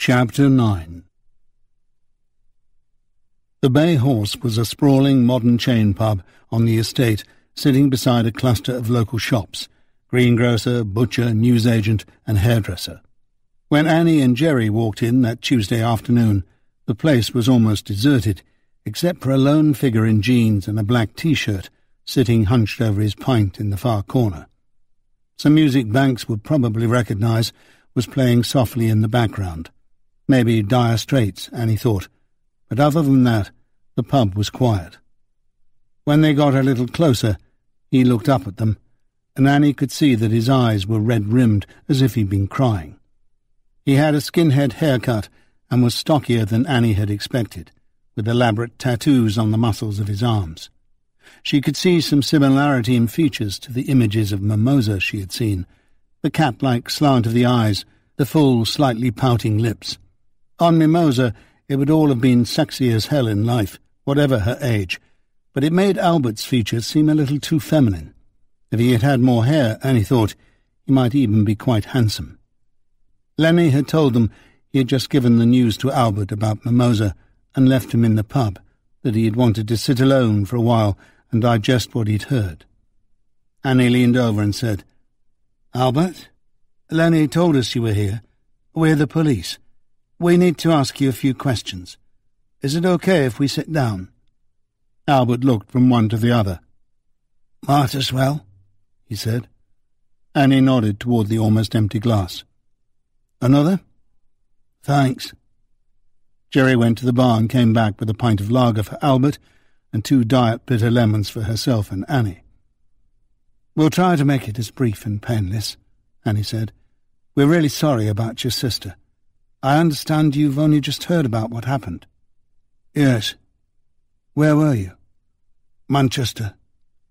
Chapter 9. The Bay Horse was a sprawling modern chain pub on the estate, sitting beside a cluster of local shops, greengrocer, butcher, newsagent and hairdresser. When Annie and Jerry walked in that Tuesday afternoon, the place was almost deserted, except for a lone figure in jeans and a black T-shirt, sitting hunched over his pint in the far corner. Some music Banks would probably recognise was playing softly in the background. Maybe Dire Straits, Annie thought, but other than that, the pub was quiet. When they got a little closer, he looked up at them, and Annie could see that his eyes were red-rimmed as if he'd been crying. He had a skinhead haircut and was stockier than Annie had expected, with elaborate tattoos on the muscles of his arms. She could see some similarity in features to the images of Mimosa she had seen, the cat-like slant of the eyes, the full, slightly pouting lips. On Mimosa, it would all have been sexy as hell in life, whatever her age, but it made Albert's features seem a little too feminine. If he had had more hair, Annie thought, he might even be quite handsome. Lenny had told them he had just given the news to Albert about Mimosa and left him in the pub, that he had wanted to sit alone for a while and digest what he'd heard. Annie leaned over and said, "Albert, Lenny told us you were here. We're the police. We need to ask you a few questions. Is it okay if we sit down?" Albert looked from one to the other. "Might as well," he said. Annie nodded toward the almost empty glass. "Another?" "Thanks." Jerry went to the bar and came back with a pint of lager for Albert and 2 diet bitter lemons for herself and Annie. "We'll try to make it as brief and painless," Annie said. "We're really sorry about your sister. I understand you've only just heard about what happened." "Yes." "Where were you?" "Manchester.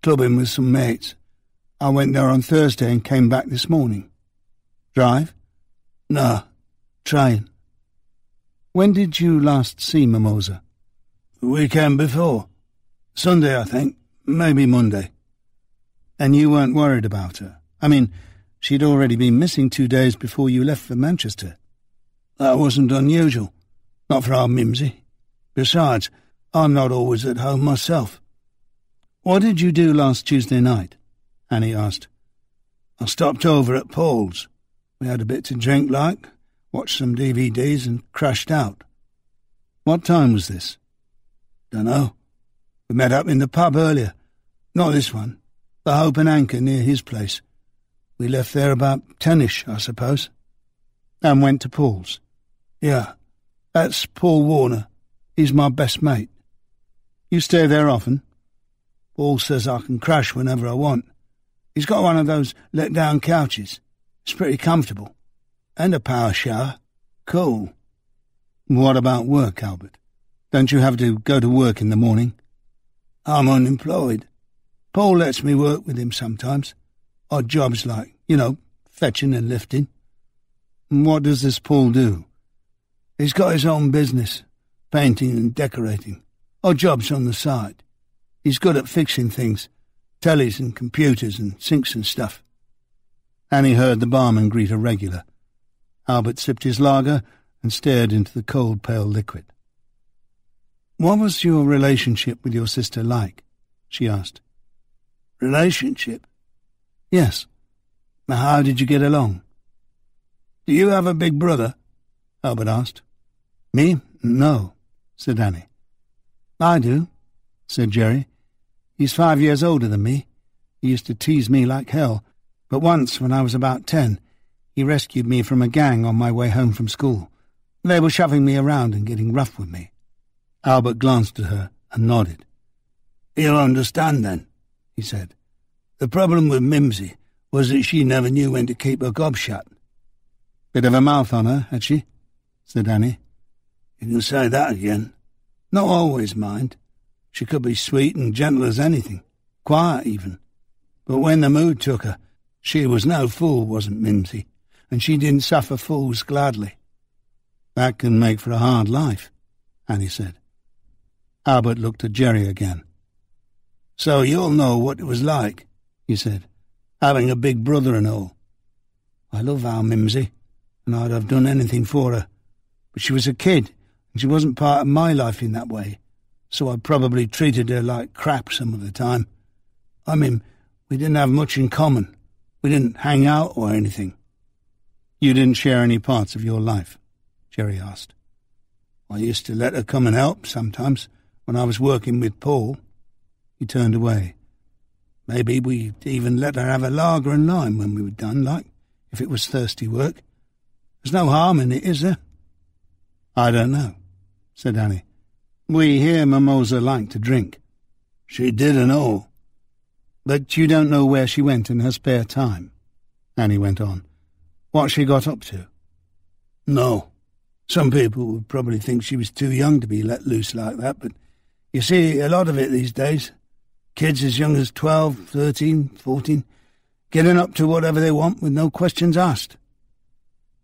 Clubbing with some mates. I went there on Thursday and came back this morning." "Drive?" "No. Train." "When did you last see Mimosa?" "The weekend before. Sunday, I think. Maybe Monday." "And you weren't worried about her? I mean, she'd already been missing 2 days before you left for Manchester." "That wasn't unusual. Not for our Mimsy. Besides, I'm not always at home myself." "What did you do last Tuesday night?" Annie asked. "I stopped over at Paul's. We had a bit to drink watched some DVDs and crashed out." "What time was this?" "Dunno. We met up in the pub earlier. Not this one. The Hope and Anchor near his place. We left there about 10ish, I suppose." "And went to Paul's?" "Yeah. That's Paul Warner. He's my best mate." "You stay there often?" "Paul says I can crash whenever I want. He's got one of those let-down couches. It's pretty comfortable. And a power shower. Cool." "What about work, Albert? Don't you have to go to work in the morning?" "I'm unemployed. Paul lets me work with him sometimes. Odd jobs like, fetching and lifting." "And what does this Paul do?" "He's got his own business, painting and decorating. Odd jobs on the side. He's good at fixing things, tellies and computers and sinks and stuff." Annie heard the barman greet a regular. Albert sipped his lager and stared into the cold, pale liquid. "What was your relationship with your sister like?" she asked. "Relationship?" "Yes. How did you get along?" "Do you have a big brother?" Albert asked. "Me? No," said Annie. "I do," said Jerry. "He's 5 years older than me. He used to tease me like hell, but once, when I was about 10, he rescued me from a gang on my way home from school. They were shoving me around and getting rough with me." Albert glanced at her and nodded. "You'll understand then," he said. "The problem with Mimsy was that she never knew when to keep her gob shut." "Bit of a mouth on her, had she?" said Annie. "You can say that again. Not always, mind. She could be sweet and gentle as anything, quiet even. But when the mood took her, she was no fool, wasn't Mimsy, and she didn't suffer fools gladly." "That can make for a hard life," Annie said. Albert looked at Jerry again. "So you'll know what it was like," he said, "having a big brother and all. I love our Mimsy, and I'd have done anything for her. But she was a kid, and she wasn't part of my life in that way, so I probably treated her like crap some of the time. I mean, we didn't have much in common. We didn't hang out or anything." "You didn't share any parts of your life?" Jerry asked. "I used to let her come and help sometimes when I was working with Paul." He turned away. "Maybe we'd even let her have a lager and lime when we were done, like, if it was thirsty work. There's no harm in it, is there?" "I don't know," said Annie. "We hear Mimosa liked to drink." "She did and all." "But you don't know where she went in her spare time," Annie went on. "What she got up to?" "No. Some people would probably think she was too young to be let loose like that, but you see a lot of it these days. Kids as young as 12, 13, 14, getting up to whatever they want with no questions asked."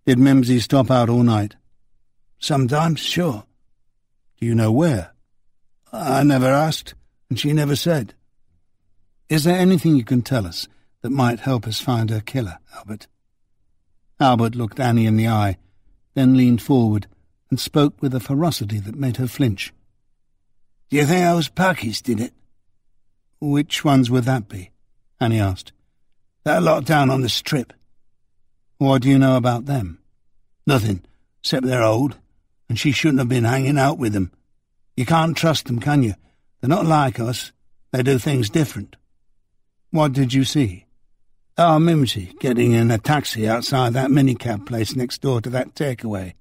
"Did Mimsy stop out all night?" "Sometimes, sure." "Do you know where?" "I never asked, and she never said." "Is there anything you can tell us that might help us find her killer, Albert?" Albert looked Annie in the eye, then leaned forward and spoke with a ferocity that made her flinch. "Do you think those Packies did it?" "Which ones would that be?" Annie asked. "That lot down on the strip." "What do you know about them?" "Nothing, except they're old, and she shouldn't have been hanging out with them. You can't trust them, can you? They're not like us. They do things different." "What did you see?" "Oh, Mimsy getting in a taxi outside that minicab place next door to that takeaway.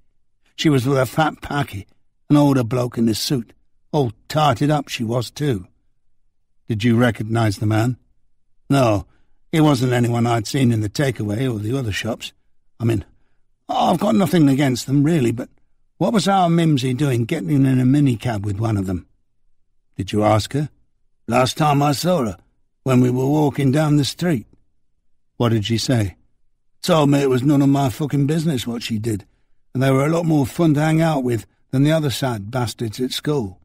She was with a fat Packie, an older bloke in his suit. All tarted up she was, too." "Did you recognize the man?" "No, he wasn't anyone I'd seen in the takeaway or the other shops. I mean, I've got nothing against them, really, but what was our Mimsy doing getting in a minicab with one of them?" "Did you ask her?" "Last time I saw her, when we were walking down the street." "What did she say?" "Told me it was none of my fucking business what she did, and they were a lot more fun to hang out with than the other sad bastards at school."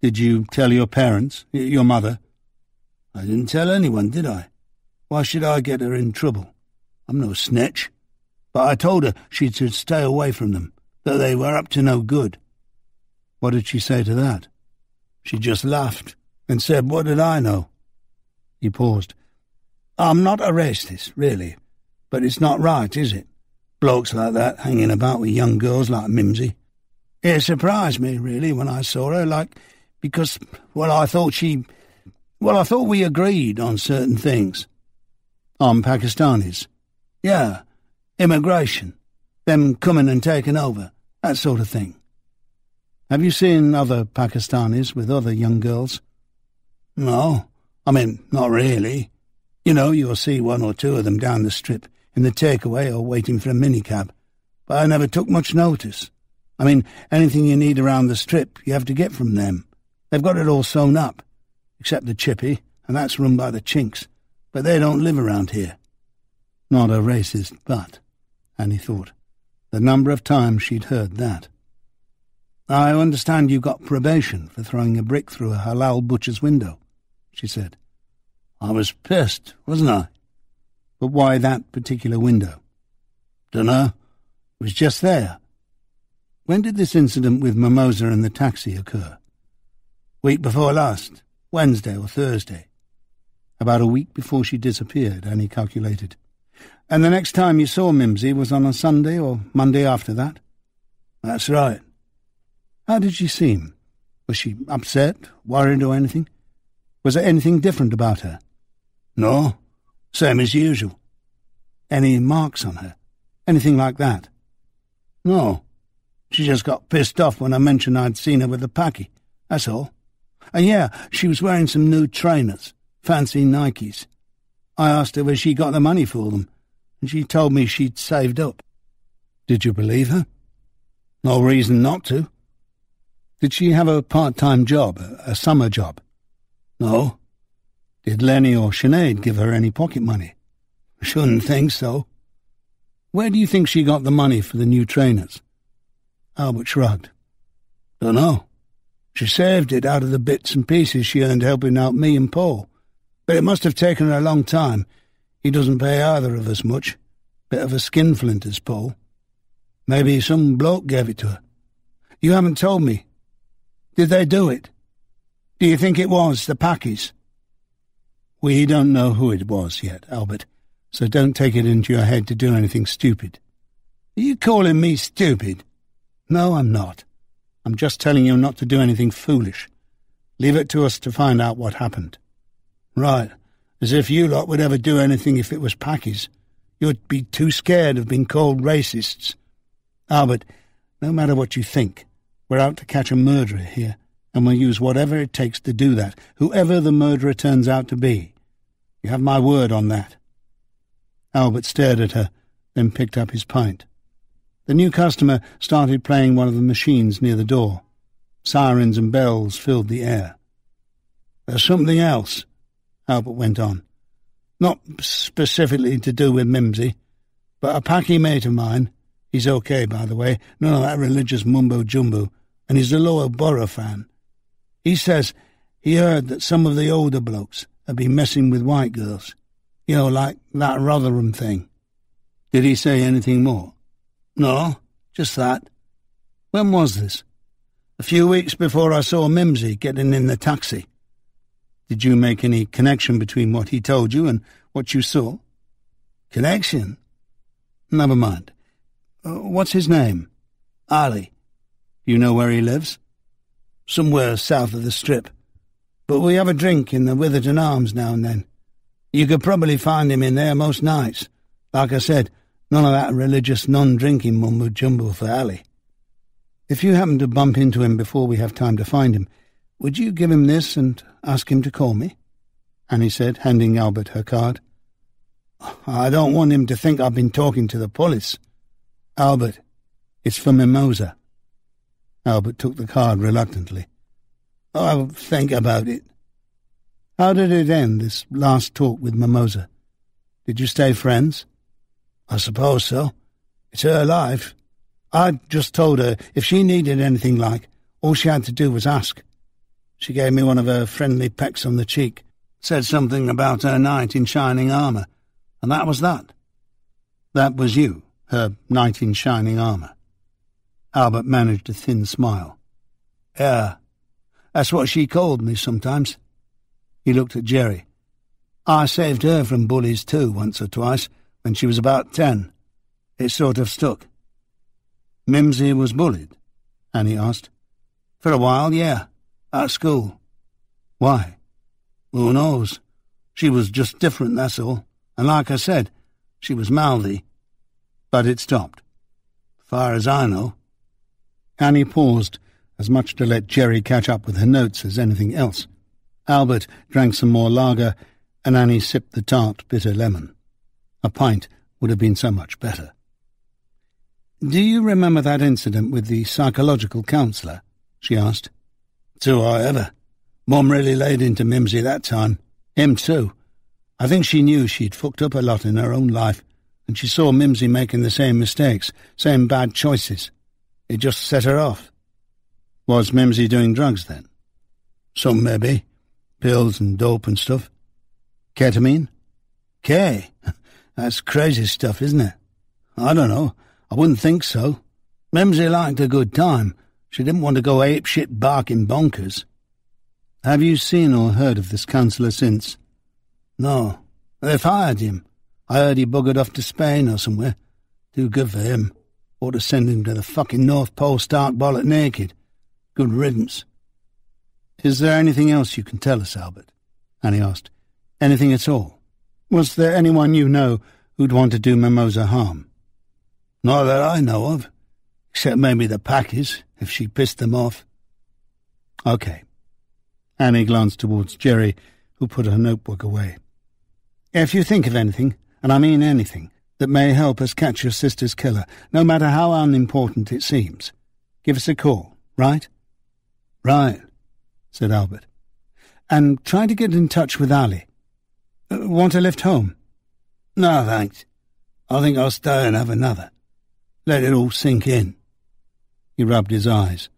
"Did you tell your parents, your mother?" "I didn't tell anyone, did I? Why should I get her in trouble? I'm no snitch. But I told her she should stay away from them, that they were up to no good." "What did she say to that?" "She just laughed and said, what did I know?" He paused. "I'm not a racist, really, but it's not right, is it? Blokes like that hanging about with young girls like Mimsy. It surprised me, really, when I saw her, because, I thought we agreed on certain things." "On Pakistanis?" "Yeah, immigration, them coming and taking over, that sort of thing." "Have you seen other Pakistanis with other young girls?" "No, I mean, not really. You know, you'll see one or two of them down the strip, in the takeaway or waiting for a minicab, but I never took much notice. I mean, anything you need around the strip, you have to get from them. They've got it all sewn up, except the chippy, and that's run by the Chinks, but they don't live around here." Not a racist but, Annie thought. The number of times she'd heard that. "I understand you got probation for throwing a brick through a halal butcher's window," she said. "I was pissed, wasn't I?" "But why that particular window?" "Dunno. It was just there." "When did this incident with Mimosa and the taxi occur?" "Week before last, Wednesday or Thursday." "About a week before she disappeared," Annie calculated. "And the next time you saw Mimsy was on a Sunday or Monday after that?" "That's right." "How did she seem? Was she upset, worried or anything? Was there anything different about her?" "No, same as usual." "Any marks on her? Anything like that?" "No. She just got pissed off when I mentioned I'd seen her with the Packie, that's all. And yeah, she was wearing some new trainers, fancy Nikes. I asked her where she got the money for them, and she told me she'd saved up." "Did you believe her?" "No reason not to." "Did she have a part-time job, a summer job?" "No." "Did Lenny or Sinead give her any pocket money?" "Shouldn't think so." "Where do you think she got the money for the new trainers?" Albert shrugged. "Dunno. She saved it out of the bits and pieces she earned helping out me and Paul. But it must have taken her a long time. He doesn't pay either of us much. Bit of a skinflint is Paul." Maybe some bloke gave it to her. You haven't told me. Did they do it? Do you think it was the Packies? We don't know who it was yet, Albert, so don't take it into your head to do anything stupid. Are you calling me stupid? No, I'm not. I'm just telling you not to do anything foolish. Leave it to us to find out what happened. Right, as if you lot would ever do anything if it was Packies. You'd be too scared of being called racists. Albert, no matter what you think, we're out to catch a murderer here, and we'll use whatever it takes to do that, whoever the murderer turns out to be. You have my word on that. Albert stared at her, then picked up his pint. The new customer started playing one of the machines near the door. Sirens and bells filled the air. There's something else, Albert went on. Not specifically to do with Mimsy, but a Packie mate of mine. He's okay, by the way, none of that religious mumbo-jumbo, and he's a Lower Borough fan. He says he heard that some of the older blokes had been messing with white girls. You know, like that Rotherham thing. Did he say anything more? No, just that. When was this? A few weeks before I saw Mimsy getting in the taxi. Did you make any connection between what he told you and what you saw? Connection? Never mind. What's his name? Ali. Do you know where he lives? Somewhere south of the Strip. But we have a drink in the Witherton Arms now and then. You could probably find him in there most nights. Like I said, none of that religious non-drinking mumbo-jumbo for Ali. If you happen to bump into him before we have time to find him, would you give him this and ask him to call me? Annie said, handing Albert her card. I don't want him to think I've been talking to the police. Albert, it's for Mimosa. Albert took the card reluctantly. I'll think about it. How did it end, this last talk with Mimosa? Did you stay friends? I suppose so. It's her life. I just told her if she needed anything all she had to do was ask. She gave me one of her friendly pecks on the cheek, said something about her knight in shining armour, and that was that. That was you, her knight in shining armour. Albert managed a thin smile. Yeah, that's what she called me sometimes. He looked at Jerry. I saved her from bullies too, once or twice, when she was about 10. It sort of stuck. Mimsy was bullied? Annie asked. For a while, yeah, at school. Why? Who knows? She was just different, that's all. And like I said, she was mouthy. But it stopped. Far as I know. Annie paused, as much to let Jerry catch up with her notes as anything else. Albert drank some more lager, and Annie sipped the tart, bitter lemon. A pint would have been so much better. Do you remember that incident with the psychological counsellor? She asked. Do I ever? Mum really laid into Mimsy that time. Him too. I think she knew she'd fucked up a lot in her own life, and she saw Mimsy making the same mistakes, same bad choices. It just set her off. Was Mimsy doing drugs then? Some maybe. Pills and dope and stuff. Ketamine? K? That's crazy stuff, isn't it? I don't know. I wouldn't think so. Mimsy liked a good time. She didn't want to go ape-shit barking bonkers. Have you seen or heard of this counsellor since? No. They fired him. I heard he buggered off to Spain or somewhere. Too good for him. Ought to send him to the fucking North Pole stark bollock naked. Good riddance. Is there anything else you can tell us, Albert? Annie asked. Anything at all? Was there anyone you know who'd want to do Mimosa harm? Not that I know of. Except maybe the Packies, if she pissed them off. OK. Annie glanced towards Jerry, who put her notebook away. If you think of anything, and I mean anything, that may help us catch your sister's killer, no matter how unimportant it seems, give us a call, right? Right, said Albert. And try to get in touch with Ali. Want a lift home? No, thanks. I think I'll stay and have another. Let it all sink in. He rubbed his eyes.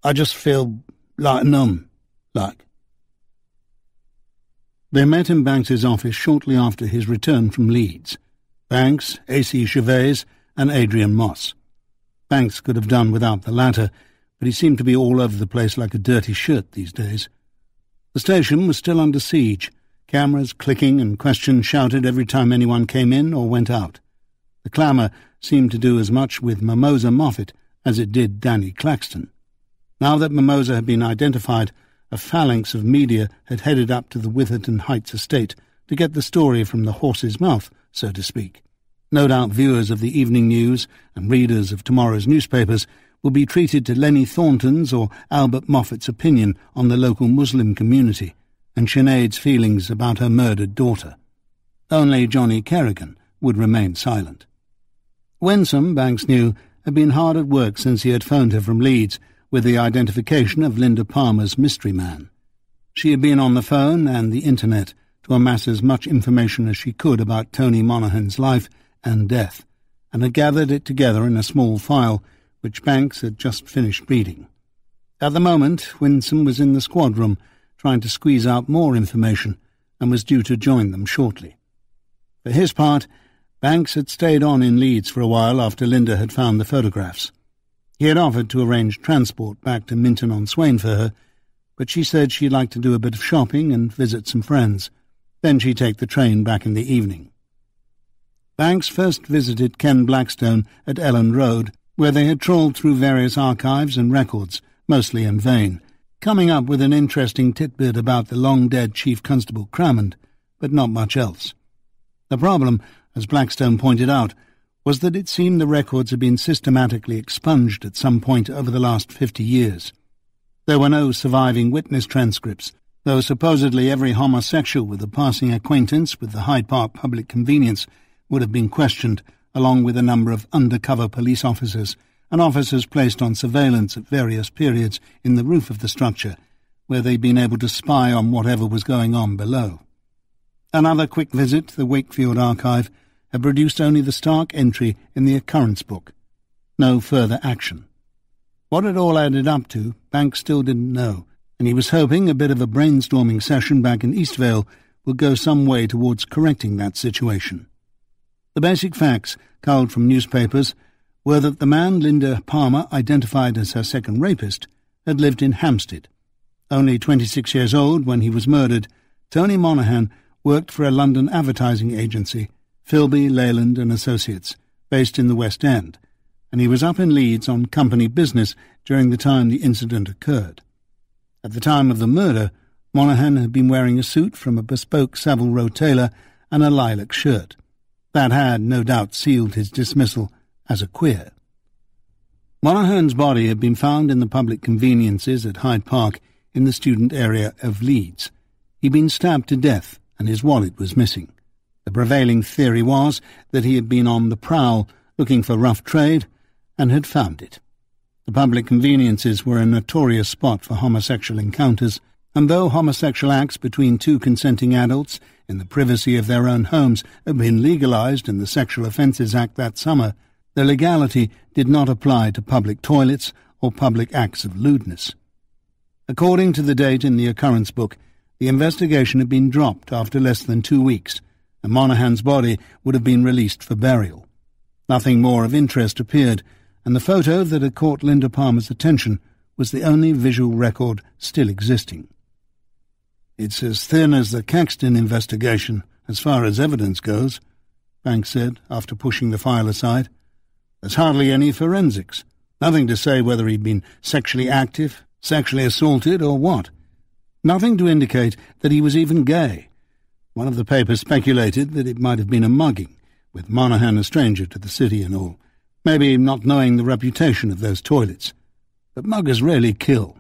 I just feel numb. They met in Banks's office shortly after his return from Leeds. Banks, A.C. Gervais, and Adrian Moss. Banks could have done without the latter, but he seemed to be all over the place like a dirty shirt these days. The station was still under siege, cameras clicking and questions shouted every time anyone came in or went out. The clamour seemed to do as much with Mimosa Moffat as it did Danny Caxton. Now that Mimosa had been identified, a phalanx of media had headed up to the Witherton Heights estate to get the story from the horse's mouth, so to speak. No doubt viewers of the evening news and readers of tomorrow's newspapers will be treated to Lenny Thornton's or Albert Moffat's opinion on the local Muslim community and Sinead's feelings about her murdered daughter. Only Johnny Kerrigan would remain silent. Winsome, Banks knew, had been hard at work since he had phoned her from Leeds with the identification of Linda Palmer's mystery man. She had been on the phone and the internet to amass as much information as she could about Tony Monaghan's life and death, and had gathered it together in a small file which Banks had just finished reading. At the moment, Winsome was in the squad room trying to squeeze out more information and was due to join them shortly. For his part, Banks had stayed on in Leeds for a while after Linda had found the photographs. He had offered to arrange transport back to Minton-on-Swain for her, but she said she'd like to do a bit of shopping and visit some friends. Then she'd take the train back in the evening. Banks first visited Ken Blackstone at Elland Road, where they had trawled through various archives and records, mostly in vain, coming up with an interesting tidbit about the long-dead Chief Constable Crammond, but not much else. The problem, as Blackstone pointed out, was that it seemed the records had been systematically expunged at some point over the last 50 years. There were no surviving witness transcripts, though supposedly every homosexual with a passing acquaintance with the Hyde Park public convenience would have been questioned, along with a number of undercover police officers and officers placed on surveillance at various periods in the roof of the structure, where they'd been able to spy on whatever was going on below. Another quick visit to the Wakefield archive had produced only the stark entry in the occurrence book. No further action. What it all added up to, Banks still didn't know, and he was hoping a bit of a brainstorming session back in Eastvale would go some way towards correcting that situation. The basic facts, culled from newspapers, were that the man Linda Palmer identified as her second rapist had lived in Hampstead. Only 26 years old when he was murdered, Tony Monaghan worked for a London advertising agency, Philby, Leyland and Associates, based in the West End, and he was up in Leeds on company business during the time the incident occurred. At the time of the murder, Monaghan had been wearing a suit from a bespoke Savile Row tailor and a lilac shirt. That had, no doubt, sealed his dismissal as a queer. Monaghan's body had been found in the public conveniences at Hyde Park in the student area of Leeds. He'd been stabbed to death, and his wallet was missing. The prevailing theory was that he had been on the prowl, looking for rough trade, and had found it. The public conveniences were a notorious spot for homosexual encounters, and though homosexual acts between two consenting adults in the privacy of their own homes had been legalized in the Sexual Offences Act that summer, the legality did not apply to public toilets or public acts of lewdness. According to the date in the occurrence book, the investigation had been dropped after less than 2 weeks, and Monaghan's body would have been released for burial. Nothing more of interest appeared, and the photo that had caught Linda Palmer's attention was the only visual record still existing. "It's as thin as the Caxton investigation, as far as evidence goes," Banks said, after pushing the file aside. "There's hardly any forensics. Nothing to say whether he'd been sexually active, sexually assaulted, or what. Nothing to indicate that he was even gay. One of the papers speculated that it might have been a mugging, with Monaghan a stranger to the city and all, maybe not knowing the reputation of those toilets. But muggers rarely kill.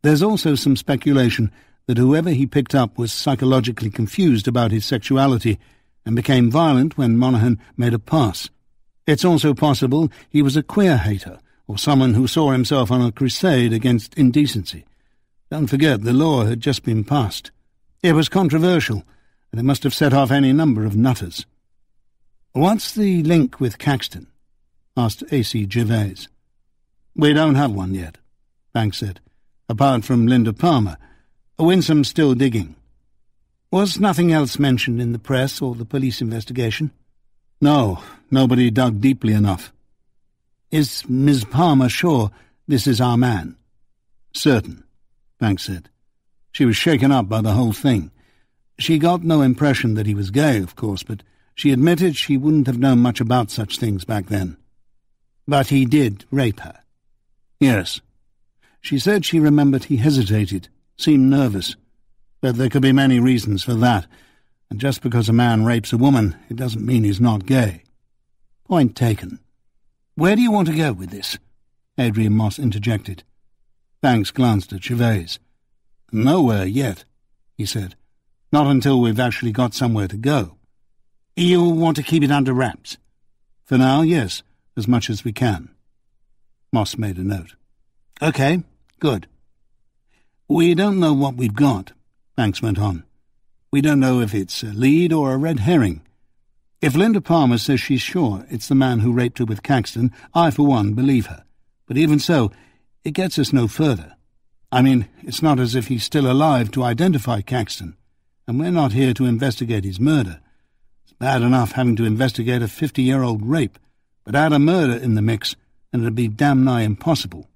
There's also some speculation that whoever he picked up was psychologically confused about his sexuality and became violent when Monaghan made a pass. It's also possible he was a queer hater, or someone who saw himself on a crusade against indecency. Don't forget, the law had just been passed. It was controversial, and it must have set off any number of nutters." "What's the link with Caxton?" asked A.C. Gervais. "We don't have one yet," Banks said, "apart from Linda Palmer. Winsome's still digging." "Was nothing else mentioned in the press or the police investigation?" "No, nobody dug deeply enough." Is Miss Palmer sure this is our man? Certain, Banks said. She was shaken up by the whole thing. She got no impression that he was gay, of course, but she admitted she wouldn't have known much about such things back then. But he did rape her. Yes. She said she remembered he hesitated, seemed nervous. But there could be many reasons for that, and just because a man rapes a woman, it doesn't mean he's not gay. Point taken. Where do you want to go with this? Adrian Moss interjected. Banks glanced at Gervais. Nowhere yet, he said. Not until we've actually got somewhere to go. You'll want to keep it under wraps? For now, yes, as much as we can. Moss made a note. Okay, good. We don't know what we've got, Banks went on. We don't know if it's a lead or a red herring. If Linda Palmer says she's sure it's the man who raped her with Caxton, I, for one, believe her. But even so, it gets us no further. I mean, it's not as if he's still alive to identify Caxton, and we're not here to investigate his murder. It's bad enough having to investigate a 50-year-old rape, but add a murder in the mix, and it'd be damn nigh impossible.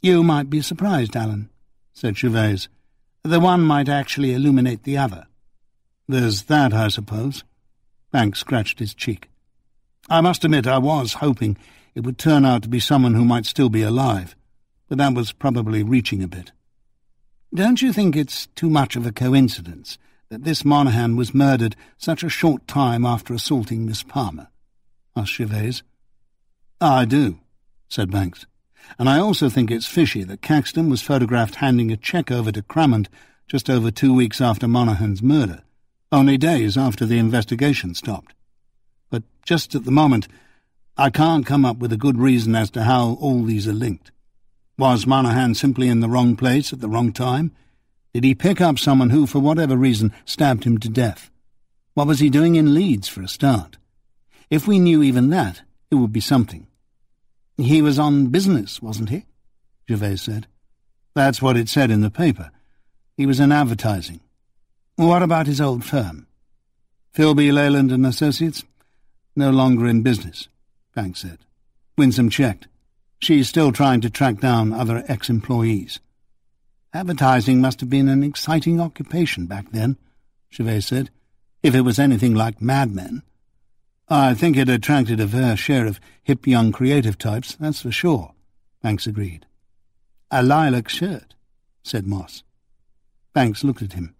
You might be surprised, Alan, said Gervais. The one might actually illuminate the other. There's that, I suppose. Banks scratched his cheek. I must admit I was hoping it would turn out to be someone who might still be alive, but that was probably reaching a bit. Don't you think it's too much of a coincidence that this Monaghan was murdered such a short time after assaulting Miss Palmer? Asked Gervais. I do, said Banks. And I also think it's fishy that Caxton was photographed handing a cheque over to Crummond just over 2 weeks after Monaghan's murder, only days after the investigation stopped. But just at the moment, I can't come up with a good reason as to how all these are linked. Was Monaghan simply in the wrong place at the wrong time? Did he pick up someone who, for whatever reason, stabbed him to death? What was he doing in Leeds, for a start? If we knew even that, it would be something. He was on business, wasn't he? Gervais said. That's what it said in the paper. He was in advertising. What about his old firm? Philby, Leyland and Associates? No longer in business, Banks said. Winsome checked. She's still trying to track down other ex-employees. Advertising must have been an exciting occupation back then, Gervais said, if it was anything like Mad Men. I think it attracted a fair share of hip young creative types, that's for sure, Banks agreed. A lilac shirt, said Moss. Banks looked at him.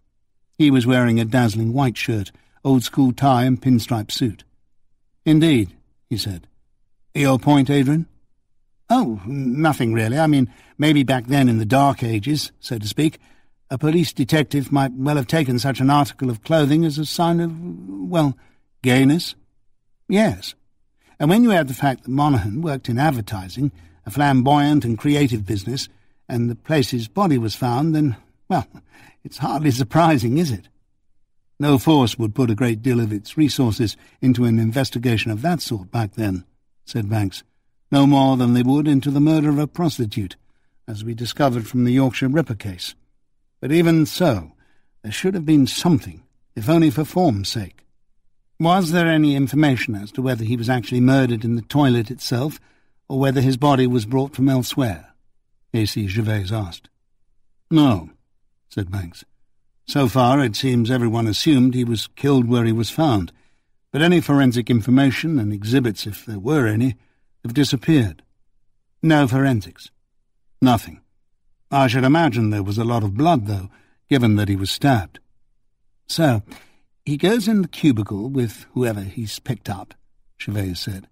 He was wearing a dazzling white shirt, old-school tie and pinstripe suit. Indeed, he said. Your point, Adrian? Oh, nothing really. I mean, maybe back then in the Dark Ages, so to speak, a police detective might well have taken such an article of clothing as a sign of, well, gayness. Yes. And when you add the fact that Monaghan worked in advertising, a flamboyant and creative business, and the place his body was found, then, well, it's hardly surprising, is it? No force would put a great deal of its resources into an investigation of that sort back then, said Banks. No more than they would into the murder of a prostitute, as we discovered from the Yorkshire Ripper case. But even so, there should have been something, if only for form's sake. Was there any information as to whether he was actually murdered in the toilet itself, or whether his body was brought from elsewhere? A.C. Gervais asked. No, said Banks. So far, it seems everyone assumed he was killed where he was found, but any forensic information and exhibits, if there were any, have disappeared. No forensics. Nothing. I should imagine there was a lot of blood, though, given that he was stabbed. So, he goes in the cubicle with whoever he's picked up, Gervais said.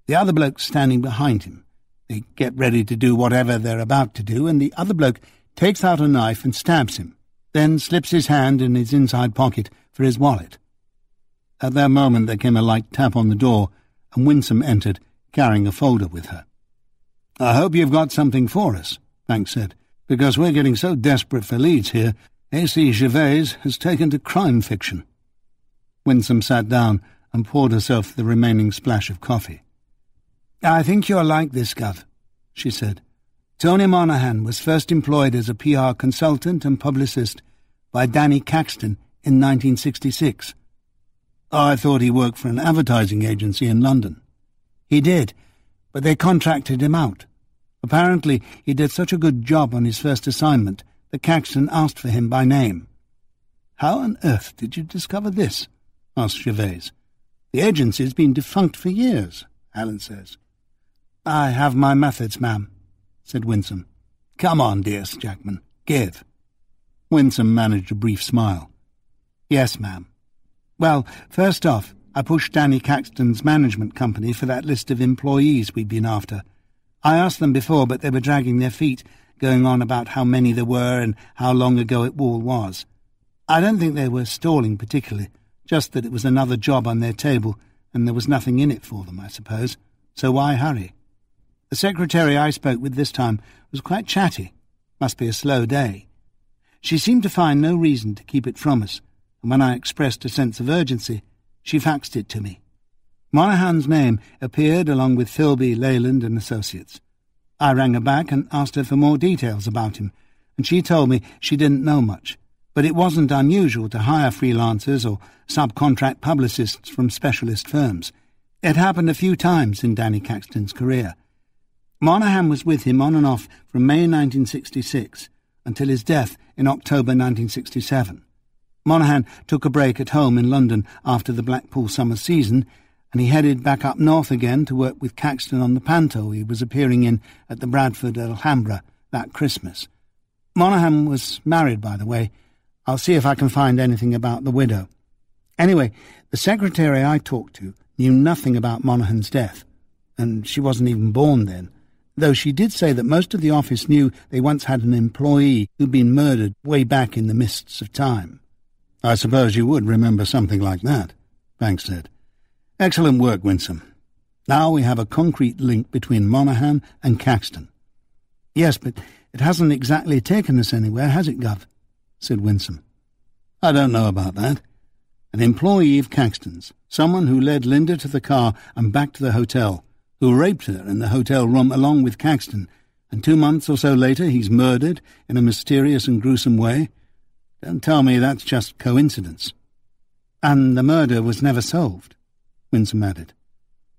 The other bloke's standing behind him. They get ready to do whatever they're about to do, and the other bloke takes out a knife and stabs him, then slips his hand in his inside pocket for his wallet. At that moment there came a light tap on the door, and Winsome entered, carrying a folder with her. I hope you've got something for us, Banks said, because we're getting so desperate for leads here, A.C. Gervais has taken to crime fiction. Winsome sat down and poured herself the remaining splash of coffee. I think you'll like this, Gov, she said. Tony Monaghan was first employed as a PR consultant and publicist by Danny Caxton in 1966. I thought he worked for an advertising agency in London. He did, but they contracted him out. Apparently he did such a good job on his first assignment that Caxton asked for him by name. "How on earth did you discover this?" asked Gervais. "The agency's been defunct for years," Alan says. "I have my methods, ma'am," said Winsome. "Come on, dear Jackman, give." Winsome managed a brief smile. "Yes, ma'am. Well, first off, I pushed Danny Caxton's management company for that list of employees we'd been after. I asked them before, but they were dragging their feet, going on about how many there were and how long ago it all was. I don't think they were stalling particularly, just that it was another job on their table, and there was nothing in it for them, I suppose. So why hurry? The secretary I spoke with this time was quite chatty. Must be a slow day. She seemed to find no reason to keep it from us, and when I expressed a sense of urgency, she faxed it to me. Monaghan's name appeared along with Philby, Leyland and Associates. I rang her back and asked her for more details about him, and she told me she didn't know much, but it wasn't unusual to hire freelancers or subcontract publicists from specialist firms. It happened a few times in Danny Caxton's career. Monaghan was with him on and off from May 1966 until his death in October 1967. Monaghan took a break at home in London after the Blackpool summer season, and he headed back up north again to work with Caxton on the panto he was appearing in at the Bradford Alhambra that Christmas. Monaghan was married, by the way. I'll see if I can find anything about the widow. Anyway, the secretary I talked to knew nothing about Monaghan's death, and she wasn't even born then, though she did say that most of the office knew they once had an employee who'd been murdered way back in the mists of time. "I suppose you would remember something like that," Banks said. "Excellent work, Winsome. Now we have a concrete link between Monaghan and Caxton." "Yes, but it hasn't exactly taken us anywhere, has it, Gov?" said Winsome. "I don't know about that. An employee of Caxton's, someone who led Linda to the car and back to the hotel, who raped her in the hotel room along with Caxton, and 2 months or so later he's murdered in a mysterious and gruesome way. Don't tell me that's just coincidence." "And the murder was never solved," Winsome added.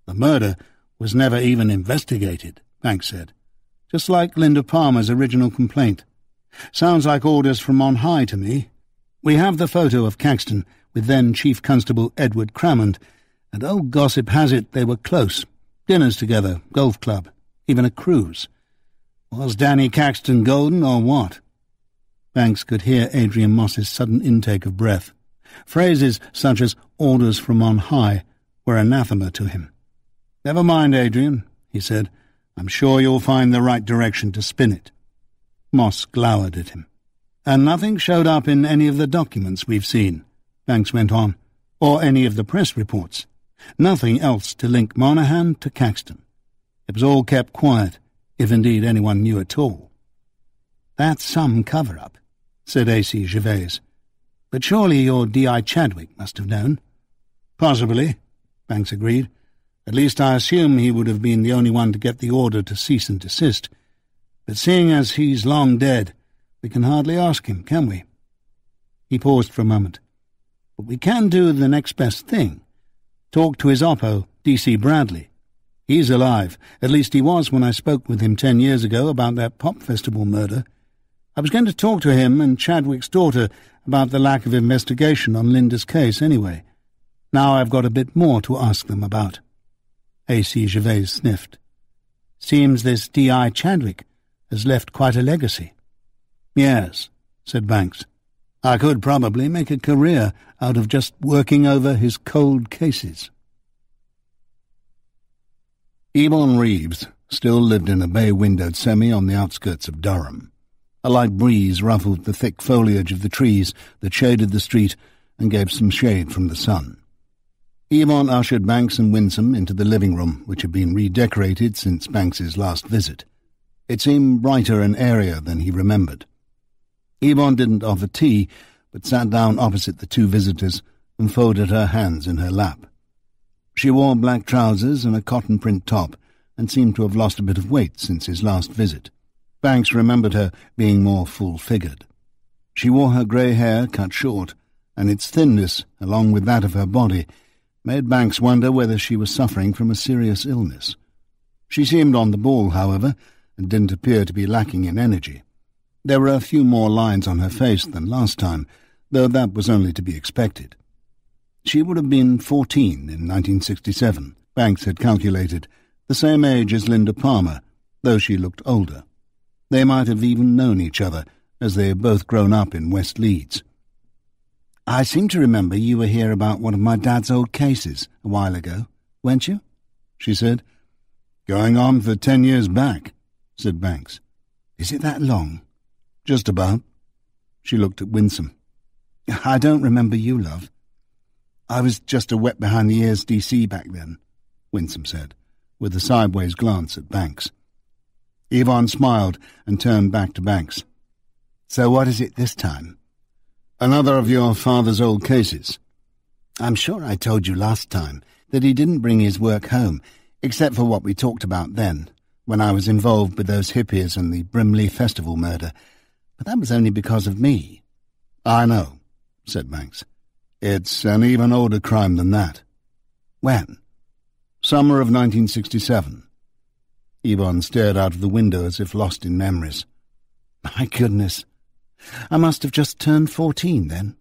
"The murder was never even investigated," Banks said. "Just like Linda Palmer's original complaint. Sounds like orders from on high to me. We have the photo of Caxton with then Chief Constable Edward Crammond, and old gossip has it they were close. Dinners together, golf club, even a cruise. Was Danny Caxton golden or what?" Banks could hear Adrian Moss's sudden intake of breath. Phrases such as orders from on high were anathema to him. "Never mind, Adrian," he said. "I'm sure you'll find the right direction to spin it." Moss glowered at him. "And nothing showed up in any of the documents we've seen," Banks went on, "or any of the press reports. Nothing else to link Monaghan to Caxton. It was all kept quiet, if indeed anyone knew at all." "That's some cover-up," said A.C. Gervais. "But surely your D.I. Chadwick must have known." "Possibly," Banks agreed. "At least I assume he would have been the only one to get the order to cease and desist. But seeing as he's long dead, we can hardly ask him, can we?" He paused for a moment. "But we can do the next best thing. Talk to his oppo, D.C. Bradley. He's alive. At least he was when I spoke with him 10 years ago about that pop festival murder. I was going to talk to him and Chadwick's daughter about the lack of investigation on Linda's case anyway. Now I've got a bit more to ask them about." A.C. Gervais sniffed. "Seems this D.I. Chadwick has left quite a legacy." "Yes," said Banks. "I could probably make a career out of just working over his cold cases." Ebon Reeves still lived in a bay-windowed semi on the outskirts of Durham. A light breeze ruffled the thick foliage of the trees that shaded the street and gave some shade from the sun. Ebon ushered Banks and Winsome into the living room, which had been redecorated since Banks's last visit. It seemed brighter and airier than he remembered. Ebon didn't offer tea, but sat down opposite the two visitors and folded her hands in her lap. She wore black trousers and a cotton print top, and seemed to have lost a bit of weight since his last visit. Banks remembered her being more full-figured. She wore her grey hair cut short, and its thinness, along with that of her body, made Banks wonder whether she was suffering from a serious illness. She seemed on the ball, however, and didn't appear to be lacking in energy. There were a few more lines on her face than last time, though that was only to be expected. She would have been 14 in 1967, Banks had calculated, the same age as Linda Palmer, though she looked older. They might have even known each other, as they had both grown up in West Leeds. "I seem to remember you were here about one of my dad's old cases a while ago, weren't you?" she said. "Going on for 10 years back," said Banks. "Is it that long?" "Just about." She looked at Winsome. "I don't remember you, love." "I was just a wet-behind-the-ears DC back then," Winsome said, with a sideways glance at Banks. Yvonne smiled and turned back to Banks. "So what is it this time?" "Another of your father's old cases." "I'm sure I told you last time that he didn't bring his work home, except for what we talked about then, when I was involved with those hippies and the Brimley Festival murder. But that was only because of me." "I know," said Banks. "It's an even older crime than that." "When?" "Summer of 1967. Yvonne stared out of the window as if lost in memories. "My goodness. I must have just turned 14 then."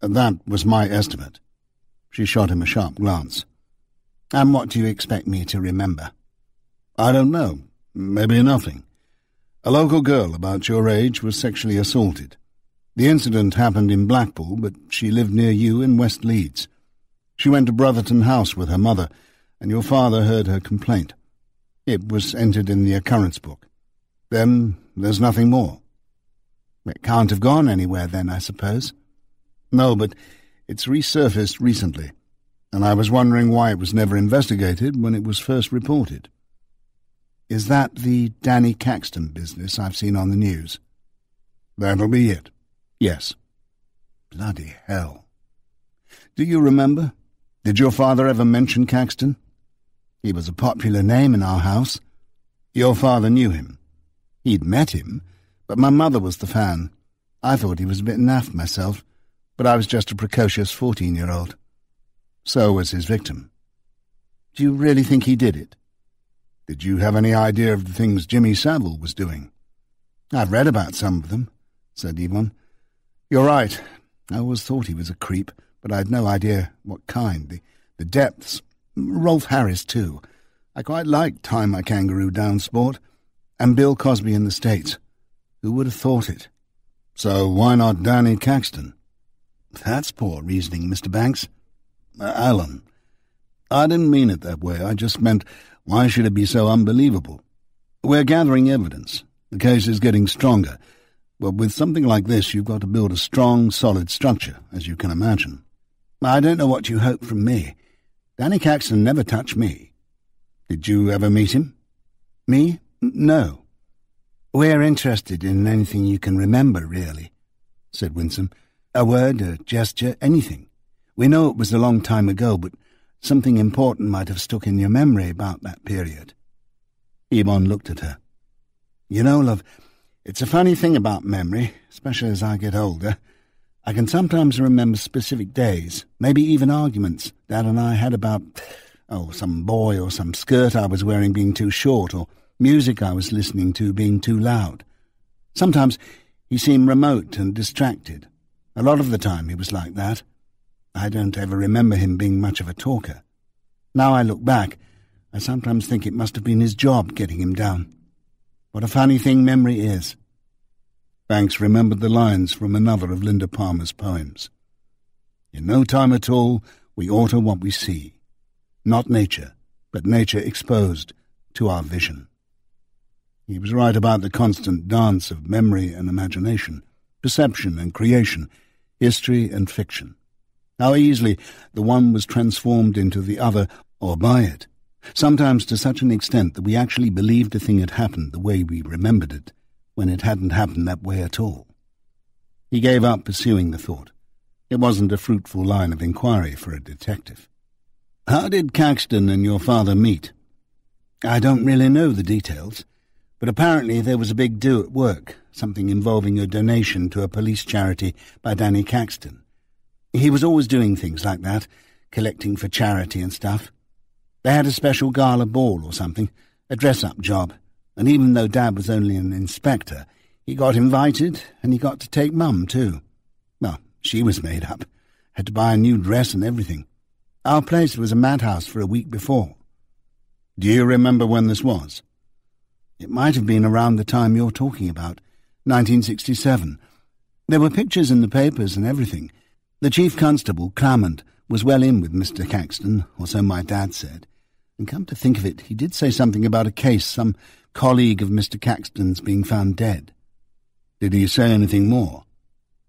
"That was my estimate." She shot him a sharp glance. "And what do you expect me to remember?" "I don't know. Maybe nothing. A local girl about your age was sexually assaulted. The incident happened in Blackpool, but she lived near you in West Leeds. She went to Brotherton House with her mother, and your father heard her complaint. It was entered in the occurrence book. Then there's nothing more." "It can't have gone anywhere then, I suppose?" "No, but it's resurfaced recently, and I was wondering why it was never investigated when it was first reported." "Is that the Danny Caxton business I've seen on the news?" "That'll be it. Yes." "Bloody hell. Do you remember? Did your father ever mention Caxton?" "He was a popular name in our house." "Your father knew him?" "He'd met him, but my mother was the fan. I thought he was a bit naff myself, but I was just a precocious 14-year-old. So was his victim." "Do you really think he did it?" "Did you have any idea of the things Jimmy Savile was doing?" "I've read about some of them," said Yvonne. "You're right. I always thought he was a creep, but I'd no idea what kind, the depths. Rolf Harris, too. I quite liked Tie My Kangaroo Down Sport. And Bill Cosby in the States. Who would have thought it?" "So why not Danny Caxton?" "That's poor reasoning, Mr. Banks." "Alan, I didn't mean it that way. I just meant, why should it be so unbelievable? We're gathering evidence. The case is getting stronger. But with something like this, you've got to build a strong, solid structure, as you can imagine." "I don't know what you hope from me. Danny Caxton never touched me." "Did you ever meet him?" "Me? No." "We're interested in anything you can remember, really," said Winsome. "A word, a gesture, anything. We know it was a long time ago, but something important might have stuck in your memory about that period." Yvonne looked at her. "You know, love, it's a funny thing about memory, especially as I get older. I can sometimes remember specific days, maybe even arguments Dad and I had about, some boy or some skirt I was wearing being too short, or music I was listening to being too loud. Sometimes he seemed remote and distracted. A lot of the time he was like that. I don't ever remember him being much of a talker. Now I look back, I sometimes think it must have been his job getting him down. What a funny thing memory is." Banks remembered the lines from another of Linda Palmer's poems. "In no time at all we alter what we see. Not nature, but nature exposed to our vision." He was right about the constant dance of memory and imagination, perception and creation, history and fiction. How easily the one was transformed into the other or by it, sometimes to such an extent that we actually believed a thing had happened the way we remembered it, when it hadn't happened that way at all. He gave up pursuing the thought. It wasn't a fruitful line of inquiry for a detective. "How did Caxton and your father meet?" "I don't really know the details, but apparently there was a big do at work, something involving a donation to a police charity by Danny Caxton. He was always doing things like that, collecting for charity and stuff. They had a special gala ball or something, a dress-up job, and even though Dad was only an inspector, he got invited and he got to take Mum too. Well, she was made up. Had to buy a new dress and everything. Our place was a madhouse for a week before. Do you remember when this was? It might have been around the time you're talking about, 1967. There were pictures in the papers and everything. The Chief Constable, Clamond, was well in with Mr. Caxton, or so my dad said. And come to think of it, he did say something about a case, some colleague of Mr. Caxton's being found dead. Did he say anything more?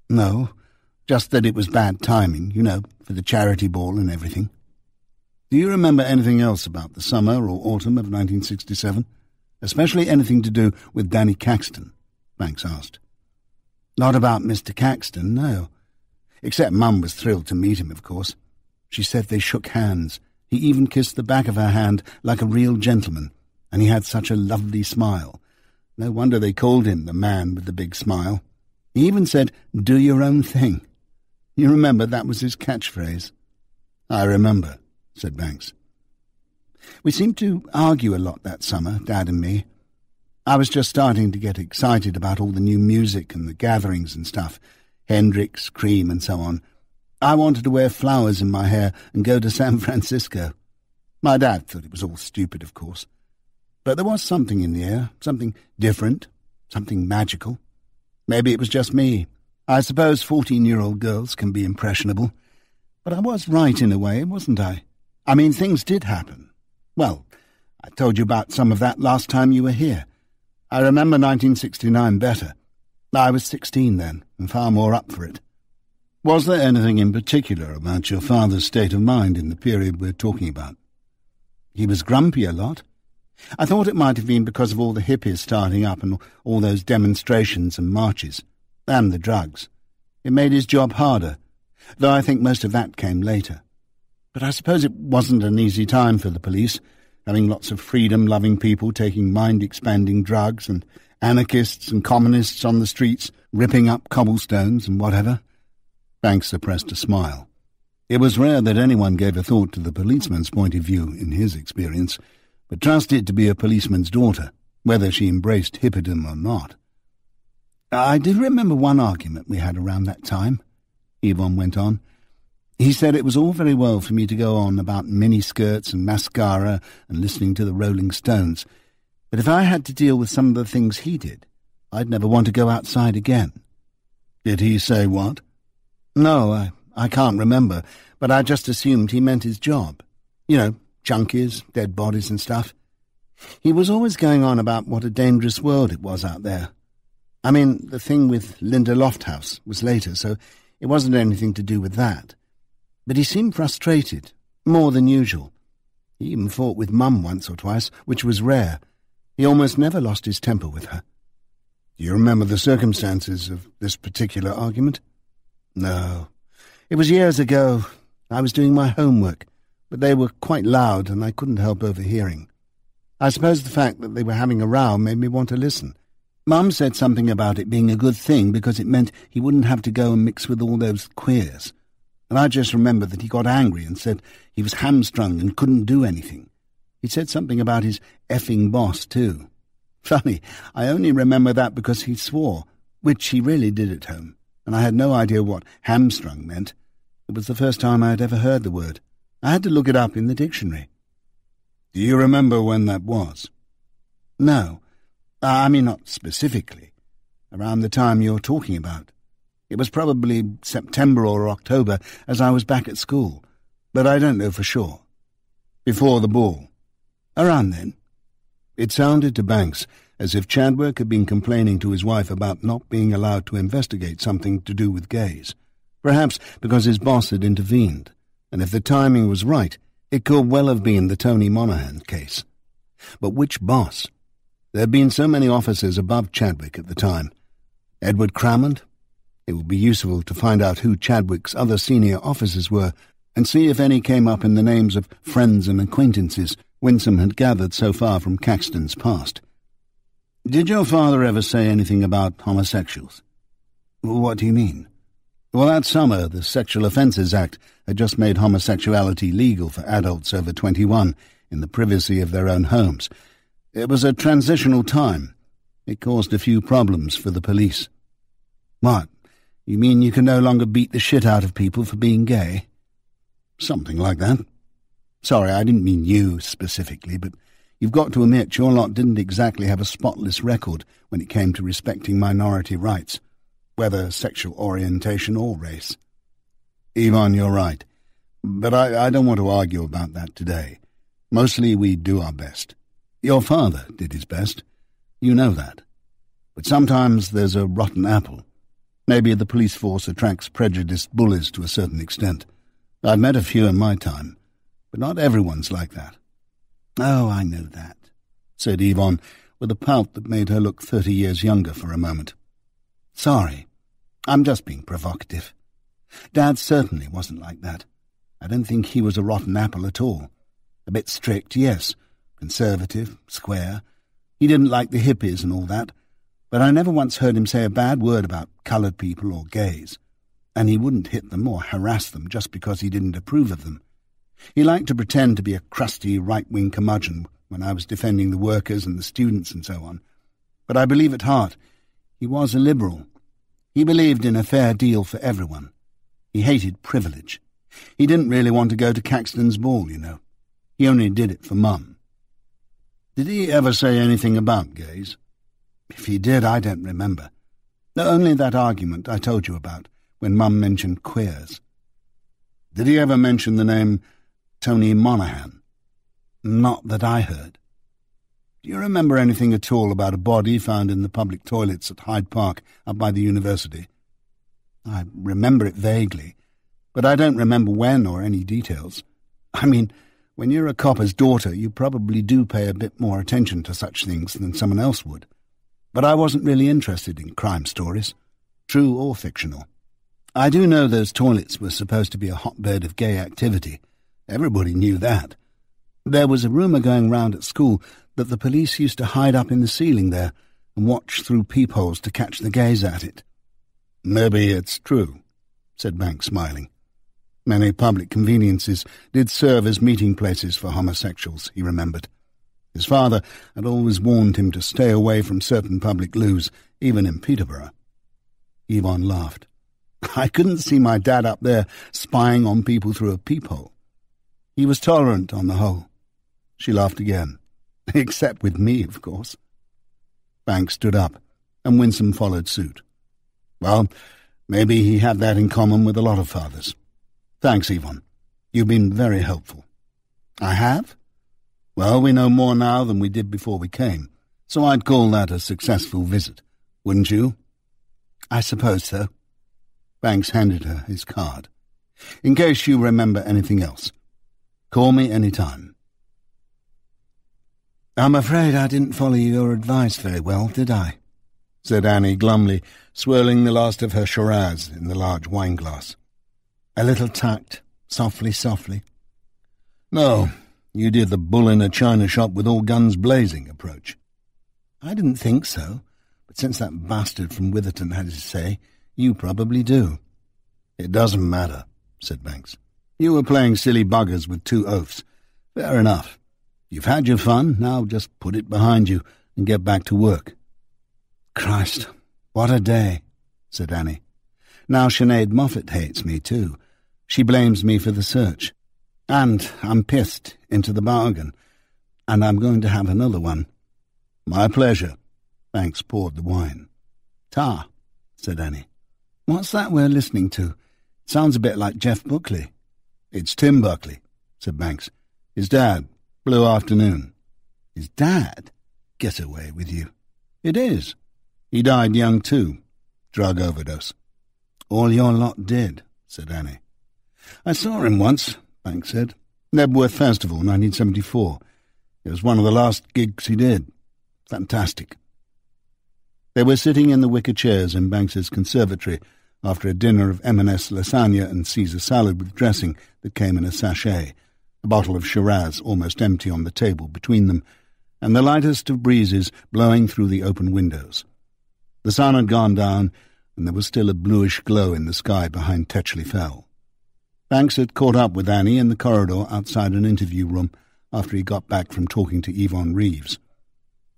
No, just that it was bad timing, for the charity ball and everything. Do you remember anything else about the summer or autumn of 1967? Especially anything to do with Danny Caxton? Banks asked. Not about Mr. Caxton, no. Except Mum was thrilled to meet him, of course. She said they shook hands. He even kissed the back of her hand like a real gentleman, and he had such a lovely smile. No wonder they called him the man with the big smile. He even said, "Do your own thing." You remember that was his catchphrase? I remember, said Banks. We seemed to argue a lot that summer, Dad and me. I was just starting to get excited about all the new music and the gatherings and stuff, Hendrix, Cream and so on. I wanted to wear flowers in my hair and go to San Francisco. My dad thought it was all stupid, of course. But there was something in the air, something different, something magical. Maybe it was just me. I suppose 14-year-old girls can be impressionable. But I was right in a way, wasn't I? I mean, things did happen. Well, I told you about some of that last time you were here. I remember 1969 better. I was 16 then, and far more up for it. Was there anything in particular about your father's state of mind in the period we're talking about? He was grumpy a lot. I thought it might have been because of all the hippies starting up and all those demonstrations and marches, and the drugs. It made his job harder, though I think most of that came later. But I suppose it wasn't an easy time for the police, having lots of freedom-loving people taking mind-expanding drugs and anarchists and communists on the streets ripping up cobblestones and whatever. Banks suppressed a smile. It was rare that anyone gave a thought to the policeman's point of view in his experience, but trusted to be a policeman's daughter, whether she embraced hippodom or not. I do remember one argument we had around that time, Yvonne went on. He said it was all very well for me to go on about miniskirts and mascara and listening to the Rolling Stones, but if I had to deal with some of the things he did, I'd never want to go outside again. Did he say what? No, I can't remember, but I just assumed he meant his job. Junkies, dead bodies and stuff. He was always going on about what a dangerous world it was out there. I mean, the thing with Linda Lofthouse was later, so it wasn't anything to do with that. But he seemed frustrated, more than usual. He even fought with Mum once or twice, which was rare. He almost never lost his temper with her. Do you remember the circumstances of this particular argument? No. It was years ago. I was doing my homework, but they were quite loud and I couldn't help overhearing. I suppose the fact that they were having a row made me want to listen. Mum said something about it being a good thing because it meant he wouldn't have to go and mix with all those queers. And I just remember that he got angry and said he was hamstrung and couldn't do anything. He said something about his effing boss, too. Funny, I only remember that because he swore, which he really did at home, and I had no idea what hamstrung meant. It was the first time I had ever heard the word. I had to look it up in the dictionary. Do you remember when that was? No. I mean, not specifically. Around the time you're talking about. It was probably September or October, as I was back at school, but I don't know for sure. Before the ball. Around then. It sounded to Banks as if Chadwick had been complaining to his wife about not being allowed to investigate something to do with gays. Perhaps because his boss had intervened, and if the timing was right, it could well have been the Tony Monaghan case. But which boss? There had been so many officers above Chadwick at the time. Edward Cramond? It would be useful to find out who Chadwick's other senior officers were and see if any came up in the names of friends and acquaintances Winsome had gathered so far from Caxton's past. Did your father ever say anything about homosexuals? What do you mean? Well, that summer, the Sexual Offences Act had just made homosexuality legal for adults over 21 in the privacy of their own homes. It was a transitional time. It caused a few problems for the police. What? You mean you can no longer beat the shit out of people for being gay? Something like that. Sorry, I didn't mean you specifically, but you've got to admit your lot didn't exactly have a spotless record when it came to respecting minority rights, whether sexual orientation or race. Yvonne, you're right. But I don't want to argue about that today. Mostly we do our best. Your father did his best. You know that. But sometimes there's a rotten apple. Maybe the police force attracts prejudiced bullies to a certain extent. I've met a few in my time, but not everyone's like that. Oh, I know that, said Yvonne, with a pout that made her look 30 years younger for a moment. Sorry, I'm just being provocative. Dad certainly wasn't like that. I don't think he was a rotten apple at all. A bit strict, yes, conservative, square. He didn't like the hippies and all that, but I never once heard him say a bad word about coloured people or gays, and he wouldn't hit them or harass them just because he didn't approve of them. He liked to pretend to be a crusty right-wing curmudgeon when I was defending the workers and the students and so on, but I believe at heart he was a liberal. He believed in a fair deal for everyone. He hated privilege. He didn't really want to go to Caxton's ball, you know. He only did it for Mum. Did he ever say anything about gays? If he did, I don't remember. Only that argument I told you about, when Mum mentioned queers. Did he ever mention the name Tony Monaghan? Not that I heard. Do you remember anything at all about a body found in the public toilets at Hyde Park up by the university? I remember it vaguely, but I don't remember when or any details. I mean, when you're a copper's daughter, you probably do pay a bit more attention to such things than someone else would. But I wasn't really interested in crime stories, true or fictional. I do know those toilets were supposed to be a hotbed of gay activity. Everybody knew that. There was a rumour going round at school that the police used to hide up in the ceiling there and watch through peepholes to catch the gays at it. Maybe it's true, said Banks, smiling. Many public conveniences did serve as meeting places for homosexuals, he remembered. His father had always warned him to stay away from certain public loos, even in Peterborough. Yvonne laughed. I couldn't see my dad up there spying on people through a peephole. He was tolerant on the whole. She laughed again. Except with me, of course. Banks stood up, and Winsome followed suit. Well, maybe he had that in common with a lot of fathers. Thanks, Yvonne. You've been very helpful. I have? Well, we know more now than we did before we came, so I'd call that a successful visit, wouldn't you? I suppose so. Banks handed her his card. In case you remember anything else, call me any time. I'm afraid I didn't follow your advice very well, did I? Said Annie glumly, swirling the last of her Shiraz in the large wine-glass. A little tact, softly. No, you did the bull in a china shop with all guns blazing approach. I didn't think so, but since that bastard from Witherton had his say, you probably do. It doesn't matter, said Banks. You were playing silly buggers with two oafs. Fair enough. You've had your fun, now just put it behind you and get back to work. Christ, what a day, said Annie. Now Sinead Moffat hates me too. She blames me for the search. And I'm pissed into the bargain. And I'm going to have another one. My pleasure. Banks poured the wine. Ta, said Annie. What's that we're listening to? Sounds a bit like Jeff Buckley. It's Tim Buckley, said Banks. His dad, Blue Afternoon. His dad? Get away with you. It is. He died young too. Drug overdose. All your lot did, said Annie. I saw him once, Banks said. Nebworth Festival, 1974. It was one of the last gigs he did. Fantastic. They were sitting in the wicker chairs in Banks's conservatory after a dinner of M&S lasagna and Caesar salad with dressing that came in a sachet, a bottle of Shiraz almost empty on the table between them, and the lightest of breezes blowing through the open windows. The sun had gone down, and there was still a bluish glow in the sky behind Tetchley Fell. Banks had caught up with Annie in the corridor outside an interview room after he got back from talking to Yvonne Reeves.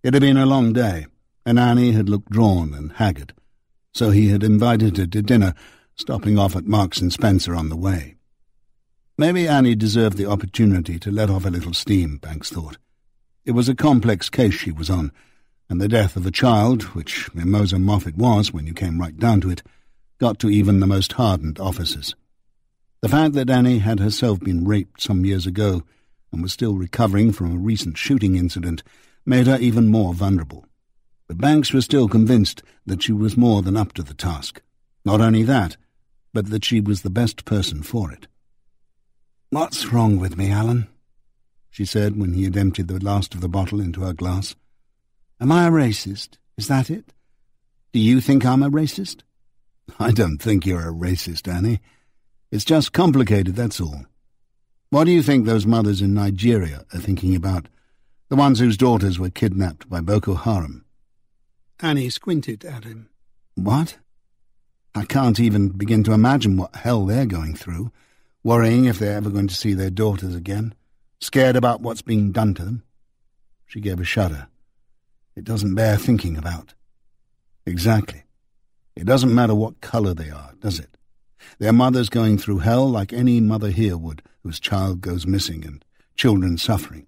It had been a long day, and Annie had looked drawn and haggard, so he had invited her to dinner, stopping off at Marks and Spencer on the way. Maybe Annie deserved the opportunity to let off a little steam, Banks thought. It was a complex case she was on, and the death of a child, which Mimosa Moffat was when you came right down to it, got to even the most hardened officers. The fact that Annie had herself been raped some years ago and was still recovering from a recent shooting incident made her even more vulnerable. But Banks was still convinced that she was more than up to the task. Not only that, but that she was the best person for it. "What's wrong with me, Alan?" she said when he had emptied the last of the bottle into her glass. "Am I a racist? Is that it? Do you think I'm a racist?" "I don't think you're a racist, Annie. It's just complicated, that's all. What do you think those mothers in Nigeria are thinking about? The ones whose daughters were kidnapped by Boko Haram?" Annie squinted at him. "What? I can't even begin to imagine what hell they're going through, worrying if they're ever going to see their daughters again, scared about what's being done to them." She gave a shudder. "It doesn't bear thinking about." "Exactly. It doesn't matter what colour they are, does it? Their mothers going through hell like any mother here would whose child goes missing and children suffering.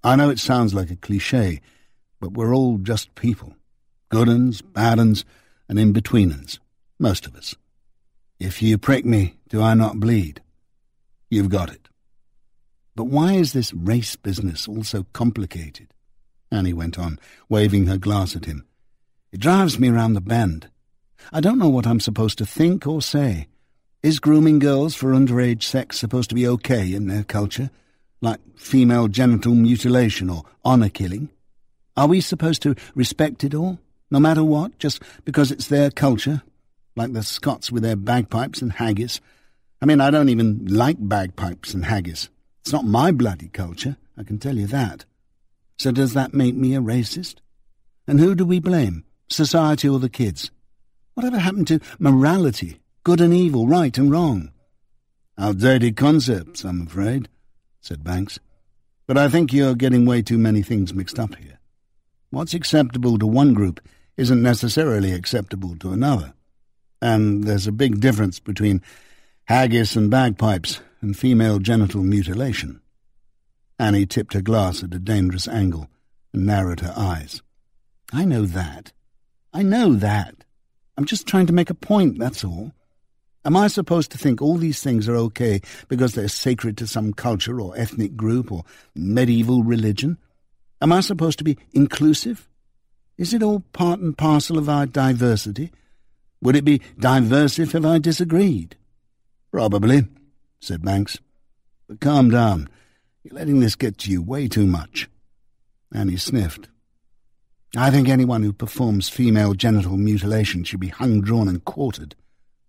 I know it sounds like a cliché, but we're all just people. Good uns, bad uns, and in-between-uns, most of us. If you prick me, do I not bleed? You've got it." "But why is this race business all so complicated?" Annie went on, waving her glass at him. "It drives me round the bend. I don't know what I'm supposed to think or say. Is grooming girls for underage sex supposed to be okay in their culture, like female genital mutilation or honour killing? Are we supposed to respect it all, no matter what, just because it's their culture, like the Scots with their bagpipes and haggis? I mean, I don't even like bagpipes and haggis. It's not my bloody culture, I can tell you that. So does that make me a racist? And who do we blame, society or the kids? Whatever happened to morality, good and evil, right and wrong?" "Outdated concepts, I'm afraid," said Banks. "But I think you're getting way too many things mixed up here. What's acceptable to one group isn't necessarily acceptable to another. And there's a big difference between haggis and bagpipes and female genital mutilation." Annie tipped her glass at a dangerous angle and narrowed her eyes. I know that. I'm just trying to make a point, that's all. Am I supposed to think all these things are okay because they're sacred to some culture or ethnic group or medieval religion? Am I supposed to be inclusive? Is it all part and parcel of our diversity? Would it be diversive if I disagreed?" "Probably," said Banks. "But calm down. You're letting this get to you way too much." Annie sniffed. "I think anyone who performs female genital mutilation should be hung, drawn and quartered.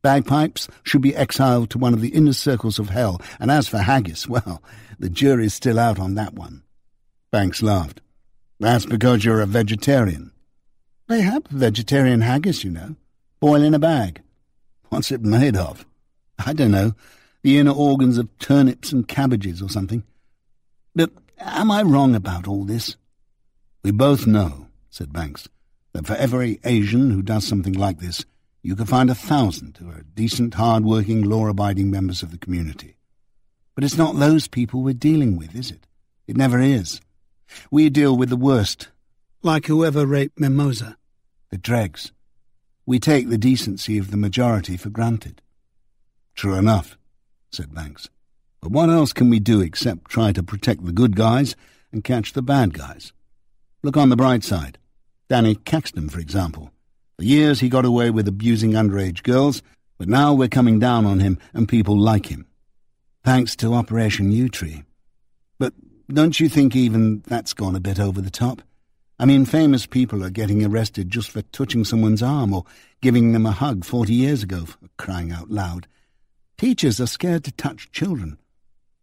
Bagpipes should be exiled to one of the inner circles of hell, and as for haggis, well, the jury's still out on that one." Banks laughed. "That's because you're a vegetarian." "They have vegetarian haggis, you know. Boil in a bag." "What's it made of?" "I don't know. The inner organs of turnips and cabbages or something. But am I wrong about all this?" "We both know," said Banks, "that for every Asian who does something like this, you could find 1,000 who are decent, hard-working, law-abiding members of the community. But it's not those people we're dealing with, is it? It never is. We deal with the worst, like whoever raped Mimosa, the dregs. We take the decency of the majority for granted." "True enough," said Banks. "But what else can we do except try to protect the good guys and catch the bad guys? Look on the bright side. Danny Caxton, for example. For years he got away with abusing underage girls, but now we're coming down on him and people like him. Thanks to Operation U-Tree. But don't you think even that's gone a bit over the top? I mean, famous people are getting arrested just for touching someone's arm or giving them a hug 40 years ago, for crying out loud. Teachers are scared to touch children.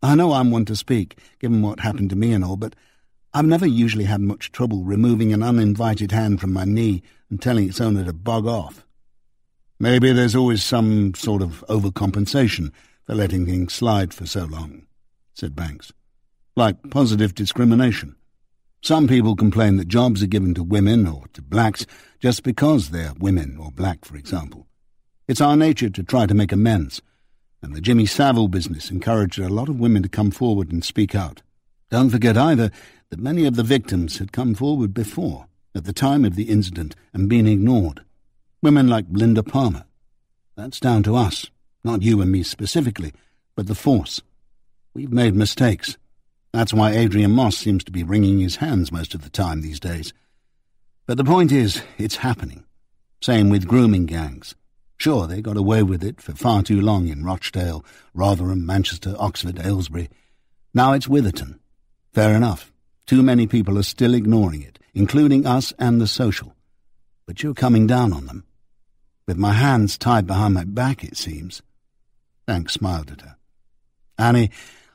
I know I'm one to speak, given what happened to me and all, but I've never usually had much trouble removing an uninvited hand from my knee and telling its owner to bug off." "Maybe there's always some sort of overcompensation for letting things slide for so long," said Banks. "Like positive discrimination. Some people complain that jobs are given to women or to blacks just because they're women or black, for example. It's our nature to try to make amends, and the Jimmy Savile business encouraged a lot of women to come forward and speak out. Don't forget either that many of the victims had come forward before, at the time of the incident, and been ignored. Women like Linda Palmer. That's down to us, not you and me specifically, but the force. We've made mistakes. That's why Adrian Moss seems to be wringing his hands most of the time these days. But the point is, it's happening. Same with grooming gangs. Sure, they got away with it for far too long in Rochdale, Rotherham, Manchester, Oxford, Aylesbury. Now it's Witherton. Fair enough. Too many people are still ignoring it, including us and the social. But you're coming down on them. With my hands tied behind my back, it seems. Banks smiled at her. Annie,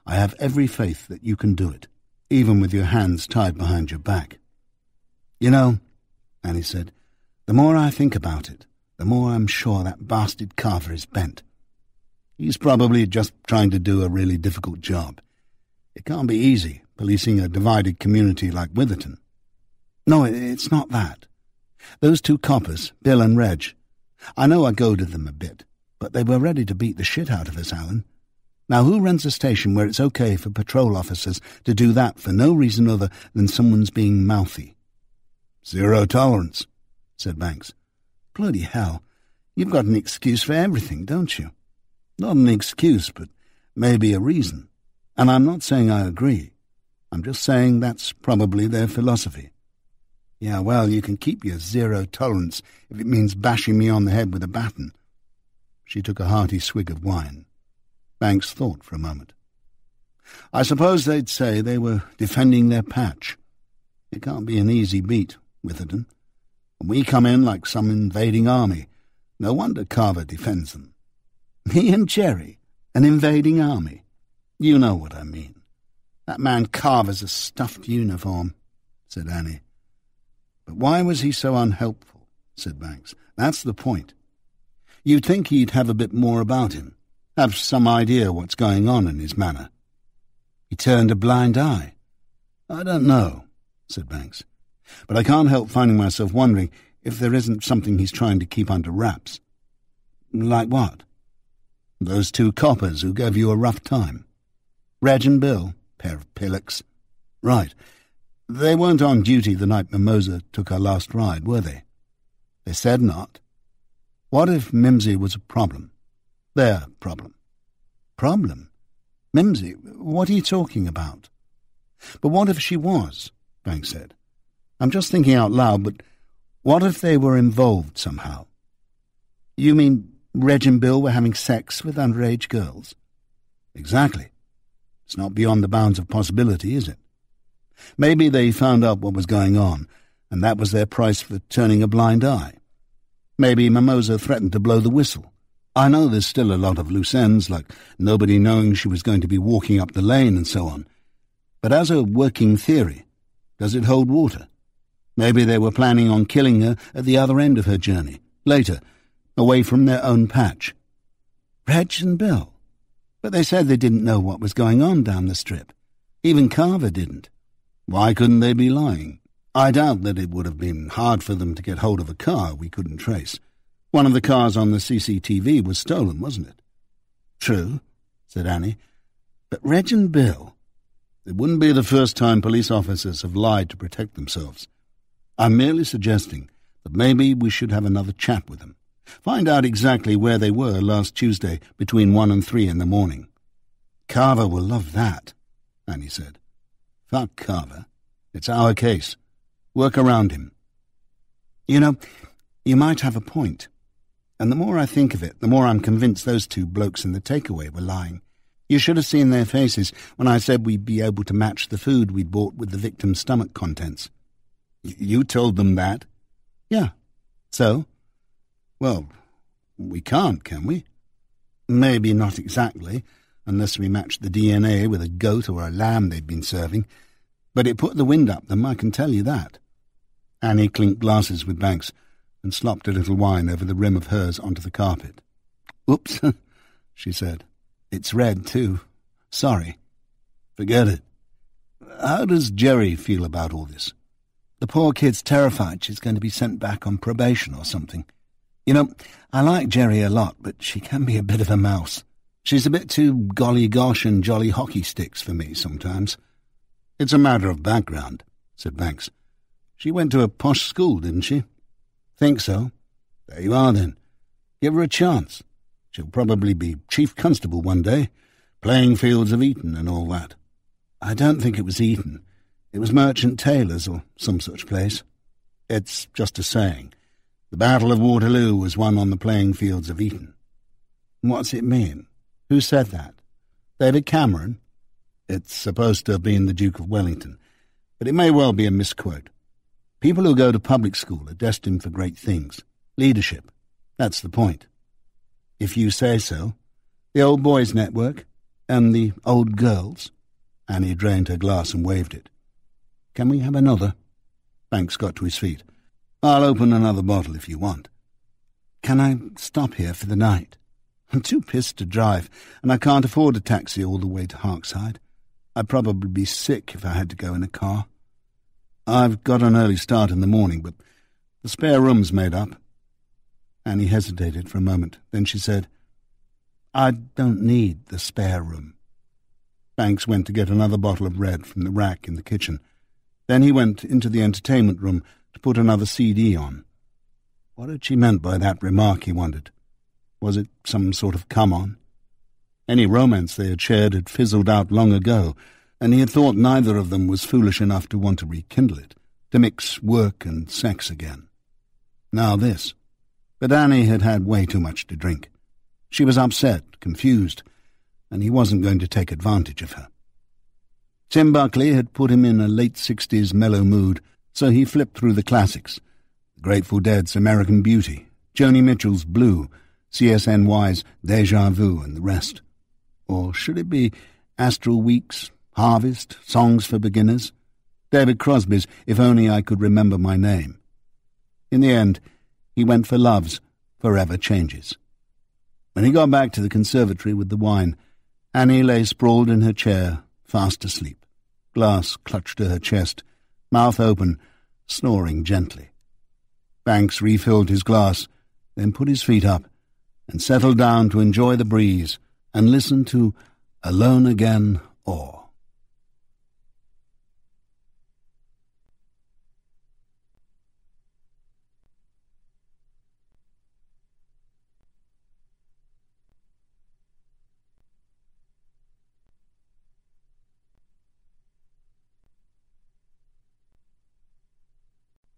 I have every faith that you can do it, even with your hands tied behind your back. You know, Annie said, the more I think about it, the more I'm sure that bastard Carver is bent. He's probably just trying to do a really difficult job. It can't be easy, policing a divided community like Witherton. No, it's not that. Those two coppers, Bill and Reg, I know I goaded them a bit, but they were ready to beat the shit out of us, Alan. Now, who runs a station where it's okay for patrol officers to do that for no reason other than someone's being mouthy? Zero tolerance, said Banks. Bloody hell, you've got an excuse for everything, don't you? Not an excuse, but maybe a reason. And I'm not saying I agree. I'm just saying that's probably their philosophy. Yeah, well, you can keep your zero tolerance if it means bashing me on the head with a baton. She took a hearty swig of wine. Banks thought for a moment. I suppose they'd say they were defending their patch. It can't be an easy beat, Witherton. And we come in like some invading army. No wonder Carver defends them. Me and Jerry, an invading army. You know what I mean. That man Carver's a stuffed uniform, said Annie. But why was he so unhelpful, said Banks. That's the point. You'd think he'd have a bit more about him. Have some idea what's going on in his manner. He turned a blind eye. I don't know, said Banks, but I can't help finding myself wondering if there isn't something he's trying to keep under wraps. Like what? Those two coppers who gave you a rough time. Reg and Bill, pair of pillocks. Right. They weren't on duty the night Mimosa took her last ride, were they? They said not. What if Mimsy was a problem? Their problem. Problem? Mimsy? What are you talking about? But what if she was? Banks said. I'm just thinking out loud, but what if they were involved somehow? You mean Reg and Bill were having sex with underage girls? Exactly. It's not beyond the bounds of possibility, is it? Maybe they found out what was going on, and that was their price for turning a blind eye. Maybe Mimosa threatened to blow the whistle. I know there's still a lot of loose ends, like nobody knowing she was going to be walking up the lane and so on. But as a working theory, does it hold water? Maybe they were planning on killing her at the other end of her journey, later, away from their own patch. Reg and Bill. But they said they didn't know what was going on down the strip. Even Carver didn't. Why couldn't they be lying? I doubt that it would have been hard for them to get hold of a car we couldn't trace. One of the cars on the CCTV was stolen, wasn't it? True, said Annie. But Reg and Bill... It wouldn't be the first time police officers have lied to protect themselves. I'm merely suggesting that maybe we should have another chat with them. Find out exactly where they were last Tuesday between 1 and 3 in the morning. Carver will love that, Annie said. Fuck Carver. It's our case. Work around him. You know, you might have a point. And the more I think of it, the more I'm convinced those two blokes in the takeaway were lying. You should have seen their faces when I said we'd be able to match the food we'd bought with the victim's stomach contents. You told them that? Yeah. So? Well, we can't, can we? Maybe not exactly, unless we match the DNA with a goat or a lamb they'd been serving. But it put the wind up them, I can tell you that. Annie clinked glasses with Banks and slopped a little wine over the rim of hers onto the carpet. Oops, she said. It's red, too. Sorry. Forget it. how does Jerry feel about all this?" "The poor kid's terrified she's going to be sent back on probation or something. You know, I like Jerry a lot, but she can be a bit of a mouse. She's a bit too golly-gosh and jolly hockey sticks for me sometimes." "It's a matter of background," said Banks. "She went to a posh school, didn't she?" "Think so." "There you are, then. Give her a chance. She'll probably be chief constable one day, playing fields of Eton and all that." "I don't think it was Eton. It was Merchant Taylor's or some such place." "It's just a saying. The Battle of Waterloo was won on the playing fields of Eton." "What's it mean? Who said that? David Cameron?" "It's supposed to have been the Duke of Wellington, but it may well be a misquote. People who go to public school are destined for great things. Leadership. That's the point." "If you say so. The Old Boys Network? And the Old Girls?" Annie drained her glass and waved it. "Can we have another?" Banks got to his feet. "I'll open another bottle if you want." "Can I stop here for the night? I'm too pissed to drive, and I can't afford a taxi all the way to Harkside. I'd probably be sick if I had to go in a car." "I've got an early start in the morning, but the spare room's made up." Annie hesitated for a moment. Then she said, "I don't need the spare room." Banks went to get another bottle of red from the rack in the kitchen. Then he went into the entertainment room to put another CD on. What had she meant by that remark, he wondered. Was it some sort of come-on? Any romance they had shared had fizzled out long ago, and he had thought neither of them was foolish enough to want to rekindle it, to mix work and sex again. Now this. But Annie had had way too much to drink. She was upset, confused, and he wasn't going to take advantage of her. Tim Buckley had put him in a late-60s mellow mood, so he flipped through the classics. The Grateful Dead's American Beauty, Joni Mitchell's Blue, CSNY's Deja Vu, and the rest. Or should it be Astral Weeks, Harvest, Songs for Beginners, David Crosby's If Only I Could Remember My Name? In the end, he went for Love's Forever Changes. When he got back to the conservatory with the wine, Annie lay sprawled in her chair, fast asleep, glass clutched to her chest, mouth open, snoring gently. Banks refilled his glass, then put his feet up, and settled down to enjoy the breeze and listen to Alone Again or.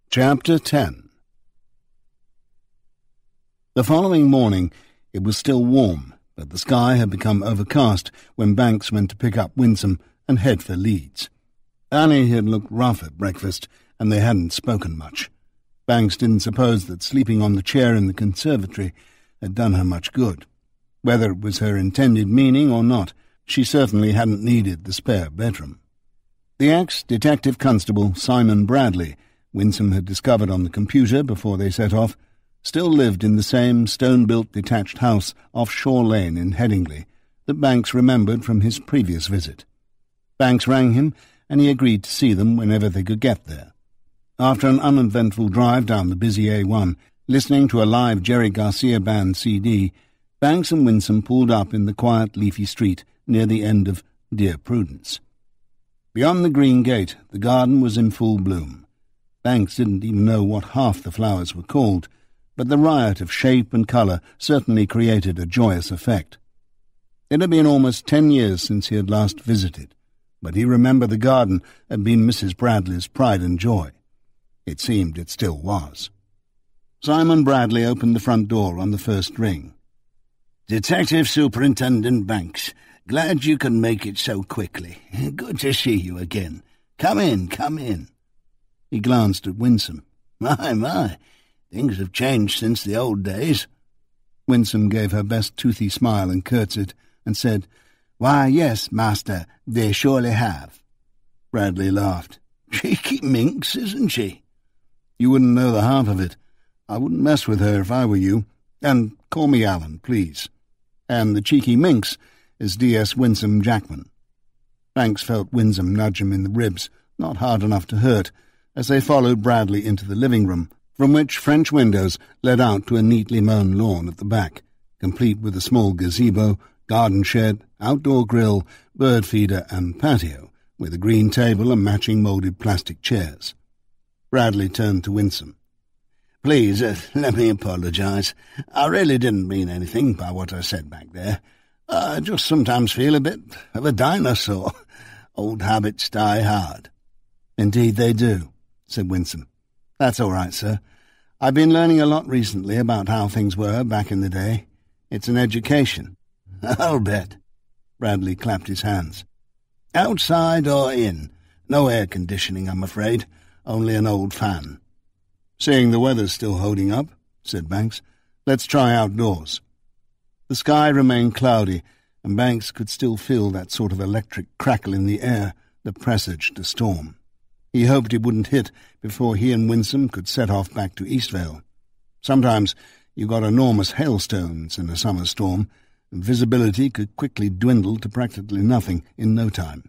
Chapter 10. The following morning it was still warm, but the sky had become overcast when Banks went to pick up Winsome and head for Leeds. Annie had looked rough at breakfast, and they hadn't spoken much. Banks didn't suppose that sleeping on the chair in the conservatory had done her much good. Whether it was her intended meaning or not, she certainly hadn't needed the spare bedroom. The ex-detective constable, Simon Bradley, Winsome had discovered on the computer before they set off, still lived in the same stone-built detached house off Shore Lane in Headingley that Banks remembered from his previous visit. Banks rang him, and he agreed to see them whenever they could get there. After an uneventful drive down the busy A1, listening to a live Jerry Garcia band CD, Banks and Winsome pulled up in the quiet leafy street near the end of Dear Prudence. Beyond the green gate, the garden was in full bloom. Banks didn't even know what half the flowers were called, but the riot of shape and colour certainly created a joyous effect. It had been almost 10 years since he had last visited, but he remembered the garden had been Mrs. Bradley's pride and joy. It seemed it still was. Simon Bradley opened the front door on the first ring. "Detective Superintendent Banks, glad you can make it so quickly. Good to see you again. Come in, come in." He glanced at Winsome. My, things have changed since the old days." Winsome gave her best toothy smile and curtsied, and said, "Why, yes, master, they surely have." Bradley laughed. "Cheeky minx, isn't she?" "You wouldn't know the half of it. I wouldn't mess with her if I were you. And call me Alan, please. And the cheeky minx is D.S. Winsome Jackman." Banks felt Winsome nudge him in the ribs, not hard enough to hurt, as they followed Bradley into the living room, from which French windows led out to a neatly mown lawn at the back, complete with a small gazebo, garden shed, outdoor grill, bird feeder and patio, with a green table and matching moulded plastic chairs. Bradley turned to Winsome. "Please, let me apologise. I really didn't mean anything by what I said back there. I just sometimes feel a bit of a dinosaur. Old habits die hard." "Indeed they do," said Winsome. "That's all right, sir. I've been learning a lot recently about how things were back in the day. It's an education." "I'll bet." Bradley clapped his hands. "Outside or in? No air conditioning, I'm afraid. Only an old fan." "Seeing the weather's still holding up," said Banks, "let's try outdoors." The sky remained cloudy, and Banks could still feel that sort of electric crackle in the air that presaged a storm. He hoped it wouldn't hit before he and Winsome could set off back to Eastvale. Sometimes you got enormous hailstones in a summer storm, and visibility could quickly dwindle to practically nothing in no time.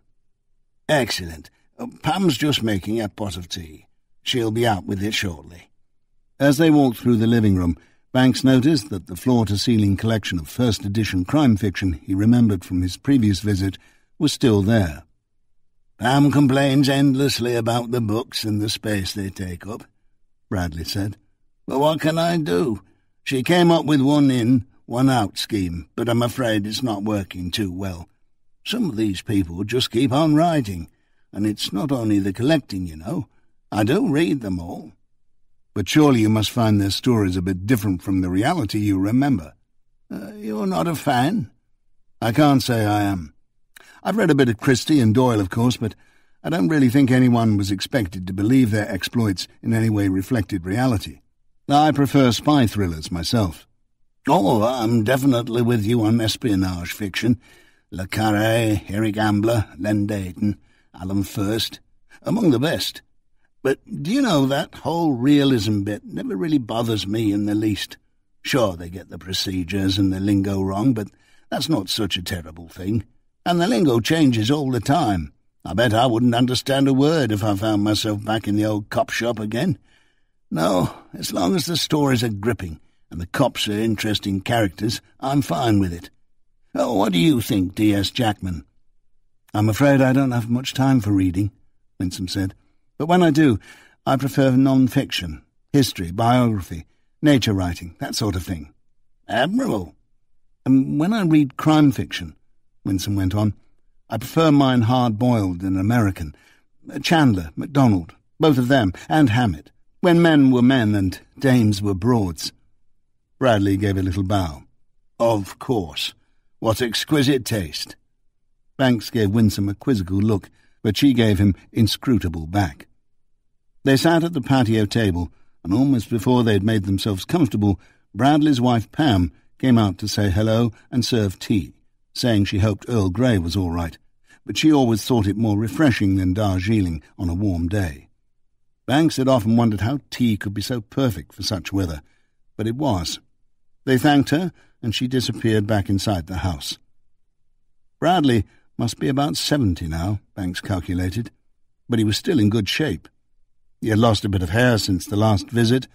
"Excellent. Pam's just making a pot of tea. She'll be out with it shortly." As they walked through the living room, Banks noticed that the floor-to-ceiling collection of first-edition crime fiction he remembered from his previous visit was still there. "Pam complains endlessly about the books and the space they take up," Bradley said. "But what can I do? She came up with one in, one out scheme, but I'm afraid it's not working too well. Some of these people just keep on writing, and it's not only the collecting, you know. I do read them all." "But surely you must find their stories a bit different from the reality you remember." "You're not a fan?" "I can't say I am. I've read a bit of Christie and Doyle, of course, but I don't really think anyone was expected to believe their exploits in any way reflected reality. I prefer spy thrillers myself." "Oh, I'm definitely with you on espionage fiction. Le Carré, Eric Ambler, Len Dayton, Alan First, among the best. But do you know, that whole realism bit never really bothers me in the least. Sure, they get the procedures and the lingo wrong, but that's not such a terrible thing. And the lingo changes all the time. I bet I wouldn't understand a word if I found myself back in the old cop shop again. No, as long as the stories are gripping and the cops are interesting characters, I'm fine with it. Oh, what do you think, D.S. Jackman?" "I'm afraid I don't have much time for reading," Winsome said. "But when I do, I prefer non-fiction, history, biography, nature writing, that sort of thing." "Admirable." "And when I read crime fiction," Winsome went on, "I prefer mine hard-boiled and American. Chandler, MacDonald, both of them, and Hammett, when men were men and dames were broads." Bradley gave a little bow. "Of course. What exquisite taste." Banks gave Winsome a quizzical look, but she gave him inscrutable back. They sat at the patio table, and almost before they had made themselves comfortable, Bradley's wife Pam came out to say hello and serve tea, saying she hoped Earl Grey was all right, but she always thought it more refreshing than Darjeeling on a warm day. Banks had often wondered how tea could be so perfect for such weather, but it was. They thanked her, and she disappeared back inside the house. Bradley must be about 70 now, Banks calculated, but he was still in good shape. He had lost a bit of hair since the last visit,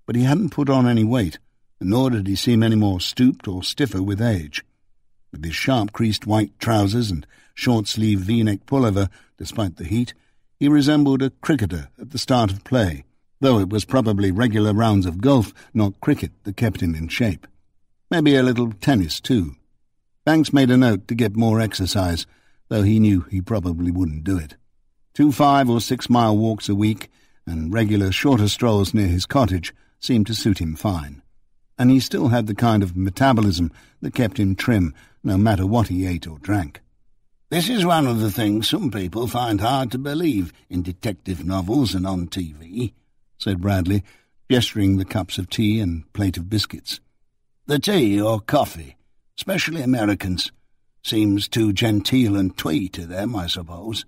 but he hadn't put on any weight, and nor did he seem any more stooped or stiffer with age. With his sharp-creased white trousers and short-sleeved V-neck pullover, despite the heat, he resembled a cricketer at the start of play, though it was probably regular rounds of golf, not cricket, that kept him in shape. Maybe a little tennis, too. Banks made a note to get more exercise, though he knew he probably wouldn't do it. 2 5- or 6-mile walks a week and regular shorter strolls near his cottage seemed to suit him fine. And he still had the kind of metabolism that kept him trim, no matter what he ate or drank. "This is one of the things some people find hard to believe in detective novels and on TV," said Bradley, gesturing the cups of tea and plate of biscuits. "The tea or coffee, especially Americans, seems too genteel and twee to them, I suppose.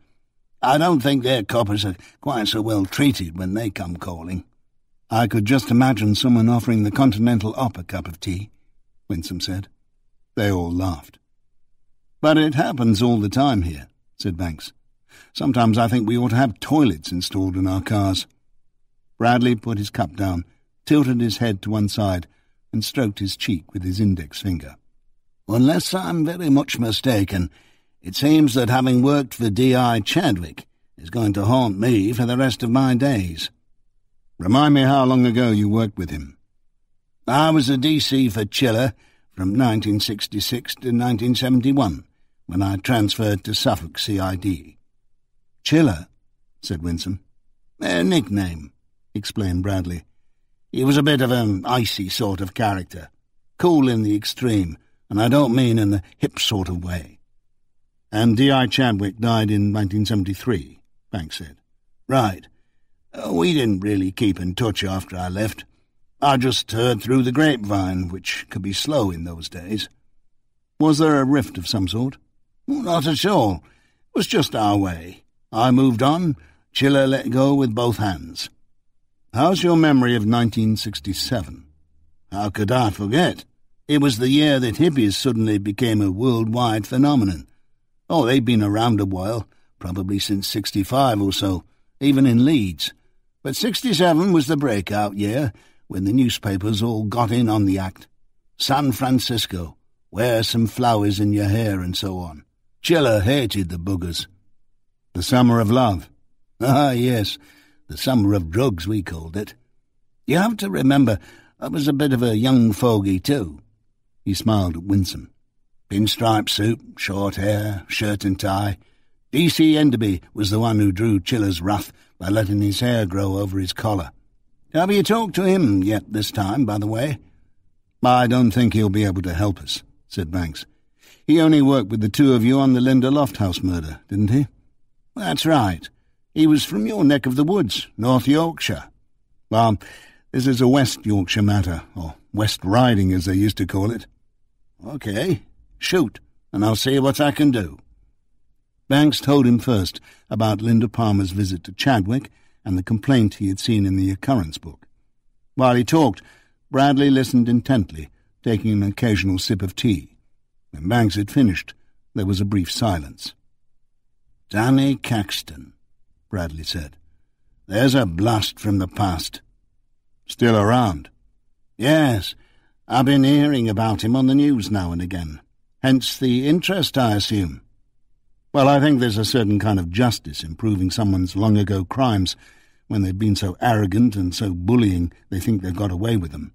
I don't think their coppers are quite so well treated when they come calling." "I could just imagine someone offering the Continental Op a cup of tea," Winsome said. They all laughed. "But it happens all the time here," said Banks. "Sometimes I think we ought to have toilets installed in our cars." Bradley put his cup down, tilted his head to one side, and stroked his cheek with his index finger. "Unless I'm very much mistaken, it seems that having worked for D.I. Chadwick is going to haunt me for the rest of my days." "Remind me how long ago you worked with him." "I was a DC for Chiller from 1966 to 1971, when I transferred to Suffolk CID. "Chiller?" said Winsome. "A nickname," explained Bradley. "He was a bit of an icy sort of character, cool in the extreme, and I don't mean in the hip sort of way." "And D.I. Chadwick died in 1973, Banks said. "Right. We didn't really keep in touch after I left. I just heard through the grapevine, which could be slow in those days." "Was there a rift of some sort?" "Not at all. It was just our way. I moved on, Chiller let go with both hands." "How's your memory of 1967? "How could I forget? It was the year that hippies suddenly became a worldwide phenomenon. Oh, they've been around a while, probably since 65 or so, even in Leeds. But 67 was the breakout year, when the newspapers all got in on the act. San Francisco, wear some flowers in your hair and so on. Chiller hated the buggers." "The Summer of Love." "Ah, yes, the Summer of Drugs, we called it. You have to remember, I was a bit of a young fogey too." He smiled at Winsome. "Pinstripe suit, short hair, shirt and tie. D.C. Enderby was the one who drew Chiller's wrath by letting his hair grow over his collar. Have you talked to him yet this time, by the way?" "I don't think he'll be able to help us," said Banks. "He only worked with the two of you on the Linda Lofthouse murder, didn't he?" "That's right. He was from your neck of the woods, North Yorkshire." "Well, this is a West Yorkshire matter, or West Riding as they used to call it." "OK, shoot, and I'll see what I can do." Banks told him first about Linda Palmer's visit to Chadwick and the complaint he had seen in the occurrence book. While he talked, Bradley listened intently, taking an occasional sip of tea. When Banks had finished, there was a brief silence. "Danny Caxton," Bradley said. "There's a blast from the past." "Still around?" "Yes, I've been hearing about him on the news now and again. Hence the interest, I assume." "Well, I think there's a certain kind of justice in proving someone's long-ago crimes when they've been so arrogant and so bullying they think they've got away with them."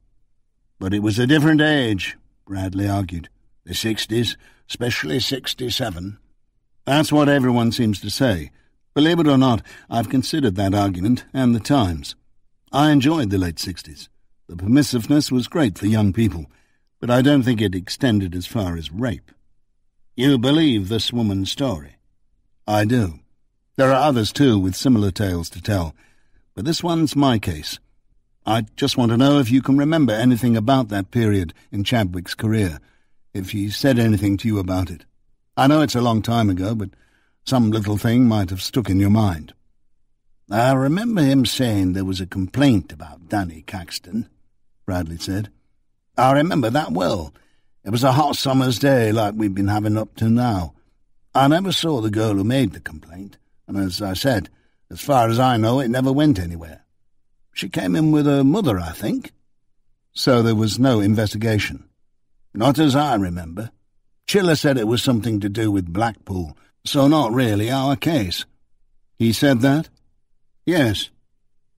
"But it was a different age," Bradley argued. "The 60s, especially 67. "That's what everyone seems to say. Believe it or not, I've considered that argument and the times. I enjoyed the late 60s. The permissiveness was great for young people, but I don't think it extended as far as rape." "You believe this woman's story?" "I do. There are others, too, with similar tales to tell, but this one's my case. I just want to know if you can remember anything about that period in Chadwick's career, if he said anything to you about it. I know it's a long time ago, but some little thing might have stuck in your mind." "I remember him saying there was a complaint about Danny Caxton," Bradley said. "I remember that well. It was a hot summer's day like we've been having up to now. I never saw the girl who made the complaint, and as I said, as far as I know, it never went anywhere. She came in with her mother, I think." "So there was no investigation?" "Not as I remember. Chiller said it was something to do with Blackpool, so not really our case." "He said that?" "Yes."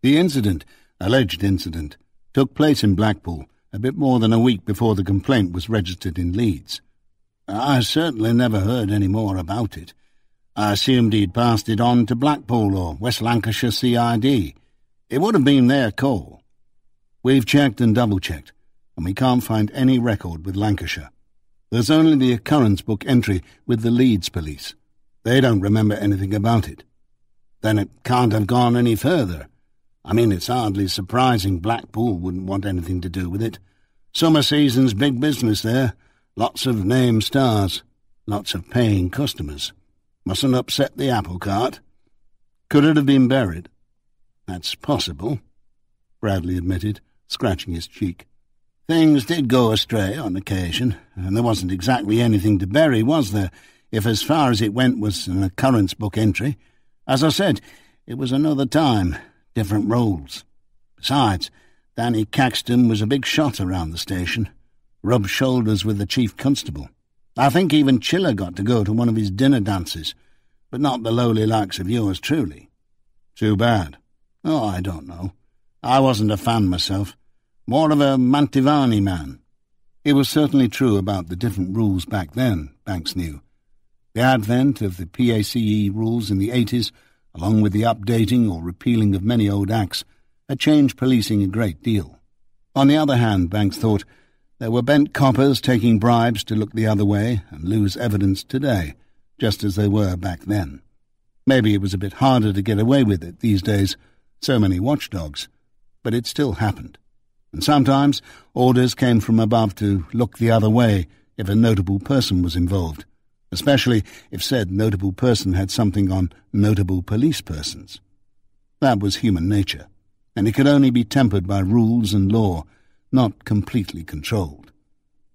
"The incident, alleged incident, took place in Blackpool a bit more than a week before the complaint was registered in Leeds." "I certainly never heard any more about it. I assumed he'd passed it on to Blackpool or West Lancashire CID. It would have been their call." "We've checked and double-checked, and we can't find any record with Lancashire. There's only the occurrence book entry with the Leeds police. They don't remember anything about it." "Then it can't have gone any further. I mean, it's hardly surprising Blackpool wouldn't want anything to do with it. Summer season's big business there. Lots of named stars. Lots of paying customers. Mustn't upset the apple cart." "Could it have been buried?" "That's possible," Bradley admitted, scratching his cheek. "Things did go astray on occasion, and there wasn't exactly anything to bury, was there? if as far as it went was an occurrence book entry. As I said, it was another time, different roles. Besides, Danny Caxton was a big shot around the station, rubbed shoulders with the chief constable. I think even Chiller got to go to one of his dinner dances, but not the lowly likes of yours truly. Too bad. Oh, I don't know. I wasn't a fan myself. More of a Mantivani man. It was certainly true about the different rules back then, Banks knew. The advent of the PACE rules in the 80s, along with the updating or repealing of many old acts, had changed policing a great deal. On the other hand, Banks thought, there were bent coppers taking bribes to look the other way and lose evidence today, just as they were back then. Maybe it was a bit harder to get away with it these days, so many watchdogs, but it still happened. And sometimes orders came from above to look the other way if a notable person was involved, especially if said notable person had something on notable police persons. That was human nature, and it could only be tempered by rules and law, not completely controlled.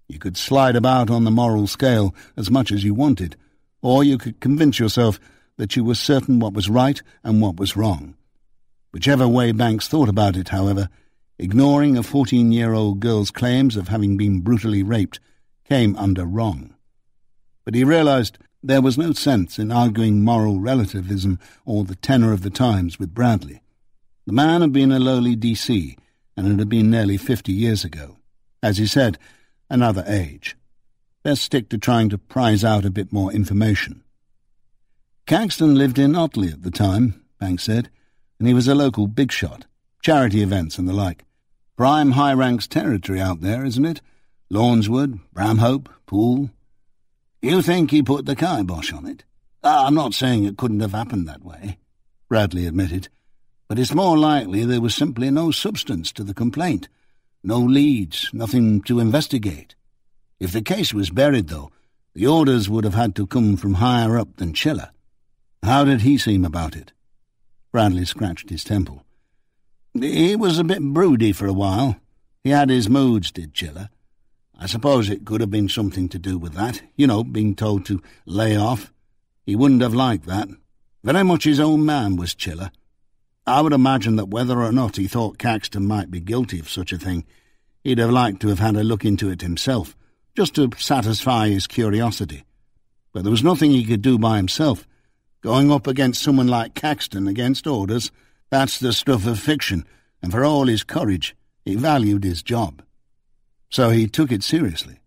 You could slide about on the moral scale as much as you wanted, or you could convince yourself that you were certain what was right and what was wrong. Whichever way Banks thought about it, however, ignoring a 14-year-old girl's claims of having been brutally raped came under wrong. But he realized there was no sense in arguing moral relativism or the tenor of the times with Bradley. The man had been a lowly DC, and it had been nearly 50 years ago. As he said, another age. Best stick to trying to prize out a bit more information. Caxton lived in Otley at the time, Banks said, and he was a local big shot. Charity events and the like. Prime high-ranks territory out there, isn't it? Lawnswood, Bramhope, Poole. You think he put the kibosh on it? I'm not saying it couldn't have happened that way, Bradley admitted, but it's more likely there was simply no substance to the complaint. No leads, nothing to investigate. If the case was buried, though, the orders would have had to come from higher up than Chiller. How did he seem about it? Bradley scratched his temple. He was a bit broody for a while. He had his moods, did Chiller. I suppose it could have been something to do with that, being told to lay off. He wouldn't have liked that. Very much his own man was Chiller. I would imagine that whether or not he thought Caxton might be guilty of such a thing, he'd have liked to have had a look into it himself, just to satisfy his curiosity. But there was nothing he could do by himself. Going up against someone like Caxton against orders, that's the stuff of fiction, and for all his courage, he valued his job. So he took it seriously.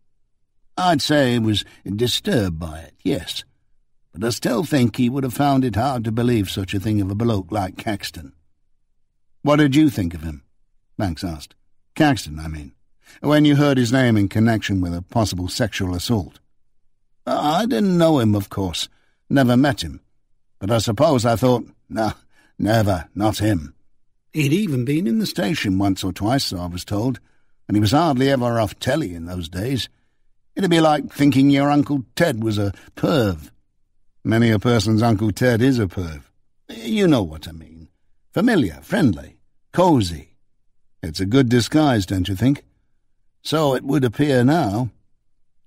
I'd say he was disturbed by it, yes, but I still think he would have found it hard to believe such a thing of a bloke like Caxton. What did you think of him? Banks asked. Caxton, I mean, when you heard his name in connection with a possible sexual assault. I didn't know him, of course, never met him, but I suppose I thought, no, never, not him. He'd even been in the station once or twice, so I was told, and he was hardly ever off telly in those days. It'd be like thinking your Uncle Ted was a perv. Many a person's Uncle Ted is a perv. You know what I mean. Familiar, friendly, cosy. It's a good disguise, don't you think? So it would appear now.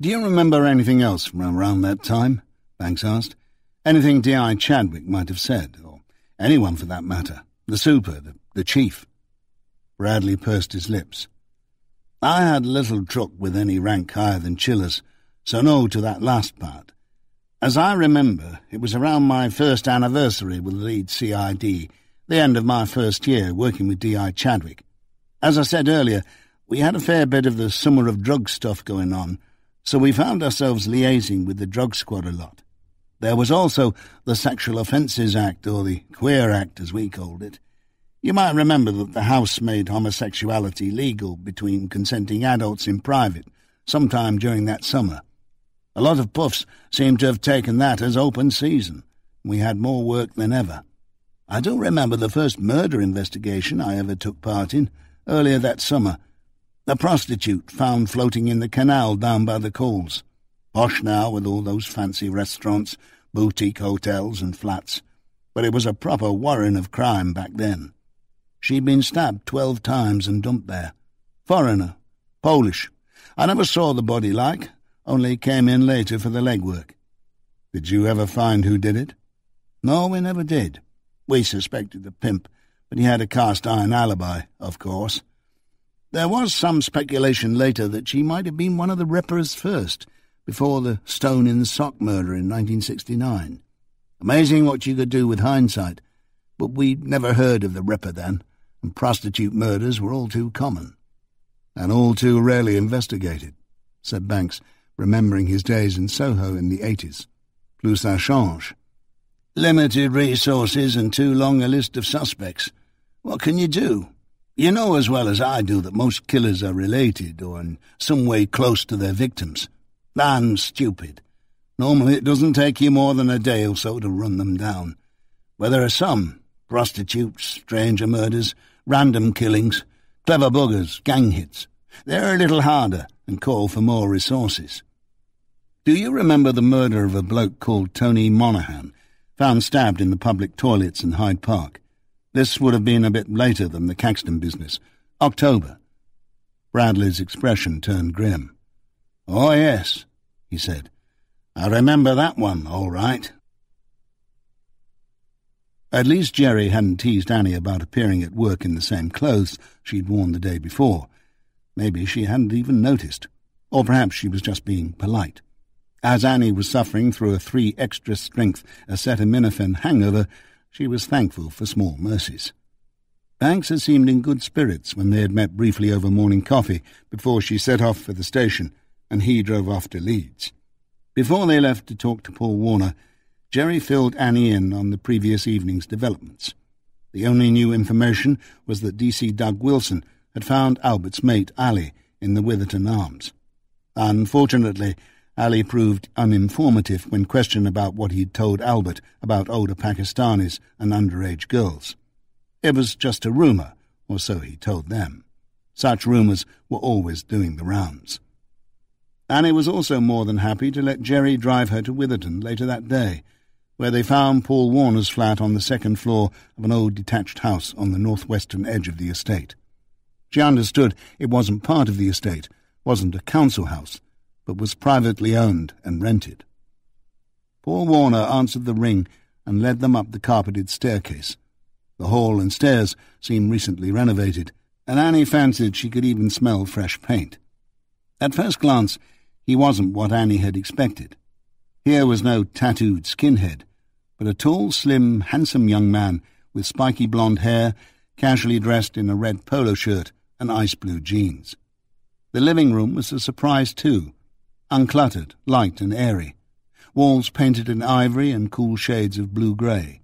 Do you remember anything else from around that time? Banks asked. Anything D.I. Chadwick might have said, or anyone for that matter. The super, the chief. Bradley pursed his lips. I had little truck with any rank higher than Chiller's, so no to that last part. As I remember, it was around my first anniversary with the lead CID, the end of my first year working with D.I. Chadwick. As I said earlier, we had a fair bit of the summer of drug stuff going on, so we found ourselves liaising with the drug squad a lot. There was also the Sexual Offences Act, or the Queer Act as we called it. You might remember that the House made homosexuality legal between consenting adults in private sometime during that summer. A lot of puffs seemed to have taken that as open season. We had more work than ever. I do remember the first murder investigation I ever took part in, earlier that summer. A prostitute found floating in the canal down by the Coles. Posh now with all those fancy restaurants, boutique hotels and flats. But it was a proper warren of crime back then. She'd been stabbed 12 times and dumped there. Foreigner. Polish. I never saw the body only came in later for the legwork. Did you ever find who did it? No, we never did. We suspected the pimp, but he had a cast-iron alibi, of course. There was some speculation later that she might have been one of the Rippers first, before the stone-in-the-sock murder in 1969. Amazing what you could do with hindsight, but we'd never heard of the Ripper then, and prostitute murders were all too common. And all too rarely investigated, said Banks, remembering his days in Soho in the 80s. Plus ça change. Limited resources and too long a list of suspects. What can you do? You know as well as I do that most killers are related or in some way close to their victims. I'm stupid. Normally it doesn't take you more than a day or so to run them down. But there are some, prostitutes, stranger murders, random killings, clever buggers, gang hits. They're a little harder and call for more resources. Do you remember the murder of a bloke called Tony Monaghan, found stabbed in the public toilets in Hyde Park? This would have been a bit later than the Caxton business. October. Bradley's expression turned grim. Oh, yes, he said. I remember that one, all right. At least Jerry hadn't teased Annie about appearing at work in the same clothes she'd worn the day before. Maybe she hadn't even noticed. Or perhaps she was just being polite. As Annie was suffering through a 3 extra strength acetaminophen hangover, she was thankful for small mercies. Banks had seemed in good spirits when they had met briefly over morning coffee before she set off for the station and he drove off to Leeds. Before they left to talk to Paul Warner, Jerry filled Annie in on the previous evening's developments. The only new information was that D.C. Doug Wilson had found Albert's mate, Ali, in the Witherton Arms. Unfortunately, Ali proved uninformative when questioned about what he'd told Albert about older Pakistanis and underage girls. It was just a rumour, or so he told them. Such rumours were always doing the rounds. Annie was also more than happy to let Jerry drive her to Witherton later that day, where they found Paul Warner's flat on the second floor of an old detached house on the northwestern edge of the estate. She understood it wasn't part of the estate, wasn't a council house, but was privately owned and rented. Paul Warner answered the ring and led them up the carpeted staircase. The hall and stairs seemed recently renovated, and Annie fancied she could even smell fresh paint. At first glance, he wasn't what Annie had expected. Here was no tattooed skinhead, but a tall, slim, handsome young man with spiky blonde hair, casually dressed in a red polo shirt and ice-blue jeans. The living room was a surprise too, uncluttered, light and airy. Walls painted in ivory and cool shades of blue-grey.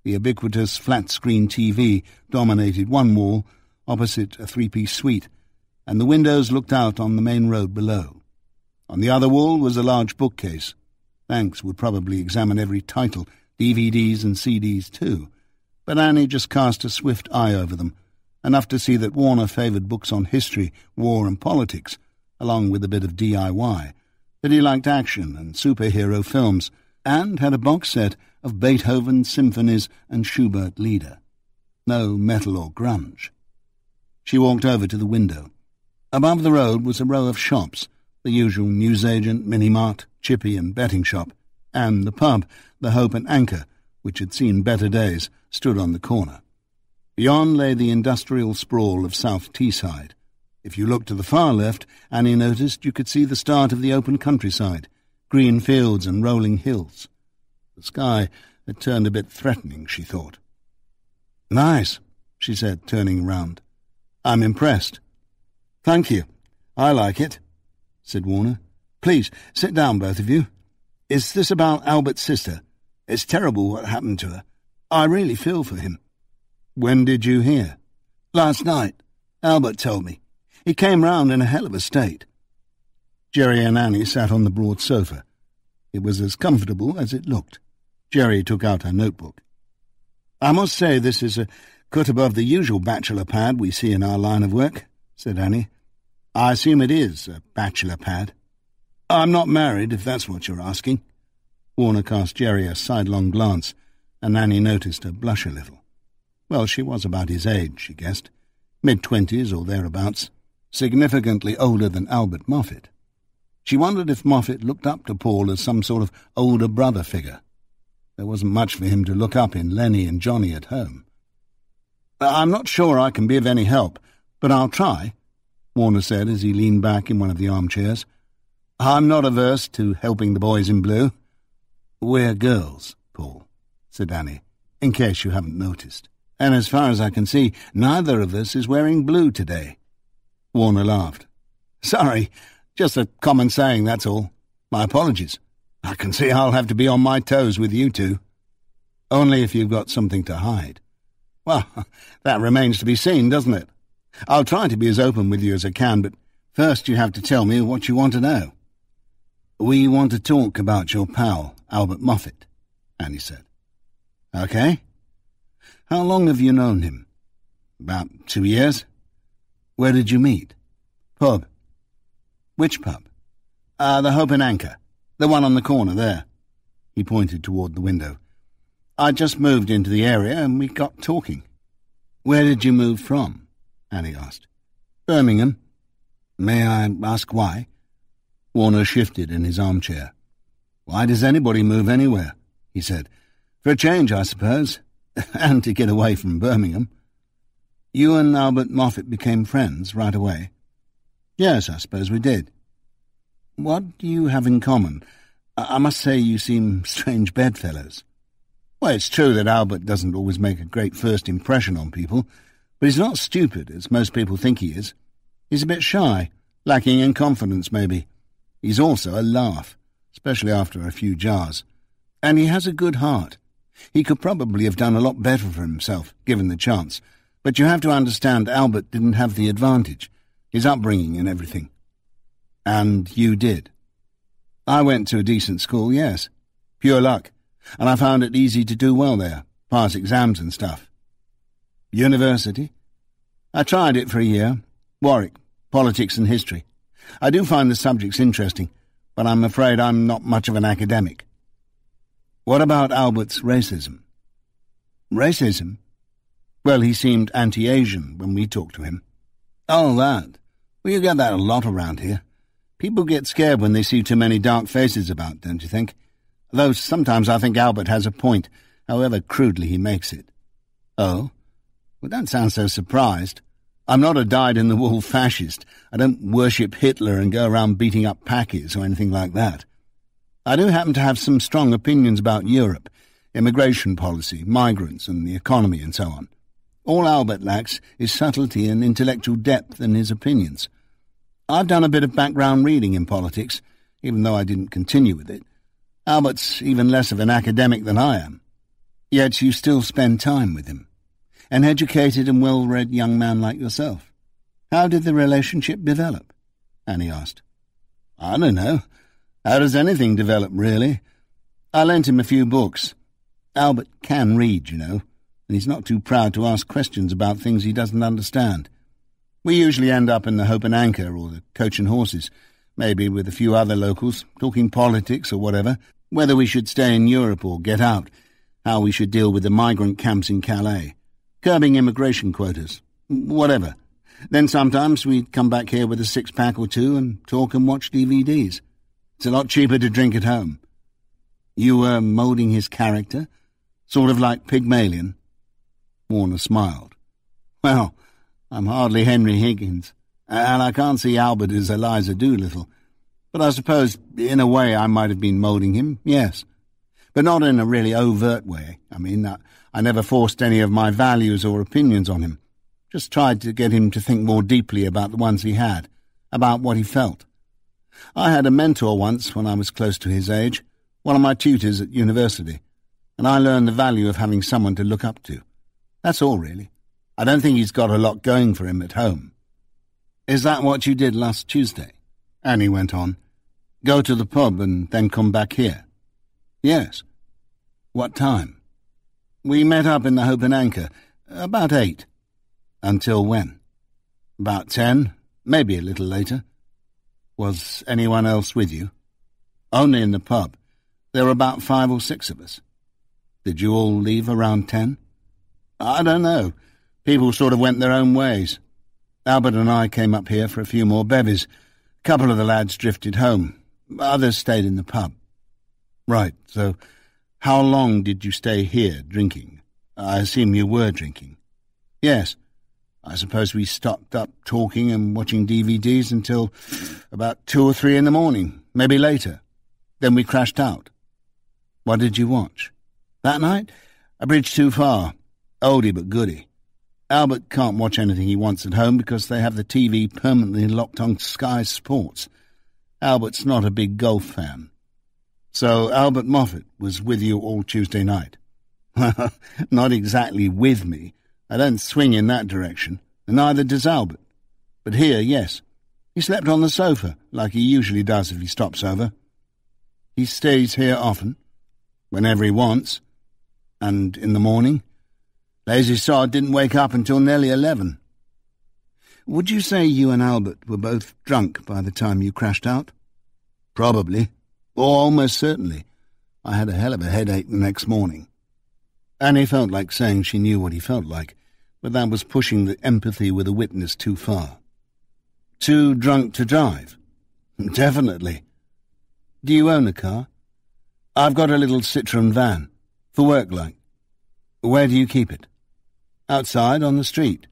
The ubiquitous flat-screen TV dominated one wall, opposite a 3-piece suite, and the windows looked out on the main road below. On the other wall was a large bookcase. Banks would probably examine every title, DVDs and CDs too, but Annie just cast a swift eye over them, enough to see that Warner favoured books on history, war and politics, along with a bit of DIY, that he liked action and superhero films, and had a box set of Beethoven symphonies and Schubert Lieder. No metal or grunge. She walked over to the window. Above the road was a row of shops, the usual newsagent, mini-mart, chippy and betting shop, and the pub, the Hope and Anchor, which had seen better days, stood on the corner. Beyond lay the industrial sprawl of South Teesside. If you looked to the far left, Annie noticed you could see the start of the open countryside, green fields and rolling hills. The sky had turned a bit threatening, she thought. "Nice," she said, turning round. "I'm impressed." "Thank you. I like it," said Warner. "Please, sit down, both of you. Is this about Albert's sister? It's terrible what happened to her. I really feel for him." "When did you hear?" "Last night. Albert told me. He came round in a hell of a state." Jerry and Annie sat on the broad sofa. It was as comfortable as it looked. Jerry took out her notebook. "I must say this is a cut above the usual bachelor pad we see in our line of work," said Annie. "I assume it is a bachelor pad." "I'm not married, if that's what you're asking." Warner cast Jerry a sidelong glance, and Annie noticed her blush a little. Well, she was about his age, she guessed, mid-20s or thereabouts, significantly older than Albert Moffat. She wondered if Moffat looked up to Paul as some sort of older brother figure. There wasn't much for him to look up in Lenny and Johnny at home. "I'm not sure I can be of any help, but I'll try," Warner said as he leaned back in one of the armchairs. "I'm not averse to helping the boys in blue." "We're girls, Paul," said Annie, "in case you haven't noticed. And as far as I can see, neither of us is wearing blue today." Warner laughed. "Sorry, just a common saying, that's all. My apologies. I can see I'll have to be on my toes with you two." "Only if you've got something to hide." "Well, that remains to be seen, doesn't it? I'll try to be as open with you as I can, but first you have to tell me what you want to know." "We want to talk about your pal, Albert Moffat," Annie said. "Okay. How long have you known him?" "About 2 years." "Where did you meet?" "Pub." "Which pub?" The Hope and Anchor. The one on the corner there." He pointed toward the window. "I just moved into the area and we got talking." "Where did you move from?" Annie asked. "Birmingham." "May I ask why?" Warner shifted in his armchair. "Why does anybody move anywhere?" he said. "For a change, I suppose, and to get away from Birmingham." "You and Albert Moffat became friends right away?" "Yes, I suppose we did." "What do you have in common? I must say you seem strange bedfellows." "Well, it's true that Albert doesn't always make a great first impression on people, but he's not stupid, as most people think he is. He's a bit shy, lacking in confidence, maybe. He's also a laugh, especially after a few jars. And he has a good heart. He could probably have done a lot better for himself, given the chance. But you have to understand Albert didn't have the advantage, his upbringing and everything." "And you did?" "I went to a decent school, yes. Pure luck. And I found it easy to do well there, pass exams and stuff." "University?" "I tried it for a year. Warwick, politics and history. I do find the subjects interesting, but I'm afraid I'm not much of an academic." "What about Albert's racism?" "Racism? Well, he seemed anti-Asian when we talked to him." "Oh, that. Well, you get that a lot around here. People get scared when they see too many dark faces about, don't you think? Though sometimes I think Albert has a point, however crudely he makes it." "Oh? Well, don't sound so surprised. I'm not a dyed-in-the-wool fascist. I don't worship Hitler and go around beating up Pakis or anything like that. I do happen to have some strong opinions about Europe, immigration policy, migrants and the economy and so on. All Albert lacks is subtlety and intellectual depth in his opinions. I've done a bit of background reading in politics, even though I didn't continue with it. Albert's even less of an academic than I am. Yet you still spend time with him. An educated and well-read young man like yourself. How did the relationship develop?" Annie asked. "I don't know. How does anything develop, really? I lent him a few books. Albert can read, you know, and he's not too proud to ask questions about things he doesn't understand. We usually end up in the Hope and Anchor or the Coach and Horses, maybe with a few other locals, talking politics or whatever, whether we should stay in Europe or get out, how we should deal with the migrant camps in Calais, curbing immigration quotas, whatever. Then sometimes we'd come back here with a 6-pack or two and talk and watch DVDs. It's a lot cheaper to drink at home." "You were moulding his character? Sort of like Pygmalion?" Warner smiled. "Well, I'm hardly Henry Higgins, and I can't see Albert as Eliza Doolittle. But I suppose, in a way, I might have been moulding him, yes. But not in a really overt way. I mean, I never forced any of my values or opinions on him. Just tried to get him to think more deeply about the ones he had, about what he felt. I had a mentor once when I was close to his age, one of my tutors at university, and I learned the value of having someone to look up to. That's all, really. I don't think he's got a lot going for him at home." "Is that what you did last Tuesday?" Annie went on. "Go to the pub and then come back here?" "Yes." "What time?" "We met up in the Hope and Anchor, about 8. "Until when?" "About 10, maybe a little later." "Was anyone else with you?" "Only in the pub. There were about 5 or 6 of us." "Did you all leave around 10? "I don't know. People sort of went their own ways. Albert and I came up here for a few more bevies, A couple of the lads drifted home. Others stayed in the pub. Right, so how long did you stay here drinking? I assume you were drinking. Yes. I suppose we stopped up talking and watching DVDs until about 2 or 3 in the morning, maybe later. Then we crashed out. What did you watch? That night? A Bridge Too Far. Oldie but goodie. Albert can't watch anything he wants at home because they have the TV permanently locked on Sky Sports. Albert's not a big golf fan. So Albert Moffat was with you all Tuesday night. Not exactly with me. I don't swing in that direction, and neither does Albert. But here, yes. He slept on the sofa, like he usually does if he stops over. He stays here often, whenever he wants. And in the morning? Lazy sod didn't wake up until nearly 11. Would you say you and Albert were both drunk by the time you crashed out? Probably, or almost certainly. I had a hell of a headache the next morning. Annie felt like saying she knew what he felt like, but that was pushing the empathy with a witness too far. Too drunk to drive? Definitely. Do you own a car? I've got a little Citroen van, for work like. Where do you keep it? Outside on the street.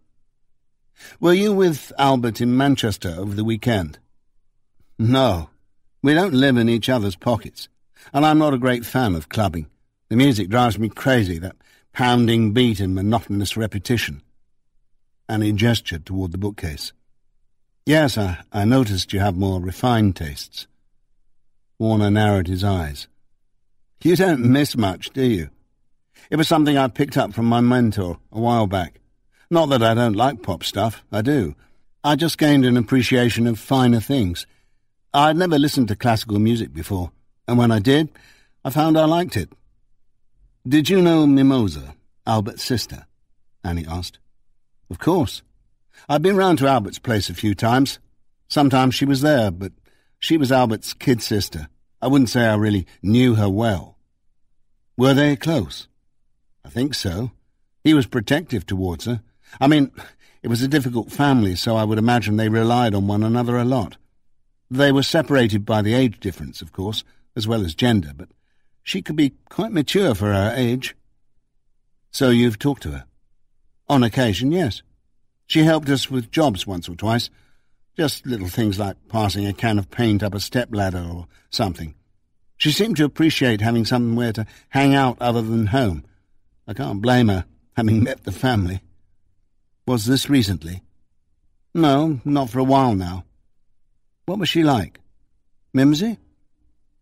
Were you with Albert in Manchester over the weekend? No. We don't live in each other's pockets, and I'm not a great fan of clubbing. The music drives me crazy, that pounding beat and monotonous repetition. Annie gestured toward the bookcase. Yes, I noticed you have more refined tastes. Warner narrowed his eyes. You don't miss much, do you? It was something I picked up from my mentor a while back. Not that I don't like pop stuff, I do. I just gained an appreciation of finer things. I'd never listened to classical music before, and when I did, I found I liked it. Did you know Mimosa, Albert's sister? Annie asked. Of course. I've been round to Albert's place a few times. Sometimes she was there, but she was Albert's kid sister. I wouldn't say I really knew her well. Were they close? I think so. He was protective towards her. I mean, it was a difficult family, so I would imagine they relied on one another a lot. They were separated by the age difference, of course, as well as gender, but she could be quite mature for her age. So you've talked to her? On occasion, yes. She helped us with jobs once or twice. Just little things like passing a can of paint up a stepladder or something. She seemed to appreciate having somewhere to hang out other than home. I can't blame her, having met the family. Was this recently? No, not for a while now. What was she like? Mimsy?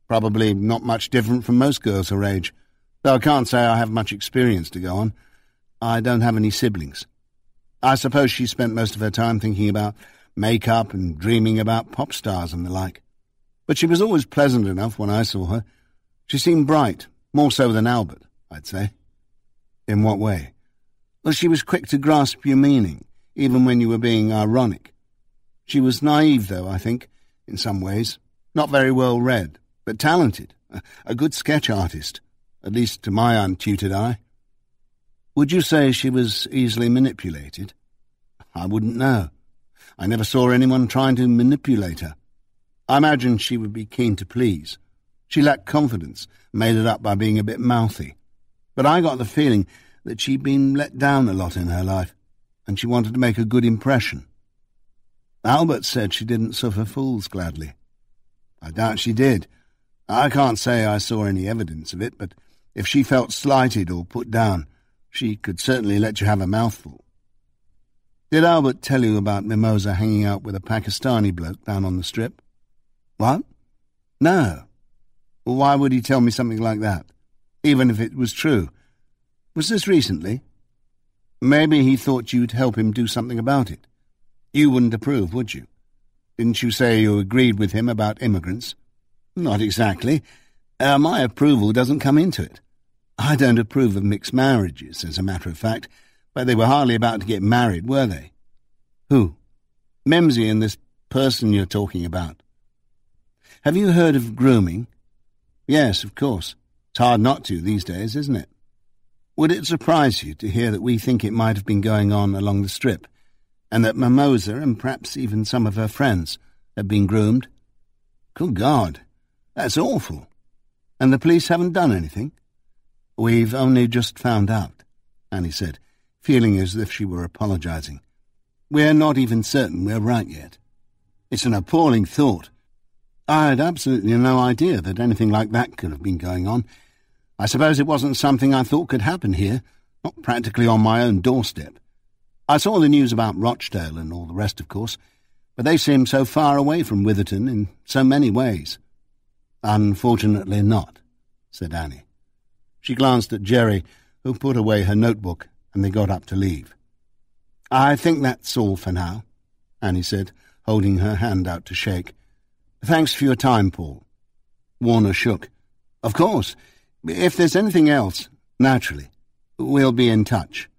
Probably not much different from most girls her age, though I can't say I have much experience to go on. I don't have any siblings. I suppose she spent most of her time thinking about makeup and dreaming about pop stars and the like. But she was always pleasant enough when I saw her. She seemed bright, more so than Albert, I'd say. In what way? Well, she was quick to grasp your meaning, even when you were being ironic. She was naive, though, I think, in some ways. Not very well read, but talented. A good sketch artist, at least to my untutored eye. Would you say she was easily manipulated? I wouldn't know. I never saw anyone trying to manipulate her. I imagined she would be keen to please. She lacked confidence, made it up by being a bit mouthy. But I got the feeling that she'd been let down a lot in her life, and she wanted to make a good impression. Albert said she didn't suffer fools gladly. I doubt she did. I can't say I saw any evidence of it, but if she felt slighted or put down, she could certainly let you have a mouthful. Did Albert tell you about Mimosa hanging out with a Pakistani bloke down on the strip? What? No. Well, why would he tell me something like that, even if it was true? Was this recently? Maybe he thought you'd help him do something about it. You wouldn't approve, would you? Didn't you say you agreed with him about immigrants? Not exactly. My approval doesn't come into it. I don't approve of mixed marriages, as a matter of fact, but they were hardly about to get married, were they? Who? Mimsy and this person you're talking about. Have you heard of grooming? Yes, of course. It's hard not to these days, isn't it? Would it surprise you to hear that we think it might have been going on along the strip, and that Mimosa, and perhaps even some of her friends, had been groomed. Good God, that's awful. And the police haven't done anything? We've only just found out, Annie said, feeling as if she were apologising. We're not even certain we're right yet. It's an appalling thought. I had absolutely no idea that anything like that could have been going on. I suppose it wasn't something I thought could happen here, not practically on my own doorstep. I saw the news about Rochdale and all the rest, of course, but they seem so far away from Witherton in so many ways. Unfortunately not, said Annie. She glanced at Jerry, who put away her notebook, and they got up to leave. I think that's all for now, Annie said, holding her hand out to shake. Thanks for your time, Paul. Warner shook. Of course. If there's anything else, naturally, we'll be in touch.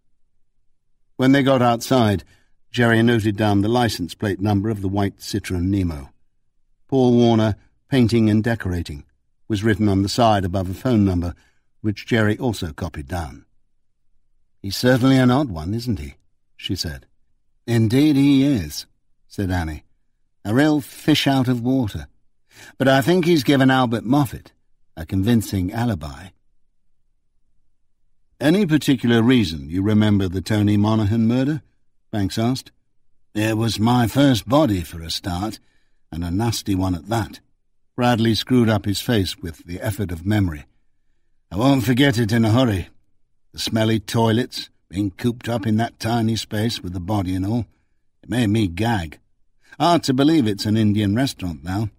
When they got outside, Jerry noted down the license plate number of the white Citroën Nemo. Paul Warner, Painting and Decorating, was written on the side above a phone number, which Jerry also copied down. He's certainly an odd one, isn't he? She said. Indeed he is, said Annie. A real fish out of water. But I think he's given Albert Moffat a convincing alibi. Any particular reason you remember the Tony Monaghan murder? Banks asked. It was my first body for a start, and a nasty one at that. Bradley screwed up his face with the effort of memory. I won't forget it in a hurry. The smelly toilets, being cooped up in that tiny space with the body and all. It made me gag. Hard to believe it's an Indian restaurant now.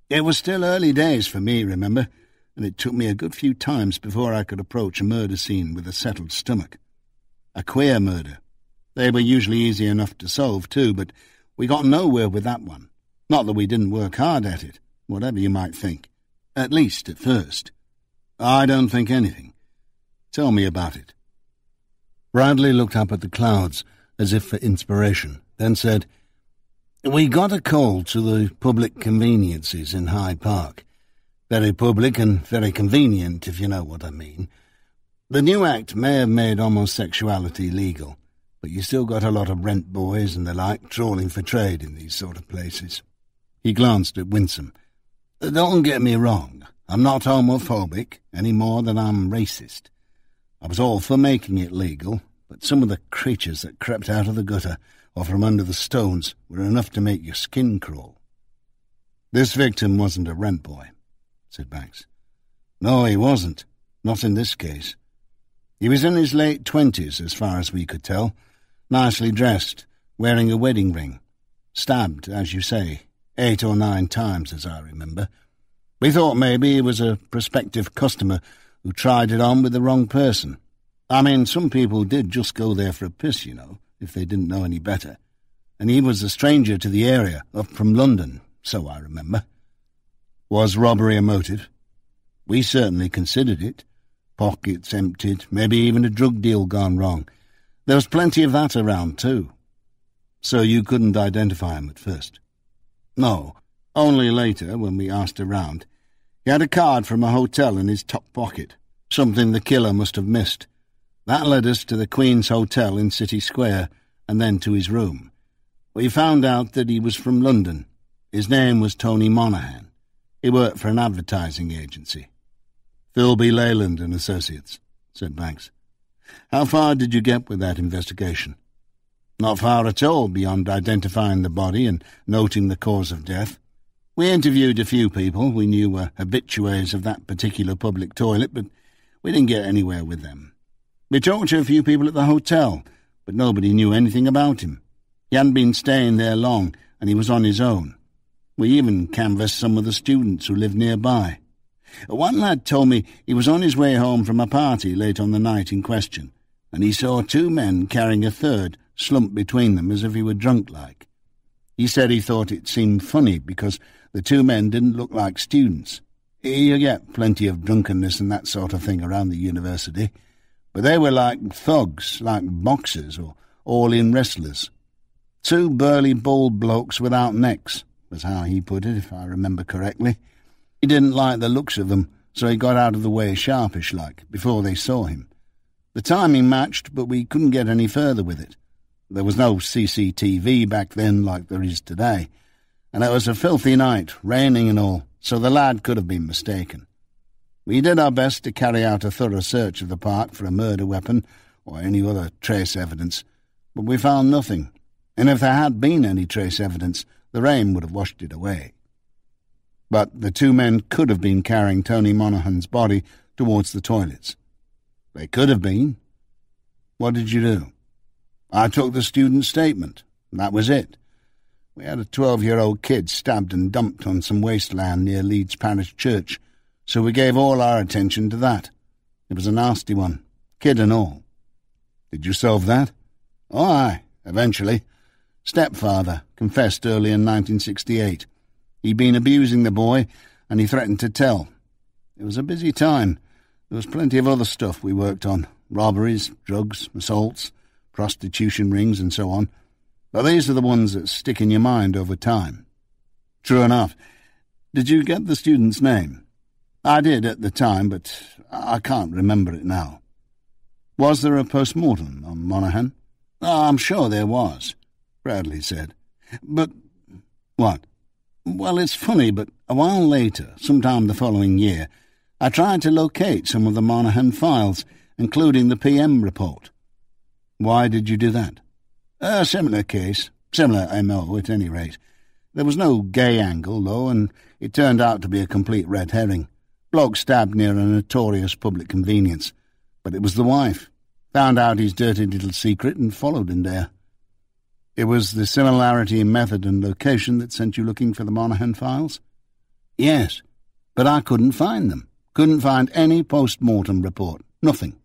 It was still early days for me, remember, and it took me a good few times before I could approach a murder scene with a settled stomach. A queer murder. They were usually easy enough to solve, too, but we got nowhere with that one. Not that we didn't work hard at it, whatever you might think. At least at first. I don't think anything. Tell me about it. Bradley looked up at the clouds, as if for inspiration, then said, We got a call to the public conveniences in Hyde Park. Very public and very convenient, if you know what I mean. The new act may have made homosexuality legal, but you still got a lot of rent boys and the like trawling for trade in these sort of places. He glanced at Winsome. Don't get me wrong. I'm not homophobic any more than I'm racist. I was all for making it legal, but some of the creatures that crept out of the gutter or from under the stones were enough to make your skin crawl. This victim wasn't a rent boy, said Banks. No, he wasn't. Not in this case. He was in his late 20s, as far as we could tell, nicely dressed, wearing a wedding ring. Stabbed, as you say, 8 or 9 times, as I remember. We thought maybe he was a prospective customer who tried it on with the wrong person. I mean, some people did just go there for a piss, you know, if they didn't know any better. And he was a stranger to the area, up from London, so I remember. Was robbery a motive? We certainly considered it. Pockets emptied, maybe even a drug deal gone wrong. There was plenty of that around, too. So you couldn't identify him at first? No, only later, when we asked around. He had a card from a hotel in his top pocket, something the killer must have missed. That led us to the Queen's Hotel in City Square, and then to his room. We found out that he was from London. His name was Tony Monaghan. He worked for an advertising agency. Philby Leyland and Associates, said Banks. How far did you get with that investigation? Not far at all, beyond identifying the body and noting the cause of death. We interviewed a few people we knew were habitués of that particular public toilet, but we didn't get anywhere with them. We talked to a few people at the hotel, but nobody knew anything about him. He hadn't been staying there long, and he was on his own. We even canvassed some of the students who lived nearby. One lad told me he was on his way home from a party late on the night in question, and he saw 2 men carrying a third slumped between them as if he were drunk-like. He said he thought it seemed funny because the 2 men didn't look like students. You get plenty of drunkenness and that sort of thing around the university, but they were like thugs, like boxers or all-in wrestlers. 2 burly, bald blokes without necks, was how he put it, if I remember correctly. He didn't like the looks of them, so he got out of the way sharpish-like, before they saw him. The timing matched, but we couldn't get any further with it. There was no CCTV back then like there is today. and it was a filthy night, raining and all, so the lad could have been mistaken. We did our best to carry out a thorough search of the park for a murder weapon or any other trace evidence, but we found nothing, and if there had been any trace evidence, the rain would have washed it away. But the two men could have been carrying Tony Monaghan's body towards the toilets. They could have been. What did you do? I took the student's statement. That was it. We had a 12-year-old kid stabbed and dumped on some wasteland near Leeds Parish Church, so we gave all our attention to that. It was a nasty one, kid and all. Did you solve that? Oh, aye, eventually. Stepfather confessed early in 1968. He'd been abusing the boy, and he threatened to tell. It was a busy time. There was plenty of other stuff we worked on. Robberies, drugs, assaults, prostitution rings, and so on. But these are the ones that stick in your mind over time. True enough. Did you get the student's name? I did at the time, but I can't remember it now. Was there a post-mortem on Monaghan? Oh, I'm sure there was, Bradley said. But... what? Well, it's funny, but a while later, sometime the following year, I tried to locate some of the Monaghan files, including the PM report. Why did you do that? A similar case, similar MO at any rate. There was no gay angle, though, and it turned out to be a complete red herring. Bloke stabbed near a notorious public convenience. But it was the wife. Found out his dirty little secret and followed him there. It was the similarity in method and location that sent you looking for the Monaghan files? Yes, but I couldn't find them. Couldn't find any post-mortem report. Nothing.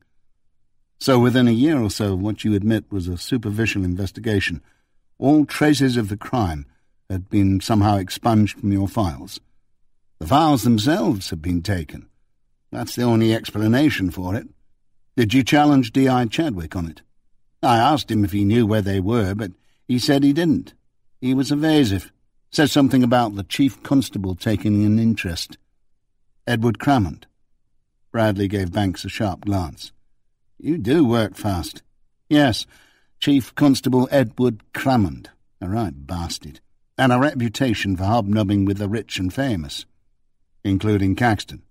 So within a year or so of what you admit was a superficial investigation, all traces of the crime had been somehow expunged from your files. The files themselves had been taken. That's the only explanation for it. Did you challenge D.I. Chadwick on it? I asked him if he knew where they were, but he said he didn't. He was evasive. Said something about the chief constable taking an interest. Edward Crammond. Bradley gave Banks a sharp glance. You do work fast. Yes, Chief Constable Edward Crammond. A right bastard. And a reputation for hobnobbing with the rich and famous. Including Caxton.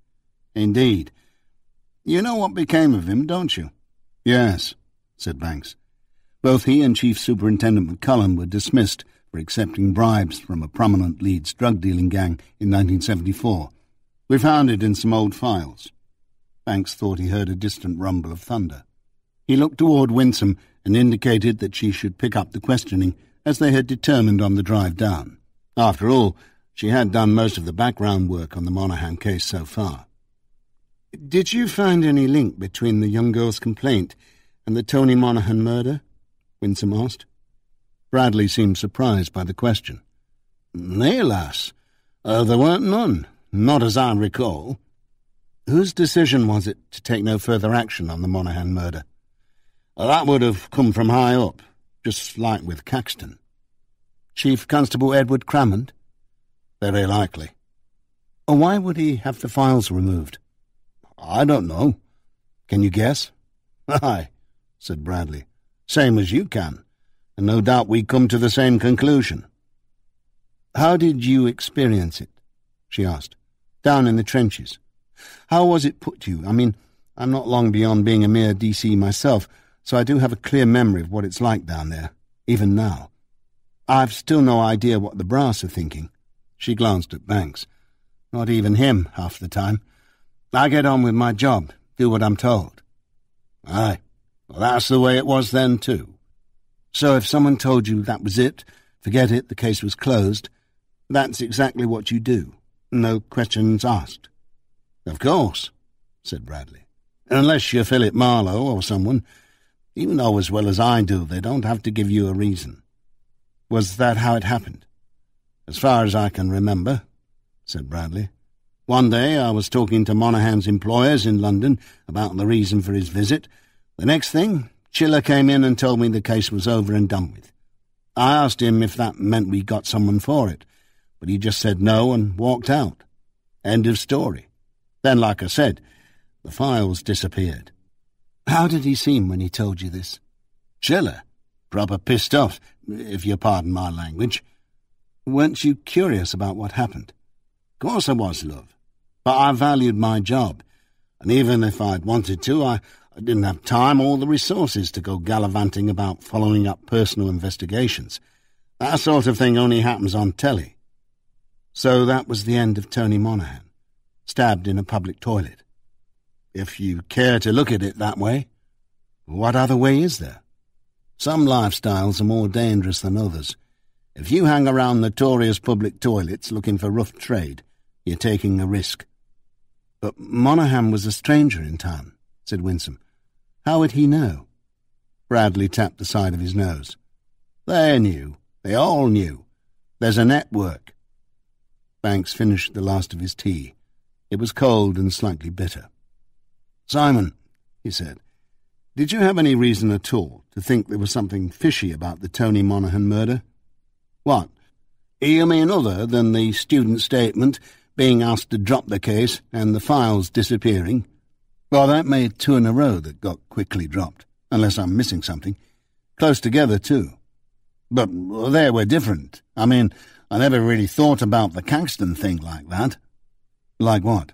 Indeed. You know what became of him, don't you? Yes, said Banks. Both he and Chief Superintendent McCullum were dismissed for accepting bribes from a prominent Leeds drug-dealing gang in 1974. We found it in some old files. Banks thought he heard a distant rumble of thunder. He looked toward Winsome and indicated that she should pick up the questioning, as they had determined on the drive down. After all, she had done most of the background work on the Monaghan case so far. Did you find any link between the young girl's complaint and the Tony Monaghan murder? Winsome asked. Bradley seemed surprised by the question. Nay, lass. There weren't none, not as I recall. Whose decision was it to take no further action on the Monaghan murder? That would have come from high up, just like with Caxton. Chief Constable Edward Crammond? Very likely. Why would he have the files removed? I don't know. Can you guess? Aye, said Bradley. Same as you can, and no doubt we come to the same conclusion. How did you experience it? She asked. Down in the trenches. How was it put to you? I mean, I'm not long beyond being a mere DC myself, so I do have a clear memory of what it's like down there, even now. I've still no idea what the brass are thinking. She glanced at Banks. Not even him, half the time. I get on with my job, do what I'm told. Aye, well, that's the way it was then, too. So if someone told you that was it, forget it, the case was closed, that's exactly what you do. No questions asked. Of course, said Bradley. Unless you're Philip Marlowe or someone. You know as well as I do they don't have to give you a reason. Was that how it happened? As far as I can remember, said Bradley. One day I was talking to Monaghan's employers in London about the reason for his visit. The next thing, Chiller came in and told me the case was over and done with. I asked him if that meant we got someone for it, but he just said no and walked out. End of story. Then, like I said, the files disappeared. How did he seem when he told you this? Chiller. Proper pissed off, if you pardon my language. Weren't you curious about what happened? Of course I was, love. But I valued my job, and even if I'd wanted to, I didn't have time or the resources to go gallivanting about following up personal investigations. That sort of thing only happens on telly. So that was the end of Tony Monaghan, stabbed in a public toilet. If you care to look at it that way. What other way is there? Some lifestyles are more dangerous than others. If you hang around notorious public toilets looking for rough trade, you're taking a risk. But Monaghan was a stranger in town, said Winsome. How would he know? Bradley tapped the side of his nose. They knew. They all knew. There's a network. Banks finished the last of his tea. It was cold and slightly bitter. Simon, he said, did you have any reason at all to think there was something fishy about the Tony Monaghan murder? What? You mean other than the student statement, being asked to drop the case, and the files disappearing? Well, that made 2 in a row that got quickly dropped, unless I'm missing something. Close together, too. But they were different. I mean, I never really thought about the Caxton thing like that. Like what?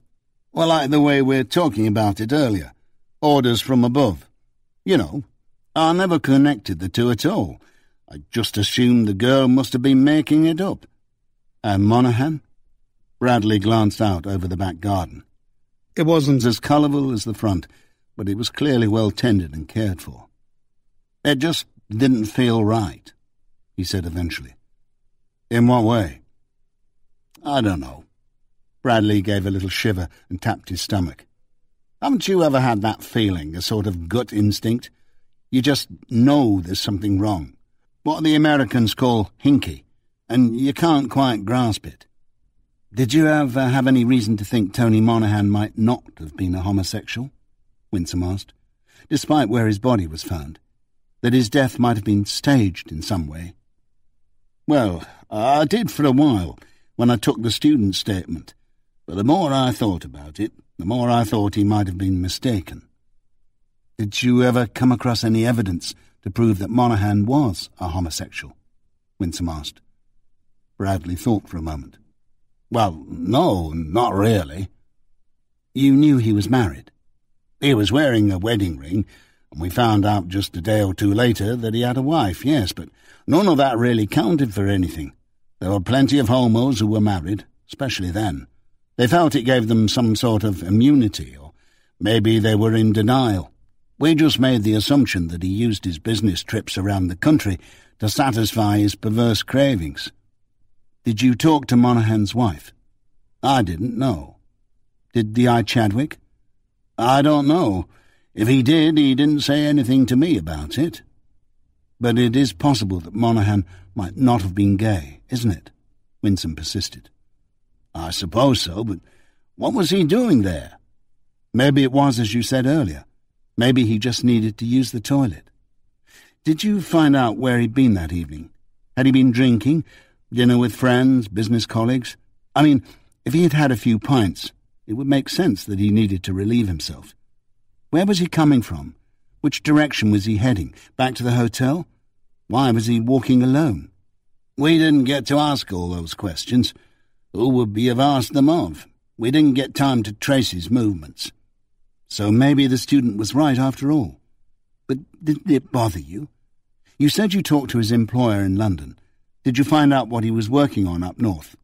Well, like the way we're talking about it earlier. Orders from above. You know, I never connected the two at all. I just assumed the girl must have been making it up. And Monaghan? Bradley glanced out over the back garden. It wasn't as colourful as the front, but it was clearly well tended and cared for. It just didn't feel right, he said eventually. In what way? I don't know. Bradley gave a little shiver and tapped his stomach. Haven't you ever had that feeling, a sort of gut instinct? You just know there's something wrong. What the Americans call hinky, and you can't quite grasp it. Did you ever have any reason to think Tony Monaghan might not have been a homosexual? Winsome asked, despite where his body was found. That his death might have been staged in some way. Well, I did for a while, when I took the student statement. But the more I thought about it, the more I thought he might have been mistaken. Did you ever come across any evidence to prove that Monaghan was a homosexual? Winsome asked. Bradley thought for a moment. Well, no, not really. You knew he was married? He was wearing a wedding ring, and we found out just a day or two later that he had a wife, yes, but none of that really counted for anything. There were plenty of homos who were married, especially then. They felt it gave them some sort of immunity, or maybe they were in denial. We just made the assumption that he used his business trips around the country to satisfy his perverse cravings. Did you talk to Monaghan's wife? I didn't know. Did D.I. Chadwick? I don't know. If he did, he didn't say anything to me about it. But it is possible that Monaghan might not have been gay, isn't it? Winsome persisted. I suppose so, but what was he doing there? Maybe it was as you said earlier. Maybe he just needed to use the toilet. Did you find out where he'd been that evening? Had he been drinking? Dinner with friends, business colleagues? I mean, if he had had a few pints, it would make sense that he needed to relieve himself. Where was he coming from? Which direction was he heading? Back to the hotel? Why was he walking alone? We didn't get to ask all those questions. Who would we have asked them of? We didn't get time to trace his movements. So maybe the student was right after all. But did it bother you? You said you talked to his employer in London. Did you find out what he was working on up north?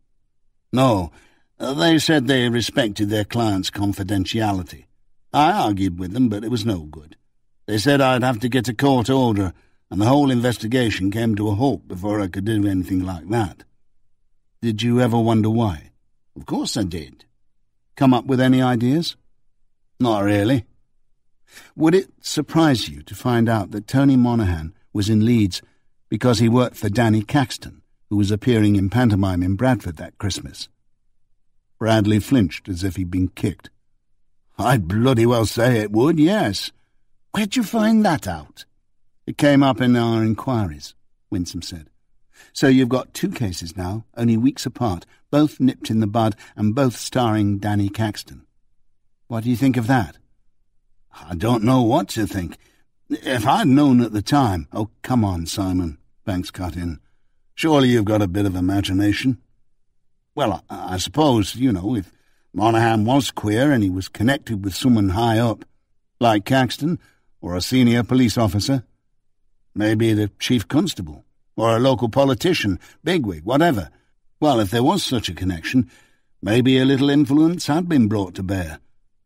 No. They said they respected their client's confidentiality. I argued with them, but it was no good. They said I'd have to get a court order, and the whole investigation came to a halt before I could do anything like that. Did you ever wonder why? Of course I did. Come up with any ideas? Not really. Would it surprise you to find out that Tony Monaghan was in Leeds because he worked for Danny Caxton, who was appearing in pantomime in Bradford that Christmas? Bradley flinched as if he'd been kicked. I'd bloody well say it would, yes. Where'd you find that out? It came up in our inquiries, Winsome said. So you've got 2 cases now, only weeks apart, both nipped in the bud and both starring Danny Caxton. What do you think of that? I don't know what to think. If I'd known at the time— Oh, come on, Simon, Banks cut in. Surely you've got a bit of imagination. Well, I suppose, if Monaghan was queer and he was connected with someone high up, like Caxton, or a senior police officer, maybe the chief constable, or a local politician, bigwig, whatever. Well, if there was such a connection, maybe a little influence had been brought to bear.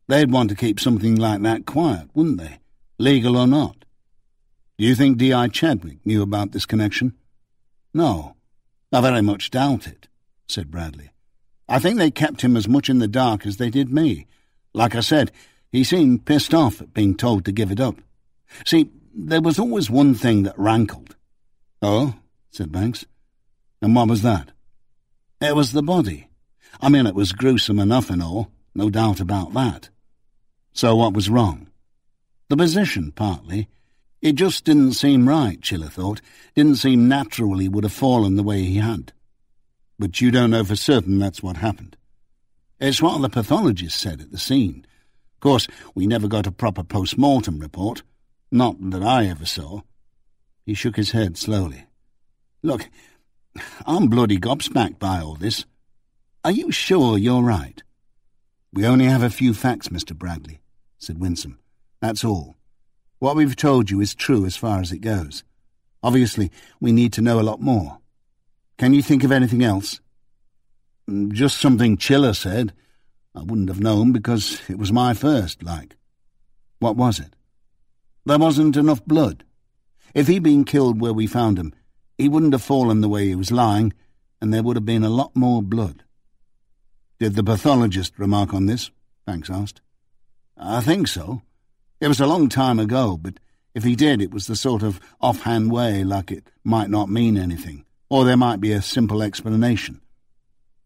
They'd want to keep something like that quiet, wouldn't they, legal or not? Do you think D.I. Chadwick knew about this connection? No, I very much doubt it, said Bradley. I think they kept him as much in the dark as they did me. Like I said, he seemed pissed off at being told to give it up. See, there was always one thing that rankled. Oh, said Banks. And what was that? It was the body. I mean, it was gruesome enough and all, no doubt about that. So what was wrong? The position, partly. It just didn't seem right, Chiller thought. Didn't seem natural he would have fallen the way he had. But you don't know for certain that's what happened. It's what the pathologist said at the scene. Of course, we never got a proper post-mortem report. Not that I ever saw. He shook his head slowly. Look, I'm bloody gobsmacked by all this. Are you sure you're right? We only have a few facts, Mr. Bradley, said Winsome. That's all. What we've told you is true as far as it goes. Obviously, we need to know a lot more. Can you think of anything else? Just something Chiller said. I wouldn't have known because it was my first, like. What was it? There wasn't enough blood. If he'd been killed where we found him, he wouldn't have fallen the way he was lying, and there would have been a lot more blood. Did the pathologist remark on this? Banks asked. I think so. It was a long time ago, but if he did, it was the sort of offhand way, like it might not mean anything, or there might be a simple explanation.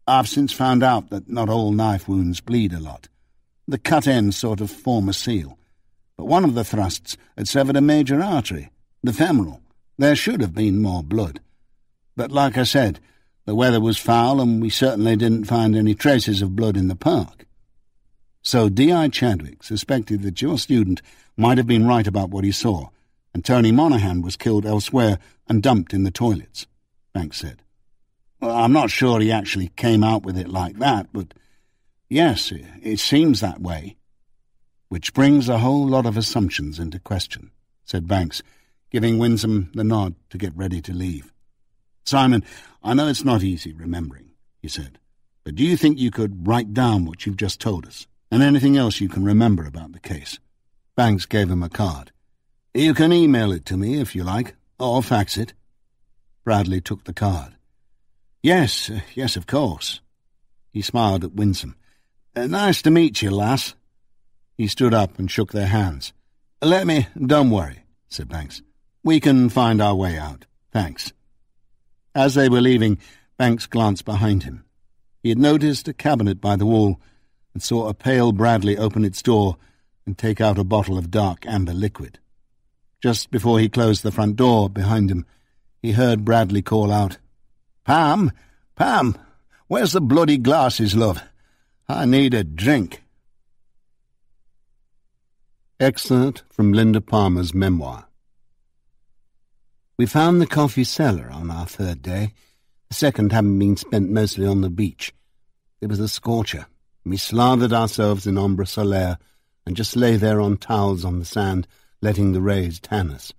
I've since found out that not all knife wounds bleed a lot. The cut ends sort of form a seal, but one of the thrusts had severed a major artery, the femoral. There should have been more blood. But like I said, the weather was foul and we certainly didn't find any traces of blood in the park. So D.I. Chadwick suspected that your student might have been right about what he saw, and Tony Monaghan was killed elsewhere and dumped in the toilets, Banks said. Well, I'm not sure he actually came out with it like that, but yes, it seems that way. Which brings a whole lot of assumptions into question, said Banks, giving Winsome the nod to get ready to leave. Simon, I know it's not easy remembering, he said, but do you think you could write down what you've just told us, and anything else you can remember about the case? Banks gave him a card. You can email it to me if you like, or fax it. Bradley took the card. Yes, of course. He smiled at Winsome. Nice to meet you, lass. He stood up and shook their hands. Don't worry, said Banks. We can find our way out. Thanks. As they were leaving, Banks glanced behind him. He had noticed a cabinet by the wall and saw a pale Bradley open its door and take out a bottle of dark amber liquid. Just before he closed the front door behind him, he heard Bradley call out, Pam, where's the bloody glasses, love? I need a drink. Excerpt from Linda Palmer's memoir. We found the coffee cellar on our third day, the second having been spent mostly on the beach. It was a scorcher. We slathered ourselves in ombre solaire and just lay there on towels on the sand, letting the rays tan us.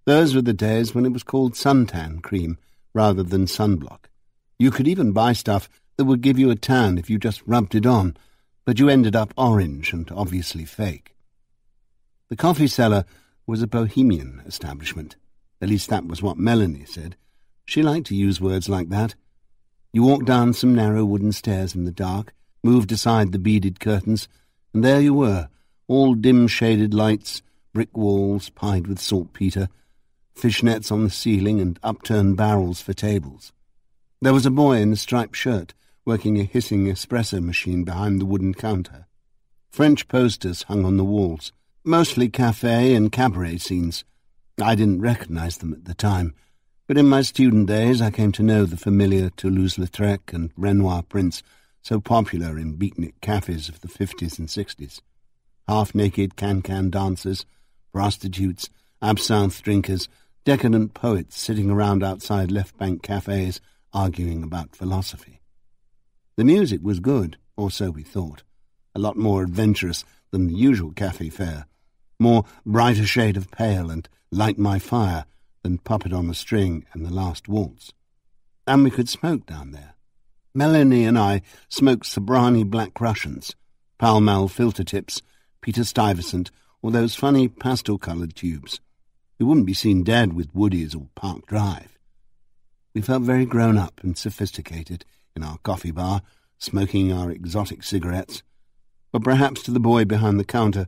Those were the days when it was called suntan cream rather than sunblock. You could even buy stuff that would give you a tan if you just rubbed it on, but you ended up orange and obviously fake. The coffee cellar was a bohemian establishment. At least that was what Melanie said. She liked to use words like that. You walked down some narrow wooden stairs in the dark, moved aside the beaded curtains, and there you were, all dim-shaded lights, brick walls pied with saltpetre, fishnets on the ceiling and upturned barrels for tables. There was a boy in a striped shirt working a hissing espresso machine behind the wooden counter. French posters hung on the walls, mostly café and cabaret scenes. I didn't recognize them at the time, but in my student days I came to know the familiar Toulouse-Lautrec and Renoir prints so popular in beatnik cafes of the 50s and 60s. Half-naked can-can dancers, prostitutes, absinthe drinkers, decadent poets sitting around outside left-bank cafes arguing about philosophy. The music was good, or so we thought, a lot more adventurous than the usual cafe fare, more Brighter Shade of Pale and Light My Fire than Puppet on a String and The Last Waltz. And we could smoke down there. Melanie and I smoked Sobrani Black Russians, Pall Mall filter tips, Peter Stuyvesant, or those funny pastel-coloured tubes. We wouldn't be seen dead with Woodies or Park Drive. We felt very grown-up and sophisticated in our coffee bar, smoking our exotic cigarettes. But perhaps to the boy behind the counter,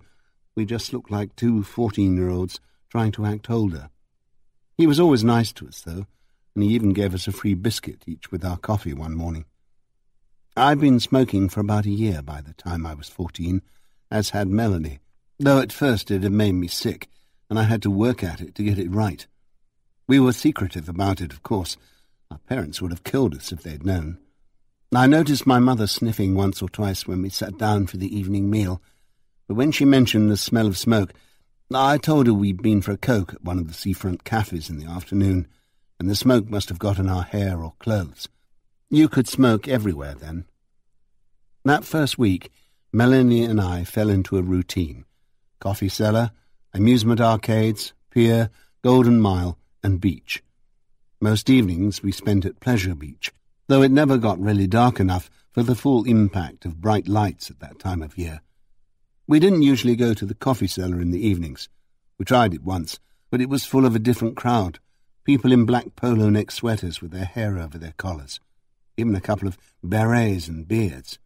we just looked like two 14-year-olds trying to act older. He was always nice to us, though, and he even gave us a free biscuit each with our coffee one morning. I'd been smoking for about a year by the time I was 14, as had Melanie, though at first it had made me sick, and I had to work at it to get it right. We were secretive about it, of course. Our parents would have killed us if they'd known. I noticed my mother sniffing once or twice when we sat down for the evening meal, but when she mentioned the smell of smoke, I told her we'd been for a Coke at one of the seafront cafes in the afternoon, and the smoke must have got in our hair or clothes. You could smoke everywhere then. That first week, Melanie and I fell into a routine. Coffee cellar, amusement arcades, pier, Golden Mile, and beach. Most evenings we spent at Pleasure Beach, though it never got really dark enough for the full impact of bright lights at that time of year. We didn't usually go to the coffee cellar in the evenings. We tried it once, but it was full of a different crowd, people in black polo neck sweaters with their hair over their collars, even a couple of berets and beards.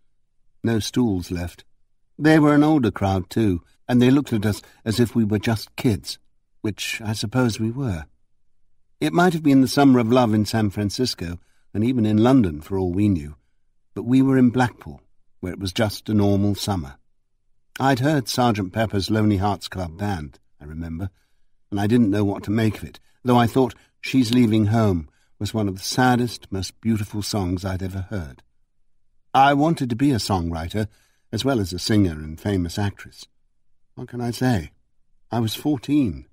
No stools left. They were an older crowd, too, and they looked at us as if we were just kids, which I suppose we were. It might have been the summer of love in San Francisco, and even in London for all we knew, but we were in Blackpool, where it was just a normal summer. I'd heard Sergeant Pepper's Lonely Hearts Club Band, I remember, and I didn't know what to make of it, though I thought She's Leaving Home was one of the saddest, most beautiful songs I'd ever heard. I wanted to be a songwriter, as well as a singer and famous actress. What can I say? I was 14.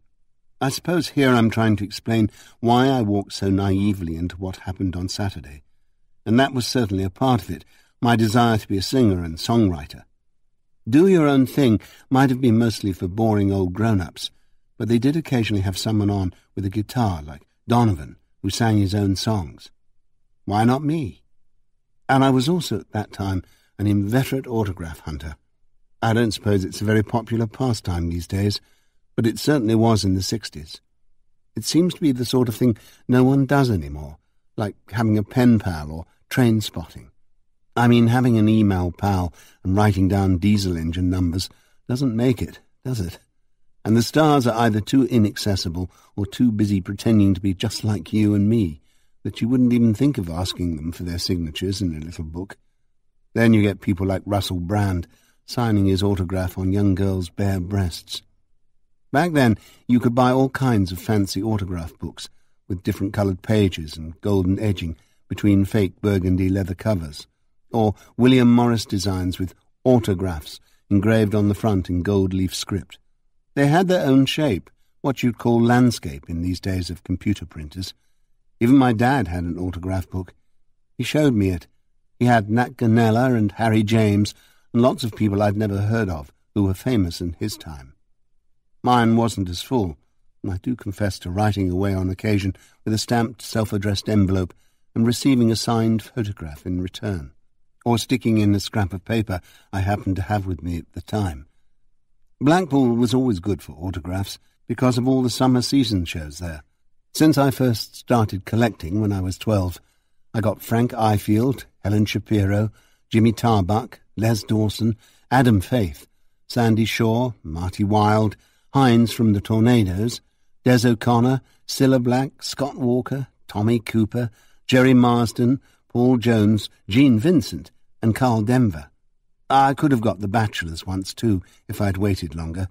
I suppose here I'm trying to explain why I walked so naively into what happened on Saturday, and that was certainly a part of it, my desire to be a singer and songwriter. Do Your Own Thing might have been mostly for boring old grown-ups, but they did occasionally have someone on with a guitar like Donovan, who sang his own songs. Why not me? And I was also at that time an inveterate autograph hunter. I don't suppose it's a very popular pastime these days, but it certainly was in the 60s. It seems to be the sort of thing no one does anymore, like having a pen pal or train spotting. I mean, having an email pal and writing down diesel engine numbers doesn't make it, does it? And the stars are either too inaccessible or too busy pretending to be just like you and me that you wouldn't even think of asking them for their signatures in a little book. Then you get people like Russell Brand signing his autograph on young girls' bare breasts. Back then, you could buy all kinds of fancy autograph books with different coloured pages and golden edging between fake burgundy leather covers, or William Morris designs with autographs engraved on the front in gold leaf script. They had their own shape, what you'd call landscape in these days of computer printers. Even my dad had an autograph book. He showed me it. He had Nat Ganella and Harry James and lots of people I'd never heard of who were famous in his time. Mine wasn't as full, and I do confess to writing away on occasion with a stamped self-addressed envelope and receiving a signed photograph in return, or sticking in a scrap of paper I happened to have with me at the time. Blackpool was always good for autographs because of all the summer season shows there. Since I first started collecting when I was 12, I got Frank Ifield, Helen Shapiro, Jimmy Tarbuck, Les Dawson, Adam Faith, Sandy Shaw, Marty Wilde, Hines from the Tornadoes, Des O'Connor, Cilla Black, Scott Walker, Tommy Cooper, Jerry Marsden, Paul Jones, Gene Vincent, and Carl Denver. I could have got the Bachelors once too, if I'd waited longer,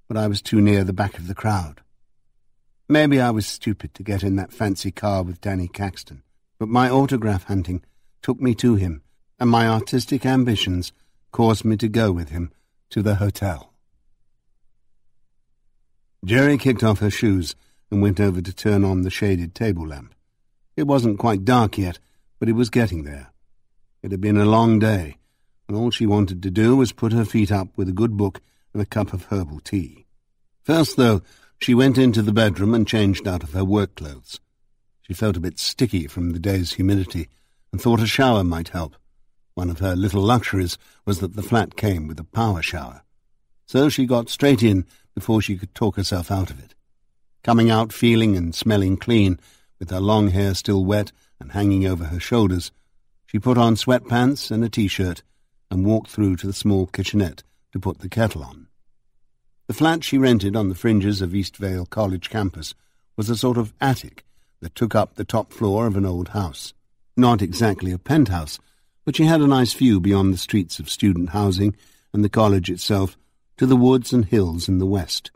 but I was too near the back of the crowd. Maybe I was stupid to get in that fancy car with Danny Caxton, but my autograph hunting took me to him, and my artistic ambitions caused me to go with him to the hotel. Jerry kicked off her shoes and went over to turn on the shaded table lamp. It wasn't quite dark yet, but it was getting there. It had been a long day, and all she wanted to do was put her feet up with a good book and a cup of herbal tea. First, though, she went into the bedroom and changed out of her work clothes. She felt a bit sticky from the day's humidity and thought a shower might help. One of her little luxuries was that the flat came with a power shower. So she got straight in before she could talk herself out of it. Coming out feeling and smelling clean, with her long hair still wet and hanging over her shoulders, she put on sweatpants and a T-shirt and walked through to the small kitchenette to put the kettle on. The flat she rented on the fringes of Eastvale College campus was a sort of attic that took up the top floor of an old house. Not exactly a penthouse, but she had a nice view beyond the streets of student housing and the college itself to the woods and hills in the west.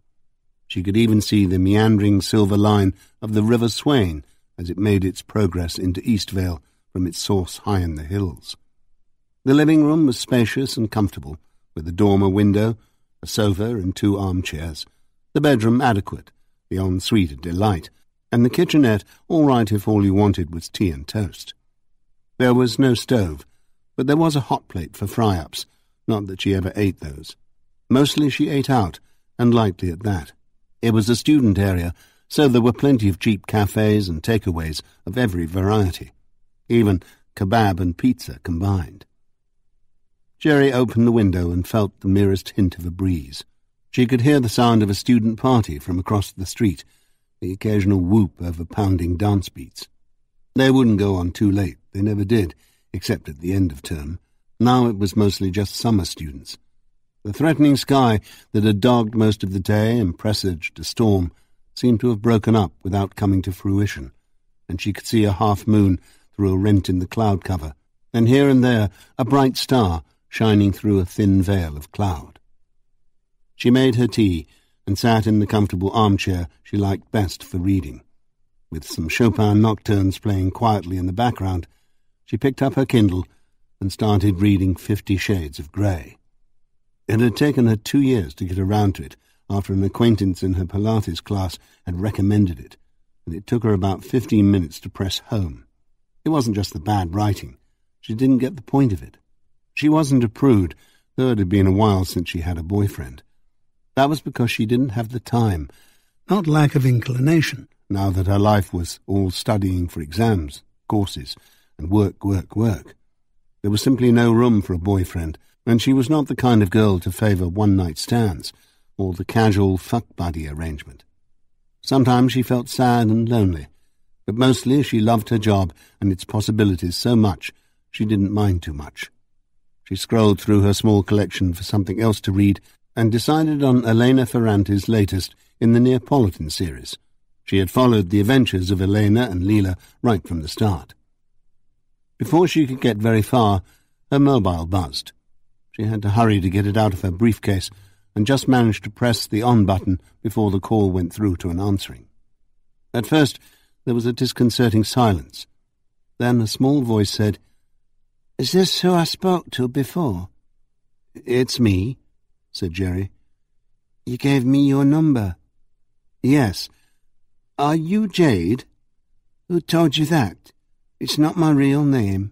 She could even see the meandering silver line of the River Swain as it made its progress into Eastvale from its source high in the hills. The living room was spacious and comfortable, with a dormer window, a sofa and 2 armchairs, the bedroom adequate, the ensuite a delight, and the kitchenette all right if all you wanted was tea and toast. There was no stove, but there was a hot plate for fry-ups, not that she ever ate those. Mostly she ate out, and lightly at that. It was a student area, so there were plenty of cheap cafes and takeaways of every variety, even kebab and pizza combined. Jerry opened the window and felt the merest hint of a breeze. She could hear the sound of a student party from across the street, the occasional whoop over pounding dance beats. They wouldn't go on too late, they never did, except at the end of term. Now it was mostly just summer students. The threatening sky that had dogged most of the day and presaged a storm seemed to have broken up without coming to fruition, and she could see a half-moon through a rent in the cloud cover, and here and there a bright star shining through a thin veil of cloud. She made her tea and sat in the comfortable armchair she liked best for reading. With some Chopin nocturnes playing quietly in the background, she picked up her Kindle and started reading 50 Shades of Grey. It had taken her 2 years to get around to it after an acquaintance in her Pilates class had recommended it, and it took her about 15 minutes to press home. It wasn't just the bad writing. She didn't get the point of it. She wasn't a prude, though it had been a while since she had a boyfriend. That was because she didn't have the time, not lack of inclination, now that her life was all studying for exams, courses, and work. There was simply no room for a boyfriend, and she was not the kind of girl to favour one-night stands or the casual fuck-buddy arrangement. Sometimes she felt sad and lonely, but mostly she loved her job and its possibilities so much she didn't mind too much. She scrolled through her small collection for something else to read and decided on Elena Ferrante's latest in the Neapolitan series. She had followed the adventures of Elena and Leela right from the start. Before she could get very far, her mobile buzzed. She had to hurry to get it out of her briefcase and just managed to press the on button before the call went through to an answering. At first, there was a disconcerting silence. Then a small voice said, "Is this who I spoke to before?" "It's me," said Jerry. "You gave me your number." "Yes." "Are you Jade?" "Who told you that? It's not my real name."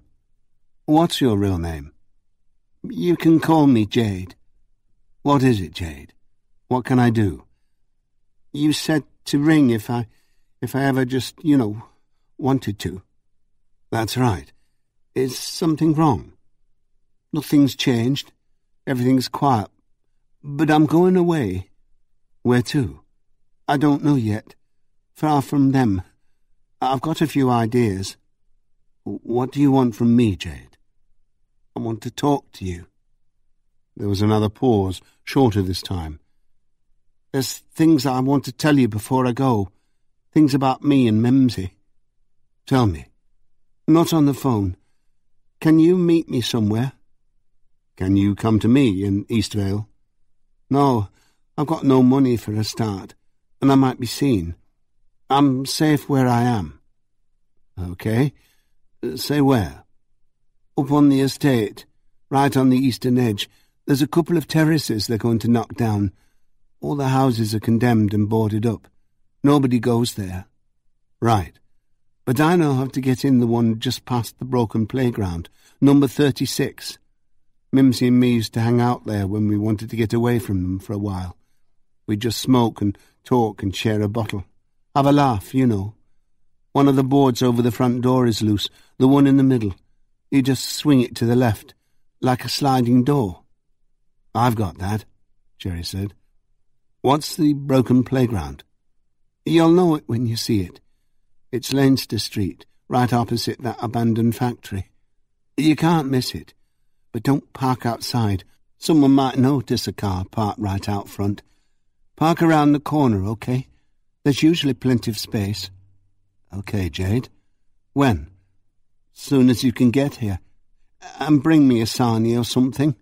"What's your real name?" "You can call me Jade." "What is it, Jade? What can I do?" "You said to ring if I ever just, wanted to." "That's right. Is something wrong?" "Nothing's changed. Everything's quiet. But I'm going away." "Where to?" "I don't know yet. Far from them. I've got a few ideas." "What do you want from me, Jade?" "I want to talk to you." There was another pause, shorter this time. "There's things I want to tell you before I go. Things about me and Mimsy." "Tell me." "Not on the phone. Can you meet me somewhere?" "Can you come to me in Eastvale?" "No, I've got no money for a start, and I might be seen. I'm safe where I am." "Okay. Say where?" "Up on the estate, right on the eastern edge. There's a couple of terraces they're going to knock down. All the houses are condemned and boarded up. Nobody goes there. Right. But I know how to get in the one just past the broken playground, number 36. Mimsy and me used to hang out there when we wanted to get away from them for a while. We'd just smoke and talk and share a bottle. Have a laugh, you know. One of the boards over the front door is loose, the one in the middle. You just swing it to the left, like a sliding door. I've got that, Jerry said. What's the broken playground? You'll know it when you see it. It's Leinster Street, right opposite that abandoned factory. You can't miss it, but don't park outside. Someone might notice a car parked right out front. Park around the corner, okay? There's usually plenty of space. Okay, Jade. When? Soon as you can get here. And bring me a sarnie or something.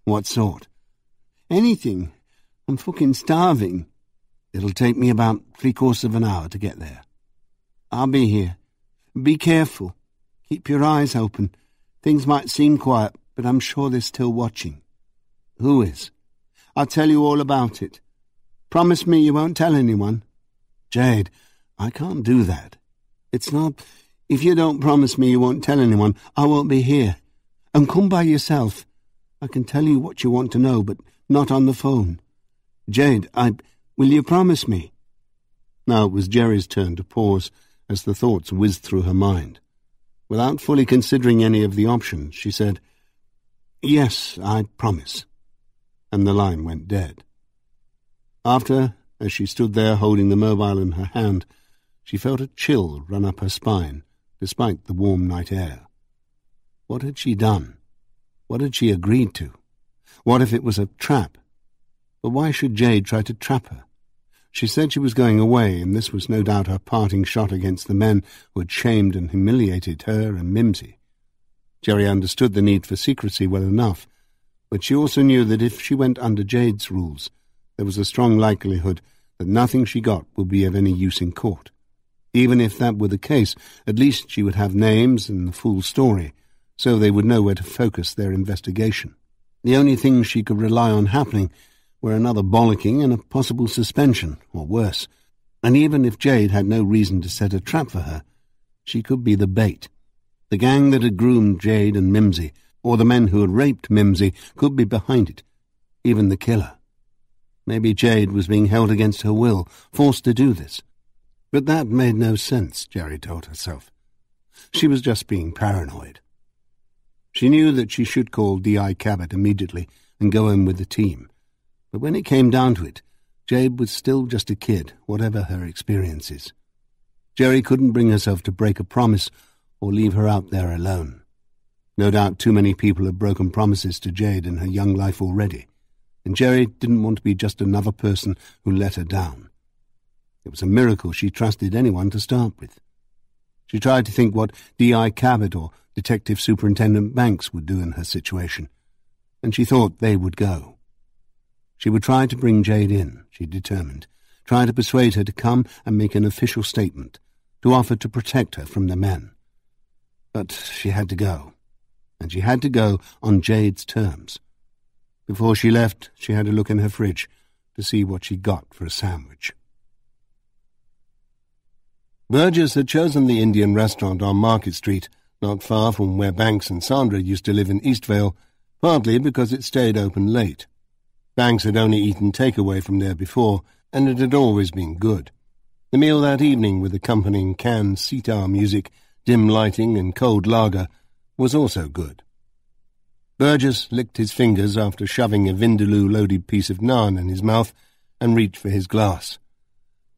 What sort? Anything. I'm fucking starving. It'll take me about 3/4 of an hour to get there. I'll be here. Be careful. Keep your eyes open. Things might seem quiet, but I'm sure they're still watching. Who is? I'll tell you all about it. Promise me you won't tell anyone. Jade, I can't do that. It's not... If you don't promise me you won't tell anyone, I won't be here. And come by yourself. I can tell you what you want to know, but not on the phone. Jade, will you promise me? Now it was Jerry's turn to pause as the thoughts whizzed through her mind. Without fully considering any of the options, she said, "Yes, I promise." And the line went dead. After, as she stood there holding the mobile in her hand, she felt a chill run up her spine, despite the warm night air. What had she done? What had she agreed to? What if it was a trap? But why should Jade try to trap her? She said she was going away, and this was no doubt her parting shot against the men who had shamed and humiliated her and Mimsy. Jerry understood the need for secrecy well enough, but she also knew that if she went under Jade's rules, there was a strong likelihood that nothing she got would be of any use in court. Even if that were the case, at least she would have names and the full story, so they would know where to focus their investigation. The only things she could rely on happening were another bollocking and a possible suspension, or worse. And even if Jade had no reason to set a trap for her, she could be the bait. The gang that had groomed Jade and Mimsy, or the men who had raped Mimsy, could be behind it. Even the killer. Maybe Jade was being held against her will, forced to do this. But that made no sense, Jerry told herself. She was just being paranoid. She knew that she should call D.I. Cabbot immediately and go in with the team. But when it came down to it, Jade was still just a kid, whatever her experiences. Jerry couldn't bring herself to break a promise or leave her out there alone. No doubt too many people had broken promises to Jade in her young life already, and Jerry didn't want to be just another person who let her down. It was a miracle she trusted anyone to start with. She tried to think what D.I. Cabbot or Detective Superintendent Banks would do in her situation, and she thought they would go. She would try to bring Jade in, she determined, try to persuade her to come and make an official statement, to offer to protect her from the men. But she had to go, and she had to go on Jade's terms. Before she left, she had a look in her fridge to see what she got for a sandwich. Burgess had chosen the Indian restaurant on Market Street, not far from where Banks and Sandra used to live in Eastvale, partly because it stayed open late. Banks had only eaten takeaway from there before, and it had always been good. The meal that evening, with accompanying canned sitar music, dim lighting, and cold lager, was also good. Burgess licked his fingers after shoving a vindaloo-loaded piece of naan in his mouth and reached for his glass.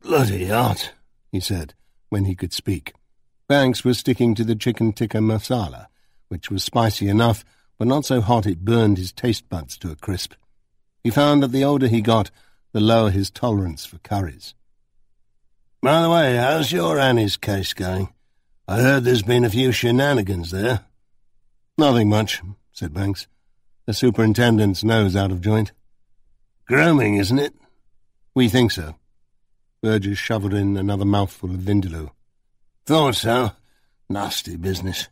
"Bloody hot," he said, when he could speak. Banks was sticking to the chicken tikka masala, which was spicy enough, but not so hot it burned his taste buds to a crisp. He found that the older he got, the lower his tolerance for curries. "By the way, how's your Annie's case going? I heard there's been a few shenanigans there." "Nothing much," said Banks. "The superintendent's nose out of joint." "Grooming, isn't it?" "We think so." Burgess shoveled in another mouthful of vindaloo. "Thought so. Nasty business.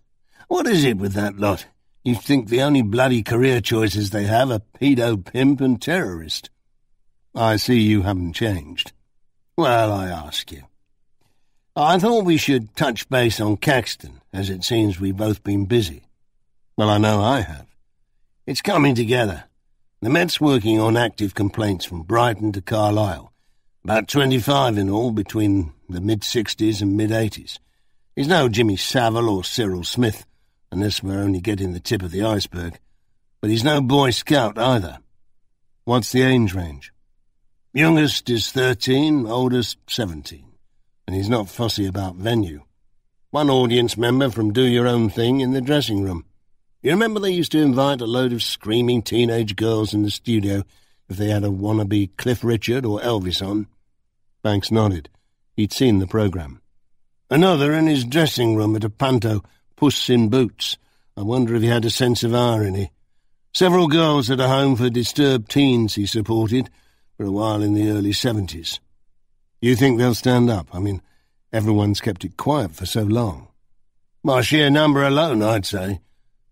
What is it with that lot? You'd think the only bloody career choices they have are pedo, pimp, and terrorist." "I see you haven't changed." Well, I ask you. I thought we should touch base on Caxton, as it seems we've both been busy. Well, I know I have. It's coming together. The Met's working on active complaints from Brighton to Carlisle. About 25 in all between the mid-60s and mid-80s. He's no Jimmy Savile or Cyril Smith, unless we're only getting the tip of the iceberg. But he's no Boy Scout either. What's the age range? Youngest is 13, oldest 17. And he's not fussy about venue. One audience member from Do Your Own Thing in the dressing room. You remember they used to invite a load of screaming teenage girls in the studio if they had a wannabe Cliff Richard or Elvis on? Banks nodded. He'd seen the programme. Another in his dressing room at a panto, Puss in Boots. I wonder if he had a sense of irony. Several girls at a home for disturbed teens he supported for a while in the early 70s. You think they'll stand up? I mean, everyone's kept it quiet for so long. By sheer number alone, I'd say.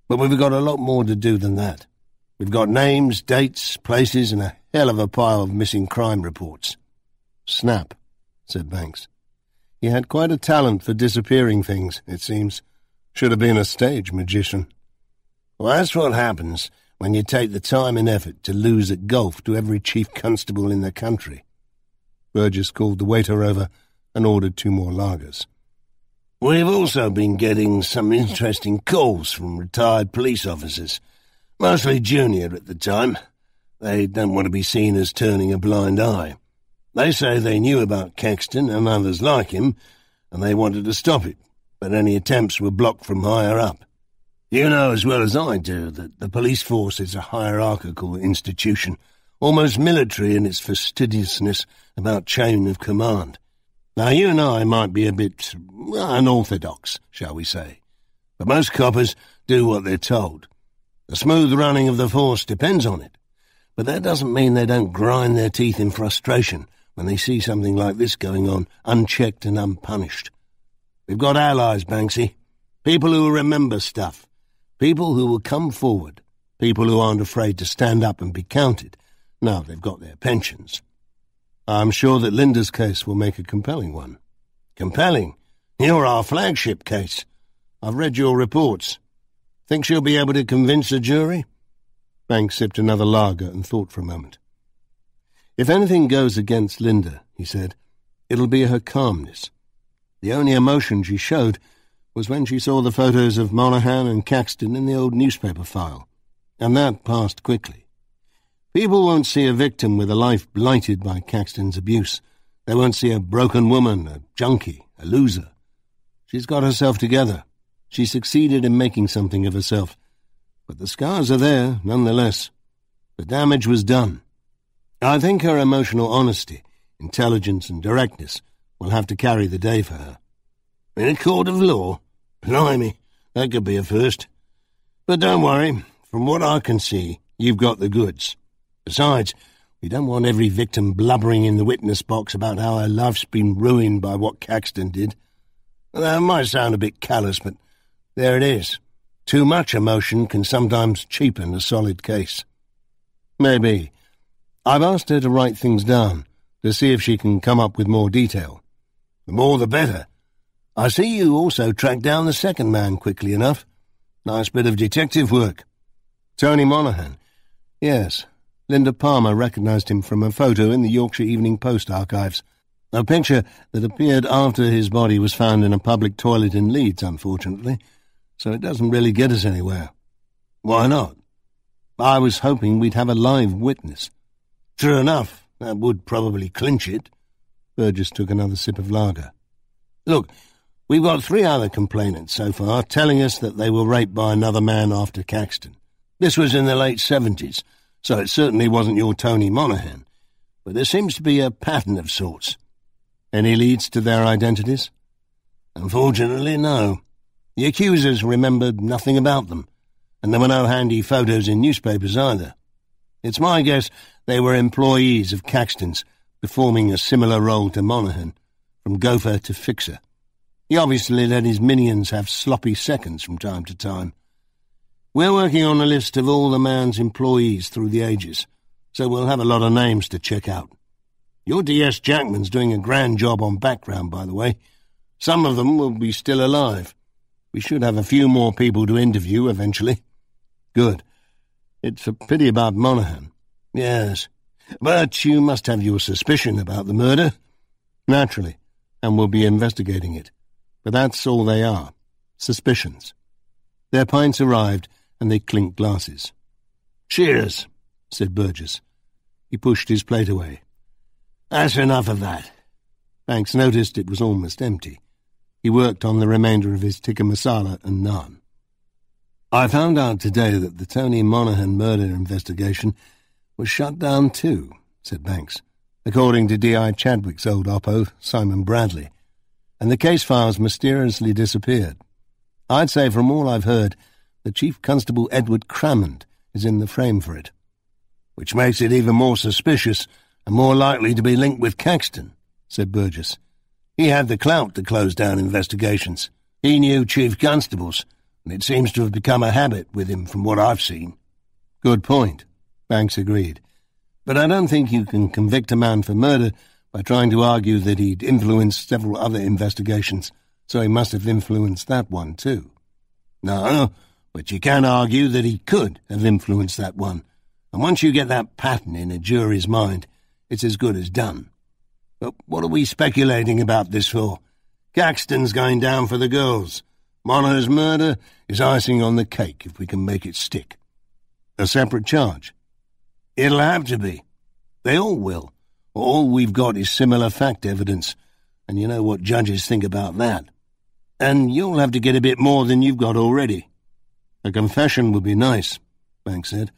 But we've got a lot more to do than that. We've got names, dates, places, and a hell of a pile of missing crime reports. Snap, said Banks. He had quite a talent for disappearing things, it seems. Should have been a stage magician. Well, that's what happens when you take the time and effort to lose at golf to every chief constable in the country. Burgess called the waiter over and ordered 2 more lagers. We've also been getting some interesting calls from retired police officers, mostly junior at the time. They don't want to be seen as turning a blind eye. They say they knew about Caxton and others like him, and they wanted to stop it, but any attempts were blocked from higher up. You know as well as I do that the police force is a hierarchical institution, almost military in its fastidiousness about chain of command. Now, you and I might be a bit unorthodox, shall we say, but most coppers do what they're told. The smooth running of the force depends on it, but that doesn't mean they don't grind their teeth in frustration when they see something like this going on, unchecked and unpunished. We've got allies, Banksy, people who will remember stuff, people who will come forward, people who aren't afraid to stand up and be counted. Now they've got their pensions. I'm sure that Linda's case will make a compelling one. Compelling? You're our flagship case. I've read your reports. Think she'll be able to convince a jury? Banks sipped another lager and thought for a moment. If anything goes against Linda, he said, it'll be her calmness. The only emotion she showed was when she saw the photos of Monaghan and Caxton in the old newspaper file, and that passed quickly. People won't see a victim with a life blighted by Caxton's abuse. They won't see a broken woman, a junkie, a loser. She's got herself together. She succeeded in making something of herself. But the scars are there, nonetheless. The damage was done. I think her emotional honesty, intelligence and directness will have to carry the day for her. In a court of law? Blimey, that could be a first. But don't worry, from what I can see, you've got the goods. Besides, we don't want every victim blubbering in the witness box about how her life's been ruined by what Caxton did. That might sound a bit callous, but there it is. Too much emotion can sometimes cheapen a solid case. Maybe. I've asked her to write things down, to see if she can come up with more detail. The more the better. I see you also tracked down the second man quickly enough. Nice bit of detective work. Tony Monaghan. Yes. Linda Palmer recognised him from a photo in the Yorkshire Evening Post archives. A picture that appeared after his body was found in a public toilet in Leeds, unfortunately, so it doesn't really get us anywhere. Why not? I was hoping we'd have a live witness. True enough, that would probably clinch it. Burgess took another sip of lager. Look, we've got 3 other complainants so far telling us that they were raped by another man after Caxton. This was in the late 70s. So it certainly wasn't your Tony Monaghan. But there seems to be a pattern of sorts. Any leads to their identities? Unfortunately, no. The accusers remembered nothing about them, and there were no handy photos in newspapers either. It's my guess they were employees of Caxton's, performing a similar role to Monaghan, from gopher to fixer. He obviously let his minions have sloppy seconds from time to time. We're working on a list of all the man's employees through the ages, so we'll have a lot of names to check out. Your DS Jackman's doing a grand job on background, by the way. Some of them will be still alive. We should have a few more people to interview eventually. Good. It's a pity about Monaghan. Yes. But you must have your suspicion about the murder. Naturally. And we'll be investigating it. But that's all they are. Suspicions. Their pints arrived, and they clinked glasses. "Cheers," said Burgess. He pushed his plate away. "That's enough of that." Banks noticed it was almost empty. He worked on the remainder of his tikka masala and naan. "I found out today that the Tony Monaghan murder investigation was shut down too," said Banks, according to D.I. Chadwick's old oppo, Simon Bradley, and the case files mysteriously disappeared. I'd say from all I've heard that Chief Constable Edward Crammond is in the frame for it. "Which makes it even more suspicious and more likely to be linked with Caxton," said Burgess. "He had the clout to close down investigations. He knew chief constables, and it seems to have become a habit with him from what I've seen." "Good point," Banks agreed. "But I don't think you can convict a man for murder by trying to argue that he'd influenced several other investigations, so he must have influenced that one too." "No, but you can argue that he could have influenced that one, and once you get that pattern in a jury's mind, it's as good as done. But what are we speculating about this for? Caxton's going down for the girls. Monaghan's murder is icing on the cake if we can make it stick." "A separate charge?" "It'll have to be. They all will. All we've got is similar fact evidence, and you know what judges think about that. And you'll have to get a bit more than you've got already." "A confession would be nice," Banks said.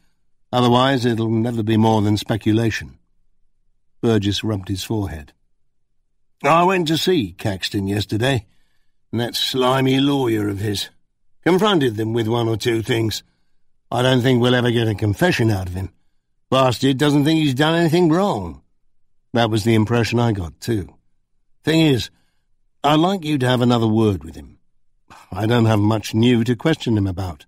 "Otherwise it'll never be more than speculation." Burgess rubbed his forehead. "I went to see Caxton yesterday, and that slimy lawyer of his. Confronted them with one or two things. I don't think we'll ever get a confession out of him. Bastard doesn't think he's done anything wrong." "That was the impression I got, too." "Thing is, I'd like you to have another word with him. I don't have much new to question him about.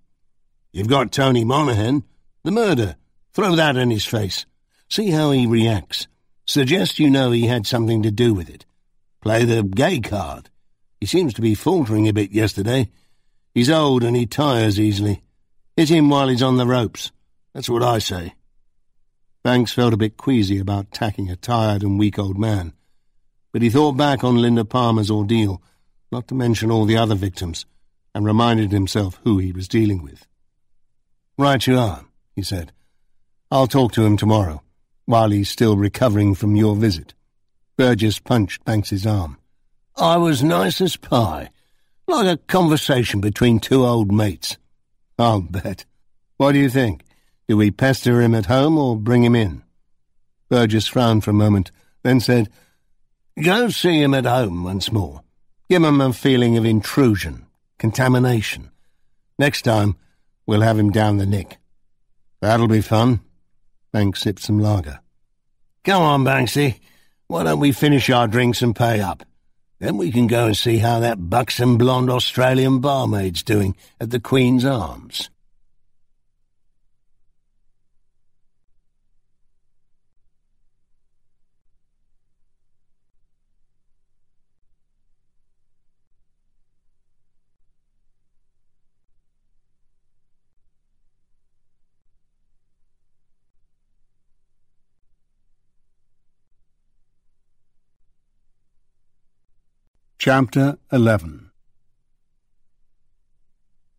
You've got Tony Monaghan, the murder. Throw that in his face. See how he reacts. Suggest you know he had something to do with it. Play the gay card. He seems to be faltering a bit yesterday. He's old and he tires easily. Hit him while he's on the ropes. That's what I say." Banks felt a bit queasy about tacking a tired and weak old man, but he thought back on Linda Palmer's ordeal, not to mention all the other victims, and reminded himself who he was dealing with. "Right you are," he said. "I'll talk to him tomorrow, while he's still recovering from your visit." Burgess punched Banks's arm. "I was nice as pie, like a conversation between two old mates." "I'll bet. What do you think? Do we pester him at home or bring him in?" Burgess frowned for a moment, then said, "Go see him at home once more. Give him a feeling of intrusion, contamination. Next time, we'll have him down the nick." "That'll be fun." Banks sipped some lager. "Come on, Banksy. Why don't we finish our drinks and pay up? Then we can go and see how that buxom blonde Australian barmaid's doing at the Queen's Arms." Chapter 11.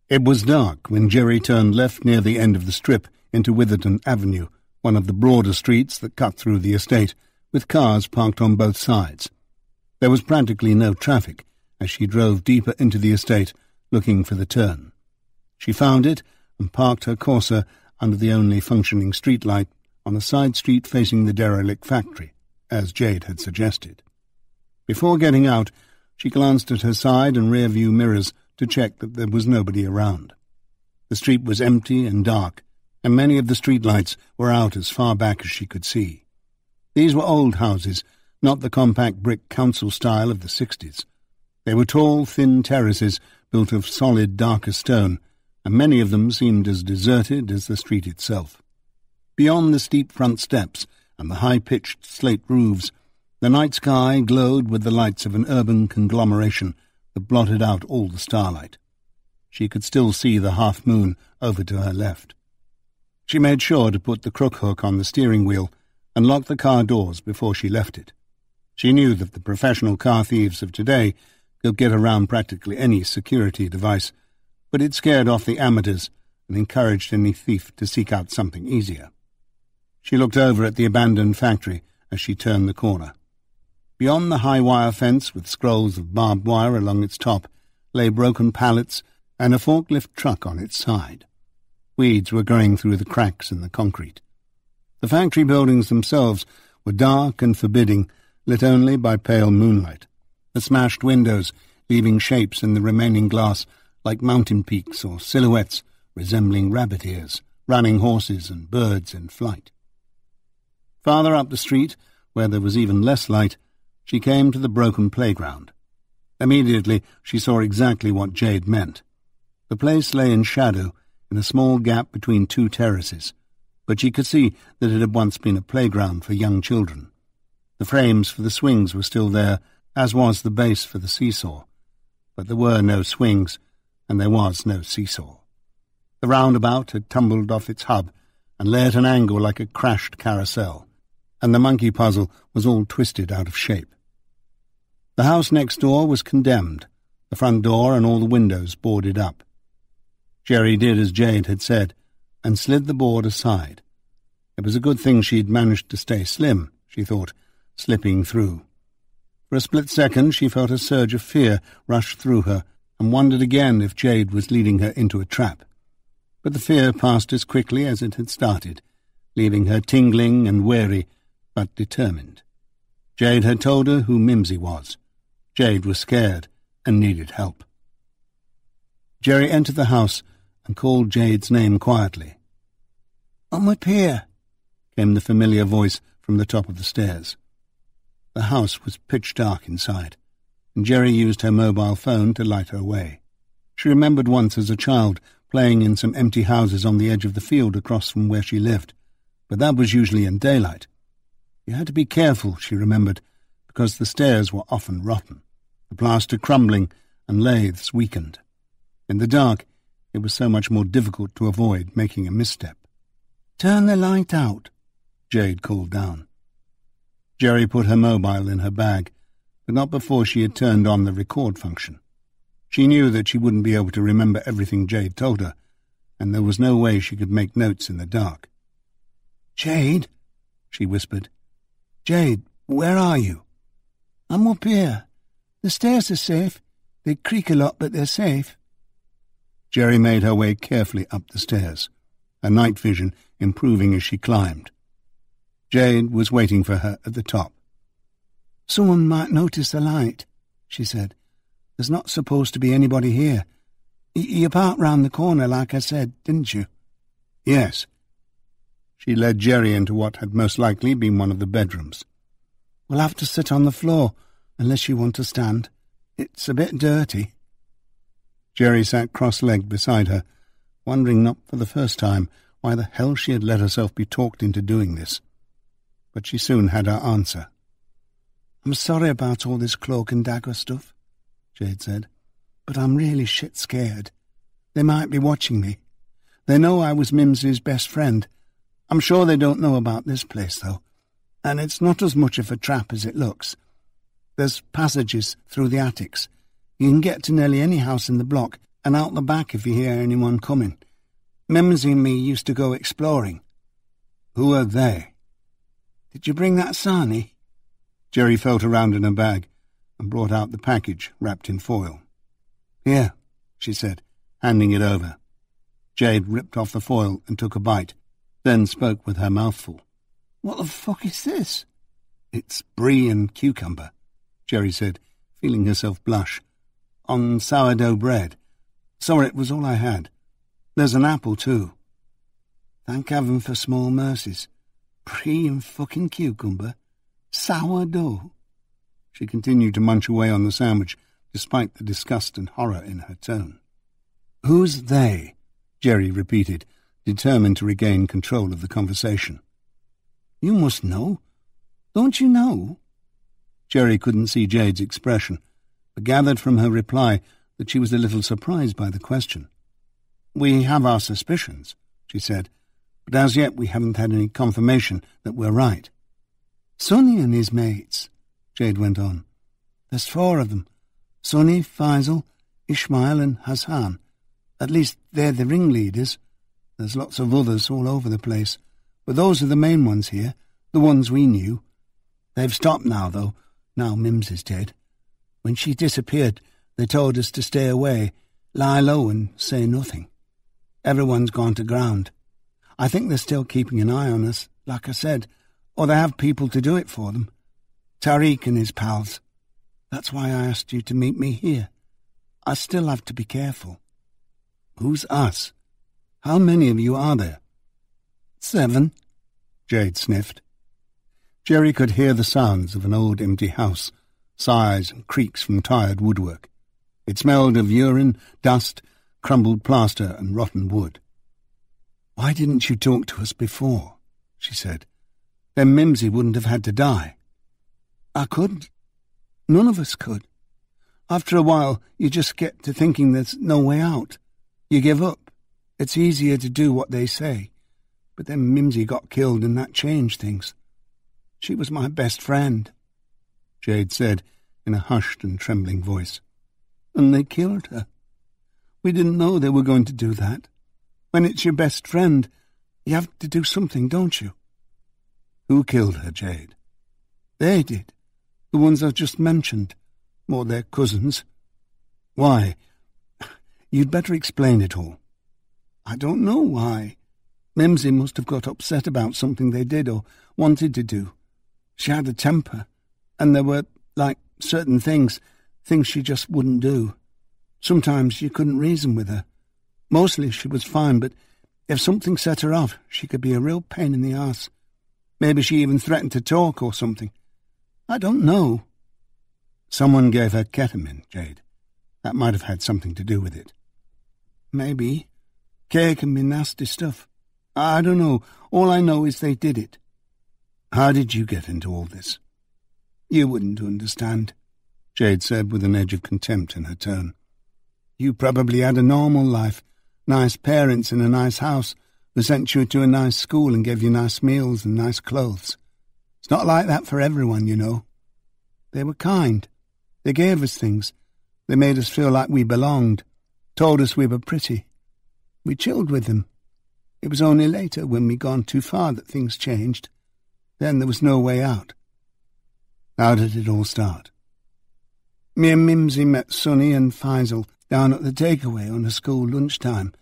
It was dark when Jerry turned left near the end of the strip into Witherden Avenue, one of the broader streets that cut through the estate, with cars parked on both sides. There was practically no traffic as she drove deeper into the estate, looking for the turn. She found it and parked her Corsa under the only functioning streetlight on a side street facing the derelict factory, as Jade had suggested. Before getting out, she glanced at her side and rear-view mirrors to check that there was nobody around. The street was empty and dark, and many of the streetlights were out as far back as she could see. These were old houses, not the compact brick council style of the 60s. They were tall, thin terraces built of solid, darker stone, and many of them seemed as deserted as the street itself. Beyond the steep front steps and the high-pitched slate roofs, The night sky glowed with the lights of an urban conglomeration that blotted out all the starlight. She could still see the half-moon over to her left. She made sure to put the crook hook on the steering wheel and lock the car doors before she left it. She knew that the professional car thieves of today could get around practically any security device, but it scared off the amateurs and encouraged any thief to seek out something easier. She looked over at the abandoned factory as she turned the corner. Beyond the high wire fence with scrolls of barbed wire along its top lay broken pallets and a forklift truck on its side. Weeds were growing through the cracks in the concrete. The factory buildings themselves were dark and forbidding, lit only by pale moonlight, the smashed windows leaving shapes in the remaining glass like mountain peaks or silhouettes resembling rabbit ears, running horses and birds in flight. Farther up the street, where there was even less light, she came to the broken playground. Immediately she saw exactly what Jade meant. The place lay in shadow, in a small gap between two terraces, but she could see that it had once been a playground for young children. The frames for the swings were still there, as was the base for the seesaw, but there were no swings, and there was no seesaw. The roundabout had tumbled off its hub and lay at an angle like a crashed carousel, and the monkey puzzle was all twisted out of shape. The house next door was condemned, the front door and all the windows boarded up. Jerry did as Jade had said, and slid the board aside. It was a good thing she'd managed to stay slim, she thought, slipping through. For a split second she felt a surge of fear rush through her, and wondered again if Jade was leading her into a trap. But the fear passed as quickly as it had started, leaving her tingling and wary, but determined. Jade had told her who Mimsy was. Jade was scared and needed help. Jerry entered the house and called Jade's name quietly. "I'm up here," came the familiar voice from the top of the stairs. The house was pitch dark inside, and Jerry used her mobile phone to light her way. She remembered once as a child playing in some empty houses on the edge of the field across from where she lived, but that was usually in daylight. You had to be careful, she remembered, because the stairs were often rotten, the plaster crumbling and lathes weakened. In the dark, it was so much more difficult to avoid making a misstep. "Turn the light out," Jade called down. Jerry put her mobile in her bag, but not before she had turned on the record function. She knew that she wouldn't be able to remember everything Jade told her, and there was no way she could make notes in the dark. "Jade," she whispered. "Jade, where are you?" "I'm up here. The stairs are safe. They creak a lot, but they're safe." Jerry made her way carefully up the stairs, her night vision improving as she climbed. Jade was waiting for her at the top. "Someone might notice the light," she said. "There's not supposed to be anybody here. You parked round the corner like I said, didn't you?" "Yes." She led Jerry into what had most likely been one of the bedrooms. "We'll have to sit on the floor, unless you want to stand. It's a bit dirty." Jerry sat cross-legged beside her, wondering not for the first time why the hell she had let herself be talked into doing this. But she soon had her answer. "I'm sorry about all this cloak and dagger stuff," Jade said, "but I'm really shit scared. They might be watching me. They know I was Mimsy's best friend. I'm sure they don't know about this place, though, and it's not as much of a trap as it looks. There's passages through the attics. You can get to nearly any house in the block, and out the back if you hear anyone coming. Mimsy and me used to go exploring." "Who are they?" "Did you bring that sarnie?" Jerry felt around in her bag and brought out the package wrapped in foil. "Here," she said, handing it over. Jade ripped off the foil and took a bite, then spoke with her mouth full. "What the fuck is this?" "It's brie and cucumber," Jerry said, feeling herself blush. "On sourdough bread. Sorry, it was all I had. There's an apple, too." "Thank heaven for small mercies. Brie and fucking cucumber. Sourdough." She continued to munch away on the sandwich, despite the disgust and horror in her tone. "Who's they?" Jerry repeated, determined to regain control of the conversation. "You must know. Don't you know?" Jerry couldn't see Jade's expression, but gathered from her reply that she was a little surprised by the question. "We have our suspicions," she said, "but as yet we haven't had any confirmation that we're right." "Sonny and his mates," Jade went on. "There's 4 of them. Sonny, Faisal, Ishmael and Hassan. At least they're the ringleaders. There's lots of others all over the place, but those are the main ones here, the ones we knew. They've stopped now, though, now Mims is dead. When she disappeared, they told us to stay away, lie low and say nothing. Everyone's gone to ground. I think they're still keeping an eye on us, like I said, or they have people to do it for them. Tariq and his pals. That's why I asked you to meet me here. I still have to be careful." "Who's us? How many of you are there?" 7, Jade sniffed. Jerry could hear the sounds of an old empty house, sighs and creaks from tired woodwork. It smelled of urine, dust, crumbled plaster and rotten wood. "Why didn't you talk to us before?" she said. "Then Mimsy wouldn't have had to die." "I couldn't. None of us could. After a while, you just get to thinking there's no way out. You give up. It's easier to do what they say. But then Mimsy got killed and that changed things. She was my best friend," Jade said in a hushed and trembling voice. "And they killed her. We didn't know they were going to do that. When it's your best friend, you have to do something, don't you?" "Who killed her, Jade?" "They did. The ones I've just mentioned. Or their cousins." "Why? You'd better explain it all." "I don't know why. Mimsy must have got upset about something they did or wanted to do. She had a temper, and there were, certain things she just wouldn't do. Sometimes you couldn't reason with her. Mostly she was fine, but if something set her off, she could be a real pain in the arse. Maybe she even threatened to talk or something. I don't know." "Someone gave her ketamine, Jade. That might have had something to do with it." "Maybe. K can be nasty stuff. I don't know. All I know is they did it." "How did you get into all this?" "You wouldn't understand," Jade said with an edge of contempt in her tone. "You probably had a normal life, nice parents in a nice house who sent you to a nice school and gave you nice meals and nice clothes. It's not like that for everyone, you know. They were kind. They gave us things. They made us feel like we belonged, told us we were pretty. We chilled with them. It was only later, when we'd gone too far, that things changed. Then there was no way out." "How did it all start?" "Me and Mimsy met Sonny and Faisal down at the takeaway on a school lunchtime.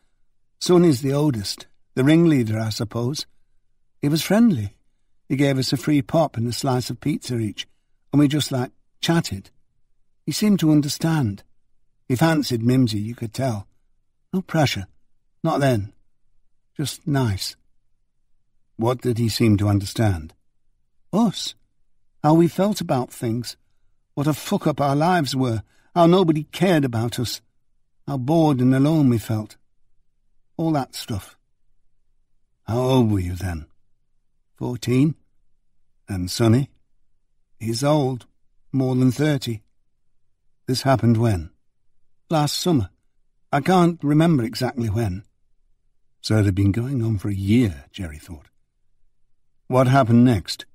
Sonny's the oldest, the ringleader, I suppose. He was friendly. He gave us a free pop and a slice of pizza each, and we just, chatted. He seemed to understand. He fancied Mimsy, you could tell. No pressure. Not then. Just nice." "What did he seem to understand?" "Us. How we felt about things. What a fuck-up our lives were. How nobody cared about us. How bored and alone we felt. All that stuff." "How old were you then?" 14. "And Sonny?" "He's old. More than 30. "This happened when?" "Last summer. I can't remember exactly when." So it had been going on for a year, Jerry thought. What happened next?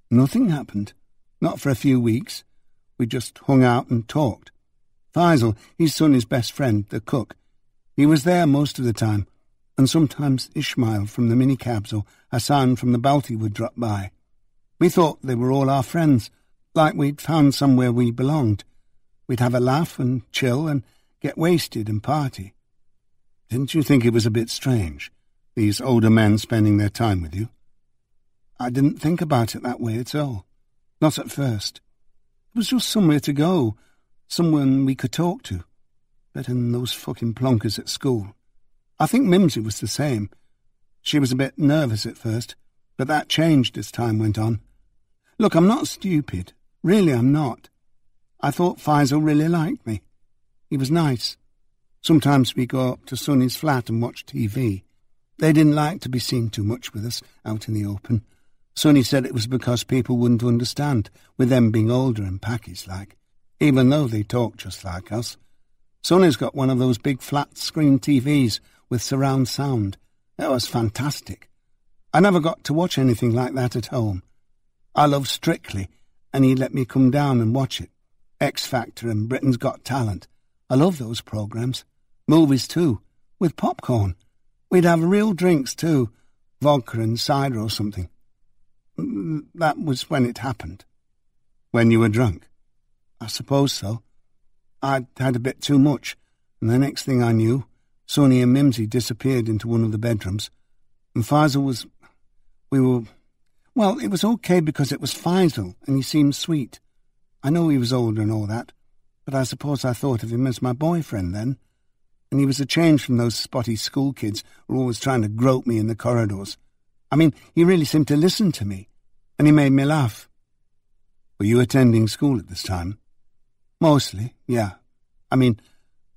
Nothing happened. Not for a few weeks. We just hung out and talked. Faisal, he's Sonny's best friend, the cook. He was there most of the time, and sometimes Ishmael from the minicabs or Hassan from the Balti would drop by. We thought they were all our friends, like we'd found somewhere we belonged. We'd have a laugh and chill and get wasted and party. Didn't you think it was a bit strange, these older men spending their time with you? I didn't think about it that way at all. Not at first. It was just somewhere to go, someone we could talk to. Better than those fucking plonkers at school. I think Mimsy was the same. She was a bit nervous at first, but that changed as time went on. Look, I'm not stupid. Really, I'm not. I thought Faisal really liked me. He was nice. Sometimes we go up to Sonny's flat and watch TV. They didn't like to be seen too much with us out in the open. Sonny said it was because people wouldn't understand, with them being older and packaged like, even though they talk just like us. Sonny's got one of those big flat-screen TVs with surround sound. That was fantastic. I never got to watch anything like that at home. I love Strictly, and he'd let me come down and watch it. X Factor and Britain's Got Talent. I love those programmes. Movies too, with popcorn. We'd have real drinks too, vodka and cider or something. That was when it happened. When you were drunk? I suppose so. I'd had a bit too much, and the next thing I knew, Sonny and Mimsy disappeared into one of the bedrooms, and Faisal was... Well, it was okay because it was Faisal, and he seemed sweet. I know he was older and all that, but I suppose I thought of him as my boyfriend then, and he was a change from those spotty school kids who were always trying to grope me in the corridors. I mean, he really seemed to listen to me, and he made me laugh. Were you attending school at this time? Mostly, yeah. I mean,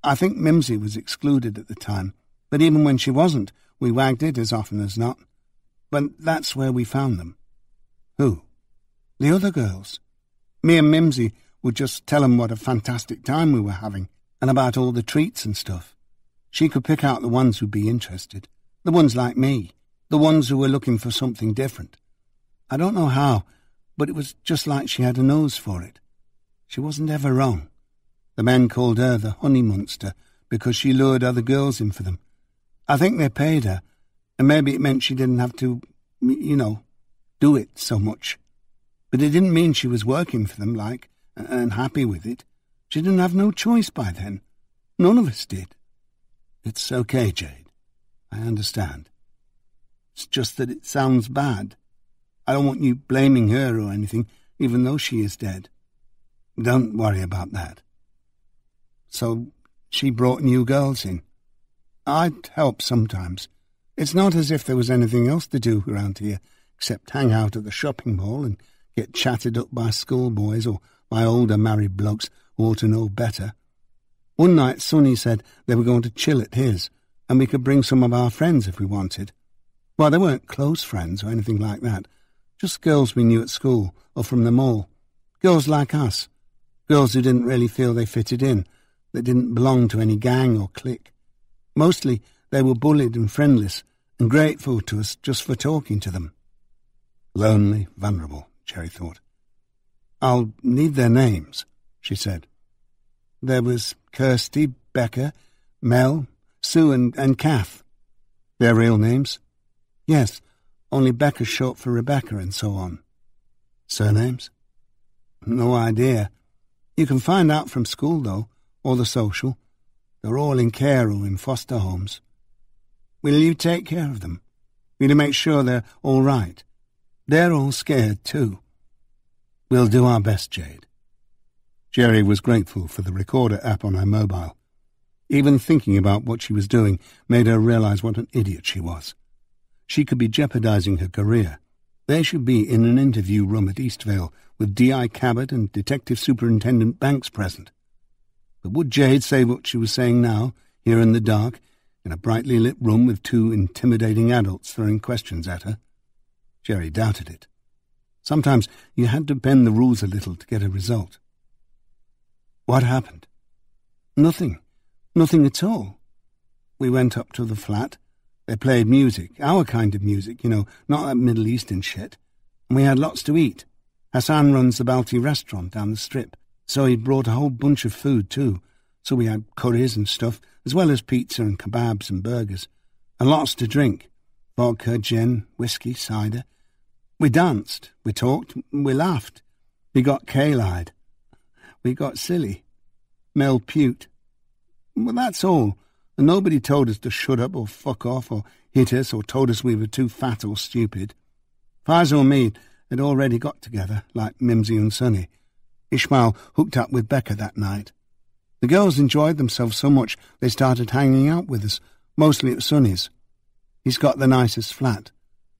I think Mimsy was excluded at the time, but even when she wasn't, we wagged it as often as not. But that's where we found them. Who? The other girls. Me and Mimsy would just tell them what a fantastic time we were having, and about all the treats and stuff. She could pick out the ones who'd be interested, the ones like me, the ones who were looking for something different. I don't know how, but it was just like she had a nose for it. She wasn't ever wrong. The men called her the honey monster because she lured other girls in for them. I think they paid her, and maybe it meant she didn't have to, do it so much. But it didn't mean she was working for them, and happy with it. She didn't have no choice by then. None of us did. It's okay, Jade. I understand. It's just that it sounds bad. I don't want you blaming her or anything, even though she is dead. Don't worry about that. So she brought new girls in. I'd help sometimes. It's not as if there was anything else to do around here, except hang out at the shopping mall and get chatted up by schoolboys or by older married blokes who ought to know better. One night Sonny said they were going to chill at his, and we could bring some of our friends if we wanted. Well, they weren't close friends or anything like that, just girls we knew at school or from the mall. Girls like us. Girls who didn't really feel they fitted in, that didn't belong to any gang or clique. Mostly they were bullied and friendless and grateful to us just for talking to them. Lonely, vulnerable, Jerry thought. I'll need their names, she said. There was Kirsty, Becca, Mel, Sue and Kath. Their real names? Yes, only Becca's short for Rebecca and so on. Surnames? No idea. You can find out from school, though, or the social. They're all in care or in foster homes. Will you take care of them? Will you make sure they're all right? They're all scared, too. We'll do our best, Jade. Jerry was grateful for the recorder app on her mobile. Even thinking about what she was doing made her realize what an idiot she was. She could be jeopardizing her career. They should be in an interview room at Eastvale with D.I. Cabbot and Detective Superintendent Banks present. But would Jade say what she was saying now, here in the dark, in a brightly lit room with two intimidating adults throwing questions at her? Jerry doubted it. Sometimes you had to bend the rules a little to get a result. What happened? Nothing. Nothing at all. We went up to the flat. They played music, our kind of music, not that Middle Eastern shit. And we had lots to eat. Hassan runs the Balti restaurant down the strip, so he brought a whole bunch of food too. So we had curries and stuff, as well as pizza and kebabs and burgers. And lots to drink. Vodka, gin, whiskey, cider. We danced, we talked, we laughed. We got kale-eyed. We got silly. Mel puked. Well, that's all. And nobody told us to shut up or fuck off or hit us or told us we were too fat or stupid. Faisal and me had already got together, like Mimsy and Sonny. Ishmael hooked up with Becca that night. The girls enjoyed themselves so much they started hanging out with us, mostly at Sonny's. He's got the nicest flat,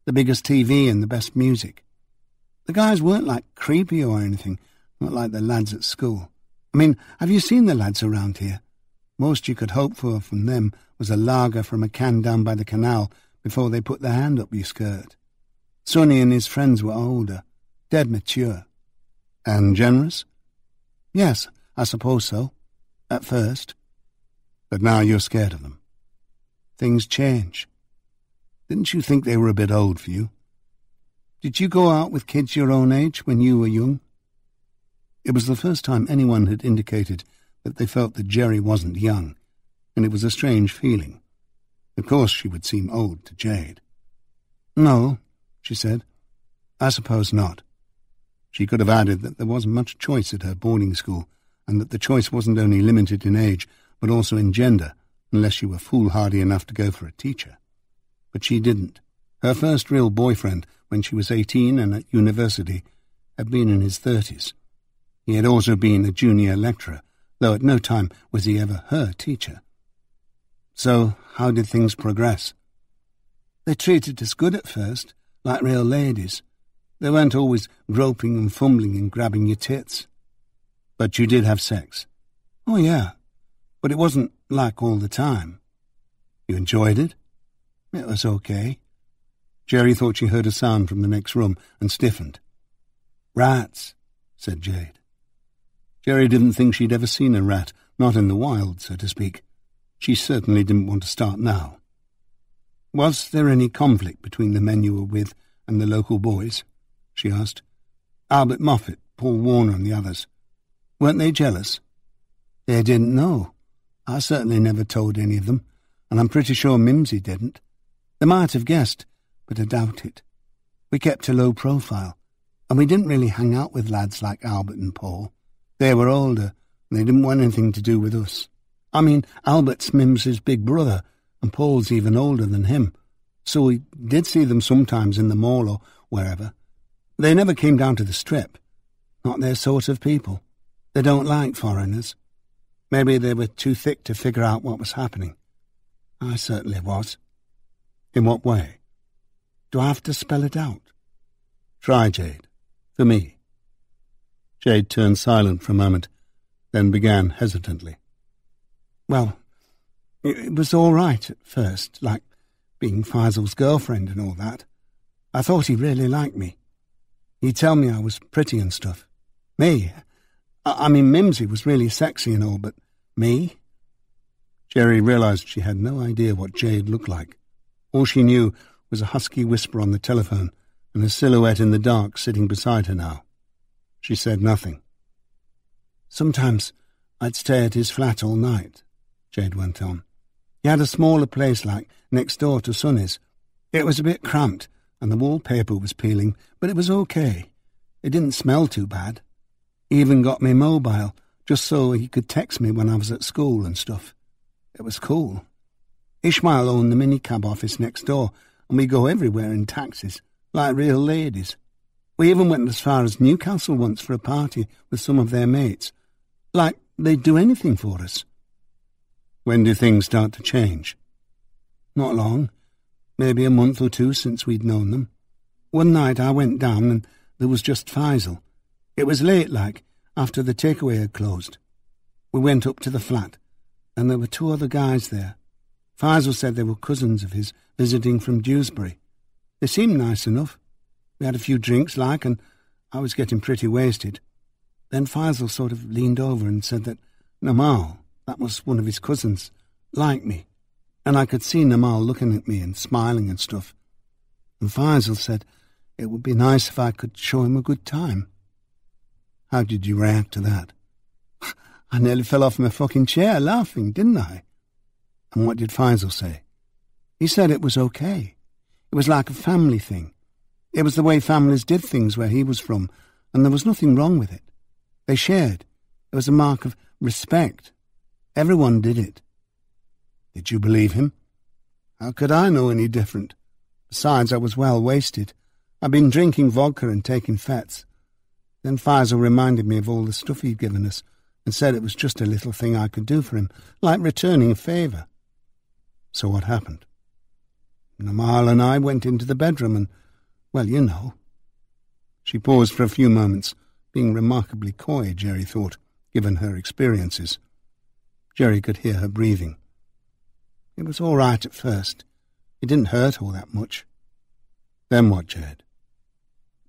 the biggest TV and the best music. The guys weren't creepy or anything, not like the lads at school. I mean, have you seen the lads around here? Most you could hope for from them was a lager from a can down by the canal before they put their hand up your skirt. Sonny and his friends were older, dead mature. And generous? Yes, I suppose so. At first. But now you're scared of them. Things change. Didn't you think they were a bit old for you? Did you go out with kids your own age when you were young? It was the first time anyone had indicated that they felt that Jerry wasn't young, and it was a strange feeling. Of course she would seem old to Jade. No, she said. I suppose not. She could have added that there wasn't much choice at her boarding school, and that the choice wasn't only limited in age, but also in gender, unless you were foolhardy enough to go for a teacher. But she didn't. Her first real boyfriend, when she was 18 and at university, had been in his 30s. He had also been a junior lecturer, though at no time was he ever her teacher. So, how did things progress? They treated us good at first, like real ladies. They weren't always groping and fumbling and grabbing your tits. But you did have sex? Oh, yeah. But it wasn't like all the time. You enjoyed it? It was okay. Jerry thought she heard a sound from the next room and stiffened. Rats, said Jade. Jerry didn't think she'd ever seen a rat, not in the wild, so to speak. She certainly didn't want to start now. Was there any conflict between the men you were with and the local boys? She asked. Albert Moffat, Paul Warner and the others. Weren't they jealous? They didn't know. I certainly never told any of them, and I'm pretty sure Mimsy didn't. They might have guessed, but I doubt it. We kept a low profile, and we didn't really hang out with lads like Albert and Paul. They were older, and they didn't want anything to do with us. I mean, Albert's Mimsy's big brother, and Paul's even older than him, so we did see them sometimes in the mall or wherever. They never came down to the Strip. Not their sort of people. They don't like foreigners. Maybe they were too thick to figure out what was happening. I certainly was. In what way? Do I have to spell it out? Try, Jade. For me. Jade turned silent for a moment, then began hesitantly. Well, it was all right at first, like being Faisal's girlfriend and all that. I thought he really liked me. He'd tell me I was pretty and stuff. Me? I mean, Mimsy was really sexy and all, but me? Jerry realized she had no idea what Jade looked like. All she knew was a husky whisper on the telephone and a silhouette in the dark sitting beside her now. She said nothing. Sometimes I'd stay at his flat all night, Jade went on. He had a smaller place like next door to Sonny's. It was a bit cramped and the wallpaper was peeling, but it was okay. It didn't smell too bad. He even got me mobile, just so he could text me when I was at school and stuff. It was cool. Ishmael owned the minicab office next door, and we go everywhere in taxis, like real ladies. We even went as far as Newcastle once for a party with some of their mates. Like they'd do anything for us. When do things start to change? Not long. Maybe a month or two since we'd known them. One night I went down and there was just Faisal. It was late, like, after the takeaway had closed. We went up to the flat, and there were two other guys there. Faisal said they were cousins of his visiting from Dewsbury. They seemed nice enough. We had a few drinks, like, and I was getting pretty wasted. Then Faisal sort of leaned over and said that Namal, that was one of his cousins, liked me, and I could see Namal looking at me and smiling and stuff. And Faisal said it would be nice if I could show him a good time. How did you react to that? I nearly fell off my fucking chair laughing, didn't I? And what did Faisal say? He said it was okay. It was like a family thing. It was the way families did things where he was from, and there was nothing wrong with it. They shared. It was a mark of respect. Everyone did it. Did you believe him? How could I know any different? Besides, I was well wasted. I'd been drinking vodka and taking fets. Then Faisal reminded me of all the stuff he'd given us and said it was just a little thing I could do for him, like returning a favour. So what happened? Namal and I went into the bedroom and, well, you know. She paused for a few moments, being remarkably coy, Jerry thought, given her experiences. Jerry could hear her breathing. It was all right at first. It didn't hurt all that much. Then what, Jade?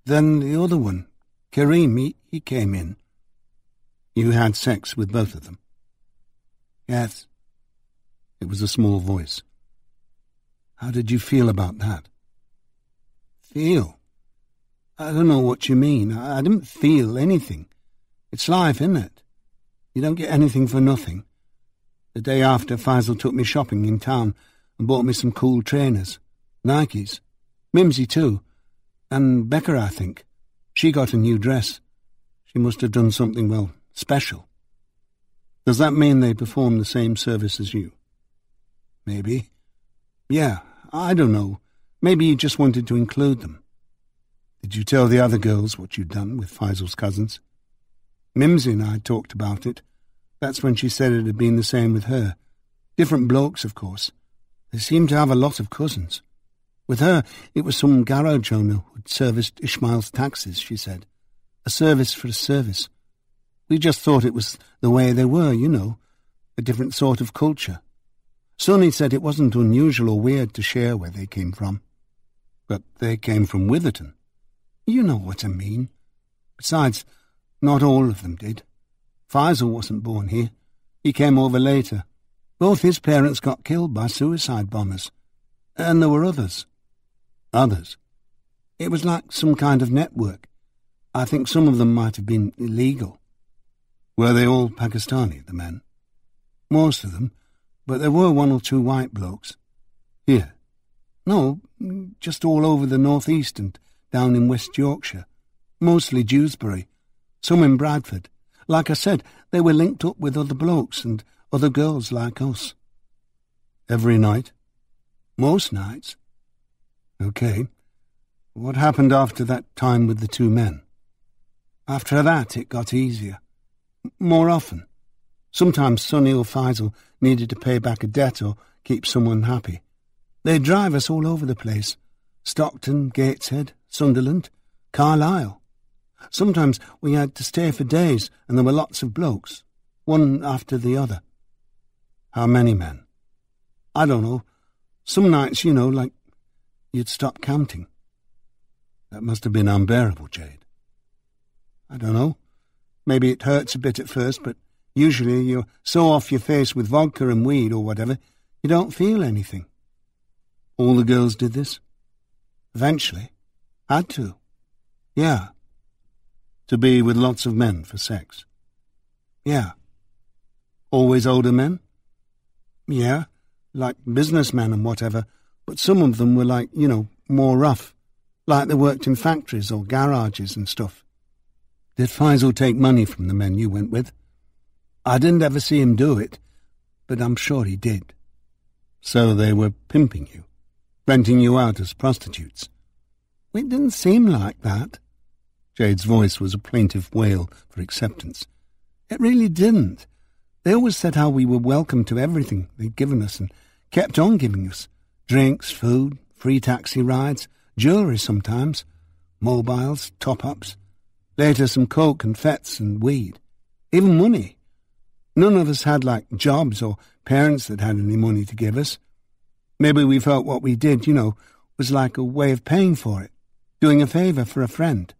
Then the other one, Kareem, he came in. You had sex with both of them? Yes. It was a small voice. How did you feel about that? Feel? I don't know what you mean. I didn't feel anything. It's life, isn't it? You don't get anything for nothing. The day after, Faisal took me shopping in town and bought me some cool trainers. Nikes. Mimsy too. And Becca, I think. She got a new dress. She must have done something, well, special. Does that mean they perform the same service as you? Maybe. Yeah, I don't know. Maybe he just wanted to include them. Did you tell the other girls what you'd done with Faisal's cousins? Mimsy and I talked about it. That's when she said it had been the same with her. Different blokes, of course. They seemed to have a lot of cousins. With her, it was some garage owner who'd serviced Ishmael's taxis, she said. A service for a service. We just thought it was the way they were, you know. A different sort of culture. Sonny said it wasn't unusual or weird to share where they came from. But they came from Witherton. You know what I mean. Besides, not all of them did. Faisal wasn't born here. He came over later. Both his parents got killed by suicide bombers. And there were others. Others? It was like some kind of network. I think some of them might have been illegal. Were they all Pakistani, the men? Most of them, but there were one or two white blokes. Here? No, just all over the northeast and down in West Yorkshire. Mostly Dewsbury. Some in Bradford. Like I said, they were linked up with other blokes and other girls like us. Every night? Most nights. Okay. What happened after that time with the two men? After that, it got easier. More often. Sometimes Sonny or Faisal needed to pay back a debt or keep someone happy. They'd drive us all over the place. Stockton, Gateshead, Sunderland, Carlisle. Sometimes we had to stay for days and there were lots of blokes, one after the other. How many men? I don't know. Some nights, you know, like you'd stop counting. That must have been unbearable, Jade. I don't know. Maybe it hurts a bit at first, but usually you're so off your face with vodka and weed or whatever, you don't feel anything. All the girls did this? Eventually. Had to. Yeah. To be with lots of men for sex? Yeah. Always older men? Yeah, like businessmen and whatever, but some of them were like, you know, more rough. Like they worked in factories or garages and stuff. Did Faisal take money from the men you went with? I didn't ever see him do it, but I'm sure he did. So they were pimping you, renting you out as prostitutes? It didn't seem like that. Jade's voice was a plaintive wail for acceptance. It really didn't. They always said how we were welcome to everything they'd given us and kept on giving us. Drinks, food, free taxi rides, jewellery sometimes, mobiles, top-ups. Later some coke and fets and weed. Even money. None of us had, like, jobs or parents that had any money to give us. Maybe we felt what we did, you know, was like a way of paying for it, doing a favour for a friend.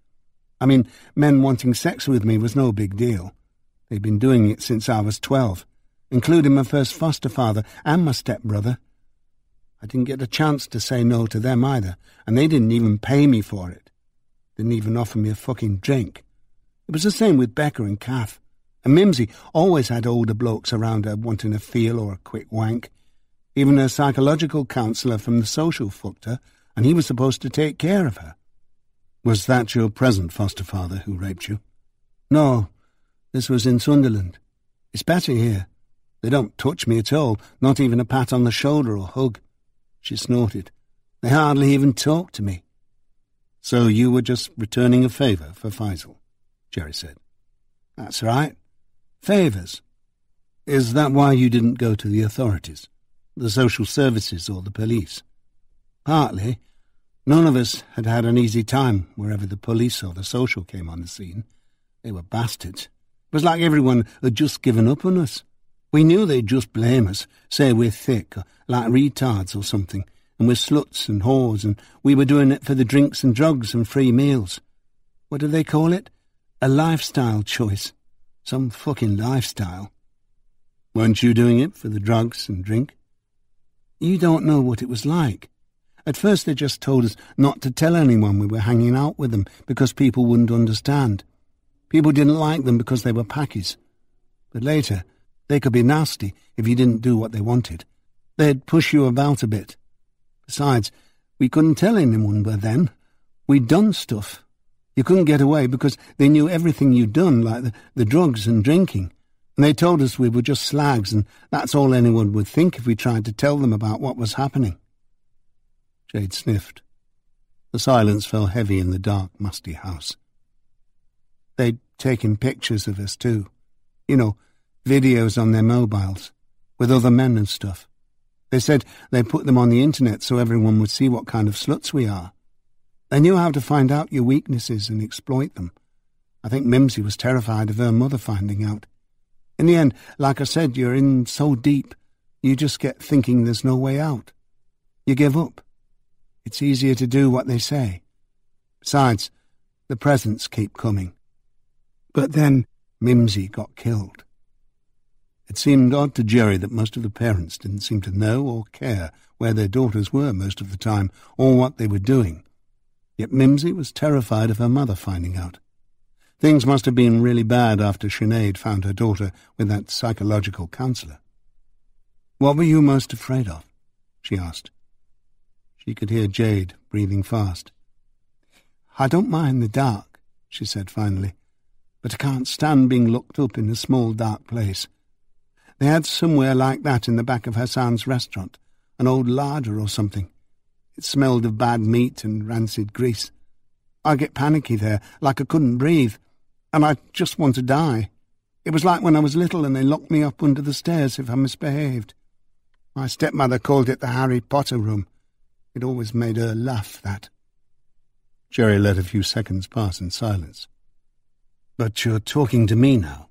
I mean, men wanting sex with me was no big deal. They'd been doing it since I was 12, including my first foster father and my stepbrother. I didn't get a chance to say no to them either, and they didn't even pay me for it. Didn't even offer me a fucking drink. It was the same with Becca and Kath. And Mimsy always had older blokes around her wanting a feel or a quick wank. Even her psychological counsellor from the social fucked her, and he was supposed to take care of her. Was that your present foster father who raped you? No, this was in Sunderland. It's better here. They don't touch me at all, not even a pat on the shoulder or hug. She snorted. They hardly even talk to me. So you were just returning a favour for Faisal, Jerry said. That's right. Favours. Is that why you didn't go to the authorities, the social services or the police? Partly. None of us had had an easy time wherever the police or the social came on the scene. They were bastards. It was like everyone had just given up on us. We knew they'd just blame us, say we're thick, or like retards or something, and we're sluts and whores, and we were doing it for the drinks and drugs and free meals. what do they call it? A lifestyle choice. Some fucking lifestyle. Weren't you doing it for the drugs and drink? You don't know what it was like. At first they just told us not to tell anyone we were hanging out with them because people wouldn't understand. People didn't like them because they were packies. But later, they could be nasty if you didn't do what they wanted. They'd push you about a bit. Besides, we couldn't tell anyone by then. We'd done stuff. You couldn't get away because they knew everything you'd done, like the drugs and drinking. And they told us we were just slags, and that's all anyone would think if we tried to tell them about what was happening. Jade sniffed. The silence fell heavy in the dark, musty house. They'd taken pictures of us too. You know, videos on their mobiles, with other men and stuff. They said they put them on the internet so everyone would see what kind of sluts we are. They knew how to find out your weaknesses and exploit them. I think Mimsy was terrified of her mother finding out. In the end, like I said, you're in so deep, you just get thinking there's no way out. You give up. It's easier to do what they say. Besides, the presents keep coming. But then Mimsy got killed. It seemed odd to Jerry that most of the parents didn't seem to know or care where their daughters were most of the time or what they were doing. Yet Mimsy was terrified of her mother finding out. Things must have been really bad after Sinead found her daughter with that psychological counsellor. What were you most afraid of? She asked. She could hear Jade breathing fast. I don't mind the dark, she said finally, but I can't stand being locked up in a small dark place. They had somewhere like that in the back of Hassan's restaurant, an old larder or something. It smelled of bad meat and rancid grease. I get panicky there, like I couldn't breathe, and I just want to die. It was like when I was little and they locked me up under the stairs if I misbehaved. My stepmother called it the Harry Potter room. It always made her laugh, that. Jerry let a few seconds pass in silence. But you're talking to me now,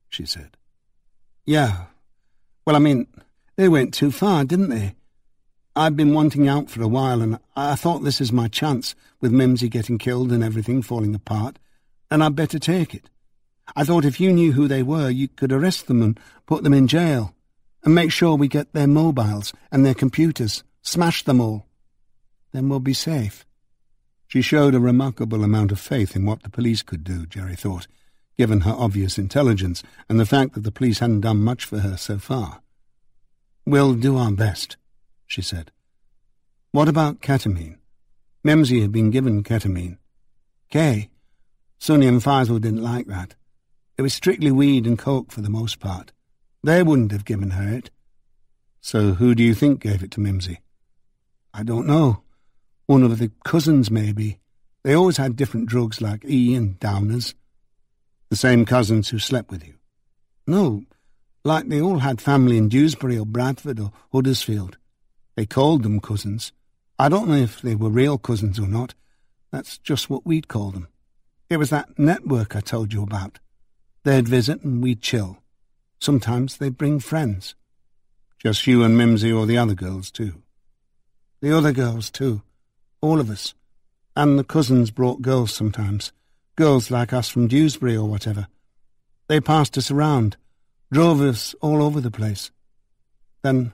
she said. Yeah. Well, I mean, they went too far, didn't they? I'd been wanting out for a while, and I thought this is my chance, with Mimsy getting killed and everything falling apart, and I'd better take it. I thought if you knew who they were, you could arrest them and put them in jail, and make sure we get their mobiles and their computers, smash them all. Then we'll be safe. She showed a remarkable amount of faith in what the police could do, Jerry thought, given her obvious intelligence and the fact that the police hadn't done much for her so far. We'll do our best, she said. What about ketamine? Mimsy had been given ketamine. Kay? Sonny and Faisal didn't like that. It was strictly weed and coke for the most part. They wouldn't have given her it. So who do you think gave it to Mimsy? I don't know. One of the cousins, maybe. They always had different drugs like E and downers. The same cousins who slept with you? No, like they all had family in Dewsbury or Bradford or Huddersfield. They called them cousins. I don't know if they were real cousins or not. That's just what we'd call them. It was that network I told you about. They'd visit and we'd chill. Sometimes they'd bring friends. Just you and Mimsy or the other girls too? The other girls too. All of us. And the cousins brought girls sometimes. Girls like us from Dewsbury or whatever. They passed us around, drove us all over the place. Then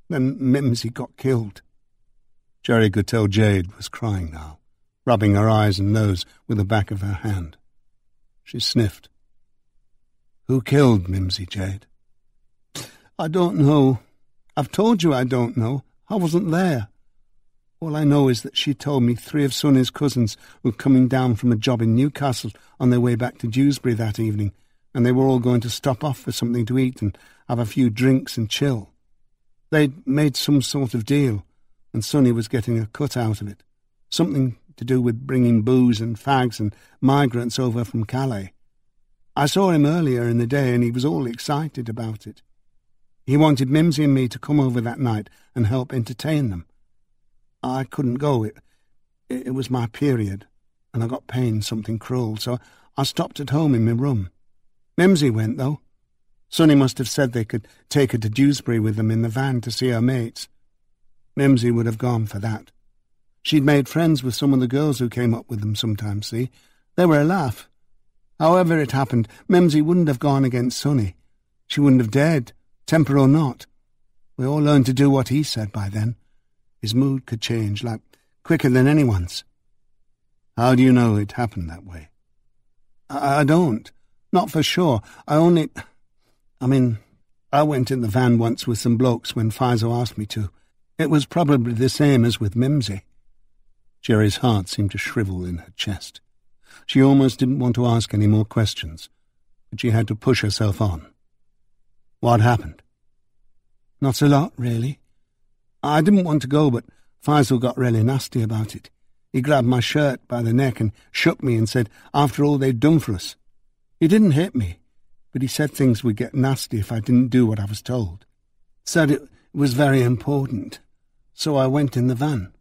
Mimsy got killed. Jerry could tell Jade was crying now, rubbing her eyes and nose with the back of her hand. She sniffed. Who killed Mimsy, Jade? I don't know. I've told you I don't know. I wasn't there. All I know is that she told me 3 of Sonny's cousins were coming down from a job in Newcastle on their way back to Dewsbury that evening, and they were all going to stop off for something to eat and have a few drinks and chill. They'd made some sort of deal, and Sonny was getting a cut out of it. Something to do with bringing booze and fags and migrants over from Calais. I saw him earlier in the day, and he was all excited about it. He wanted Mimsy and me to come over that night and help entertain them. I couldn't go. It was my period, and I got pain something cruel, so I stopped at home in my room. Mimsy went, though. Sonny must have said they could take her to Dewsbury with them in the van to see her mates. Mimsy would have gone for that. She'd made friends with some of the girls who came up with them sometimes, see? They were a laugh. However it happened, Mimsy wouldn't have gone against Sonny. She wouldn't have dared, temper or not. We all learned to do what he said by then. His mood could change, like, quicker than anyone's. How do you know it happened that way? I don't. Not for sure. I went in the van once with some blokes when Faisal asked me to. It was probably the same as with Mimsy. Jerry's heart seemed to shrivel in her chest. She almost didn't want to ask any more questions, but she had to push herself on. What happened? Not a lot, really. I didn't want to go, but Faisal got really nasty about it. He grabbed my shirt by the neck and shook me and said, after all they'd done for us. He didn't hit me, but he said things would get nasty if I didn't do what I was told. Said it was very important. So I went in the van.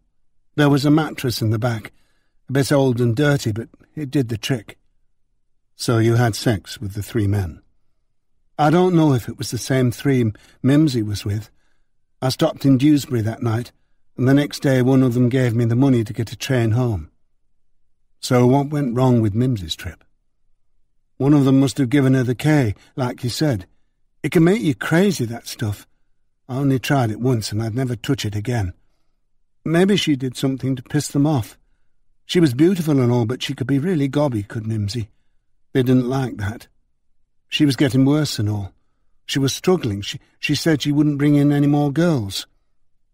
There was a mattress in the back, a bit old and dirty, but it did the trick. So you had sex with the 3 men? I don't know if it was the same 3 Mimsy was with. I stopped in Dewsbury that night, and the next day one of them gave me the money to get a train home. So what went wrong with Mimsy's trip? One of them must have given her the K, like you said. It can make you crazy, that stuff. I only tried it once, and I'd never touch it again. Maybe she did something to piss them off. She was beautiful and all, but she could be really gobby, could Mimsy. They didn't like that. She was getting worse and all. She was struggling. She said she wouldn't bring in any more girls.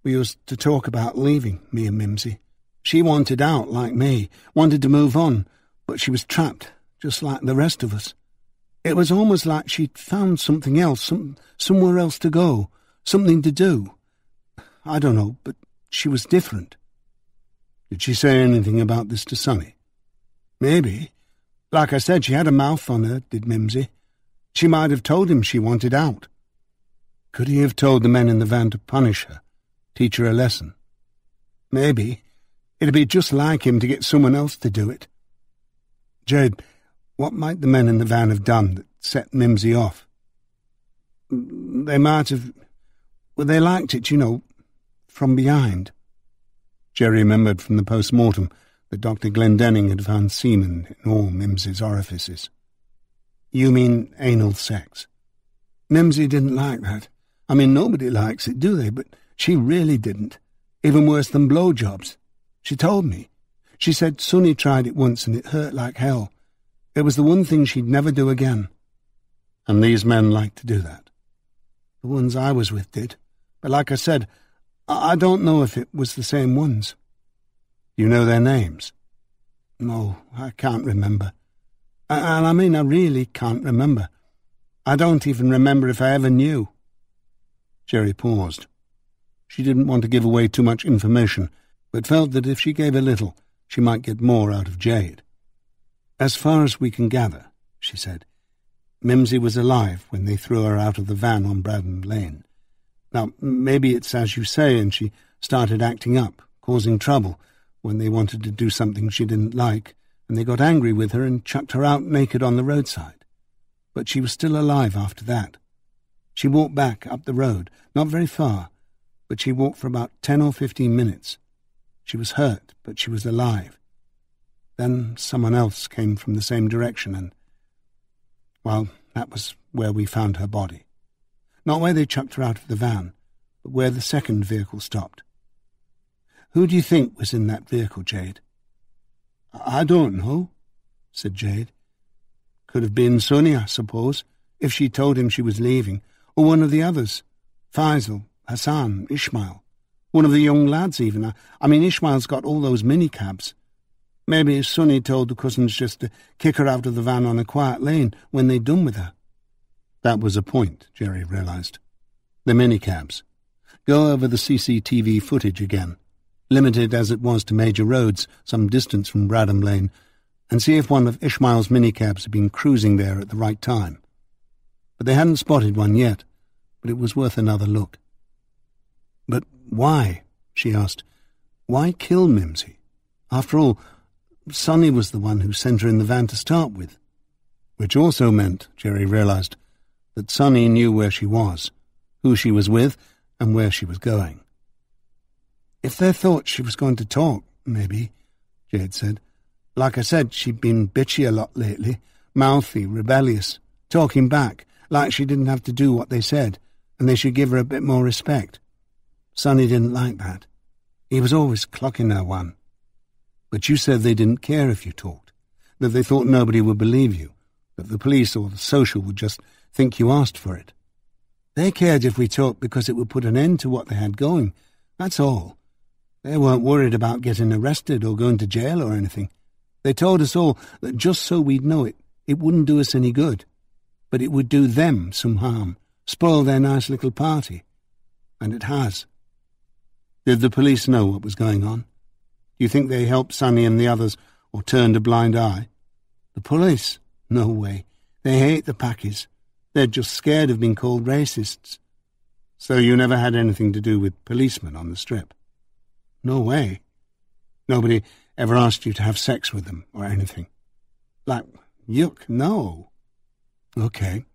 We used to talk about leaving, me and Mimsy. She wanted out, like me, wanted to move on, but she was trapped, just like the rest of us. It was almost like she'd found something else, somewhere else to go, something to do. I don't know, but she was different. Did she say anything about this to Sonny? Maybe. Like I said, she had a mouth on her, did Mimsy. She might have told him she wanted out. Could he have told the men in the van to punish her, teach her a lesson? Maybe. It'd be just like him to get someone else to do it. Jade, what might the men in the van have done that set Mimsy off? They might have... Well, they liked it, you know, from behind. Jerry remembered from the post-mortem that Dr. Glendenning had found semen in all Mimsy's orifices. You mean anal sex? Mimsy didn't like that. I mean, nobody likes it, do they? But she really didn't. Even worse than blowjobs. She told me. She said Sonny tried it once and it hurt like hell. It was the one thing she'd never do again. And these men liked to do that? The ones I was with did. But like I said, I don't know if it was the same ones. You know their names? No, I can't remember. And I mean, I really can't remember. I don't even remember if I ever knew. Jerry paused. She didn't want to give away too much information, but felt that if she gave a little, she might get more out of Jade. As far as we can gather, she said, Mimsy was alive when they threw her out of the van on Bradham Lane. Now, maybe it's as you say, and she started acting up, causing trouble, when they wanted to do something she didn't like, and they got angry with her and chucked her out naked on the roadside. But she was still alive after that. She walked back up the road, not very far, but she walked for about 10 or 15 minutes. She was hurt, but she was alive. Then someone else came from the same direction and, well, that was where we found her body. Not where they chucked her out of the van, but where the second vehicle stopped. Who do you think was in that vehicle, Jade? I don't know, said Jade. Could have been Sonny, I suppose, if she told him she was leaving, or one of the others. Faisal, Hassan, Ishmael. One of the young lads, even. I mean, Ishmael's got all those minicabs. Maybe Sonny told the cousins just to kick her out of the van on a quiet lane when they'd done with her. That was a point, Jerry realised. The minicabs. Go over the CCTV footage again, limited as it was to major roads some distance from Bradham Lane, and see if one of Ishmael's minicabs had been cruising there at the right time. But they hadn't spotted one yet, but it was worth another look. But why, she asked, why kill Mimsy? After all, Sonny was the one who sent her in the van to start with. Which also meant, Jerry realised, that Sonny knew where she was, who she was with, and where she was going. If they thought she was going to talk, maybe, Jade said. Like I said, she'd been bitchy a lot lately, mouthy, rebellious, talking back, like she didn't have to do what they said, and they should give her a bit more respect. Sonny didn't like that. He was always clocking her one. But you said they didn't care if you talked, that they thought nobody would believe you, that the police or the social would just think you asked for it. They cared if we talked because it would put an end to what they had going, that's all. They weren't worried about getting arrested or going to jail or anything. They told us all that just so we'd know it, it wouldn't do us any good, but it would do them some harm, spoil their nice little party. And it has. Did the police know what was going on? Do you think they helped Sonny and the others, or turned a blind eye? The police? No way. They hate the Packies. They're just scared of being called racists. So you never had anything to do with policemen on the strip? No way. Nobody ever asked you to have sex with them or anything? Like, yuck, no. Okay.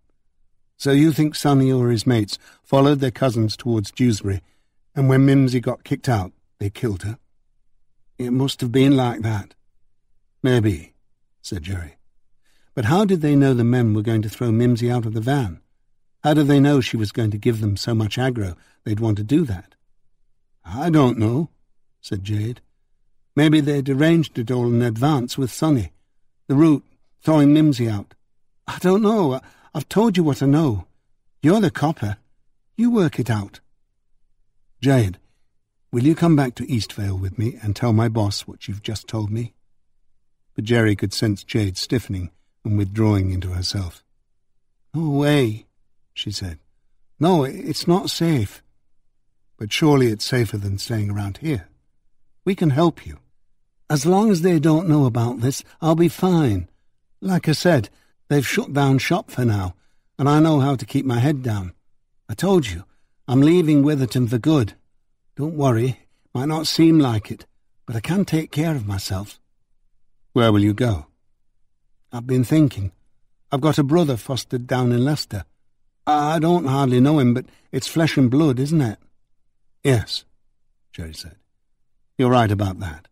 So you think Sonny or his mates followed their cousins towards Dewsbury, and when Mimsy got kicked out, they killed her? It must have been like that. Maybe, said Jerry. But how did they know the men were going to throw Mimsy out of the van? How did they know she was going to give them so much aggro they'd want to do that? I don't know, said Jade. Maybe they'd arranged it all in advance with Sonny. The route, throwing Mimsy out. I don't know. I've told you what I know. You're the copper. You work it out. Jade, will you come back to Eastvale with me and tell my boss what you've just told me? But Jerry could sense Jade stiffening and withdrawing into herself. No way, she said. No, it's not safe. But surely it's safer than staying around here. We can help you. As long as they don't know about this, I'll be fine. Like I said, they've shut down shop for now, and I know how to keep my head down. I told you, I'm leaving Witherton for good. Don't worry, might not seem like it, but I can take care of myself. Where will you go? I've been thinking. I've got a brother fostered down in Leicester. I don't hardly know him, but it's flesh and blood, isn't it? Yes, Jerry said. You're right about that.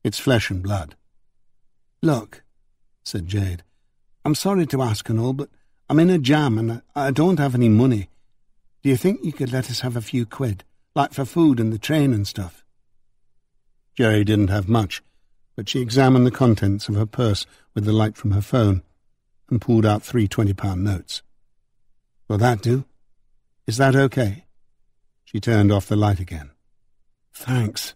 It's flesh and blood. Look, said Jade, I'm sorry to ask and all, but I'm in a jam and I don't have any money. Do you think you could let us have a few quid, like for food and the train and stuff? Jerry didn't have much, but she examined the contents of her purse with the light from her phone and pulled out 3 £20 notes. Will that do? Is that okay? She turned off the light again. Thanks,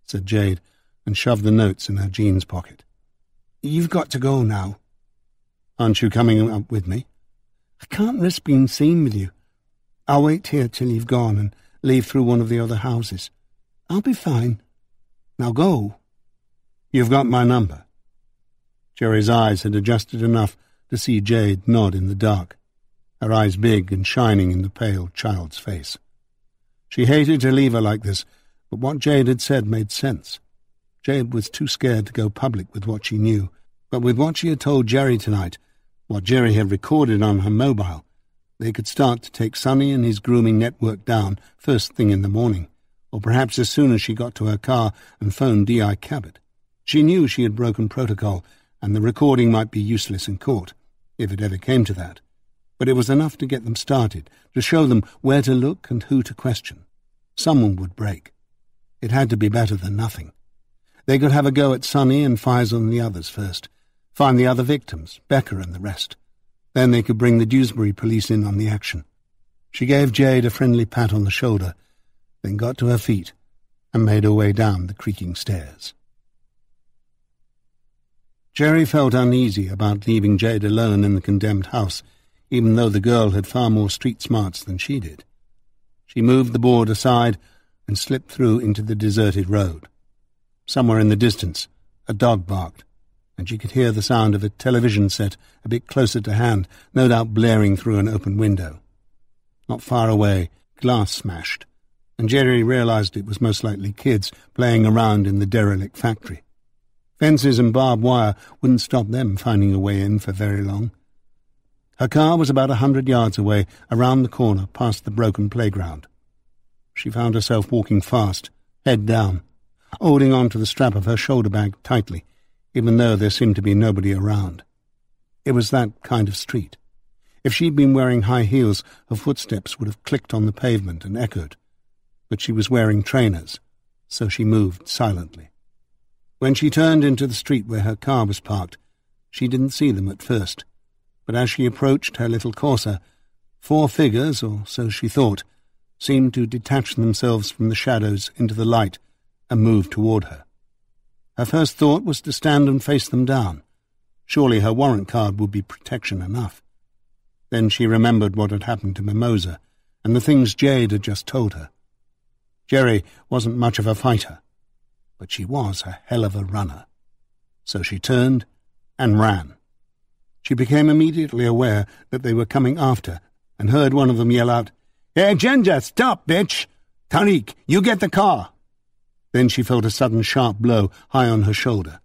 said Jade, and shoved the notes in her jeans pocket. You've got to go now. Aren't you coming up with me? I can't risk being seen with you. I'll wait here till you've gone and leave through one of the other houses. I'll be fine. Now go. You've got my number. Jerry's eyes had adjusted enough to see Jade nod in the dark, her eyes big and shining in the pale child's face. She hated to leave her like this, but what Jade had said made sense. Jade was too scared to go public with what she knew, but with what she had told Jerry tonight, what Jerry had recorded on her mobile, they could start to take Sonny and his grooming network down first thing in the morning, or perhaps as soon as she got to her car and phoned D.I. Cabbot. She knew she had broken protocol, and the recording might be useless in court, if it ever came to that. But it was enough to get them started, to show them where to look and who to question. Someone would break. It had to be better than nothing. They could have a go at Sonny and Faisal and the others first, find the other victims, Becca and the rest. Then they could bring the Dewsbury police in on the action. She gave Jade a friendly pat on the shoulder, then got to her feet and made her way down the creaking stairs. Jerry felt uneasy about leaving Jade alone in the condemned house, even though the girl had far more street smarts than she did. She moved the board aside and slipped through into the deserted road. Somewhere in the distance, a dog barked, and she could hear the sound of a television set a bit closer to hand, no doubt blaring through an open window. Not far away, glass smashed, and Jerry realized it was most likely kids playing around in the derelict factory. Fences and barbed wire wouldn't stop them finding a way in for very long. Her car was about 100 yards away, around the corner, past the broken playground. She found herself walking fast, head down, holding on to the strap of her shoulder bag tightly, even though there seemed to be nobody around. It was that kind of street. If she'd been wearing high heels, her footsteps would have clicked on the pavement and echoed. But she was wearing trainers, so she moved silently. When she turned into the street where her car was parked, she didn't see them at first, but as she approached her little Corsa, 4 figures, or so she thought, seemed to detach themselves from the shadows into the light and move toward her. Her first thought was to stand and face them down. Surely her warrant card would be protection enough. Then she remembered what had happened to Mimosa and the things Jade had just told her. Jerry wasn't much of a fighter, but she was a hell of a runner. So she turned and ran. She became immediately aware that they were coming after and heard one of them yell out, "Hey, Ginger, stop, bitch! Tariq, you get the car!" Then she felt a sudden sharp blow high on her shoulder.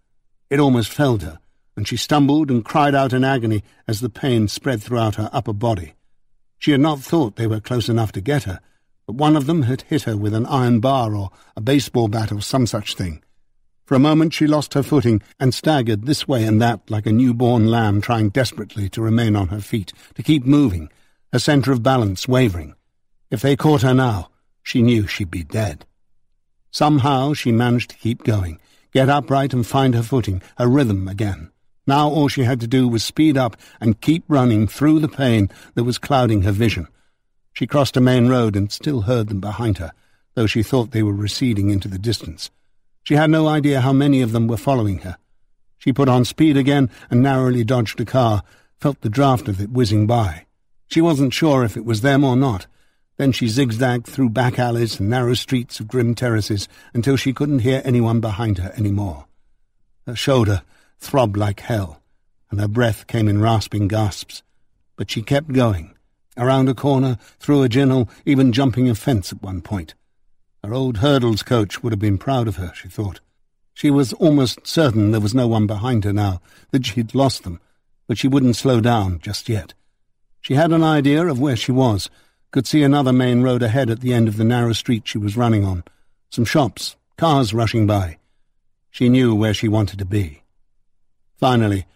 It almost felled her, and she stumbled and cried out in agony as the pain spread throughout her upper body. She had not thought they were close enough to get her, but one of them had hit her with an iron bar or a baseball bat or some such thing. For a moment she lost her footing and staggered this way and that like a newborn lamb trying desperately to remain on her feet, to keep moving, her centre of balance wavering. If they caught her now, she knew she'd be dead. Somehow she managed to keep going, get upright and find her footing, her rhythm again. Now all she had to do was speed up and keep running through the pain that was clouding her vision. She crossed a main road and still heard them behind her, though she thought they were receding into the distance. She had no idea how many of them were following her. She put on speed again and narrowly dodged a car, felt the draft of it whizzing by. She wasn't sure if it was them or not. Then she zigzagged through back alleys and narrow streets of grim terraces until she couldn't hear anyone behind her any more. Her shoulder throbbed like hell, and her breath came in rasping gasps. But she kept going, around a corner, through a ginnel, even jumping a fence at one point. Her old hurdles coach would have been proud of her, she thought. She was almost certain there was no one behind her now, that she'd lost them, but she wouldn't slow down just yet. She had an idea of where she was, could see another main road ahead at the end of the narrow street she was running on. Some shops, cars rushing by. She knew where she wanted to be. Finally,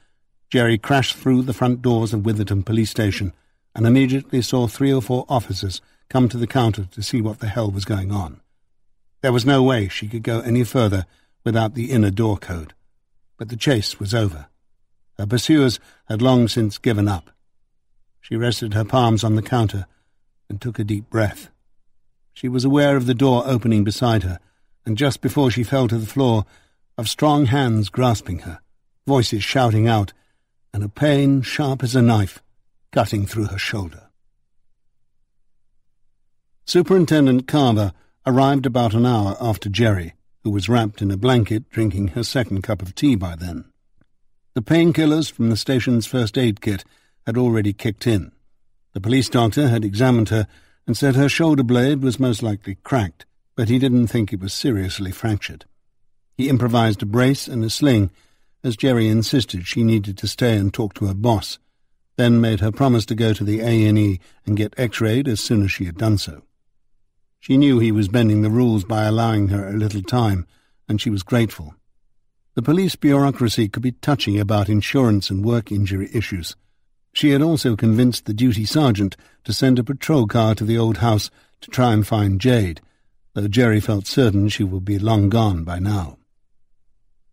Jerry crashed through the front doors of Witherton Police Station and immediately saw 3 or 4 officers come to the counter to see what the hell was going on. There was no way she could go any further without the inner door code. But the chase was over. Her pursuers had long since given up. She rested her palms on the counter and took a deep breath. She was aware of the door opening beside her, and just before she fell to the floor, of strong hands grasping her, voices shouting out, and a pain sharp as a knife cutting through her shoulder. Superintendent Carver arrived about an hour after Jerry, who was wrapped in a blanket drinking her second cup of tea by then. The painkillers from the station's first aid kit had already kicked in. The police doctor had examined her and said her shoulder blade was most likely cracked, but he didn't think it was seriously fractured. He improvised a brace and a sling, as Jerry insisted she needed to stay and talk to her boss, then made her promise to go to the A&E and get x-rayed as soon as she had done so. She knew he was bending the rules by allowing her a little time, and she was grateful. The police bureaucracy could be touchy about insurance and work injury issues. She had also convinced the duty sergeant to send a patrol car to the old house to try and find Jade, though Jerry felt certain she would be long gone by now.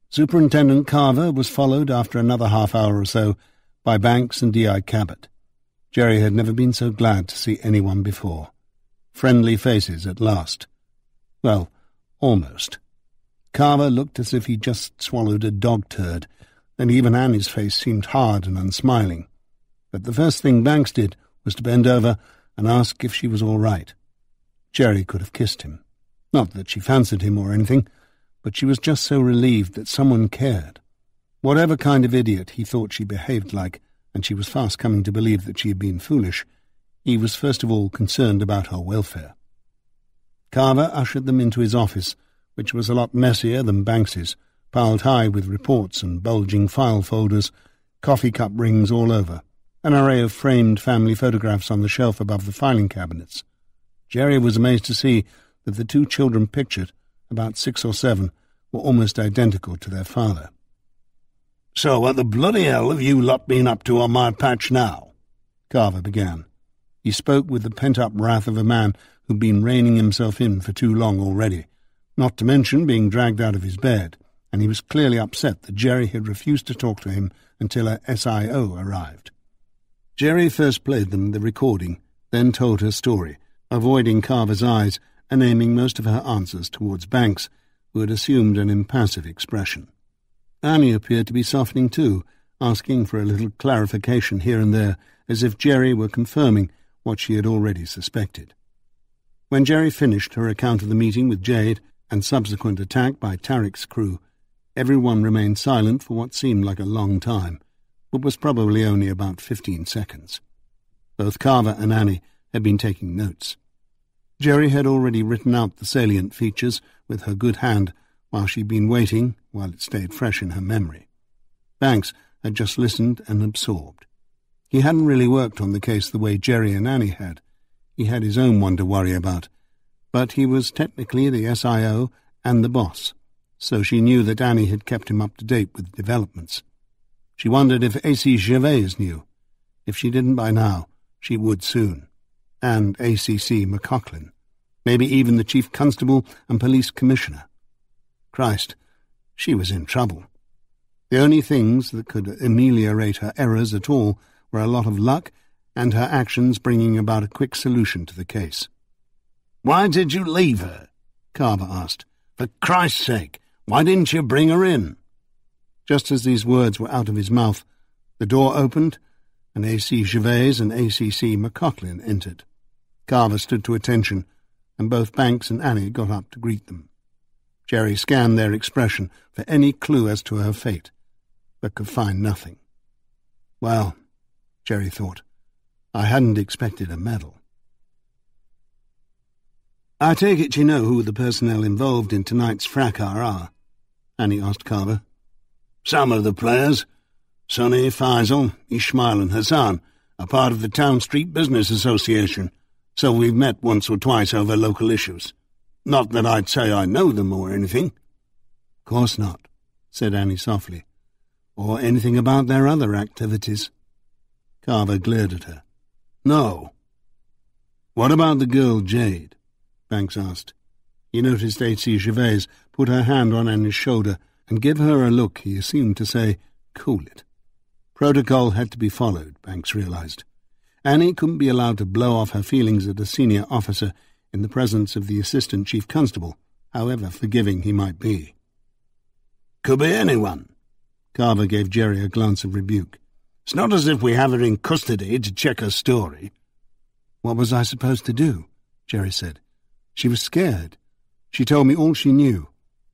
Superintendent Carver was followed after another half hour or so by Banks and D.I. Cabbot. Jerry had never been so glad to see anyone before. Friendly faces at last. Well, almost. Carver looked as if he'd just swallowed a dog turd, and even Annie's face seemed hard and unsmiling. But the first thing Banks did was to bend over and ask if she was all right. Jerry could have kissed him. Not that she fancied him or anything, but she was just so relieved that someone cared. Whatever kind of idiot he thought she behaved like, and she was fast coming to believe that she had been foolish, he was first of all concerned about her welfare. Carver ushered them into his office, which was a lot messier than Banks's, piled high with reports and bulging file folders, coffee cup rings all over, an array of framed family photographs on the shelf above the filing cabinets. Jerry was amazed to see that the 2 children pictured, about 6 or 7, were almost identical to their father. "So what the bloody hell have you lot been up to on my patch now?" Carver began. He spoke with the pent-up wrath of a man who'd been reining himself in for too long already, not to mention being dragged out of his bed, and he was clearly upset that Jerry had refused to talk to him until her SIO arrived. Jerry first played them the recording, then told her story, avoiding Carver's eyes and aiming most of her answers towards Banks, who had assumed an impassive expression. Annie appeared to be softening too, asking for a little clarification here and there, as if Jerry were confirming what she had already suspected. When Jerry finished her account of the meeting with Jade and subsequent attack by Tarek's crew, everyone remained silent for what seemed like a long time, but was probably only about 15 seconds. Both Carver and Annie had been taking notes. Jerry had already written out the salient features with her good hand while she'd been waiting, while it stayed fresh in her memory. Banks had just listened and absorbed. He hadn't really worked on the case the way Jerry and Annie had. He had his own one to worry about, but he was technically the SIO and the boss, so she knew that Annie had kept him up to date with developments. She wondered if A.C. Gervais knew. If she didn't by now, she would soon. And A.C.C. McCaughlan. Maybe even the Chief Constable and Police Commissioner. Christ, she was in trouble. The only things that could ameliorate her errors at all were a lot of luck and her actions bringing about a quick solution to the case. "Why did you leave her?" Carver asked. "For Christ's sake, why didn't you bring her in?" Just as these words were out of his mouth, the door opened, and A.C. Gervais and A.C.C. McCaughlan entered. Carver stood to attention, and both Banks and Annie got up to greet them. Jerry scanned their expression for any clue as to her fate, but could find nothing. Well, Jerry thought, I hadn't expected a medal. "I take it you know who the personnel involved in tonight's fracas are?" Annie asked Carver. "Some of the players. Sonny, Faisal, Ishmael and Hassan are part of the Town Street Business Association, so we've met once or twice over local issues. Not that I'd say I know them or anything." "Of course not," said Annie softly. "Or anything about their other activities." Carver glared at her. "No." "What about the girl Jade?" Banks asked. He noticed A.C. Gervais put her hand on Annie's shoulder and give her a look he assumed to say, "Cool it." Protocol had to be followed, Banks realized. Annie couldn't be allowed to blow off her feelings at a senior officer in the presence of the assistant chief constable, however forgiving he might be. "Could be anyone." Carver gave Jerry a glance of rebuke. "It's not as if we have her in custody to check her story." "What was I supposed to do?" Jerry said. "She was scared. She told me all she knew.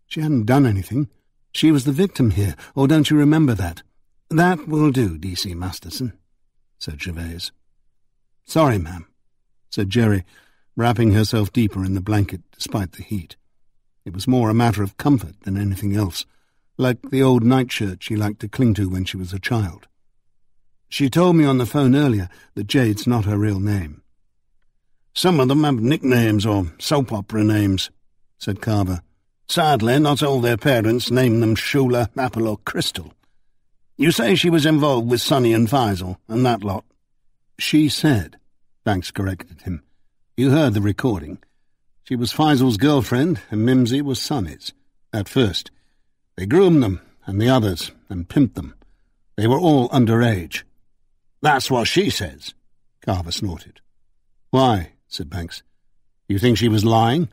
She hadn't done anything. She was the victim here, or don't you remember that?" "That will do, D.C. Masterson," said Gervais. "Sorry, ma'am," said Jerry, wrapping herself deeper in the blanket despite the heat. It was more a matter of comfort than anything else, like the old nightshirt she liked to cling to when she was a child. "She told me on the phone earlier that Jade's not her real name." "Some of them have nicknames or soap opera names," said Carver. "Sadly, not all their parents named them Shula, Apple or Crystal. You say she was involved with Sonny and Faisal and that lot?" "She said," Banks corrected him. "You heard the recording. She was Faisal's girlfriend and Mimsy was Sonny's. At first. They groomed them and the others and pimped them. They were all underage." "That's what she says," Carver snorted. "Why?" said Banks. "You think she was lying?"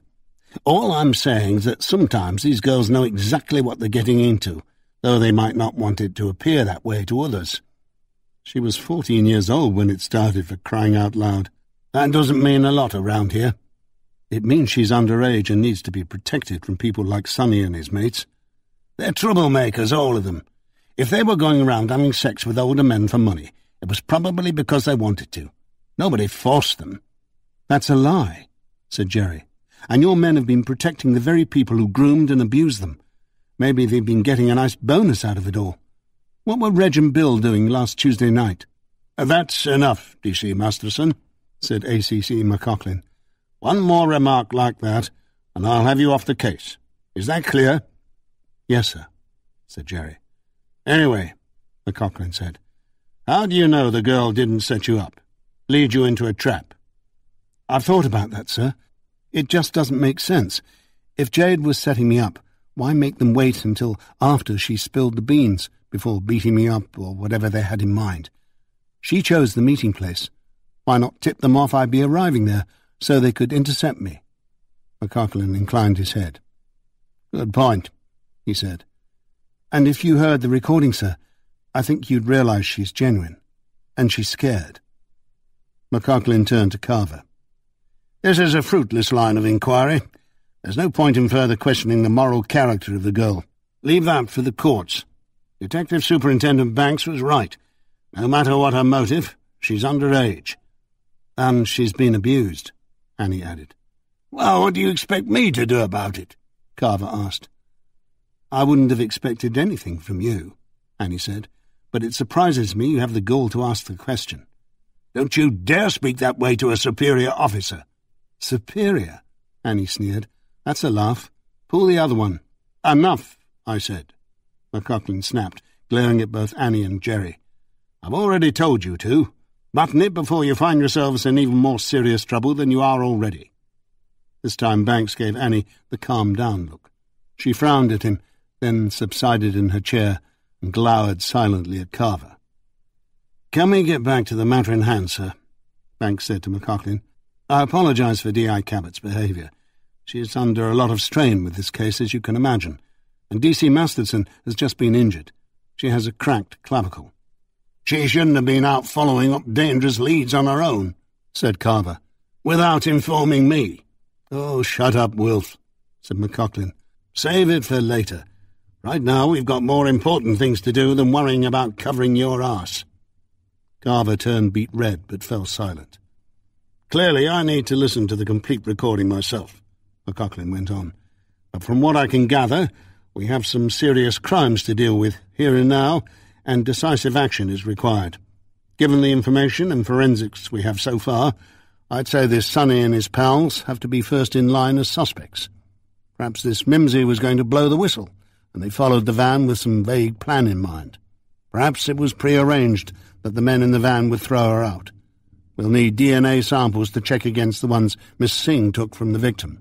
"All I'm saying is that sometimes these girls know exactly what they're getting into, though they might not want it to appear that way to others." "She was 14 years old when it started, for crying out loud." "That doesn't mean a lot around here." "It means she's underage and needs to be protected from people like Sonny and his mates." "They're troublemakers, all of them. If they were going around having sex with older men for money, it was probably because they wanted to. Nobody forced them." "That's a lie," said Jerry. "And your men have been protecting the very people who groomed and abused them. Maybe they've been getting a nice bonus out of it all. What were Reg and Bill doing last Tuesday night?" "That's enough, D.C. Masterson," said A.C.C. McCaughlan. "One more remark like that, and I'll have you off the case. Is that clear?" "Yes, sir," said Jerry. "Anyway," McCaughlan said, "how do you know the girl didn't set you up, lead you into a trap?" "I've thought about that, sir. It just doesn't make sense. If Jade was setting me up, why make them wait until after she spilled the beans before beating me up or whatever they had in mind? She chose the meeting place. Why not tip them off I'd be arriving there so they could intercept me?" McCaughlan inclined his head. "Good point," he said. "And if you heard the recording, sir, I think you'd realise she's genuine. And she's scared." McCaughlan turned to Carver. "This is a fruitless line of inquiry. There's no point in further questioning the moral character of the girl. Leave that for the courts. Detective Superintendent Banks was right. No matter what her motive, she's underage." "And she's been abused," Annie added. "Well, what do you expect me to do about it?" Carver asked. "I wouldn't have expected anything from you," Annie said, "but it surprises me you have the gall to ask the question." "Don't you dare speak that way to a superior officer." "Superior?" Annie sneered. "That's a laugh. Pull the other one." "Enough," I said. McCaughlan snapped, glaring at both Annie and Jerry. "I've already told you to. Button it before you find yourselves in even more serious trouble than you are already." This time Banks gave Annie the calm-down look. She frowned at him, then subsided in her chair and glowered silently at Carver. "Can we get back to the matter in hand, sir?" Banks said to McCaughlan. "I apologise for D.I. Cabot's behaviour. She is under a lot of strain with this case, as you can imagine, and D.C. Masterson has just been injured. She has a cracked clavicle." "She shouldn't have been out following up dangerous leads on her own," said Carver, "without informing me." "Oh, shut up, Wilf," said McCaughlan. "Save it for later. Right now we've got more important things to do than worrying about covering your arse." Carver turned beet red but fell silent. "Clearly I need to listen to the complete recording myself," McCaughlan went on. "But from what I can gather, we have some serious crimes to deal with here and now, and decisive action is required. Given the information and forensics we have so far, I'd say this Sonny and his pals have to be first in line as suspects. Perhaps this Mimsy was going to blow the whistle, and they followed the van with some vague plan in mind. Perhaps it was prearranged that the men in the van would throw her out. We'll need DNA samples to check against the ones Miss Singh took from the victim.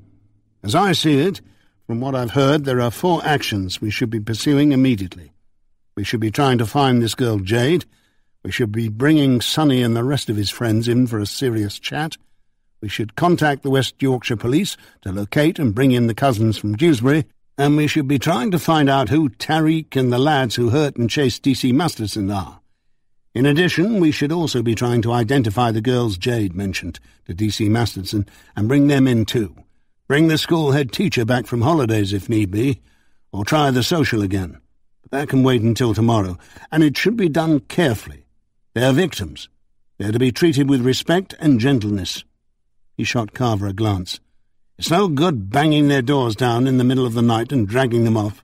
As I see it, from what I've heard, there are 4 actions we should be pursuing immediately. We should be trying to find this girl Jade. We should be bringing Sonny and the rest of his friends in for a serious chat. We should contact the West Yorkshire Police to locate and bring in the cousins from Dewsbury, and we should be trying to find out who Tariq and the lads who hurt and chased D.C. Masterson are. In addition, we should also be trying to identify the girls Jade mentioned to D.C. Masterson and bring them in too. Bring the school head teacher back from holidays if need be, or try the social again. But that can wait until tomorrow, and it should be done carefully. They are victims. They are to be treated with respect and gentleness." He shot Carver a glance. "It's no good banging their doors down in the middle of the night and dragging them off.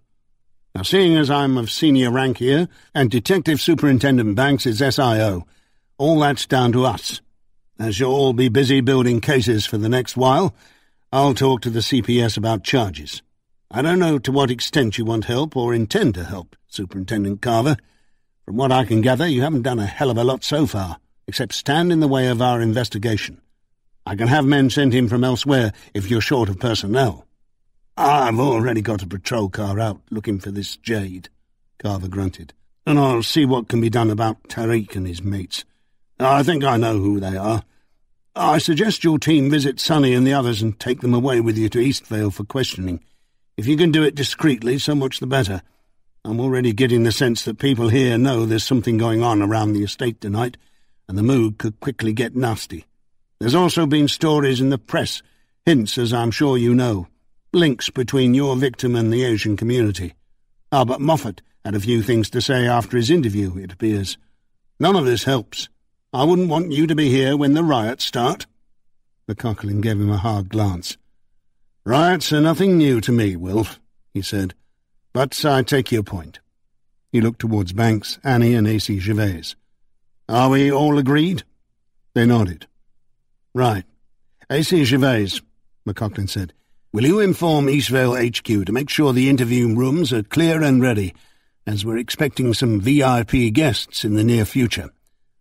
Now, seeing as I'm of senior rank here, and Detective Superintendent Banks is SIO, all that's down to us. As you'll all be busy building cases for the next while, I'll talk to the CPS about charges. I don't know to what extent you want help or intend to help, Superintendent Carver. From what I can gather, you haven't done a hell of a lot so far, except stand in the way of our investigation. I can have men sent in from elsewhere if you're short of personnel." "I've already got a patrol car out looking for this Jade," Carver grunted, "and I'll see what can be done about Tariq and his mates. I think I know who they are. I suggest your team visit Sonny and the others and take them away with you to Eastvale for questioning. If you can do it discreetly, so much the better. I'm already getting the sense that people here know there's something going on around the estate tonight, and the mood could quickly get nasty. There's also been stories in the press, hints, as I'm sure you know, links between your victim and the Asian community. Albert Moffat had a few things to say after his interview, it appears. None of this helps. I wouldn't want you to be here when the riots start." McCaughlan gave him a hard glance. "Riots are nothing new to me, Wilf," he said. "But I take your point." He looked towards Banks, Annie and A.C. Gervais. "Are we all agreed?" They nodded. "Right. A.C. Gervais," McCaughlan said, Will you inform Eastvale HQ to make sure the interview rooms are clear and ready, as we're expecting some VIP guests in the near future,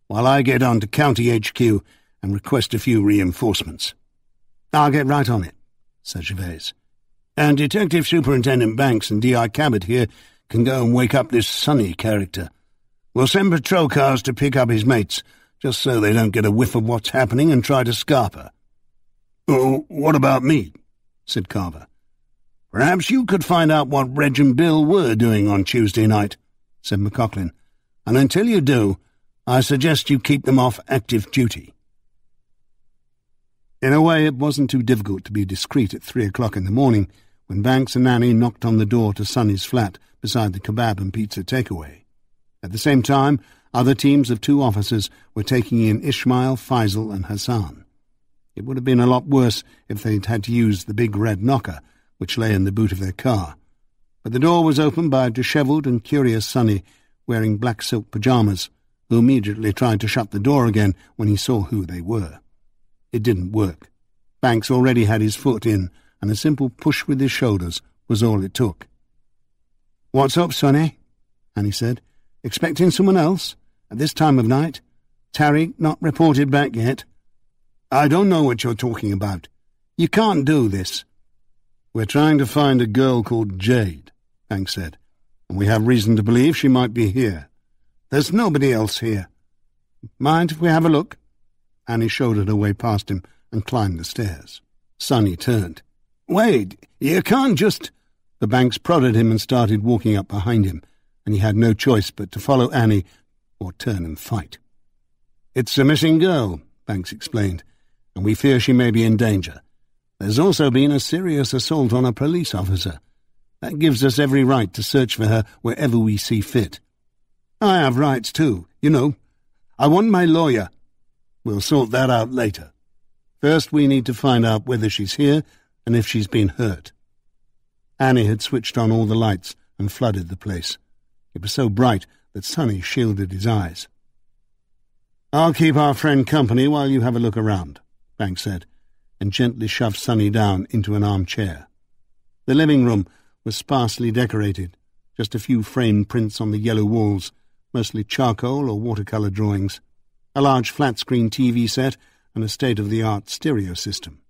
while I get on to County HQ and request a few reinforcements." "I'll get right on it," said Gervais. "And Detective Superintendent Banks and D.I. Cabbot here can go and wake up this Sonny character. We'll send patrol cars to pick up his mates, just so they don't get a whiff of what's happening and try to scarp her." "Oh, what about me?" said Carver. "Perhaps you could find out what Reg and Bill were doing on Tuesday night," said McLaughlin. "And until you do, I suggest you keep them off active duty." In a way, it wasn't too difficult to be discreet at 3 o'clock in the morning when Banks and Annie knocked on the door to Sonny's flat beside the kebab and pizza takeaway. At the same time, other teams of 2 officers were taking in Ishmael, Faisal and Hassan. It would have been a lot worse if they'd had to use the big red knocker, which lay in the boot of their car. But the door was opened by a dishevelled and curious Sonny wearing black silk pyjamas, who immediately tried to shut the door again when he saw who they were. It didn't work. Banks already had his foot in, and a simple push with his shoulders was all it took. "What's up, Sonny?" Annie said. "Expecting someone else? At this time of night? Tariq not reported back yet?" "I don't know what you're talking about. You can't do this." "We're trying to find a girl called Jade," Banks said, "and we have reason to believe she might be here." "There's nobody else here." "Mind if we have a look?" Annie shouldered her way past him and climbed the stairs. Sonny turned. "Wait, you can't just—" The Banks prodded him and started walking up behind him, and he had no choice but to follow Annie or turn and fight. "It's a missing girl," Banks explained, "and we fear she may be in danger. There's also been a serious assault on a police officer. That gives us every right to search for her wherever we see fit. I have rights too, you know. I want my lawyer. We'll sort that out later. First we need to find out whether she's here and if she's been hurt." Annie had switched on all the lights and flooded the place. It was so bright that Sonny shielded his eyes. "I'll keep our friend company while you have a look around," Banks said, and gently shoved Sonny down into an armchair. The living room was sparsely decorated, just a few framed prints on the yellow walls, mostly charcoal or watercolour drawings, a large flat-screen TV set and a state-of-the-art stereo system.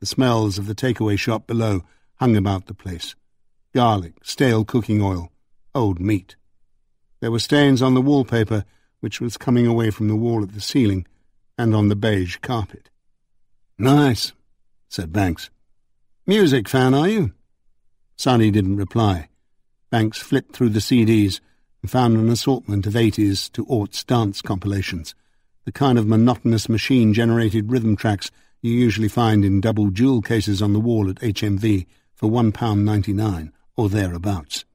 The smells of the takeaway shop below hung about the place. Garlic, stale cooking oil, old meat. There were stains on the wallpaper, which was coming away from the wall at the ceiling, and on the beige carpet. "Nice," said Banks. "Music fan, are you?" Sonny didn't reply. Banks flipped through the CDs and found an assortment of 80s to aughts dance compilations, the kind of monotonous machine-generated rhythm tracks you usually find in double jewel cases on the wall at HMV for £1.99 or thereabouts.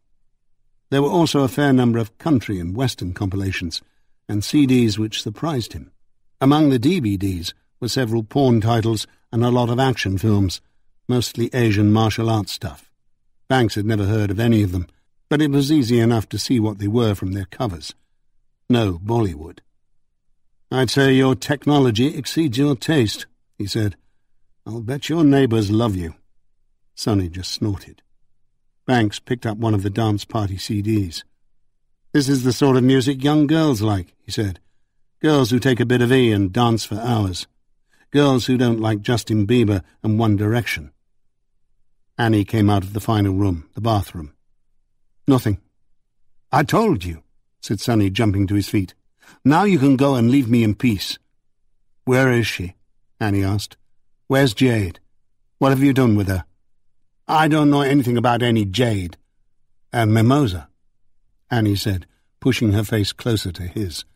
There were also a fair number of country and western compilations, and CDs which surprised him. Among the DVDs were several porn titles and a lot of action films, mostly Asian martial arts stuff. Banks had never heard of any of them, but it was easy enough to see what they were from their covers. No Bollywood. "I'd say your technology exceeds your taste," he said. "I'll bet your neighbours love you." Sonny just snorted. Banks picked up one of the dance party CDs. "This is the sort of music young girls like," he said. "Girls who take a bit of E and dance for hours. Girls who don't like Justin Bieber and One Direction." Annie came out of the final room, the bathroom. "Nothing." "I told you," said Sonny, jumping to his feet. "Now you can go and leave me in peace." "Where is she?" Annie asked. "Where's Jade? What have you done with her?" "I don't know anything about any Jade." "And Mimosa?" Annie said, pushing her face closer to his.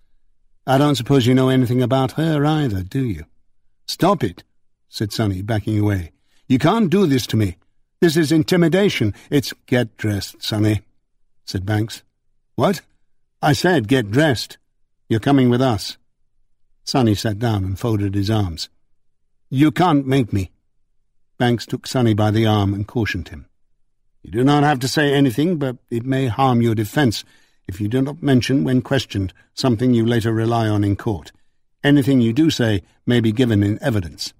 "I don't suppose you know anything about her either, do you?" "Stop it," said Sonny, backing away. "You can't do this to me. This is intimidation. It's—" "Get dressed, Sonny," said Banks. "What?" "I said get dressed. You're coming with us." Sonny sat down and folded his arms. "You can't make me." Banks took Sonny by the arm and cautioned him. "You do not have to say anything, but it may harm your defence if you do not mention, when questioned, something you later rely on in court. Anything you do say may be given in evidence.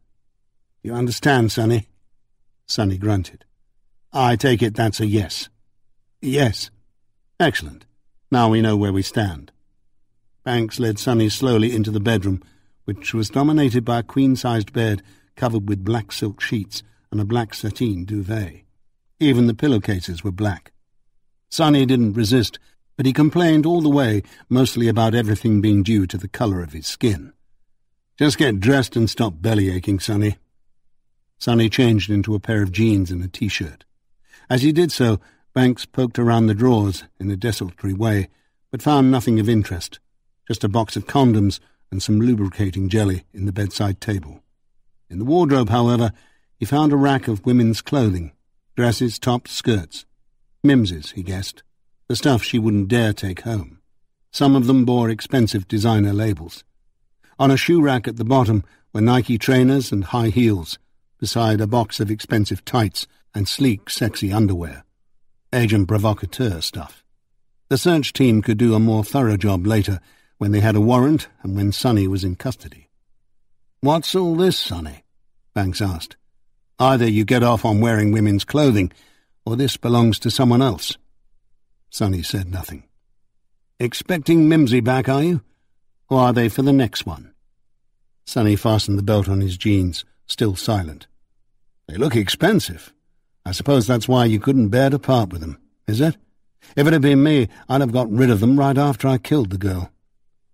You understand, Sonny?" Sonny grunted. "I take it that's a yes." "Yes." "Excellent. Now we know where we stand." Banks led Sonny slowly into the bedroom, which was dominated by a queen-sized bed covered with black silk sheets and a black sateen duvet. Even the pillowcases were black. Sonny didn't resist, but he complained all the way, mostly about everything being due to the colour of his skin. "Just get dressed and stop belly-aching, Sonny." Sonny changed into a pair of jeans and a T-shirt. As he did so, Banks poked around the drawers in a desultory way, but found nothing of interest, just a box of condoms and some lubricating jelly in the bedside table. In the wardrobe, however, he found a rack of women's clothing, dresses, tops, skirts. Mims's, he guessed, the stuff she wouldn't dare take home. Some of them bore expensive designer labels. On a shoe rack at the bottom were Nike trainers and high heels, beside a box of expensive tights and sleek, sexy underwear. Agent provocateur stuff. The search team could do a more thorough job later, when they had a warrant and when Sonny was in custody. "What's all this, Sonny?" Banks asked. "Either you get off on wearing women's clothing, or this belongs to someone else." Sonny said nothing. "Expecting Mimsy back, are you? Or are they for the next one?" Sonny fastened the belt on his jeans, still silent. "They look expensive. I suppose that's why you couldn't bear to part with them, is it? If it had been me, I'd have got rid of them right after I killed the girl."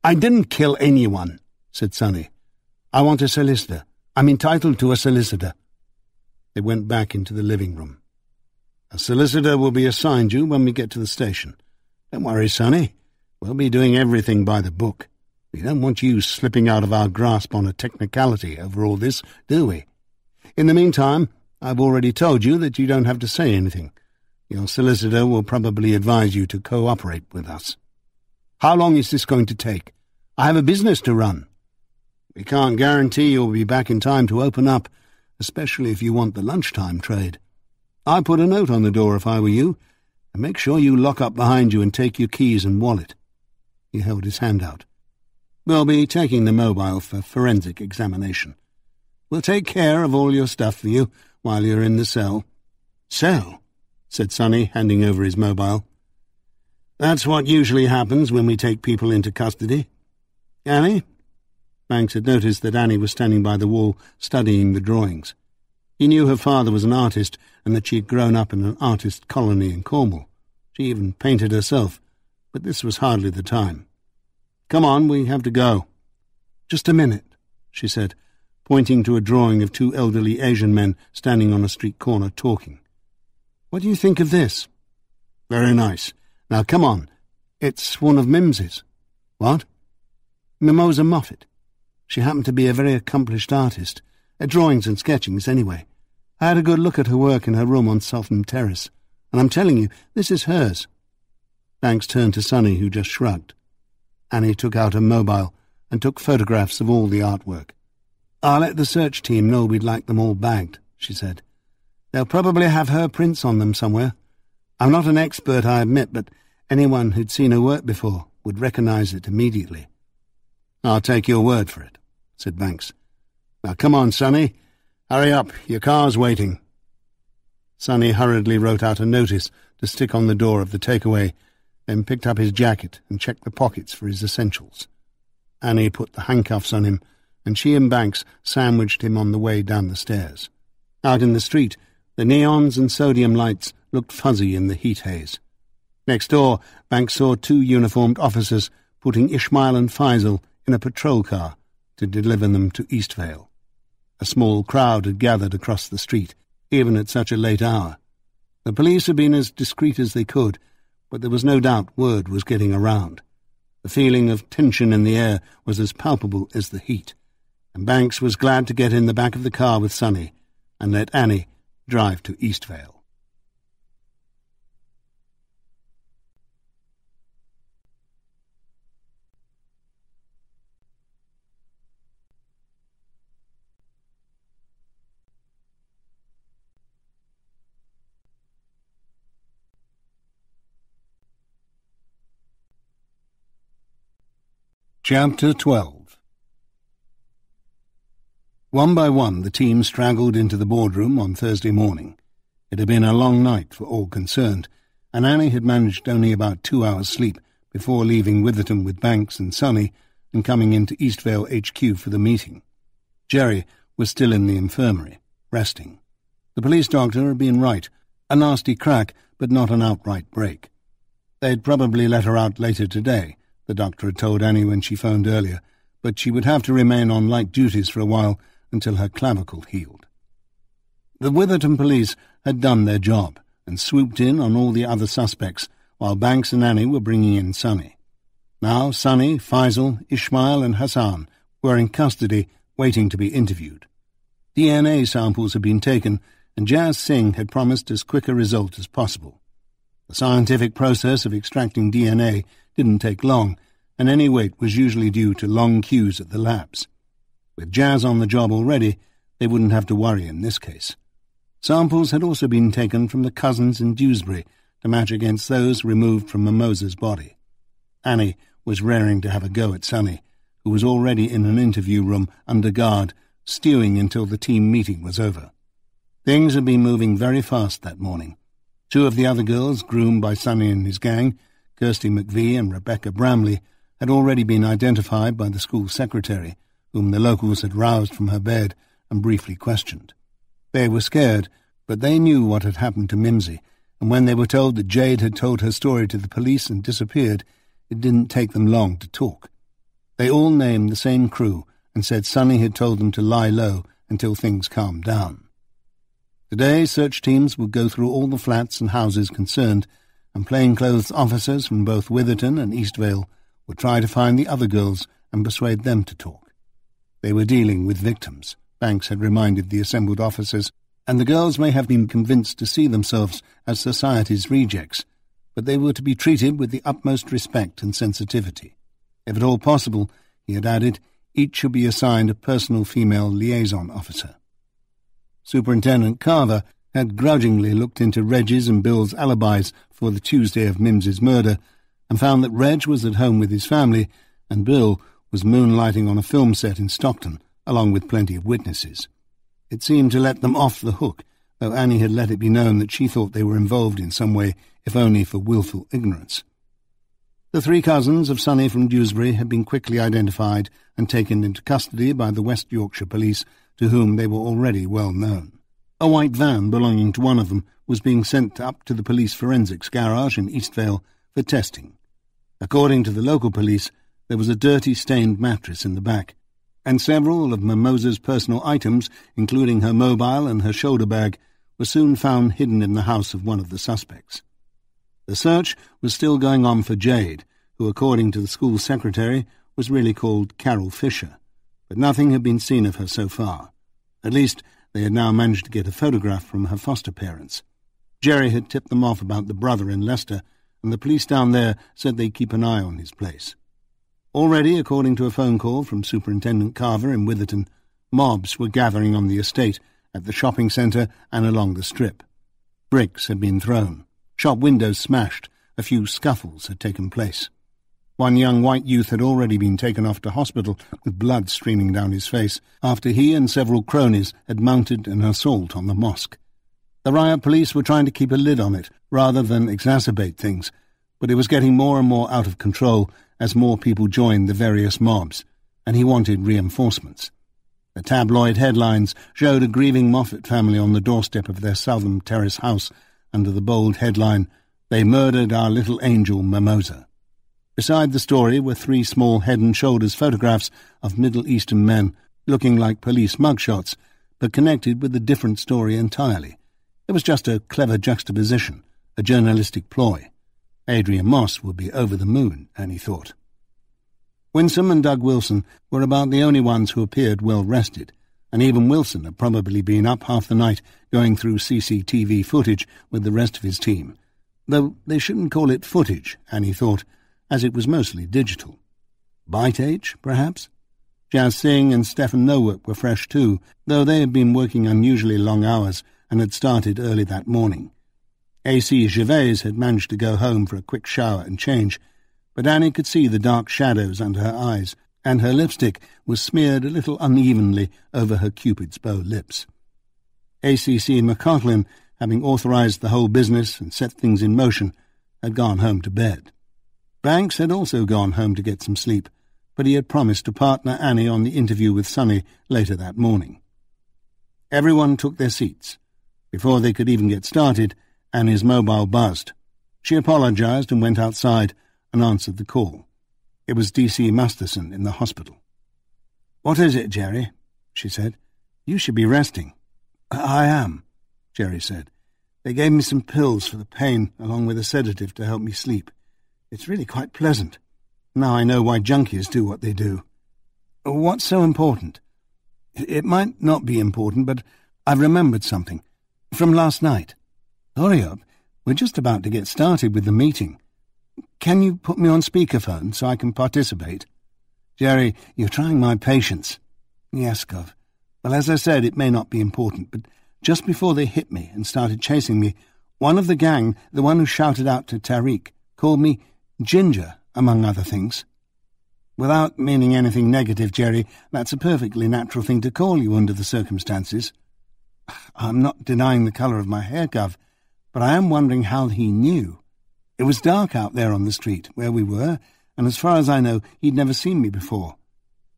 "I didn't kill anyone," said Sonny. "I want a solicitor. I'm entitled to a solicitor." They went back into the living room. "A solicitor will be assigned you when we get to the station. Don't worry, Sonny. We'll be doing everything by the book. We don't want you slipping out of our grasp on a technicality over all this, do we? In the meantime, I've already told you that you don't have to say anything. Your solicitor will probably advise you to cooperate with us." "How long is this going to take? I have a business to run." "We can't guarantee you'll be back in time to open up, especially if you want the lunchtime trade. I'd put a note on the door if I were you, and make sure you lock up behind you and take your keys and wallet." He held his hand out. "We'll be taking the mobile for forensic examination. We'll take care of all your stuff for you while you're in the cell." "Cell?" said Sonny, handing over his mobile. "That's what usually happens when we take people into custody. Annie?" Banks had noticed that Annie was standing by the wall studying the drawings. He knew her father was an artist and that she had grown up in an artist colony in Cornwall. She even painted herself, but this was hardly the time. "Come on, we have to go." "Just a minute," she said, pointing to a drawing of two elderly Asian men standing on a street corner talking. "What do you think of this?" "Very nice. Now come on." "It's one of Mims's." "What?" "Mimosa Moffat. She happened to be a very accomplished artist, at drawings and sketchings anyway. I had a good look at her work in her room on Sultan Terrace, and I'm telling you, this is hers." Banks turned to Sonny, who just shrugged. Annie took out her mobile and took photographs of all the artwork. "I'll let the search team know we'd like them all bagged," she said. "They'll probably have her prints on them somewhere. I'm not an expert, I admit, but anyone who'd seen her work before would recognize it immediately." "I'll take your word for it," said Banks. "Now come on, Sonny. Hurry up, your car's waiting." Sonny hurriedly wrote out a notice to stick on the door of the takeaway, then picked up his jacket and checked the pockets for his essentials. Annie put the handcuffs on him, and she and Banks sandwiched him on the way down the stairs. Out in the street, the neons and sodium lights looked fuzzy in the heat haze. Next door, Banks saw two uniformed officers putting Ishmael and Faisal in a patrol car to deliver them to Eastvale. A small crowd had gathered across the street, even at such a late hour. The police had been as discreet as they could, but there was no doubt word was getting around. The feeling of tension in the air was as palpable as the heat, and Banks was glad to get in the back of the car with Sonny and let Annie drive to Eastvale. Chapter 12. One by one, the team straggled into the boardroom on Thursday morning. It had been a long night for all concerned, and Annie had managed only about 2 hours' sleep before leaving Witherton with Banks and Sonny and coming into Eastvale HQ for the meeting. Jerry was still in the infirmary, resting. The police doctor had been right. A nasty crack, but not an outright break. They'd probably let her out later today, the doctor had told Annie when she phoned earlier, but she would have to remain on light duties for a while until her clavicle healed. The Witherton police had done their job and swooped in on all the other suspects, while Banks and Annie were bringing in Sonny. Now Sonny, Faisal, Ismail and Hassan were in custody, waiting to be interviewed. DNA samples had been taken, and Jazz Singh had promised as quick a result as possible. The scientific process of extracting DNA didn't take long, and any wait was usually due to long queues at the labs. With Jazz on the job already, they wouldn't have to worry in this case. Samples had also been taken from the cousins in Dewsbury to match against those removed from Mimosa's body. Annie was raring to have a go at Sonny, who was already in an interview room under guard, stewing until the team meeting was over. Things had been moving very fast that morning. 2 of the other girls, groomed by Sonny and his gang, Kirsty McVie and Rebecca Bramley, had already been identified by the school secretary, whom the locals had roused from her bed and briefly questioned. They were scared, but they knew what had happened to Mimsy, and when they were told that Jade had told her story to the police and disappeared, it didn't take them long to talk. They all named the same crew and said Sonny had told them to lie low until things calmed down. Today, search teams would go through all the flats and houses concerned, and plainclothes officers from both Witherton and Eastvale would try to find the other girls and persuade them to talk. They were dealing with victims, Banks had reminded the assembled officers, and the girls may have been convinced to see themselves as society's rejects, but they were to be treated with the utmost respect and sensitivity. If at all possible, he had added, each should be assigned a personal female liaison officer. Superintendent Carver had grudgingly looked into Reg's and Bill's alibis for the Tuesday of Mims's murder and found that Reg was at home with his family and Bill was moonlighting on a film set in Stockton, along with plenty of witnesses. It seemed to let them off the hook, though Annie had let it be known that she thought they were involved in some way, if only for wilful ignorance. The 3 cousins of Sonny from Dewsbury had been quickly identified and taken into custody by the West Yorkshire police, to whom they were already well known. A white van belonging to one of them was being sent up to the police forensics garage in Eastvale for testing. According to the local police, there was a dirty, stained mattress in the back, and several of Mimosa's personal items, including her mobile and her shoulder bag, were soon found hidden in the house of one of the suspects. The search was still going on for Jade, who, according to the school secretary, was really called Carol Fisher, but nothing had been seen of her so far. At least, they had now managed to get a photograph from her foster parents. Jerry had tipped them off about the brother in Leicester, and the police down there said they'd keep an eye on his place. Already, according to a phone call from Superintendent Carver in Witherton, mobs were gathering on the estate, at the shopping centre and along the strip. Bricks had been thrown, shop windows smashed, a few scuffles had taken place. One young white youth had already been taken off to hospital with blood streaming down his face after he and several cronies had mounted an assault on the mosque. The riot police were trying to keep a lid on it rather than exacerbate things, but it was getting more and more out of control as more people joined the various mobs, and he wanted reinforcements. The tabloid headlines showed a grieving Moffat family on the doorstep of their Southern Terrace house under the bold headline, "They murdered our little angel Mimosa." Beside the story were 3 small head and shoulders photographs of Middle Eastern men looking like police mugshots, but connected with a different story entirely. It was just a clever juxtaposition, a journalistic ploy. Adrian Moss would be over the moon, Annie thought. Winsome and Doug Wilson were about the only ones who appeared well rested, and even Wilson had probably been up half the night going through CCTV footage with the rest of his team, though they shouldn't call it footage, Annie thought, as it was mostly digital. Bite age, perhaps? Jazz Singh and Stephen Nowick were fresh too, though they had been working unusually long hours and had started early that morning. A.C. Gervais had managed to go home for a quick shower and change, but Annie could see the dark shadows under her eyes and her lipstick was smeared a little unevenly over her Cupid's bow lips. A.C.C. McCaughlan, having authorised the whole business and set things in motion, had gone home to bed. Banks had also gone home to get some sleep, but he had promised to partner Annie on the interview with Sonny later that morning. Everyone took their seats. Before they could even get started, Annie's mobile buzzed. She apologised and went outside and answered the call. It was D.C. Masterson in the hospital. "What is it, Jerry?" she said. "You should be resting." "I am," Jerry said. "They gave me some pills for the pain along with a sedative to help me sleep. It's really quite pleasant. Now I know why junkies do what they do." "What's so important?" "It might not be important, but I've remembered something. From last night." "Hurry up. We're just about to get started with the meeting. Can you put me on speakerphone so I can participate?" "Jerry, you're trying my patience." "Yes, Gov. Well, as I said, it may not be important, but just before they hit me and started chasing me, one of the gang, the one who shouted out to Tariq, called me Ginger, among other things." "Without meaning anything negative, Jerry, that's a perfectly natural thing to call you under the circumstances." "I'm not denying the colour of my hair, Gov, but I am wondering how he knew. It was dark out there on the street where we were, and as far as I know, he'd never seen me before.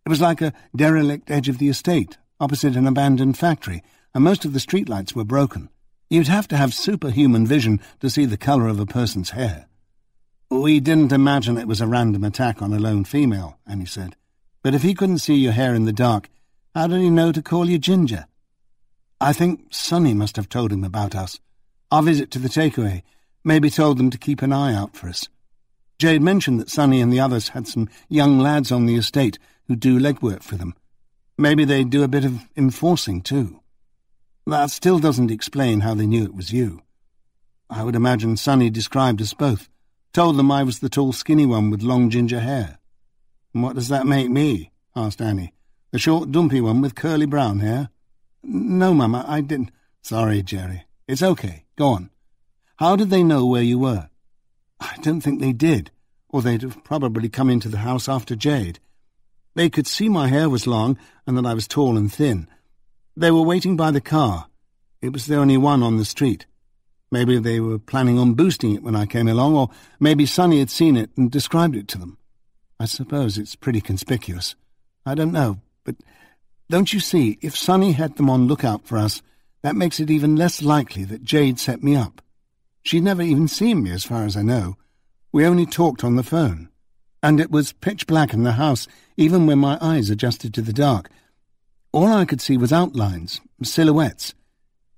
It was like a derelict edge of the estate, opposite an abandoned factory, and most of the streetlights were broken. You'd have to have superhuman vision to see the colour of a person's hair." "We didn't imagine it was a random attack on a lone female," Annie said. "But if he couldn't see your hair in the dark, how did he know to call you Ginger?" "I think Sonny must have told him about us. Our visit to the takeaway, maybe told them to keep an eye out for us. Jade mentioned that Sonny and the others had some young lads on the estate who do legwork for them. Maybe they do a bit of enforcing, too. That still doesn't explain how they knew it was you. I would imagine Sonny described us both, told them I was the tall, skinny one with long ginger hair." "And what does that make me?" asked Annie. "The short, dumpy one with curly brown hair?" "No, Mama, I didn't." "Sorry, Jerry. It's okay. Go on. How did they know where you were?" "I don't think they did, or they'd have probably come into the house after Jade. They could see my hair was long and that I was tall and thin. They were waiting by the car. It was the only one on the street. Maybe they were planning on boosting it when I came along, or maybe Sonny had seen it and described it to them. I suppose it's pretty conspicuous. I don't know, but don't you see, if Sonny had them on lookout for us, that makes it even less likely that Jade set me up. She'd never even seen me, as far as I know. We only talked on the phone. And it was pitch black in the house, even when my eyes adjusted to the dark. All I could see was outlines, silhouettes.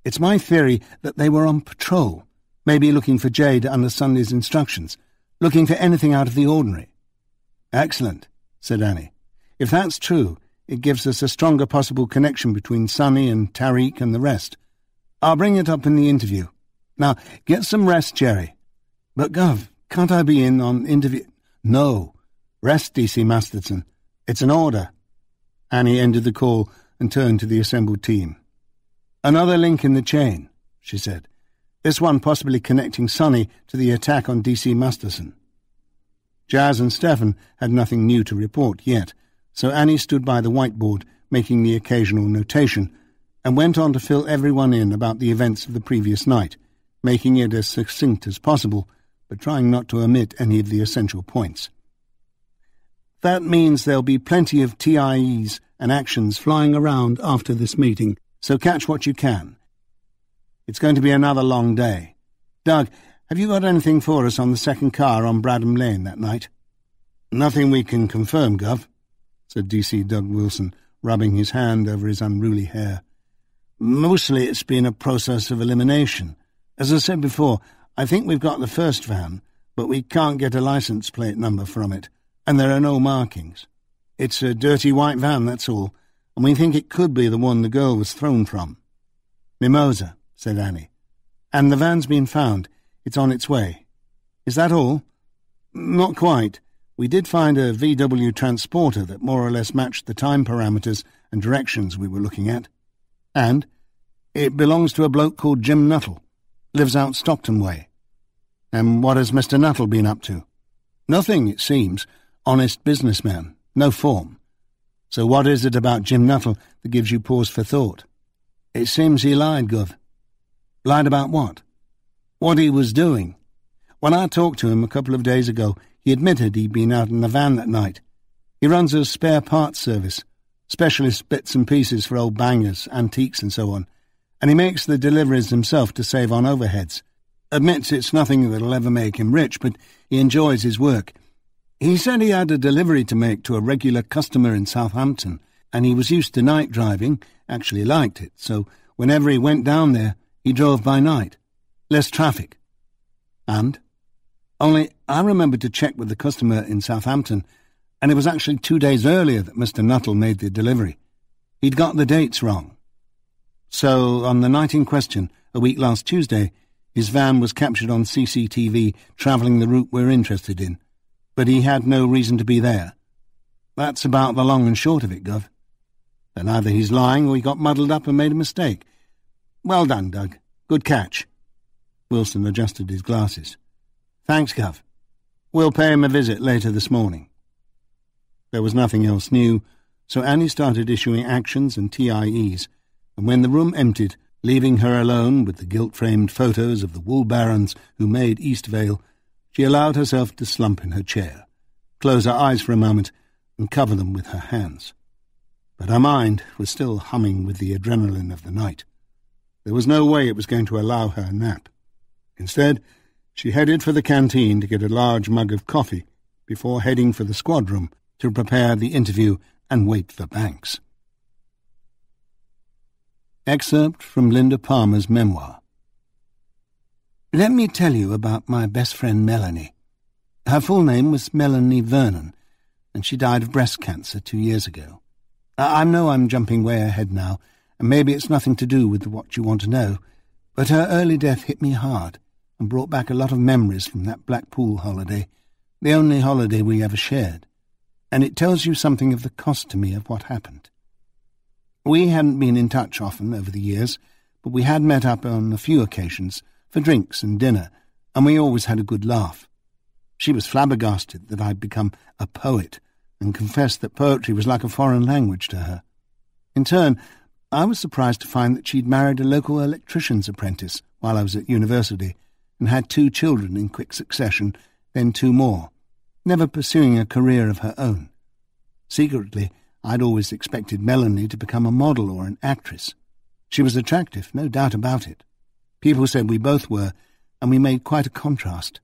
It's my theory that they were on patrol, maybe looking for Jade under Sunday's instructions, looking for anything out of the ordinary." "Excellent," said Annie. "If that's true, it gives us a stronger possible connection between Sonny and Tariq and the rest. I'll bring it up in the interview. Now, get some rest, Jerry." "But, Gov, can't I be in on interview—" "No. Rest, D.C. Masterson. It's an order." Annie ended the call and turned to the assembled team. "Another link in the chain," she said. "This one possibly connecting Sonny to the attack on D.C. Masterson." Jazz and Stephen had nothing new to report yet, so Annie stood by the whiteboard making the occasional notation and went on to fill everyone in about the events of the previous night, making it as succinct as possible, but trying not to omit any of the essential points. "That means there'll be plenty of TIEs and actions flying around after this meeting, so catch what you can. It's going to be another long day. Doug, have you got anything for us on the second car on Bradham Lane that night?" "Nothing we can confirm, Gov," said D.C. Doug Wilson, rubbing his hand over his unruly hair. "Mostly it's been a process of elimination. As I said before, I think we've got the first van, but we can't get a license plate number from it, and there are no markings. It's a dirty white van, that's all, and we think it could be the one the girl was thrown from." "Mimosa," said Annie. "And the van's been found. It's on its way. Is that all?" "Not quite. We did find a VW transporter that more or less matched the time parameters and directions we were looking at. And it belongs to a bloke called Jim Nuttall. Lives out Stockton way." "And what has Mr. Nuttall been up to?" "Nothing, it seems. Honest businessman. No form. So what is it about Jim Nuttall that gives you pause for thought? It seems he lied, Gov. Lied about what? What he was doing. When I talked to him a couple of days ago, he admitted he'd been out in the van that night. He runs a spare parts service, specialist bits and pieces for old bangers, antiques and so on, and he makes the deliveries himself to save on overheads. Admits it's nothing that'll ever make him rich, but he enjoys his work. He said he had a delivery to make to a regular customer in Southampton, and he was used to night driving, actually liked it, so whenever he went down there, he drove by night. Less traffic. And? Only I remembered to check with the customer in Southampton, and it was actually 2 days earlier that Mr. Nuttall made the delivery. He'd got the dates wrong. So, on the night in question, a week last Tuesday, his van was captured on CCTV travelling the route we're interested in, but he had no reason to be there. That's about the long and short of it, Gov. Then either he's lying or he got muddled up and made a mistake. Well done, Doug. Good catch. Wilson adjusted his glasses. Thanks, Gov. We'll pay him a visit later this morning. There was nothing else new, so Annie started issuing actions and TIEs, and when the room emptied, leaving her alone with the gilt-framed photos of the wool barons who made Eastvale, she allowed herself to slump in her chair, close her eyes for a moment, and cover them with her hands. But her mind was still humming with the adrenaline of the night. There was no way it was going to allow her a nap. Instead, she headed for the canteen to get a large mug of coffee before heading for the squad room to prepare the interview and wait for Banks. Excerpt from Linda Palmer's memoir. Let me tell you about my best friend Melanie. Her full name was Melanie Vernon, and she died of breast cancer 2 years ago. I know I'm jumping way ahead now, and maybe it's nothing to do with what you want to know, but her early death hit me hard and brought back a lot of memories from that Blackpool holiday, the only holiday we ever shared, and it tells you something of the cost to me of what happened. We hadn't been in touch often over the years, but we had met up on a few occasions for drinks and dinner, and we always had a good laugh. She was flabbergasted that I'd become a poet and confessed that poetry was like a foreign language to her. In turn, I was surprised to find that she'd married a local electrician's apprentice while I was at university and had 2 children in quick succession, then 2 more, never pursuing a career of her own. Secretly, I'd always expected Melanie to become a model or an actress. She was attractive, no doubt about it. People said we both were, and we made quite a contrast.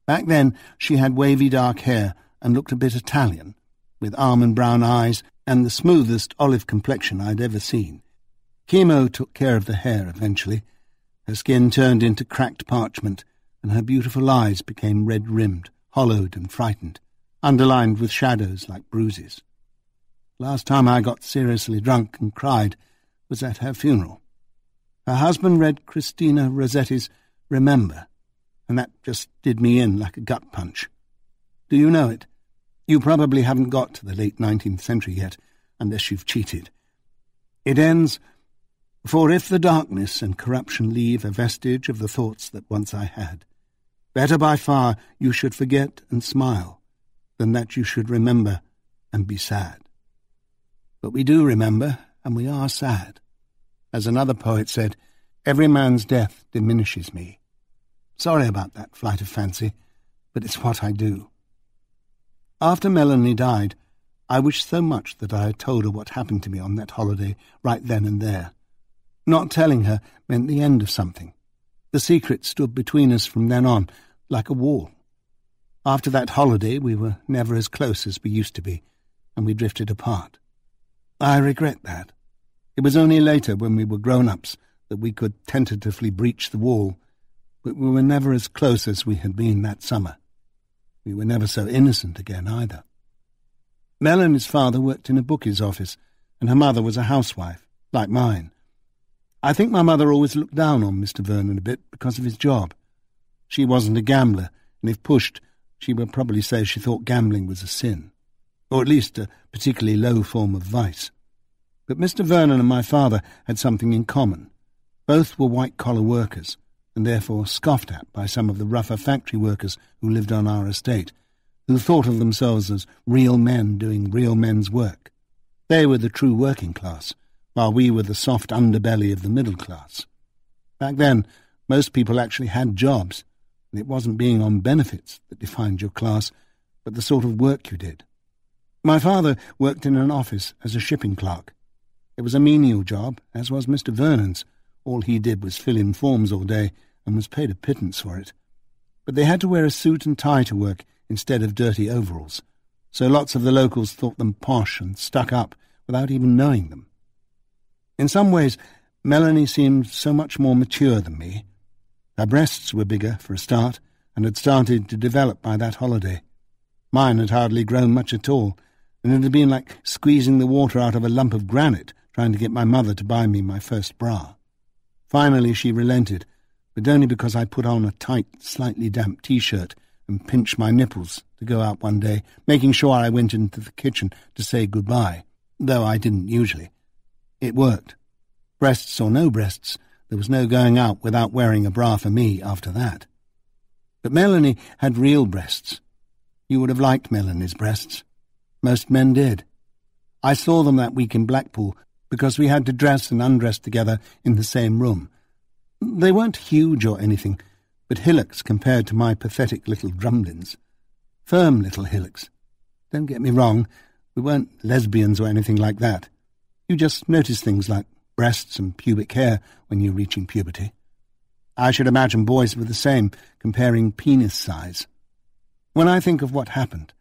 Back then, she had wavy dark hair and looked a bit Italian, with almond brown eyes and the smoothest olive complexion I'd ever seen. Chemo took care of the hair eventually. Her skin turned into cracked parchment, and her beautiful eyes became red-rimmed, hollowed and frightened, underlined with shadows like bruises. Last time I got seriously drunk and cried was at her funeral. Her husband read Christina Rossetti's Remember, and that just did me in like a gut punch. Do you know it? You probably haven't got to the late 19th century yet, unless you've cheated. It ends, "For if the darkness and corruption leave a vestige of the thoughts that once I had, better by far you should forget and smile, than that you should remember and be sad." But we do remember, and we are sad. As another poet said, every man's death diminishes me. Sorry about that flight of fancy, but it's what I do. After Melanie died, I wished so much that I had told her what happened to me on that holiday right then and there. Not telling her meant the end of something. The secret stood between us from then on, like a wall. After that holiday, we were never as close as we used to be, and we drifted apart. I regret that. It was only later, when we were grown-ups, that we could tentatively breach the wall, but we were never as close as we had been that summer. We were never so innocent again, either. Melanie's father worked in a bookie's office, and her mother was a housewife, like mine. I think my mother always looked down on Mr. Vernon a bit because of his job. She wasn't a gambler, and if pushed, she would probably say she thought gambling was a sin, or at least a particularly low form of vice. But Mr. Vernon and my father had something in common. Both were white-collar workers, and therefore scoffed at by some of the rougher factory workers who lived on our estate, who thought of themselves as real men doing real men's work. They were the true working class, while we were the soft underbelly of the middle class. Back then, most people actually had jobs, and it wasn't being on benefits that defined your class, but the sort of work you did. My father worked in an office as a shipping clerk. It was a menial job, as was Mr. Vernon's. All he did was fill in forms all day, and was paid a pittance for it. But they had to wear a suit and tie to work instead of dirty overalls, so lots of the locals thought them posh and stuck up without even knowing them. In some ways, Melanie seemed so much more mature than me. Her breasts were bigger, for a start, and had started to develop by that holiday. Mine had hardly grown much at all, and it had been like squeezing the water out of a lump of granite trying to get my mother to buy me my first bra. Finally she relented, but only because I put on a tight, slightly damp T-shirt and pinched my nipples to go out one day, making sure I went into the kitchen to say goodbye, though I didn't usually. It worked. Breasts or no breasts, there was no going out without wearing a bra for me after that. But Melanie had real breasts. You would have liked Melanie's breasts. Most men did. I saw them that week in Blackpool because we had to dress and undress together in the same room. They weren't huge or anything, but hillocks compared to my pathetic little drumlins. Firm little hillocks. Don't get me wrong, we weren't lesbians or anything like that. You just notice things like breasts and pubic hair when you're reaching puberty. I should imagine boys were the same, comparing penis size. When I think of what happened,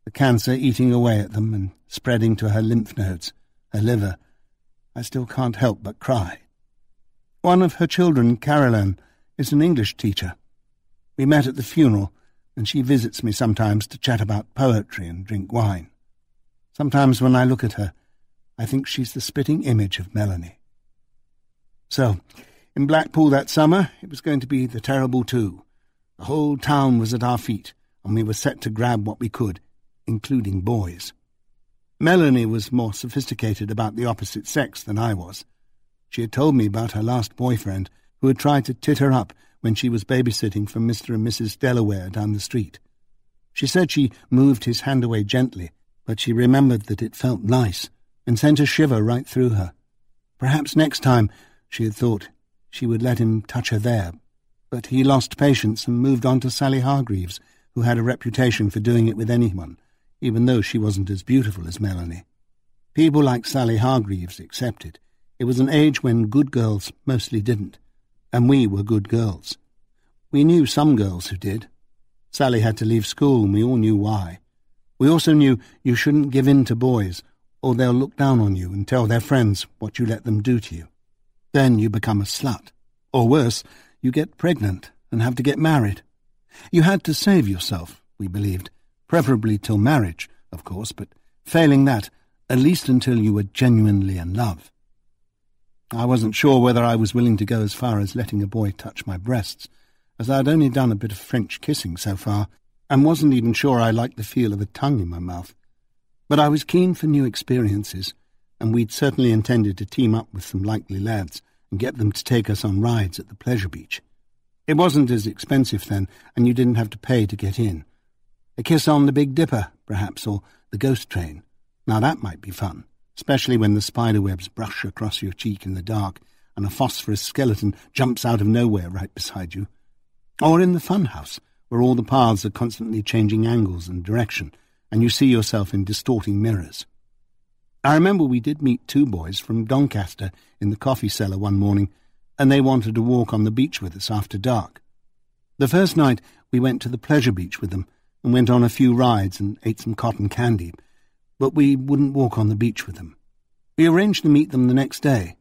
the cancer eating away at them and spreading to her lymph nodes, her liver, I still can't help but cry. One of her children, Caroline, is an English teacher. We met at the funeral, and she visits me sometimes to chat about poetry and drink wine. Sometimes when I look at her, I think she's the spitting image of Melanie. So, in Blackpool that summer, it was going to be the terrible two. The whole town was at our feet, and we were set to grab what we could, including boys. Melanie was more sophisticated about the opposite sex than I was. She had told me about her last boyfriend, who had tried to tit her up when she was babysitting for Mr. and Mrs. Delaware down the street. She said she moved his hand away gently, but she remembered that it felt nice and sent a shiver right through her. Perhaps next time, she had thought, she would let him touch her there, but he lost patience and moved on to Sally Hargreaves, who had a reputation for doing it with anyone, even though she wasn't as beautiful as Melanie. People like Sally Hargreaves accepted. It was an age when good girls mostly didn't, and we were good girls. We knew some girls who did. Sally had to leave school, and we all knew why. We also knew you shouldn't give in to boys, or they'll look down on you and tell their friends what you let them do to you. Then you become a slut. Or worse, you get pregnant and have to get married. You had to save yourself, we believed, preferably till marriage, of course, but failing that, at least until you were genuinely in love. I wasn't sure whether I was willing to go as far as letting a boy touch my breasts, as I had only done a bit of French kissing so far, and wasn't even sure I liked the feel of a tongue in my mouth. But I was keen for new experiences, and we'd certainly intended to team up with some likely lads and get them to take us on rides at the pleasure beach. It wasn't as expensive then, and you didn't have to pay to get in. A kiss on the Big Dipper, perhaps, or the ghost train. Now that might be fun, especially when the spiderwebs brush across your cheek in the dark and a phosphorus skeleton jumps out of nowhere right beside you. Or in the fun house, where all the paths are constantly changing angles and direction, and you see yourself in distorting mirrors. I remember we did meet two boys from Doncaster in the coffee cellar one morning, and they wanted to walk on the beach with us after dark. The first night we went to the pleasure beach with them and went on a few rides and ate some cotton candy, but we wouldn't walk on the beach with them. We arranged to meet them the next day.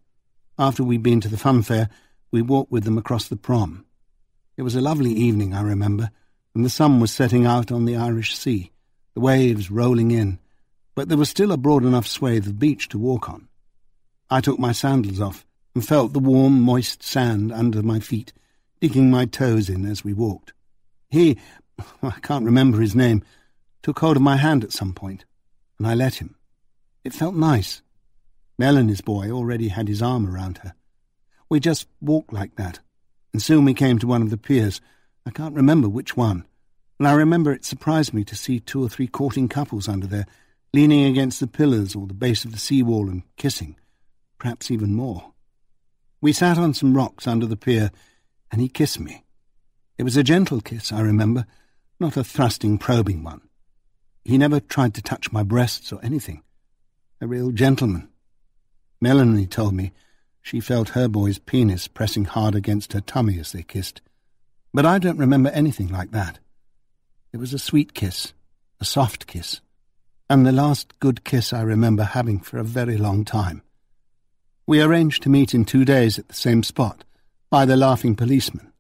After we'd been to the fun fair, we walked with them across the prom. It was a lovely evening, I remember, and the sun was setting out on the Irish Sea, the waves rolling in, but there was still a broad enough swathe of beach to walk on. I took my sandals off and felt the warm, moist sand under my feet, digging my toes in as we walked. He, I can't remember his name, took hold of my hand at some point, and I let him. It felt nice. Melanie's boy already had his arm around her. We just walked like that, and soon we came to one of the piers. I can't remember which one, and I remember it surprised me to see 2 or 3 courting couples under there, leaning against the pillars or the base of the seawall and kissing, perhaps even more. We sat on some rocks under the pier, and he kissed me. It was a gentle kiss, I remember, not a thrusting, probing one. He never tried to touch my breasts or anything. A real gentleman. Melanie told me she felt her boy's penis pressing hard against her tummy as they kissed. But I don't remember anything like that. It was a sweet kiss, a soft kiss, and the last good kiss I remember having for a very long time. We arranged to meet in 2 days at the same spot, by the Laughing Policeman.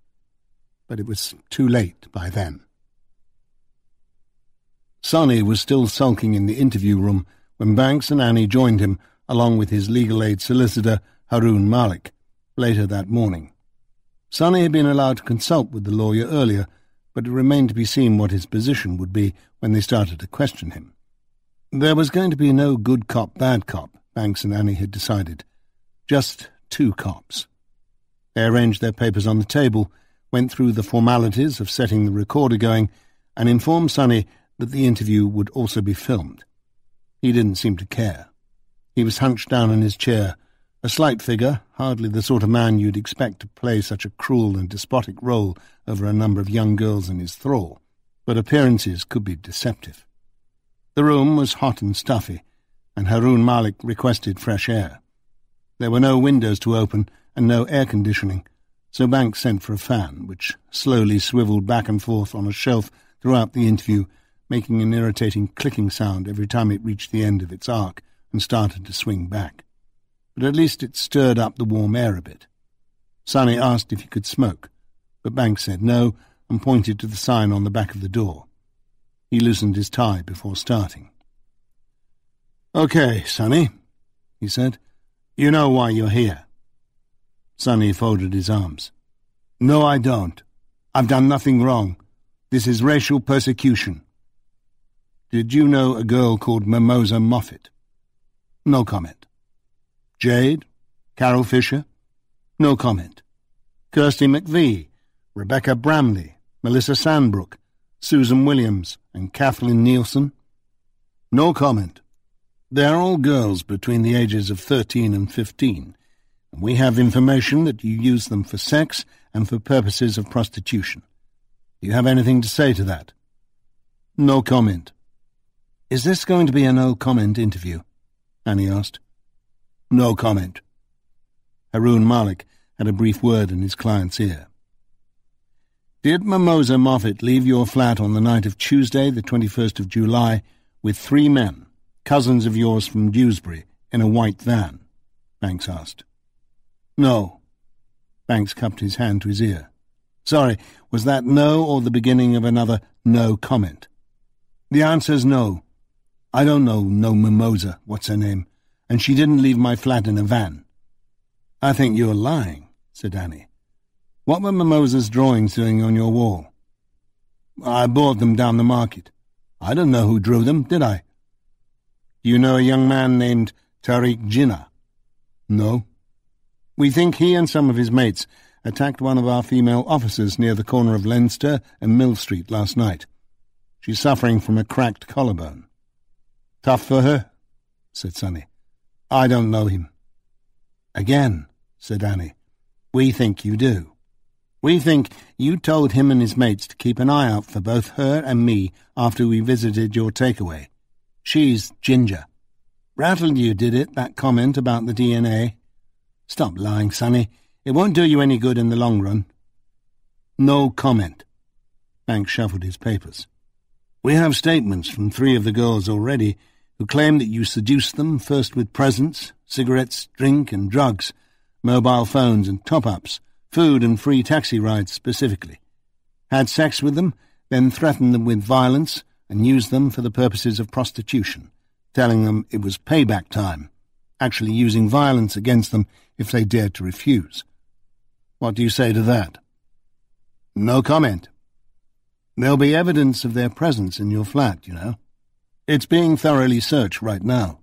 But it was too late by then. Sonny was still sulking in the interview room when Banks and Annie joined him, along with his legal aid solicitor, Haroun Malik, later that morning. Sonny had been allowed to consult with the lawyer earlier, but it remained to be seen what his position would be when they started to question him. There was going to be no good cop, bad cop, Banks and Annie had decided. Just 2 cops. They arranged their papers on the table, went through the formalities of setting the recorder going, and informed Sonny that the interview would also be filmed. He didn't seem to care. He was hunched down in his chair, a slight figure, hardly the sort of man you'd expect to play such a cruel and despotic role over a number of young girls in his thrall, but appearances could be deceptive. The room was hot and stuffy, and Haroun Malik requested fresh air. There were no windows to open and no air conditioning, so Banks sent for a fan, which slowly swiveled back and forth on a shelf throughout the interview, making an irritating clicking sound every time it reached the end of its arc and started to swing back. But at least it stirred up the warm air a bit. Sonny asked if he could smoke, but Banks said no and pointed to the sign on the back of the door. He loosened his tie before starting. "Okay, Sonny," he said. "You know why you're here." Sonny folded his arms. "No, I don't. I've done nothing wrong. This is racial persecution." "Did you know a girl called Mimosa Moffat?" No comment. "Jade? Carol Fisher?" No comment. "Kirsty McVie, Rebecca Bramley, Melissa Sandbrook, Susan Williams, and Kathleen Nielsen?" No comment. "They're all girls between the ages of 13 and 15, and we have information that you use them for sex and for purposes of prostitution. Do you have anything to say to that?" No comment. "Is this going to be a no-comment interview?" Annie asked. No comment. Haroun Malik had a brief word in his client's ear. "Did Mimosa Moffat leave your flat on the night of Tuesday, the 21st of July, with 3 men, cousins of yours from Dewsbury, in a white van?" Banks asked. No. Banks cupped his hand to his ear. "Sorry, was that no or the beginning of another no comment?" "The answer's no. I don't know no Mimosa, what's her name, and she didn't leave my flat in a van." "I think you're lying," said Annie. "What were Mimosa's drawings doing on your wall?" "I bought them down the market. I don't know who drew them, did I?" "Do you know a young man named Tariq Jinnah?" "No." "We think he and some of his mates attacked one of our female officers near the corner of Leinster and Mill Street last night. She's suffering from a cracked collarbone." "Tough for her," said Sonny. "I don't know him." "Again," said Annie, "we think you do. We think you told him and his mates to keep an eye out for both her and me after we visited your takeaway. She's Ginger. Rattled you, did it, that comment about the DNA? Stop lying, Sonny. It won't do you any good in the long run." No comment. Banks shuffled his papers. "We have statements from 3 of the girls already who claim that you seduced them first with presents, cigarettes, drink and drugs, mobile phones and top-ups, food and free taxi rides specifically. Had sex with them, then threatened them with violence and used them for the purposes of prostitution, telling them it was payback time, actually using violence against them if they dared to refuse. What do you say to that?" No comment. "There'll be evidence of their presence in your flat, you know. It's being thoroughly searched right now.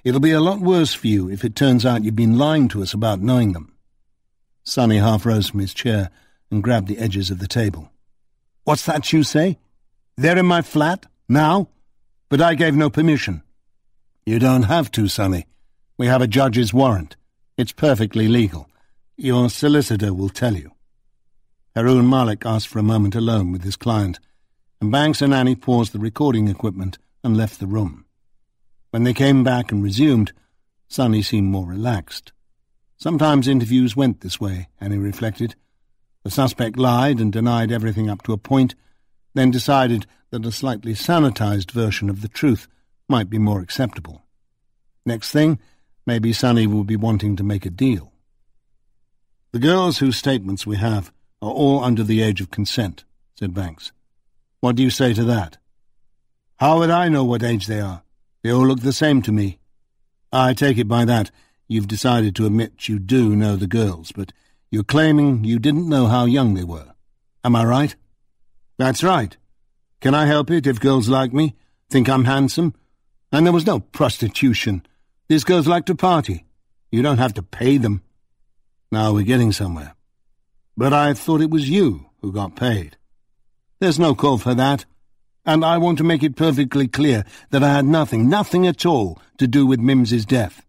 It'll be a lot worse for you if it turns out you've been lying to us about knowing them." Sonny half rose from his chair and grabbed the edges of the table. "What's that you say? They're in my flat? Now? But I gave no permission. You don't have to, Sonny. We have a judge's warrant. It's perfectly legal. Your solicitor will tell you. Haroon Malik asked for a moment alone with his client, and Banks and Annie paused the recording equipment and left the room. When they came back and resumed, Sonny seemed more relaxed. Sometimes interviews went this way, Annie reflected. The suspect lied and denied everything up to a point, then decided that a slightly sanitized version of the truth might be more acceptable. Next thing, maybe Sonny will be wanting to make a deal. The girls whose statements we have are all under the age of consent, said Banks. What do you say to that? How would I know what age they are? They all look the same to me. I take it by that you've decided to admit you do know the girls, but you're claiming you didn't know how young they were. Am I right? That's right. Can I help it if girls like me, think I'm handsome? And there was no prostitution. These girls like to party. You don't have to pay them. Now we're getting somewhere. But I thought it was you who got paid. There's no call for that. And I want to make it perfectly clear that I had nothing at all to do with Mims's death.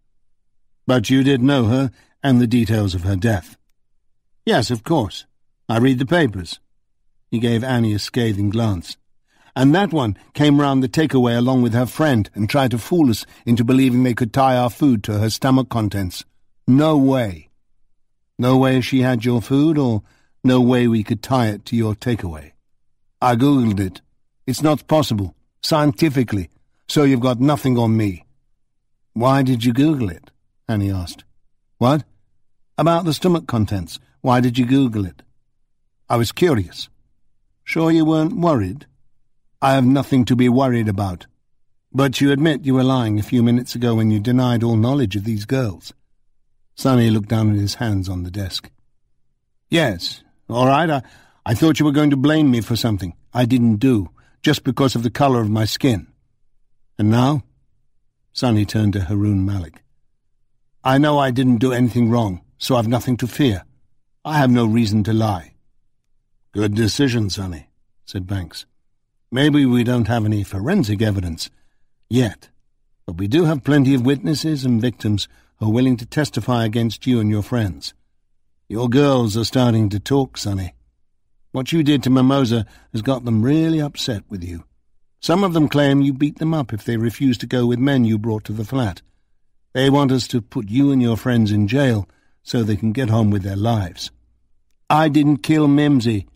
But you did know her and the details of her death. Yes, of course. I read the papers. He gave Annie a scathing glance. And that one came round the takeaway along with her friend and tried to fool us into believing they could tie our food to her stomach contents. No way. No way she had your food, or no way we could tie it to your takeaway. I googled it. It's not possible, scientifically, so you've got nothing on me. Why did you Google it? Annie asked. What? About the stomach contents. Why did you Google it? I was curious. Sure you weren't worried? I have nothing to be worried about. But you admit you were lying a few minutes ago when you denied all knowledge of these girls. Sonny looked down at his hands on the desk. Yes, all right, I thought you were going to blame me for something I didn't do, just because of the colour of my skin. And now? Sonny turned to Haroon Malik. I know I didn't do anything wrong, so I've nothing to fear. I have no reason to lie. Good decision, Sonny, said Banks. Maybe we don't have any forensic evidence yet, but we do have plenty of witnesses and victims who are willing to testify against you and your friends. Your girls are starting to talk, Sonny. What you did to Mimosa has got them really upset with you. Some of them claim you beat them up if they refuse to go with men you brought to the flat. They want us to put you and your friends in jail so they can get on with their lives. I didn't kill Mimsy.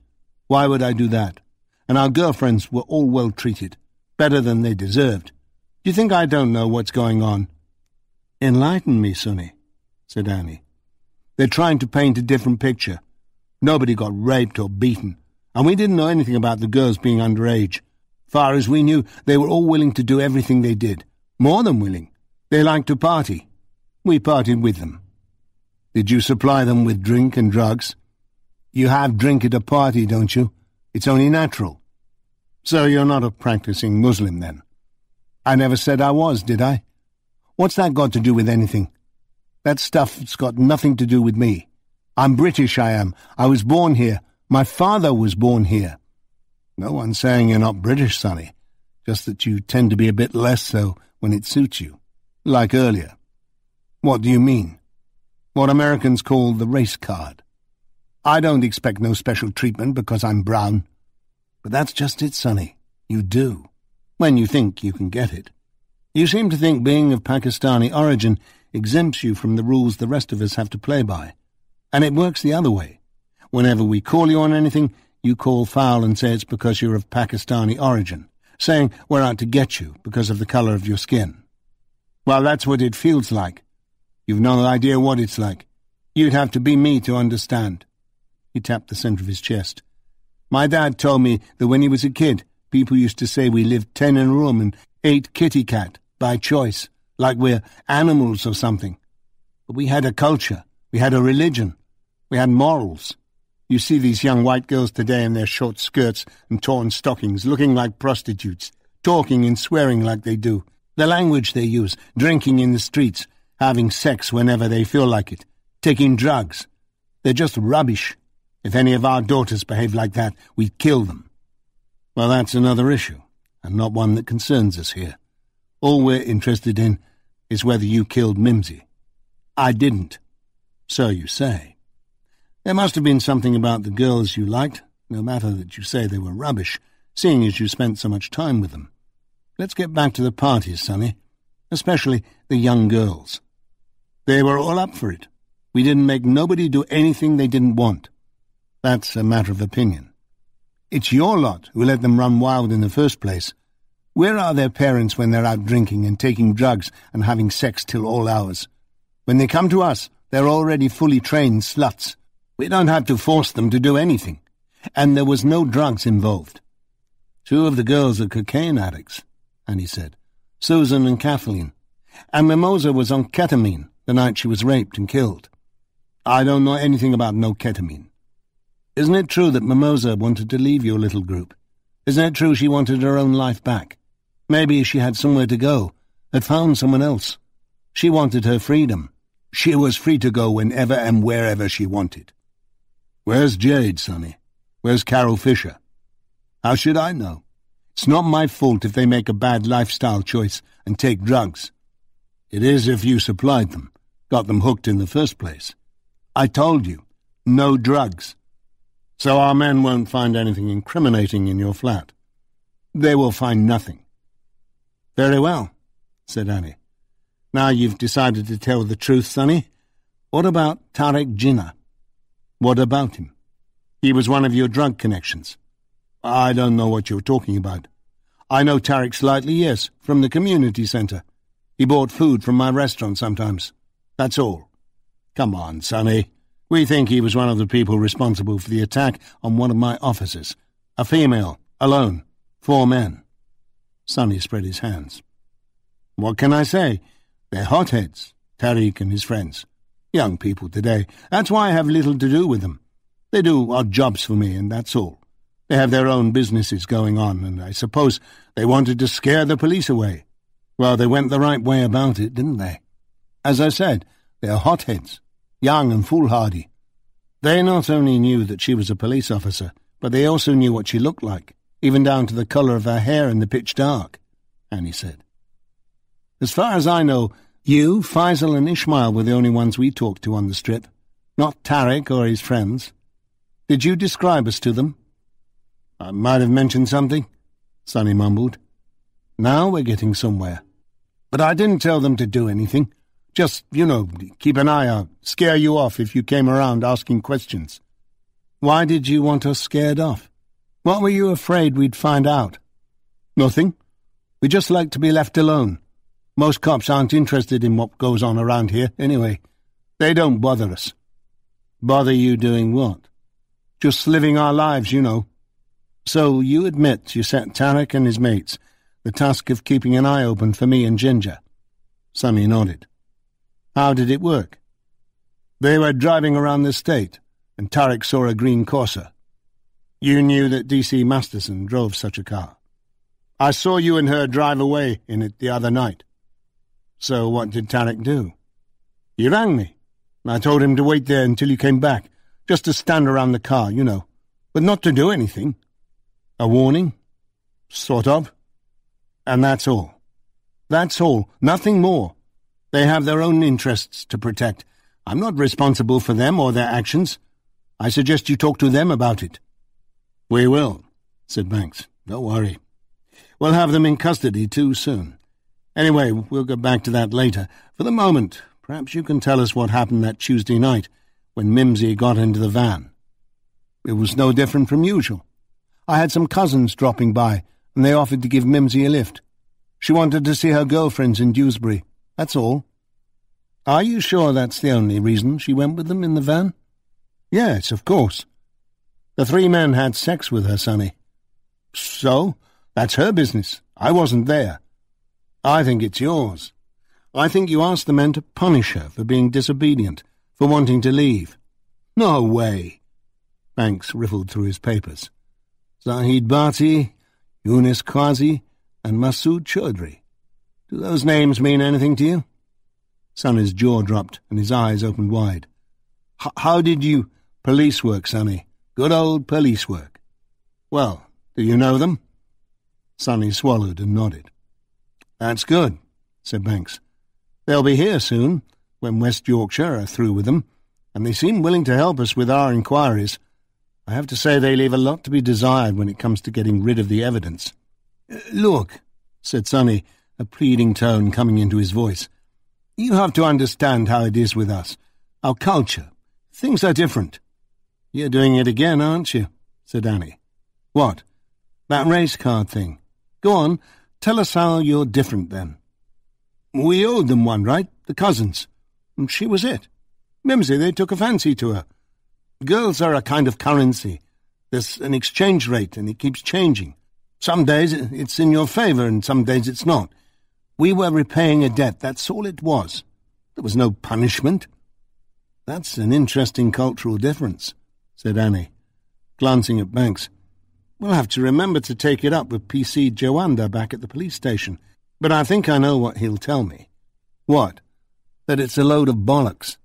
Why would I do that? And our girlfriends were all well treated, better than they deserved. Do you think I don't know what's going on? Enlighten me, Sonny, said Annie. They're trying to paint a different picture. Nobody got raped or beaten, and we didn't know anything about the girls being underage. Far as we knew, they were all willing to do everything they did. More than willing. They liked to party. We partied with them. Did you supply them with drink and drugs? You have drink at a party, don't you? It's only natural. So you're not a practicing Muslim, then? I never said I was, did I? What's that got to do with anything? That stuff's got nothing to do with me. I'm British, I am. I was born here. My father was born here. No one's saying you're not British, Sonny. Just that you tend to be a bit less so when it suits you. Like earlier. What do you mean? What Americans call the race card. I don't expect no special treatment because I'm brown. But that's just it, Sonny. You do. When you think you can get it. You seem to think being of Pakistani origin exempts you from the rules the rest of us have to play by. And it works the other way. Whenever we call you on anything, you call foul and say it's because you're of Pakistani origin, saying we're out to get you because of the colour of your skin. Well, that's what it feels like. You've no idea what it's like. You'd have to be me to understand. He tapped the centre of his chest. My dad told me that when he was a kid, people used to say we lived 10 in a room and ate kitty cat by choice, like we're animals or something. But we had a culture, we had a religion, we had morals. You see these young white girls today in their short skirts and torn stockings, looking like prostitutes, talking and swearing like they do, the language they use, drinking in the streets, having sex whenever they feel like it, taking drugs. They're just rubbish. If any of our daughters behave like that, we'd kill them. Well, that's another issue. and not one that concerns us here. All we're interested in is whether you killed Mimsy." "I didn't." "So you say. There must have been something about the girls you liked, no matter that you say they were rubbish, seeing as you spent so much time with them. Let's get back to the parties, Sonny, especially the young girls. They were all up for it. We didn't make nobody do anything they didn't want. That's a matter of opinion. It's your lot who let them run wild in the first place. Where are their parents when they're out drinking and taking drugs and having sex till all hours? When they come to us, they're already fully trained sluts. We don't have to force them to do anything. And there was no drugs involved." "Two of the girls are cocaine addicts," Annie said. "Susan and Kathleen. And Mimosa was on ketamine the night she was raped and killed." "I don't know anything about no ketamine." "Isn't it true that Mimosa wanted to leave your little group? Isn't it true she wanted her own life back? Maybe she had somewhere to go, had found someone else. She wanted her freedom. She was free to go whenever and wherever she wanted." "Where's Jade, Sonny? Where's Carol Fisher?" "How should I know? It's not my fault if they make a bad lifestyle choice and take drugs." "It is if you supplied them, got them hooked in the first place." "I told you, no drugs." "So our men won't find anything incriminating in your flat?" "They will find nothing." "Very well," said Annie. "Now you've decided to tell the truth, Sonny. What about Tarek Jinnah?" "What about him?" "He was one of your drug connections." "I don't know what you're talking about." "I know Tarek slightly, yes, from the community centre. He bought food from my restaurant sometimes. That's all." "Come on, Sonny. We think he was one of the people responsible for the attack on one of my officers. A female, alone, 4 men. Sonny spread his hands. "What can I say? They're hotheads, Tariq and his friends. Young people today. That's why I have little to do with them. They do odd jobs for me, and that's all. They have their own businesses going on, and I suppose they wanted to scare the police away. Well, they went the right way about it, didn't they? As I said, they're hotheads, young and foolhardy. They not only knew that she was a police officer, but they also knew what she looked like, even down to the colour of her hair in the pitch dark," Annie said. "As far as I know, you, Faisal and Ishmael were the only ones we talked to on the strip, not Tariq or his friends. Did you describe us to them?" "I might have mentioned something," Sonny mumbled. "Now we're getting somewhere. But I didn't tell them to do anything. Just, keep an eye out, scare you off if you came around asking questions." "Why did you want us scared off? What were you afraid we'd find out?" "Nothing. We just like to be left alone. Most cops aren't interested in what goes on around here, anyway. They don't bother us." "Bother you doing what?" "Just living our lives, So you admit you set Tarek and his mates the task of keeping an eye open for me and Ginger?" Sonny nodded. "How did it work?" "They were driving around the state, and Tarek saw a green Corsa. You knew that D.C. Masterson drove such a car. I saw you and her drive away in it the other night." "So what did Tarek do?" "He rang me. I told him to wait there until you came back, just to stand around the car, but not to do anything." "A warning?" "Sort of. And that's all. That's all. Nothing more. They have their own interests to protect. I'm not responsible for them or their actions. I suggest you talk to them about it." "We will," said Banks. "Don't worry. We'll have them in custody too soon. Anyway, we'll get back to that later. For the moment, perhaps you can tell us what happened that Tuesday night when Mimsy got into the van." "It was no different from usual. I had some cousins dropping by, and they offered to give Mimsy a lift. She wanted to see her girlfriends in Dewsbury. That's all." "Are you sure that's the only reason she went with them in the van?" "Yes, of course. The 3 men had sex with her, Sonny." "So? That's her business. I wasn't there." "I think it's yours. I think you asked the men to punish her for being disobedient, for wanting to leave." "No way." Banks riffled through his papers. "Zahid Bhatti, Yunus Qazi, and Masood Chaudhry. Do those names mean anything to you?" Sonny's jaw dropped and his eyes opened wide. How did you—" "Police work, Sonny. Good old police work." "Well, do you know them?" Sonny swallowed and nodded. "That's good," said Banks. "They'll be here soon, when West Yorkshire are through with them, and they seem willing to help us with our inquiries. I have to say they leave a lot to be desired when it comes to getting rid of the evidence." "Look," said Sonny, a pleading tone coming into his voice, "you have to understand how it is with us. Our culture. Things are different." "You're doing it again, aren't you?" said Annie. "What? That race card thing. Go on, tell us how you're different then." "We owed them one, right? The cousins. And she was it. Mimsy, they took a fancy to her. Girls are a kind of currency. There's an exchange rate, and it keeps changing. Some days it's in your favour, and some days it's not. We were repaying a debt, that's all it was. There was no punishment." "That's an interesting cultural difference," said Annie, glancing at Banks. "We'll have to remember to take it up with PC Joanda back at the police station, but I think I know what he'll tell me." "What?" "That it's a load of bollocks.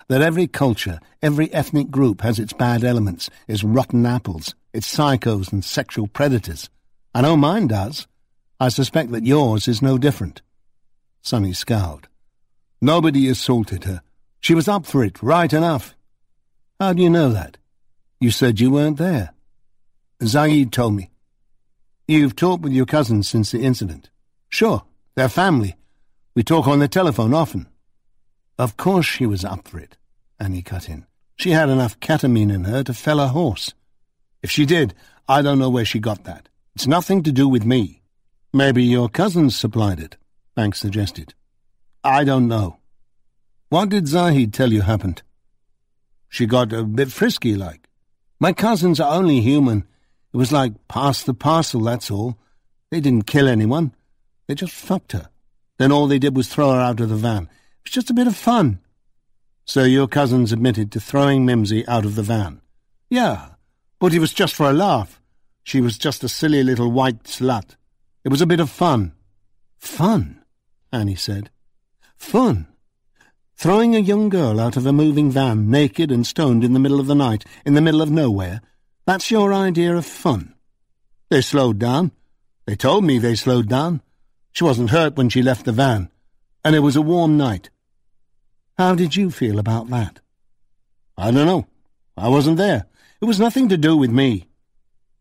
That every culture, every ethnic group has its bad elements, its rotten apples, its psychos and sexual predators. I know mine does. I suspect that yours is no different." Sonny scowled. "Nobody assaulted her. She was up for it, right enough." "How do you know that? You said you weren't there." "Zaid told me." "You've talked with your cousins since the incident?" "Sure, they're family. We talk on the telephone often." "Of course she was up for it," Annie cut in. "She had enough ketamine in her to fell a horse. If she did, I don't know where she got that. It's nothing to do with me." "Maybe your cousins supplied it," Banks suggested. "I don't know." "What did Zahid tell you happened?" "She got a bit frisky, like. My cousins are only human. It was like pass the parcel, that's all. They didn't kill anyone. They just fucked her. Then all they did was throw her out of the van. It was just a bit of fun." "So your cousins admitted to throwing Mimsy out of the van?" "Yeah, but it was just for a laugh. She was just a silly little white slut. It was a bit of fun." "Fun?" Annie said. "Fun? Throwing a young girl out of a moving van, naked and stoned in the middle of the night, in the middle of nowhere? That's your idea of fun?" "They slowed down. They told me they slowed down. She wasn't hurt when she left the van. And it was a warm night." "How did you feel about that?" "I don't know. I wasn't there. It was nothing to do with me."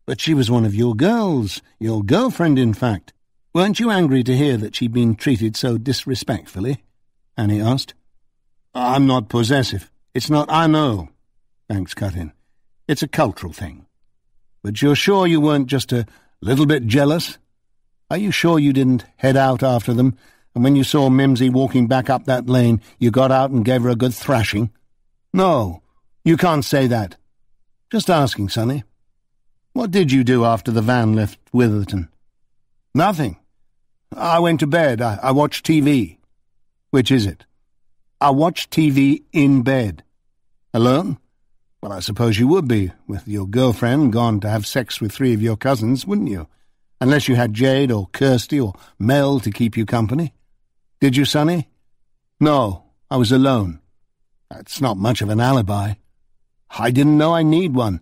"But she was one of your girls, your girlfriend, in fact. Weren't you angry to hear that she'd been treated so disrespectfully?" Annie asked. "I'm not possessive. It's not—" "I know," Banks cut in. "It's a cultural thing. But you're sure you weren't just a little bit jealous? Are you sure you didn't head out after them, and when you saw Mimsy walking back up that lane, you got out and gave her a good thrashing?" "No, you can't say that." "Just asking, Sonny. What did you do after the van left Witherton?" "Nothing. I went to bed. I watched TV." "Which is it?" "I watched TV in bed." "Alone?" "Well, I suppose you would be, with your girlfriend gone to have sex with 3 of your cousins, wouldn't you? Unless you had Jade or Kirsty or Mel to keep you company. Did you, Sonny?" "No, I was alone." "That's not much of an alibi." "I didn't know I need one.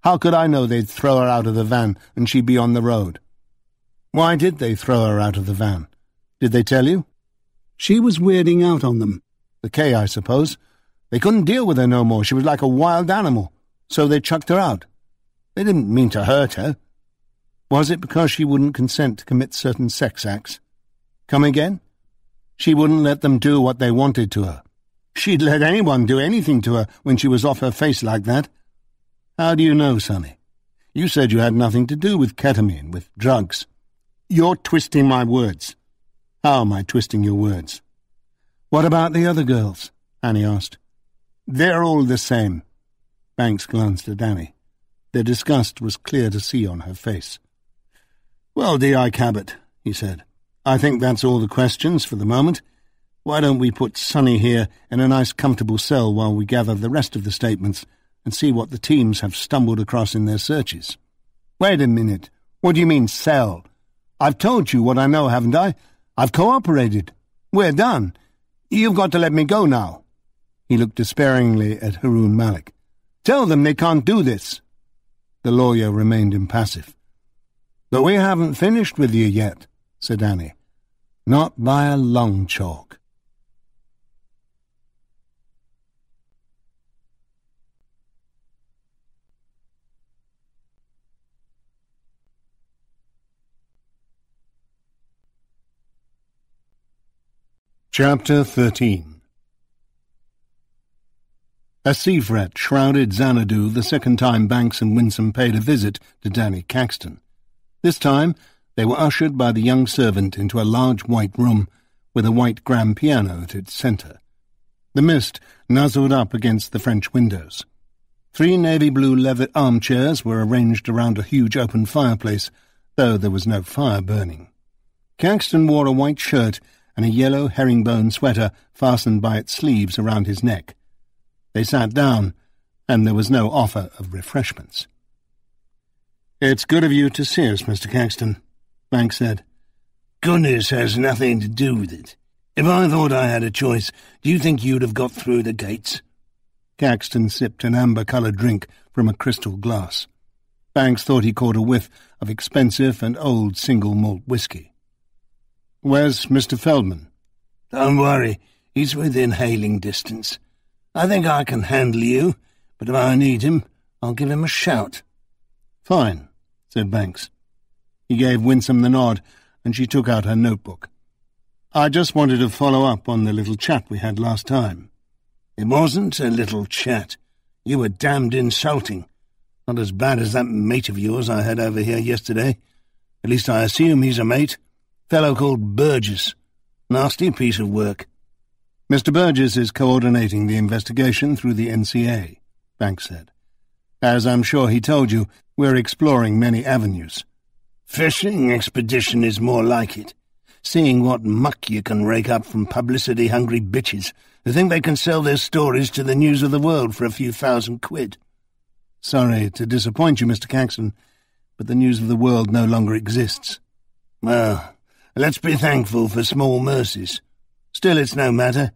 How could I know they'd throw her out of the van and she'd be on the road?" "Why did they throw her out of the van? Did they tell you?" "She was weirding out on them. The K, I suppose. They couldn't deal with her no more. She was like a wild animal. So they chucked her out. They didn't mean to hurt her." "Was it because she wouldn't consent to commit certain sex acts?" "Come again?" "She wouldn't let them do what they wanted to her." "She'd let anyone do anything to her when she was off her face like that." "How do you know, Sonny? You said you had nothing to do with ketamine, with drugs." "You're twisting my words." "How am I twisting your words?" "What about the other girls?" Annie asked. "They're all the same." Banks glanced at Annie. Their disgust was clear to see on her face. "Well, D.I. Cabbot," he said, "I think that's all the questions for the moment. Why don't we put Sonny here in a nice comfortable cell while we gather the rest of the statements and see what the teams have stumbled across in their searches?" "Wait a minute. What do you mean, cell? I've told you what I know, haven't I? I've cooperated. We're done. You've got to let me go now." He looked despairingly at Haroun Malik. "Tell them they can't do this." The lawyer remained impassive. "But we haven't finished with you yet," said Annie. "Not by a long chalk." Chapter 13. A sea fret shrouded Xanadu the second time Banks and Winsome paid a visit to Danny Caxton. This time they were ushered by the young servant into a large white room with a white grand piano at its centre. The mist nuzzled up against the French windows. 3 navy-blue leather armchairs were arranged around a huge open fireplace, though there was no fire burning. Caxton wore a white shirt and a yellow herringbone sweater fastened by its sleeves around his neck. They sat down, and there was no offer of refreshments. "It's good of you to see us, Mr. Caxton," Banks said. "Goodness has nothing to do with it. If I thought I had a choice, do you think you'd have got through the gates?" Caxton sipped an amber-coloured drink from a crystal glass. Banks thought he caught a whiff of expensive and old single-malt whisky. "Where's Mr. Feldman?" "Don't worry, he's within hailing distance. I think I can handle you, but if I need him, I'll give him a shout." "Fine," said Banks. He gave Winsome the nod, and she took out her notebook. "I just wanted to follow up on the little chat we had last time." "It wasn't a little chat. You were damned insulting. Not as bad as that mate of yours I had over here yesterday. At least I assume he's a mate. Fellow called Burgess. Nasty piece of work." "Mr. Burgess is coordinating the investigation through the NCA," Banks said. "As I'm sure he told you, we're exploring many avenues." "Fishing expedition is more like it. Seeing what muck you can rake up from publicity-hungry bitches who think they can sell their stories to the news of the world for a few £1,000. "Sorry to disappoint you, Mr. Caxton, but the news of the world no longer exists." "Well, let's be thankful for small mercies. Still, it's no matter.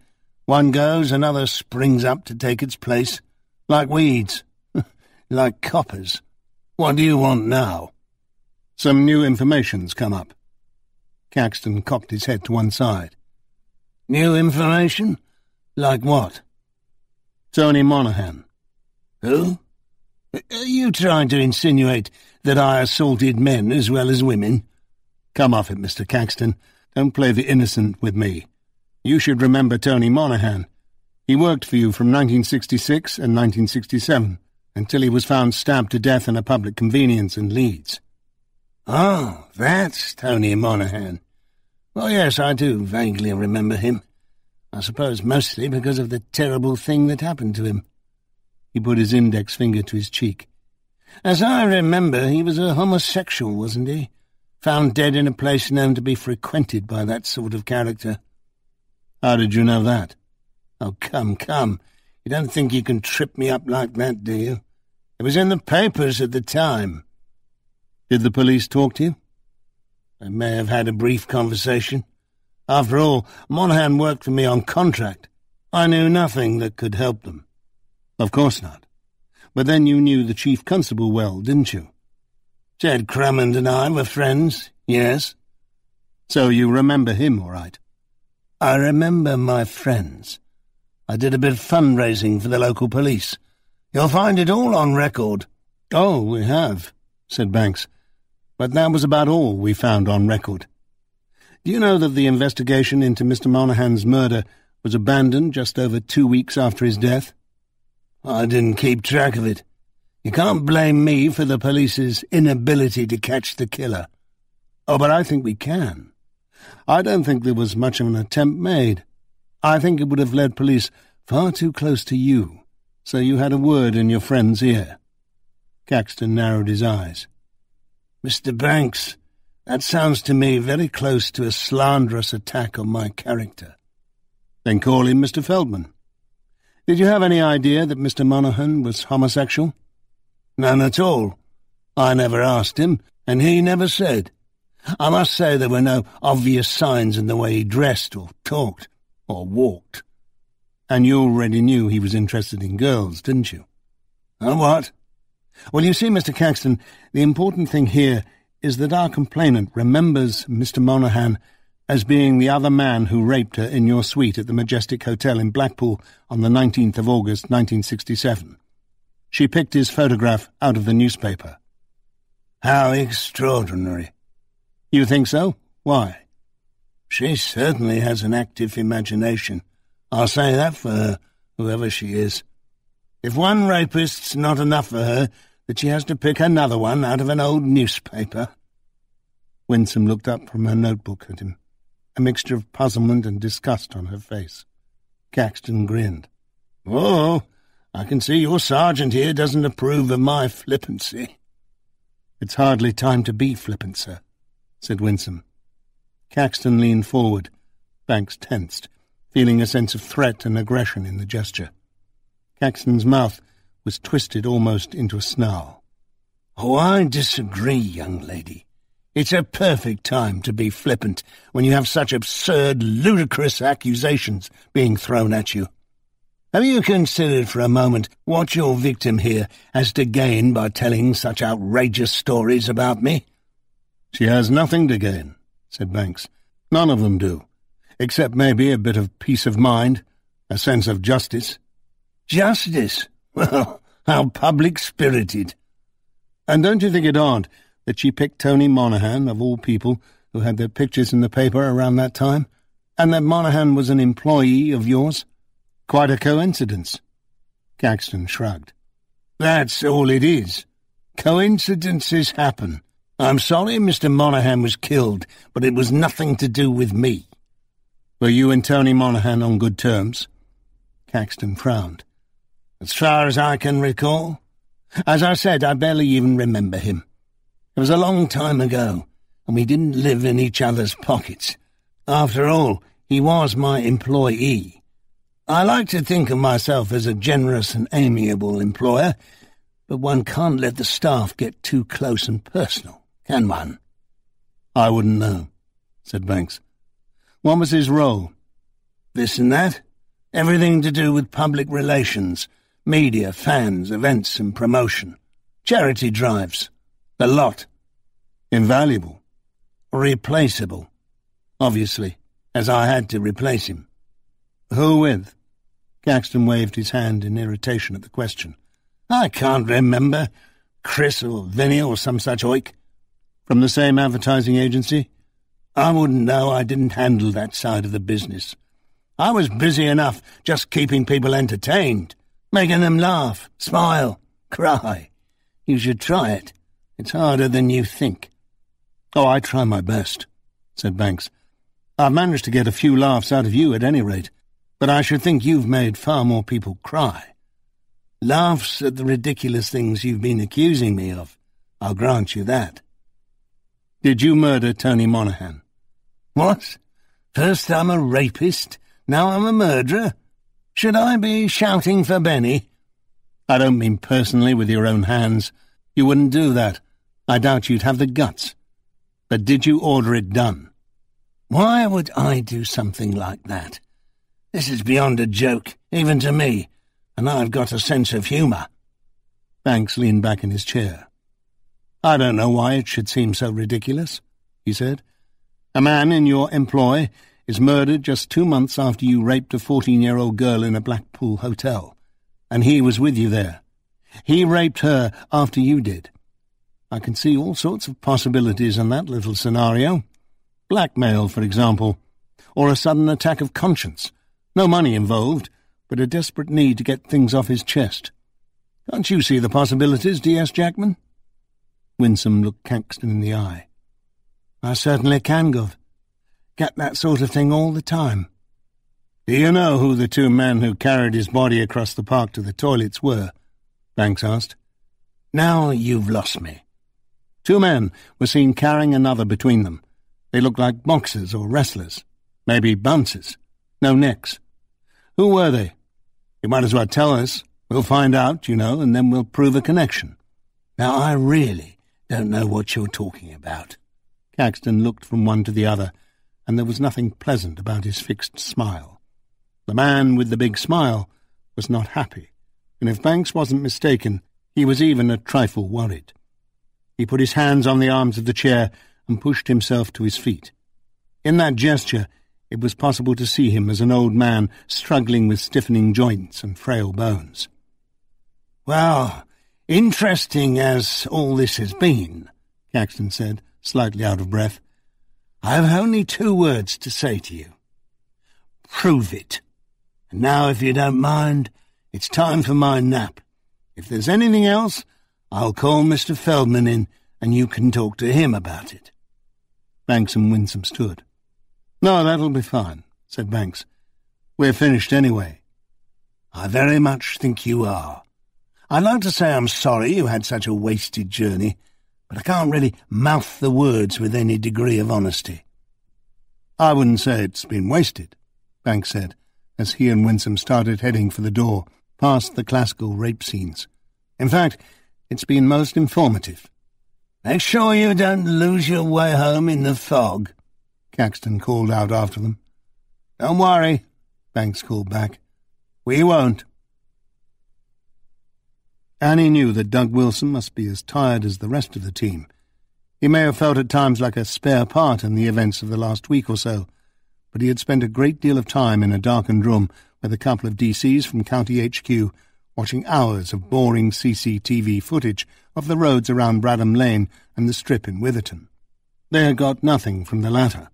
One goes, another springs up to take its place. Like weeds. Like coppers. What do you want now?" "Some new information's come up." Caxton cocked his head to one side. "New information? Like what?" "Tony Monaghan." "Who? Are you trying to insinuate that I assaulted men as well as women?" "Come off it, Mr. Caxton. Don't play the innocent with me. You should remember Tony Monaghan. He worked for you from 1966 and 1967, until he was found stabbed to death in a public convenience in Leeds." "Oh, that's Tony Monaghan. Well, yes, I do vaguely remember him. I suppose mostly because of the terrible thing that happened to him." He put his index finger to his cheek. "As I remember, he was a homosexual, wasn't he? Found dead in a place known to be frequented by that sort of character." "How did you know that?" "Oh, come. You don't think you can trip me up like that, do you? It was in the papers at the time." "Did the police talk to you?" "They may have had a brief conversation. After all, Monaghan worked for me on contract. I knew nothing that could help them." "Of course not. But then you knew the chief constable well, didn't you?" "Ted Crummond and I were friends, yes." "So you remember him all right?" "I remember my friends. I did a bit of fundraising for the local police. You'll find it all on record." "Oh, we have," said Banks. "But that was about all we found on record. Do you know that the investigation into Mr. Monaghan's murder was abandoned just over 2 weeks after his death?" "I didn't keep track of it. You can't blame me for the police's inability to catch the killer." "Oh, but I think we can. I don't think there was much of an attempt made. I think it would have led police far too close to you, so you had a word in your friend's ear." Caxton narrowed his eyes. "Mr. Banks, that sounds to me very close to a slanderous attack on my character." "Then call him Mr. Feldman. Did you have any idea that Mr. Monaghan was homosexual?" "None at all. I never asked him, and he never said. I must say there were no obvious signs in the way he dressed or talked or walked." "And you already knew he was interested in girls, didn't you?" "What?" "Well, you see, Mr. Caxton, the important thing here is that our complainant remembers Mr. Monaghan as being the other man who raped her in your suite at the Majestic Hotel in Blackpool on the 19th of August 1967. She picked his photograph out of the newspaper. How extraordinary. You think so? Why? She certainly has an active imagination. I'll say that for her, whoever she is. If one rapist's not enough for her, that she has to pick another one out of an old newspaper. Winsome looked up from her notebook at him, a mixture of puzzlement and disgust on her face. Caxton grinned. Oh, I can see your sergeant here doesn't approve of my flippancy. It's hardly time to be flippant, sir, said Winsome. Caxton leaned forward. Banks tensed, feeling a sense of threat and aggression in the gesture. Caxton's mouth was twisted almost into a snarl. Oh, I disagree, young lady. It's a perfect time to be flippant when you have such absurd, ludicrous accusations being thrown at you. Have you considered for a moment what your victim here has to gain by telling such outrageous stories about me? She has nothing to gain, said Banks. None of them do, except maybe a bit of peace of mind, a sense of justice. Justice? Well, how public-spirited. And don't you think it odd that she picked Tony Monaghan, of all people, who had their pictures in the paper around that time, and that Monaghan was an employee of yours? Quite a coincidence. Caxton shrugged. That's all it is. Coincidences happen. I'm sorry Mr. Monaghan was killed, but it was nothing to do with me. Were you and Tony Monaghan on good terms? Caxton frowned. As far as I can recall. As I said, I barely even remember him. It was a long time ago, and we didn't live in each other's pockets. After all, he was my employee. I like to think of myself as a generous and amiable employer, but one can't let the staff get too close and personal, can one? I wouldn't know, said Banks. What was his role? This and that. Everything to do with public relations, media, fans, events and promotion. Charity drives. The lot. Invaluable. Replaceable. Obviously, as I had to replace him. Who with? Caxton waved his hand in irritation at the question. I can't remember. Chris or Vinny or some such oik. From the same advertising agency? I wouldn't know. I didn't handle that side of the business. I was busy enough just keeping people entertained, making them laugh, smile, cry. You should try it. It's harder than you think. Oh, I try my best, said Banks. I've managed to get a few laughs out of you at any rate, but I should think you've made far more people cry. Laughs at the ridiculous things you've been accusing me of. I'll grant you that. Did you murder Tony Monaghan? What? First I'm a rapist, now I'm a murderer? Should I be shouting for Benny? I don't mean personally with your own hands. You wouldn't do that. I doubt you'd have the guts. But did you order it done? Why would I do something like that? This is beyond a joke, even to me, and I've got a sense of humour. Banks leaned back in his chair. I don't know why it should seem so ridiculous, he said. A man in your employ is murdered just 2 months after you raped a 14-year-old girl in a Blackpool hotel, and he was with you there. He raped her after you did. I can see all sorts of possibilities in that little scenario. Blackmail, for example, or a sudden attack of conscience. No money involved, but a desperate need to get things off his chest. Can't you see the possibilities, D.S. Jackman? Winsome looked Caxton in the eye. I certainly can, Gov. Get that sort of thing all the time. Do you know who the 2 men who carried his body across the park to the toilets were? Banks asked. Now you've lost me. 2 men were seen carrying another between them. They looked like boxers or wrestlers. Maybe bouncers. No necks. Who were they? You might as well tell us. We'll find out, and then we'll prove a connection. Now I really don't know what you're talking about. Caxton looked from one to the other, and there was nothing pleasant about his fixed smile. The man with the big smile was not happy, and if Banks wasn't mistaken, he was even a trifle worried. He put his hands on the arms of the chair and pushed himself to his feet. In that gesture, it was possible to see him as an old man struggling with stiffening joints and frail bones. "Well, interesting as all this has been," Caxton said, slightly out of breath, "I have only 2 words to say to you. Prove it. And now, if you don't mind, it's time for my nap. If there's anything else, I'll call Mr. Feldman in, and you can talk to him about it." Banks and Winsome stood. "No, that'll be fine," said Banks. "We're finished anyway." "I very much think you are. I'd like to say I'm sorry you had such a wasted journey, but I can't really mouth the words with any degree of honesty." "I wouldn't say it's been wasted," Banks said, as he and Winsome started heading for the door, past the classical rape scenes. "In fact, it's been most informative." "Make sure you don't lose your way home in the fog," Caxton called out after them. "Don't worry," Banks called back. "We won't." Annie knew that Doug Wilson must be as tired as the rest of the team. He may have felt at times like a spare part in the events of the last week or so, but he had spent a great deal of time in a darkened room with a couple of DCs from County HQ, watching hours of boring CCTV footage of the roads around Bradham Lane and the Strip in Witherton. They had got nothing from the latter.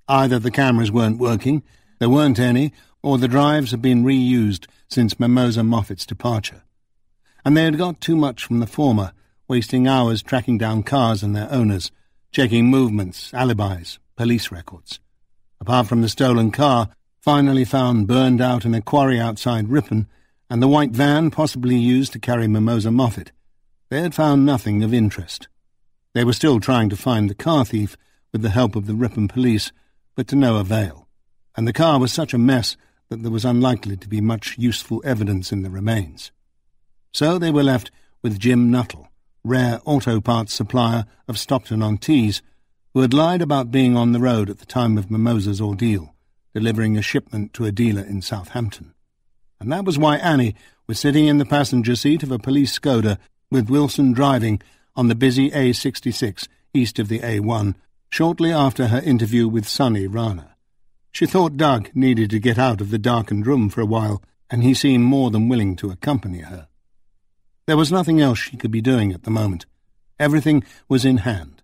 Either the cameras weren't working, there weren't any, or the drives had been reused since Mimosa Moffat's departure. And they had got too much from the former, wasting hours tracking down cars and their owners, checking movements, alibis, police records. Apart from the stolen car, finally found burned out in a quarry outside Ripon, and the white van possibly used to carry Mimosa Moffat, they had found nothing of interest. They were still trying to find the car thief with the help of the Ripon police, but to no avail, and the car was such a mess that there was unlikely to be much useful evidence in the remains. So they were left with Jim Nuttall, rare auto parts supplier of Stockton-on-Tees, who had lied about being on the road at the time of Mimosa's ordeal, delivering a shipment to a dealer in Southampton. And that was why Annie was sitting in the passenger seat of a police Skoda with Wilson driving on the busy A66 east of the A1 shortly after her interview with Sonny Rana. She thought Doug needed to get out of the darkened room for a while, and he seemed more than willing to accompany her. There was nothing else she could be doing at the moment. Everything was in hand.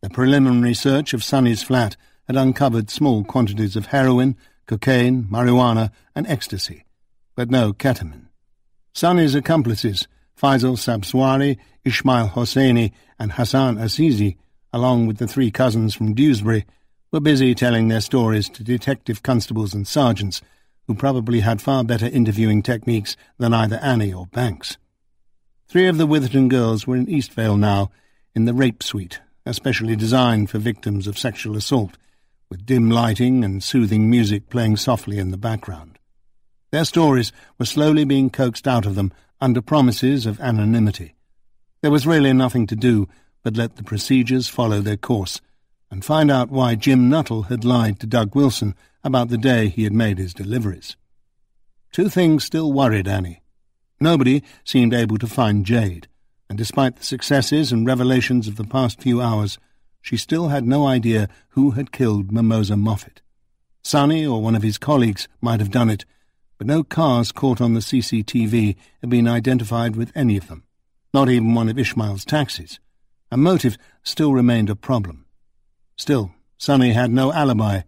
The preliminary search of Sonny's flat had uncovered small quantities of heroin, cocaine, marijuana, and ecstasy, but no ketamine. Sonny's accomplices, Faisal Sabswari, Ismail Hosseini, and Hassan Azizi, along with the 3 cousins from Dewsbury, were busy telling their stories to detective constables and sergeants, who probably had far better interviewing techniques than either Annie or Banks. 3 of the Witherton girls were in Eastvale now, in the rape suite, especially designed for victims of sexual assault, with dim lighting and soothing music playing softly in the background. Their stories were slowly being coaxed out of them under promises of anonymity. There was really nothing to do but let the procedures follow their course, and find out why Jim Nuttall had lied to Doug Wilson about the day he had made his deliveries. 2 things still worried Annie. Nobody seemed able to find Jade, and despite the successes and revelations of the past few hours, she still had no idea who had killed Mimosa Moffat. Sonny or one of his colleagues might have done it, but no cars caught on the CCTV had been identified with any of them, not even one of Ishmael's taxis, and motive still remained a problem. Still, Sonny had no alibi,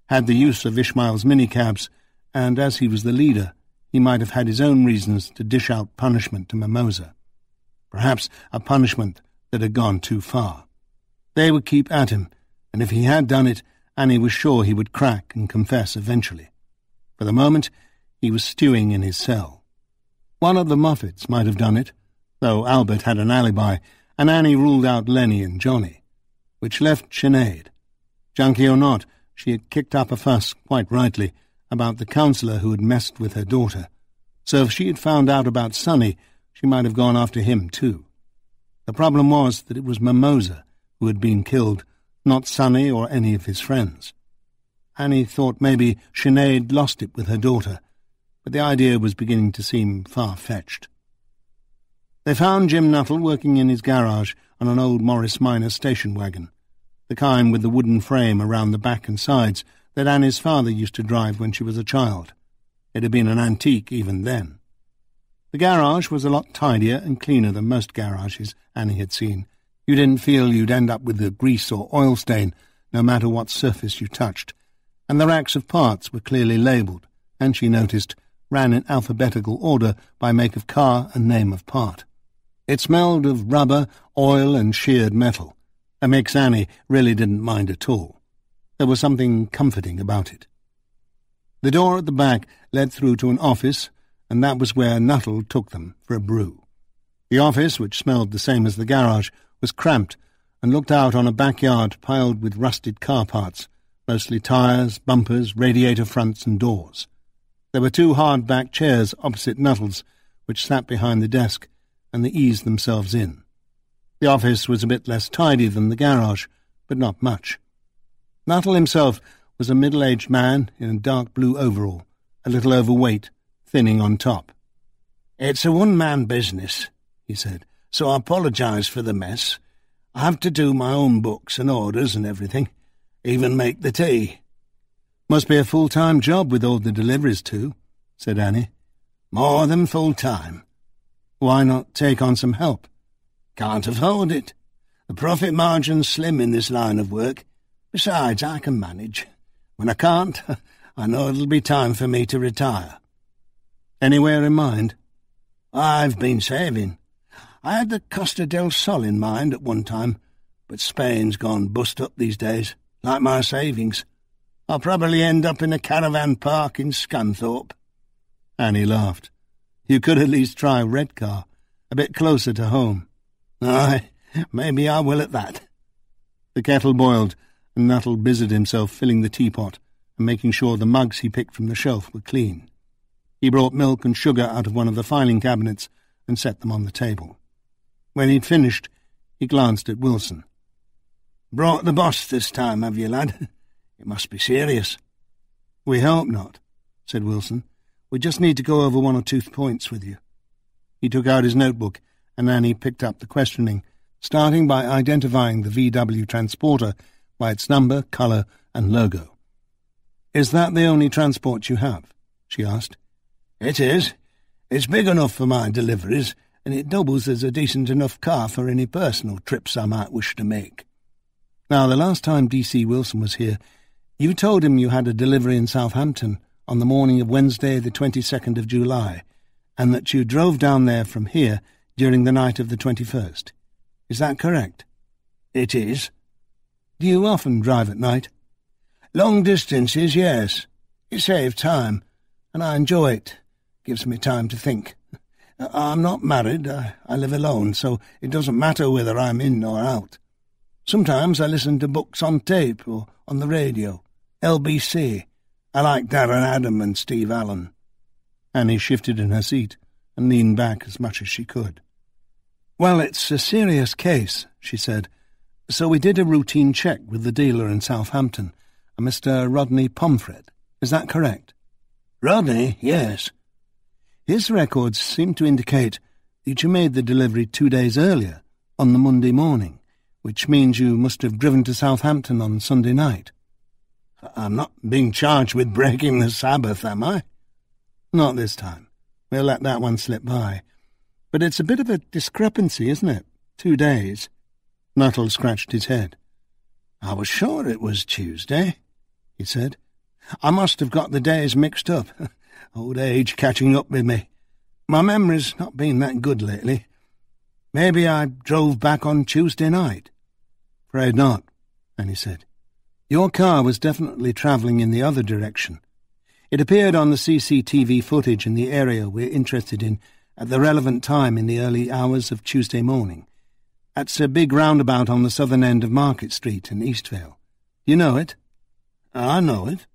had the use of Ishmael's minicabs, and as he was the leader, he might have had his own reasons to dish out punishment to Mimosa. Perhaps a punishment that had gone too far. They would keep at him, and if he had done it, Annie was sure he would crack and confess eventually. For the moment, he was stewing in his cell. One of the Moffats might have done it, though Albert had an alibi, and Annie ruled out Lenny and Johnny, which left Sinead. Junkie or not, she had kicked up a fuss, quite rightly, about the counsellor who had messed with her daughter, so if she had found out about Sonny, she might have gone after him too. The problem was that it was Mimosa who had been killed, not Sonny or any of his friends. Annie thought maybe Sinead lost it with her daughter, but the idea was beginning to seem far-fetched. They found Jim Nuttall working in his garage on an old Morris Minor station wagon, the kind with the wooden frame around the back and sides that Annie's father used to drive when she was a child. It had been an antique even then. The garage was a lot tidier and cleaner than most garages Annie had seen. You didn't feel you'd end up with a grease or oil stain no matter what surface you touched, and the racks of parts were clearly labelled, and she noticed ran in alphabetical order by make of car and name of part. It smelled of rubber, oil and sheared metal, a mix Annie really didn't mind at all. There was something comforting about it. The door at the back led through to an office, and that was where Nuttall took them for a brew. The office, which smelled the same as the garage, was cramped and looked out on a backyard piled with rusted car parts, mostly tyres, bumpers, radiator fronts and doors. There were 2 hard-back chairs opposite Nuttall's, which sat behind the desk, and they eased themselves in. The office was a bit less tidy than the garage, but not much. Nuttall himself was a middle-aged man in a dark blue overall, a little overweight, thinning on top. "It's a one-man business," he said, "so I apologise for the mess. I have to do my own books and orders and everything, even make the tea." "Must be a full-time job with all the deliveries too," said Annie. "More than full-time." "Why not take on some help?" "Can't afford it. The profit margin's slim in this line of work. Besides, I can manage. When I can't, I know it'll be time for me to retire." "Anywhere in mind?" "I've been saving. I had the Costa del Sol in mind at one time, but Spain's gone bust up these days, like my savings. I'll probably end up in a caravan park in Scunthorpe." Annie laughed. "You could at least try Redcar, a bit closer to home." "Aye, maybe I will at that." The kettle boiled, and Nuttall busied himself filling the teapot and making sure the mugs he picked from the shelf were clean. He brought milk and sugar out of one of the filing cabinets and set them on the table. When he'd finished, he glanced at Wilson. "Brought the boss this time, have you, lad? It must be serious." "We hope not," said Wilson. "We just need to go over 1 or 2 points with you." He took out his notebook, and Annie picked up the questioning, starting by identifying the VW transporter by its number, colour, and logo. "Is that the only transport you have?" she asked. "It is. It's big enough for my deliveries, and it doubles as a decent enough car for any personal trips I might wish to make." "Now, the last time D.C. Wilson was here, you told him you had a delivery in Southampton on the morning of Wednesday, the 22nd of July, and that you drove down there from here during the night of the 21st. Is that correct?" "It is." "Do you often drive at night?" "Long distances, yes. It saves time, and I enjoy it. Gives me time to think. I'm not married. I live alone, so it doesn't matter whether I'm in or out. Sometimes I listen to books on tape or on the radio. LBC. I like Darren Adam and Steve Allen." Annie shifted in her seat and leaned back as much as she could. "Well, it's a serious case," she said. "So we did a routine check with the dealer in Southampton, a Mr. Rodney Pomfret. Is that correct?" "Rodney, yes." "His records seem to indicate that you made the delivery 2 days earlier, on the Monday morning, which means you must have driven to Southampton on Sunday night." "I'm not being charged with breaking the Sabbath, am I?" "Not this time. We'll let that one slip by. But it's a bit of a discrepancy, isn't it? 2 days. Nuttall scratched his head. "I was sure it was Tuesday," he said. "I must have got the days mixed up. Old age catching up with me. My memory's not been that good lately. Maybe I drove back on Tuesday night." "Afraid not," Annie said. "Your car was definitely travelling in the other direction. It appeared on the CCTV footage in the area we're interested in at the relevant time in the early hours of Tuesday morning. That's a big roundabout on the southern end of Market Street in Eastvale. You know it?" "I know it."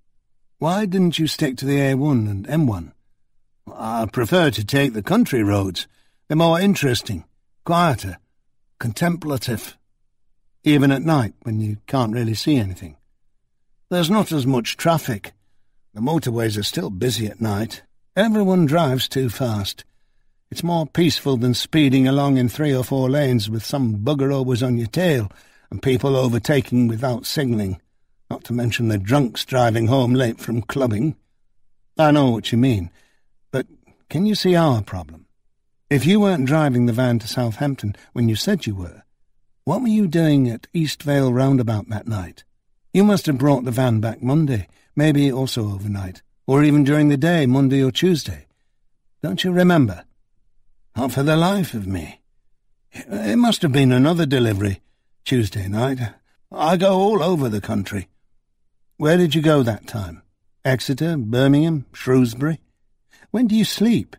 "Why didn't you stick to the A1 and M1? "I prefer to take the country roads. They're more interesting, quieter, contemplative." "Even at night, when you can't really see anything?" "There's not as much traffic. The motorways are still busy at night. Everyone drives too fast. It's more peaceful than speeding along in 3 or 4 lanes with some bugger always on your tail and people overtaking without signalling, not to mention the drunks driving home late from clubbing. I know what you mean, but can you see our problem? If you weren't driving the van to Southampton when you said you were, what were you doing at East Vale roundabout that night? You must have brought the van back Monday, maybe also overnight, or even during the day, Monday or Tuesday. Don't you remember? Not for the life of me. It must have been another delivery, Tuesday night. I go all over the country. Where did you go that time? Exeter, Birmingham, Shrewsbury? When do you sleep?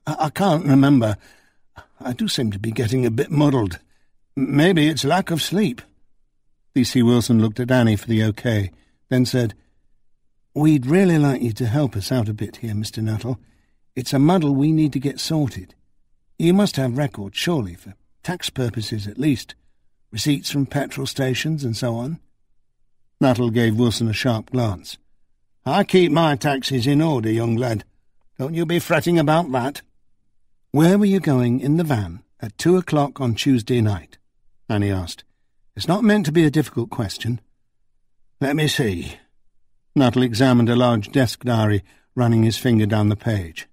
I can't remember. I do seem to be getting a bit muddled. Maybe it's lack of sleep. C.C. Wilson looked at Annie for the OK, then said, "We'd really like you to help us out a bit here, Mr. Nuttall. It's a muddle we need to get sorted. You must have records, surely, for tax purposes at least. Receipts from petrol stations and so on." Nuttall gave Wilson a sharp glance. "I keep my taxes in order, young lad. Don't you be fretting about that." "Where were you going in the van at 2 o'clock on Tuesday night?" Annie asked. "It's not meant to be a difficult question." Let me see. Nuttall examined a large desk diary, running his finger down the page.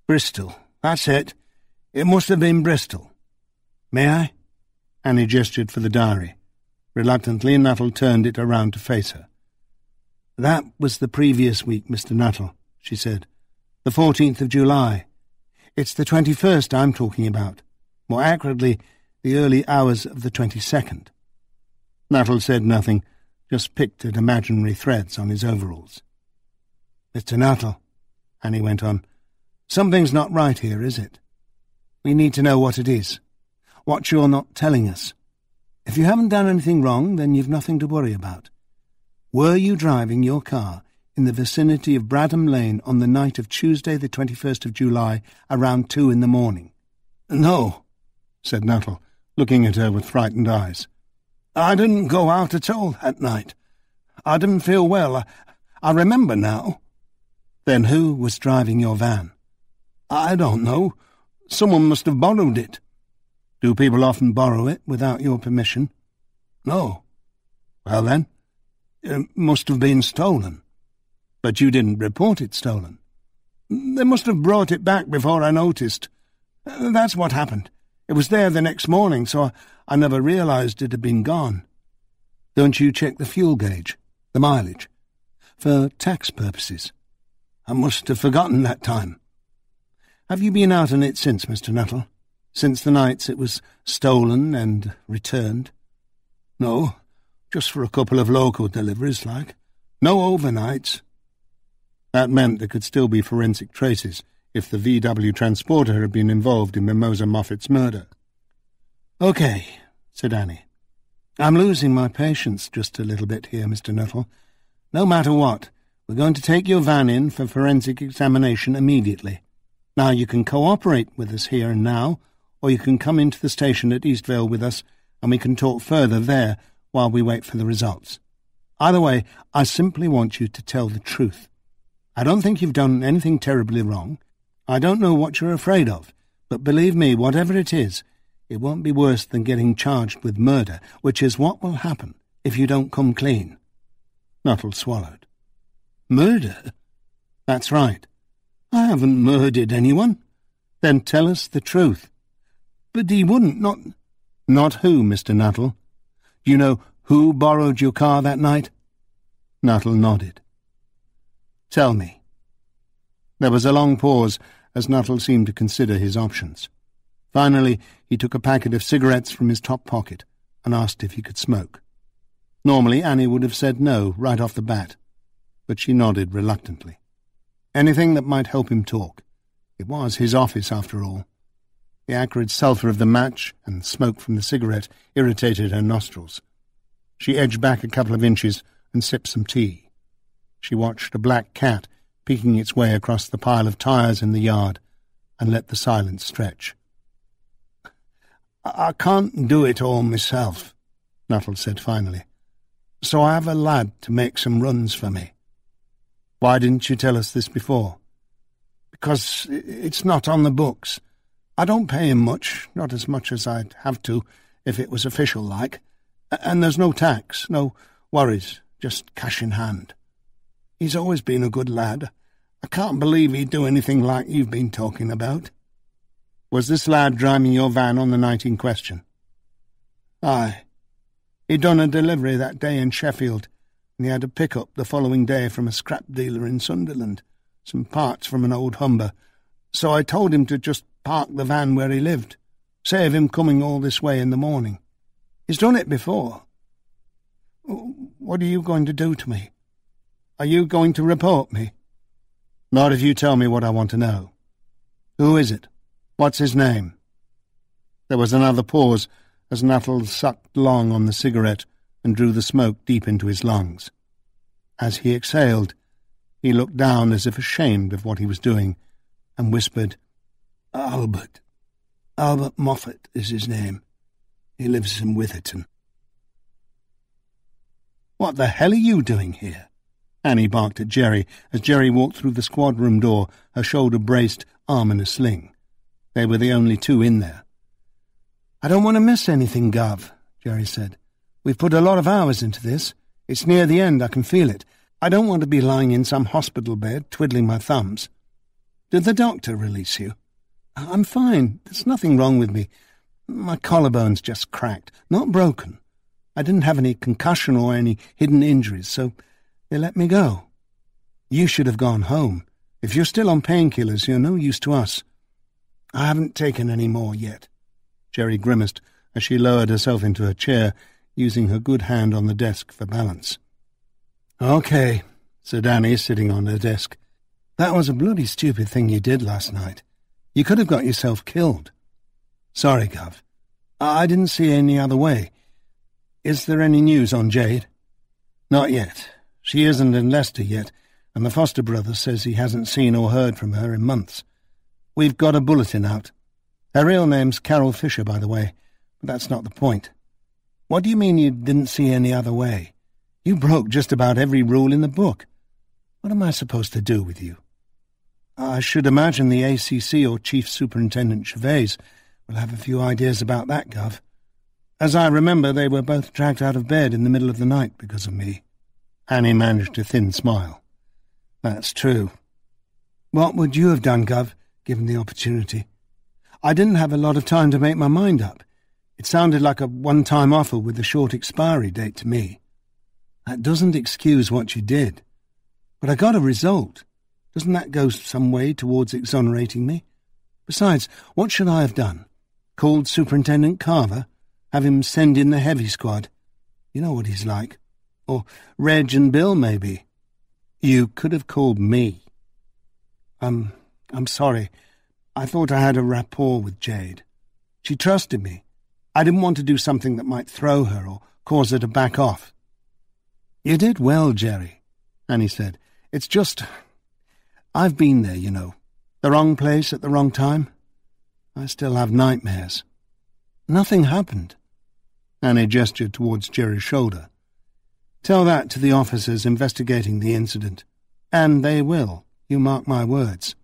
"Bristol. That's it. It must have been Bristol. May I?" Annie gestured for the diary. Reluctantly, Nuttall turned it around to face her. "That was the previous week, Mr. Nuttall," she said. "The 14th of July. It's the 21st I'm talking about. More accurately, the early hours of the 22nd. Nuttall said nothing, just picked at imaginary threads on his overalls. "Mr. Nuttall," Annie went on, "something's not right here, is it? We need to know what it is, what you're not telling us. If you haven't done anything wrong, then you've nothing to worry about. Were you driving your car in the vicinity of Bradham Lane on the night of Tuesday the 21st of July around 2 in the morning?" "No," said Nuttall, looking at her with frightened eyes. "I didn't go out at all that night. I didn't feel well. I remember now." "Then who was driving your van?" "I don't know. Someone must have borrowed it." "Do people often borrow it without your permission?" "No." "Well then, it must have been stolen." "But you didn't report it stolen." "They must have brought it back before I noticed. That's what happened. It was there the next morning, so I never realised it had been gone." "Don't you check the fuel gauge, the mileage, for tax purposes?" "I must have forgotten that time." "Have you been out on it since, Mr. Nuttall? Since the nights it was stolen and returned?" "No, just for a couple of local deliveries, like. No overnights." That meant there could still be forensic traces if the VW transporter had been involved in Mimosa Moffat's murder. "OK," said Annie. "I'm losing my patience just a little bit here, Mr. Nuttall. No matter what, we're going to take your van in for forensic examination immediately. Now you can cooperate with us here and now, or you can come into the station at East Vale with us, and we can talk further there while we wait for the results. Either way, I simply want you to tell the truth. I don't think you've done anything terribly wrong. I don't know what you're afraid of, but believe me, whatever it is, it won't be worse than getting charged with murder, which is what will happen if you don't come clean." Nuttall swallowed. "Murder?" "That's right." "I haven't murdered anyone." "Then tell us the truth." "But he wouldn't, not—" "Not who, Mr. Nuttall? Do you know who borrowed your car that night?" Nuttall nodded. "Tell me." There was a long pause as Nuttall seemed to consider his options. Finally, he took a packet of cigarettes from his top pocket and asked if he could smoke. Normally, Annie would have said no right off the bat, but she nodded reluctantly. Anything that might help him talk. It was his office, after all. The acrid sulphur of the match and smoke from the cigarette irritated her nostrils. She edged back a couple of inches and sipped some tea. She watched a black cat peeking its way across the pile of tyres in the yard and let the silence stretch. "I can't do it all myself," Nuttall said finally, "so I have a lad to make some runs for me." "Why didn't you tell us this before?" because it's not on the books. I don't pay him much, not as much as I'd have to if it was official like. And there's no tax, no worries, just cash in hand. He's always been a good lad. I can't believe he'd do anything like you've been talking about." "Was this lad driving your van on the night in question?" "Aye. He'd done a delivery that day in Sheffield, and he had a pick-up the following day from a scrap dealer in Sunderland, some parts from an old Humber. So I told him to just park the van where he lived, save him coming all this way in the morning. He's done it before. What are you going to do to me? Are you going to report me?" "Not if you tell me what I want to know. Who is it? What's his name?" There was another pause as Nuttall sucked long on the cigarette and drew the smoke deep into his lungs. As he exhaled, he looked down as if ashamed of what he was doing, and whispered, "Albert. Albert Moffat is his name. He lives in Witherton." "What the hell are you doing here?" Annie barked at Jerry as Jerry walked through the squad room door, her shoulder braced, arm in a sling. They were the only two in there. "I don't want to miss anything, Gov," Jerry said. "We've put a lot of hours into this. It's near the end, I can feel it. I don't want to be lying in some hospital bed, twiddling my thumbs." "Did the doctor release you?" "I'm fine. There's nothing wrong with me. My collarbone's just cracked, not broken. I didn't have any concussion or any hidden injuries, so they let me go." "You should have gone home. If you're still on painkillers, you're no use to us." "I haven't taken any more yet." Jerry grimaced as she lowered herself into her chair, using her good hand on the desk for balance. "Okay," said Annie, sitting on her desk. "That was a bloody stupid thing you did last night. You could have got yourself killed." "Sorry, Gov. I didn't see any other way. Is there any news on Jade?" "Not yet. She isn't in Leicester yet, and the foster brother says he hasn't seen or heard from her in months. We've got a bulletin out. Her real name's Carol Fisher, by the way, but that's not the point." "What do you mean you didn't see any other way? You broke just about every rule in the book. What am I supposed to do with you?" "I should imagine the ACC or Chief Superintendent Gervais will have a few ideas about that, Gov. As I remember, they were both dragged out of bed in the middle of the night because of me." Annie managed a thin smile. "That's true." "What would you have done, Gov, given the opportunity?" "I didn't have a lot of time to make my mind up. It sounded like a one-time offer with a short expiry date to me." "That doesn't excuse what you did. But I got a result. Doesn't that go some way towards exonerating me? Besides, what should I have done? Called Superintendent Carver? Have him send in the heavy squad? You know what he's like. Or Reg and Bill, maybe." "You could have called me." I'm sorry. I thought I had a rapport with Jade. She trusted me. I didn't want to do something that might throw her or cause her to back off." "You did well, Jerry," Annie said. "It's just... I've been there, you know. The wrong place at the wrong time. I still have nightmares." "Nothing happened." Annie gestured towards Jerry's shoulder. "Tell that to the officers investigating the incident. And they will, you mark my words."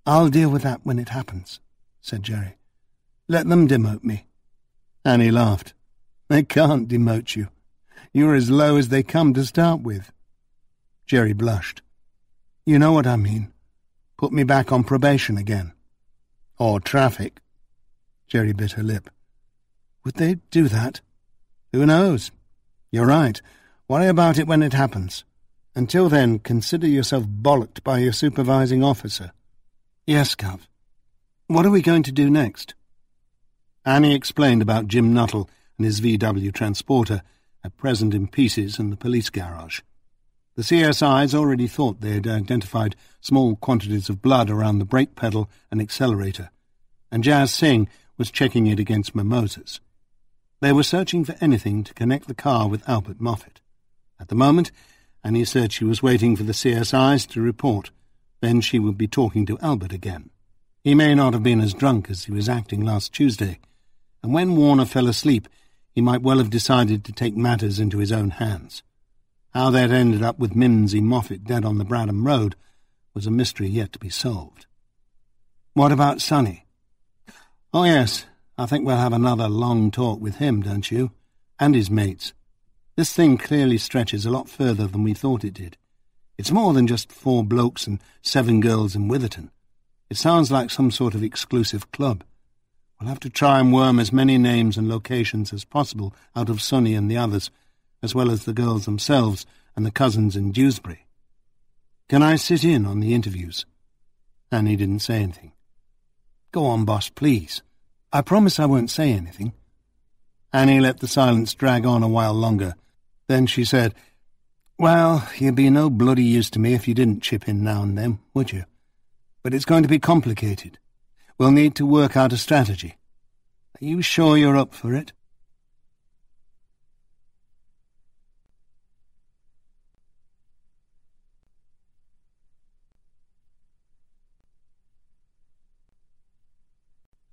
"I'll deal with that when it happens," said Jerry. "Let them demote me." Annie laughed. "They can't demote you. You're as low as they come to start with." Jerry blushed. "You know what I mean. Put me back on probation again." "Or traffic." Jerry bit her lip. "Would they do that?" "Who knows? You're right. Worry about it when it happens. Until then, consider yourself bollocked by your supervising officer." "Yes, Gov. What are we going to do next?" Annie explained about Jim Nuttall and his VW transporter, at present in pieces in the police garage. The CSIs already thought they had identified small quantities of blood around the brake pedal and accelerator, and Jazz Singh was checking it against mimosas. They were searching for anything to connect the car with Albert Moffat. At the moment, Annie said she was waiting for the CSIs to report. Then she would be talking to Albert again. He may not have been as drunk as he was acting last Tuesday, and when Warner fell asleep, he might well have decided to take matters into his own hands. How they'd ended up with Mimsy Moffat dead on the Bradham Road was a mystery yet to be solved. "What about Sonny?" "Oh, yes, I think we'll have another long talk with him, don't you? And his mates. This thing clearly stretches a lot further than we thought it did. It's more than just 4 blokes and 7 girls in Witherton. It sounds like some sort of exclusive club. We'll have to try and worm as many names and locations as possible out of Sonny and the others, as well as the girls themselves and the cousins in Dewsbury. Can I sit in on the interviews?" Annie didn't say anything. "Go on, boss, please. I promise I won't say anything." Annie let the silence drag on a while longer. Then she said, "Well, you'd be no bloody use to me if you didn't chip in now and then, would you? But it's going to be complicated. We'll need to work out a strategy. Are you sure you're up for it?"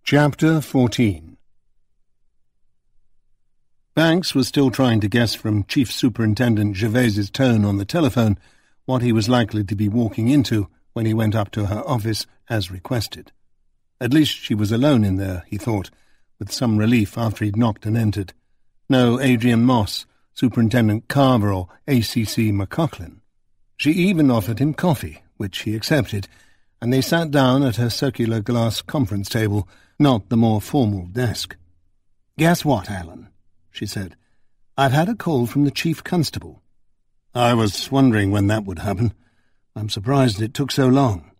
Chapter 14. Banks was still trying to guess from Chief Superintendent Gervais's tone on the telephone what he was likely to be walking into when he went up to her office as requested. At least she was alone in there, he thought, with some relief after he'd knocked and entered. No Adrian Moss, Superintendent Carver or ACC McCaughlin. She even offered him coffee, which he accepted, and they sat down at her circular glass conference table, not the more formal desk. "Guess what, Alan?" she said. "I've had a call from the Chief Constable." "I was wondering when that would happen. I'm surprised it took so long."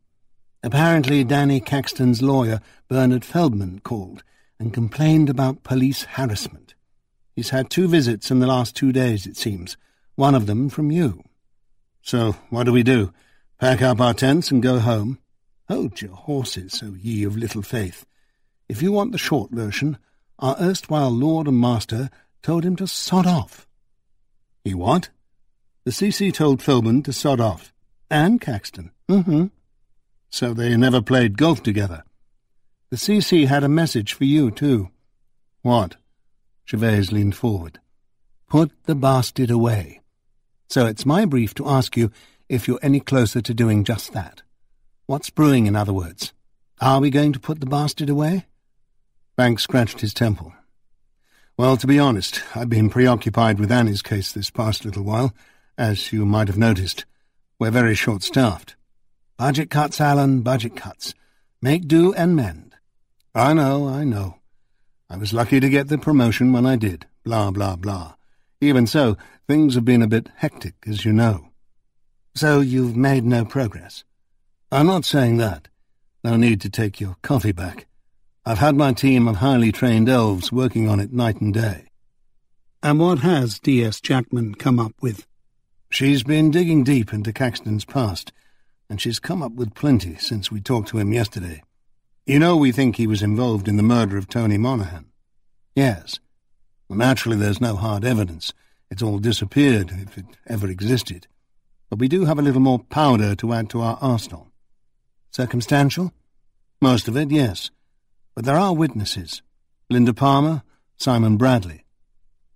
"Apparently Danny Caxton's lawyer, Bernard Feldman, called and complained about police harassment. He's had 2 visits in the last 2 days, it seems, one of them from you." "So what do we do? Pack up our tents and go home?" "Hold your horses, O ye of little faith. If you want the short version, our erstwhile lord and master told him to sod off." "He what?" "The CC told Feldman to sod off. And Caxton. So they never played golf together." "The CC had a message for you, too." "What?" Gervais leaned forward. "Put the bastard away. So it's my brief to ask you if you're any closer to doing just that. What's brewing, in other words? Are we going to put the bastard away?" Banks scratched his temple. "Well, to be honest, I've been preoccupied with Annie's case this past little while, as you might have noticed. We're very short-staffed." "Budget cuts, Alan, budget cuts. Make do and mend." I know. I was lucky to get the promotion when I did, blah, blah, blah. Even so, things have been a bit hectic, as you know." "So you've made no progress?" "I'm not saying that. No need to take your coffee back. I've had my team of highly trained elves working on it night and day." "And what has D.S. Jackman come up with?" "She's been digging deep into Caxton's past, and she's come up with plenty since we talked to him yesterday. You know we think he was involved in the murder of Tony Monaghan." "Yes." "Well, naturally there's no hard evidence. It's all disappeared, if it ever existed. But we do have a little more powder to add to our arsenal." "Circumstantial?" "Most of it, yes. But there are witnesses. Linda Palmer, Simon Bradley."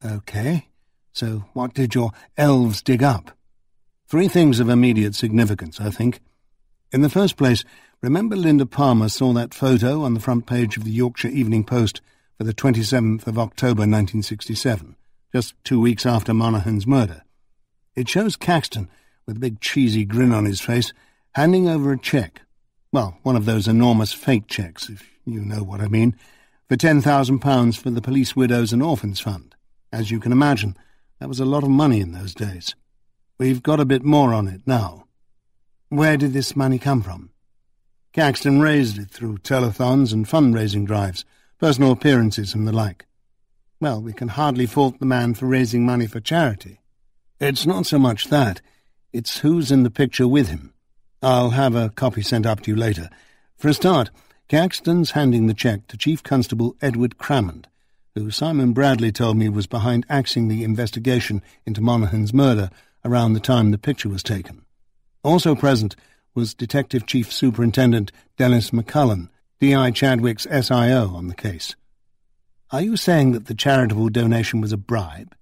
"Okay. So what did your elves dig up?" 3 things of immediate significance, I think. In the first place, remember Linda Palmer saw that photo on the front page of the Yorkshire Evening Post for the 27th of October 1967, just 2 weeks after Monaghan's murder. It shows Caxton, with a big cheesy grin on his face, handing over a cheque. Well, one of those enormous fake cheques, if you know what I mean, for £10,000 for the Police Widows and Orphans Fund. As you can imagine, that was a lot of money in those days. We've got a bit more on it now." "Where did this money come from?" "Caxton raised it through telethons and fundraising drives, personal appearances and the like." "Well, we can hardly fault the man for raising money for charity." "It's not so much that. It's who's in the picture with him. I'll have a copy sent up to you later. For a start, Caxton's handing the cheque to Chief Constable Edward Crammond, who Simon Bradley told me was behind axing the investigation into Monaghan's murder around the time the picture was taken. Also present was Detective Chief Superintendent Dennis McCullen, D.I. Chadwick's SIO on the case." "Are you saying that the charitable donation was a bribe?"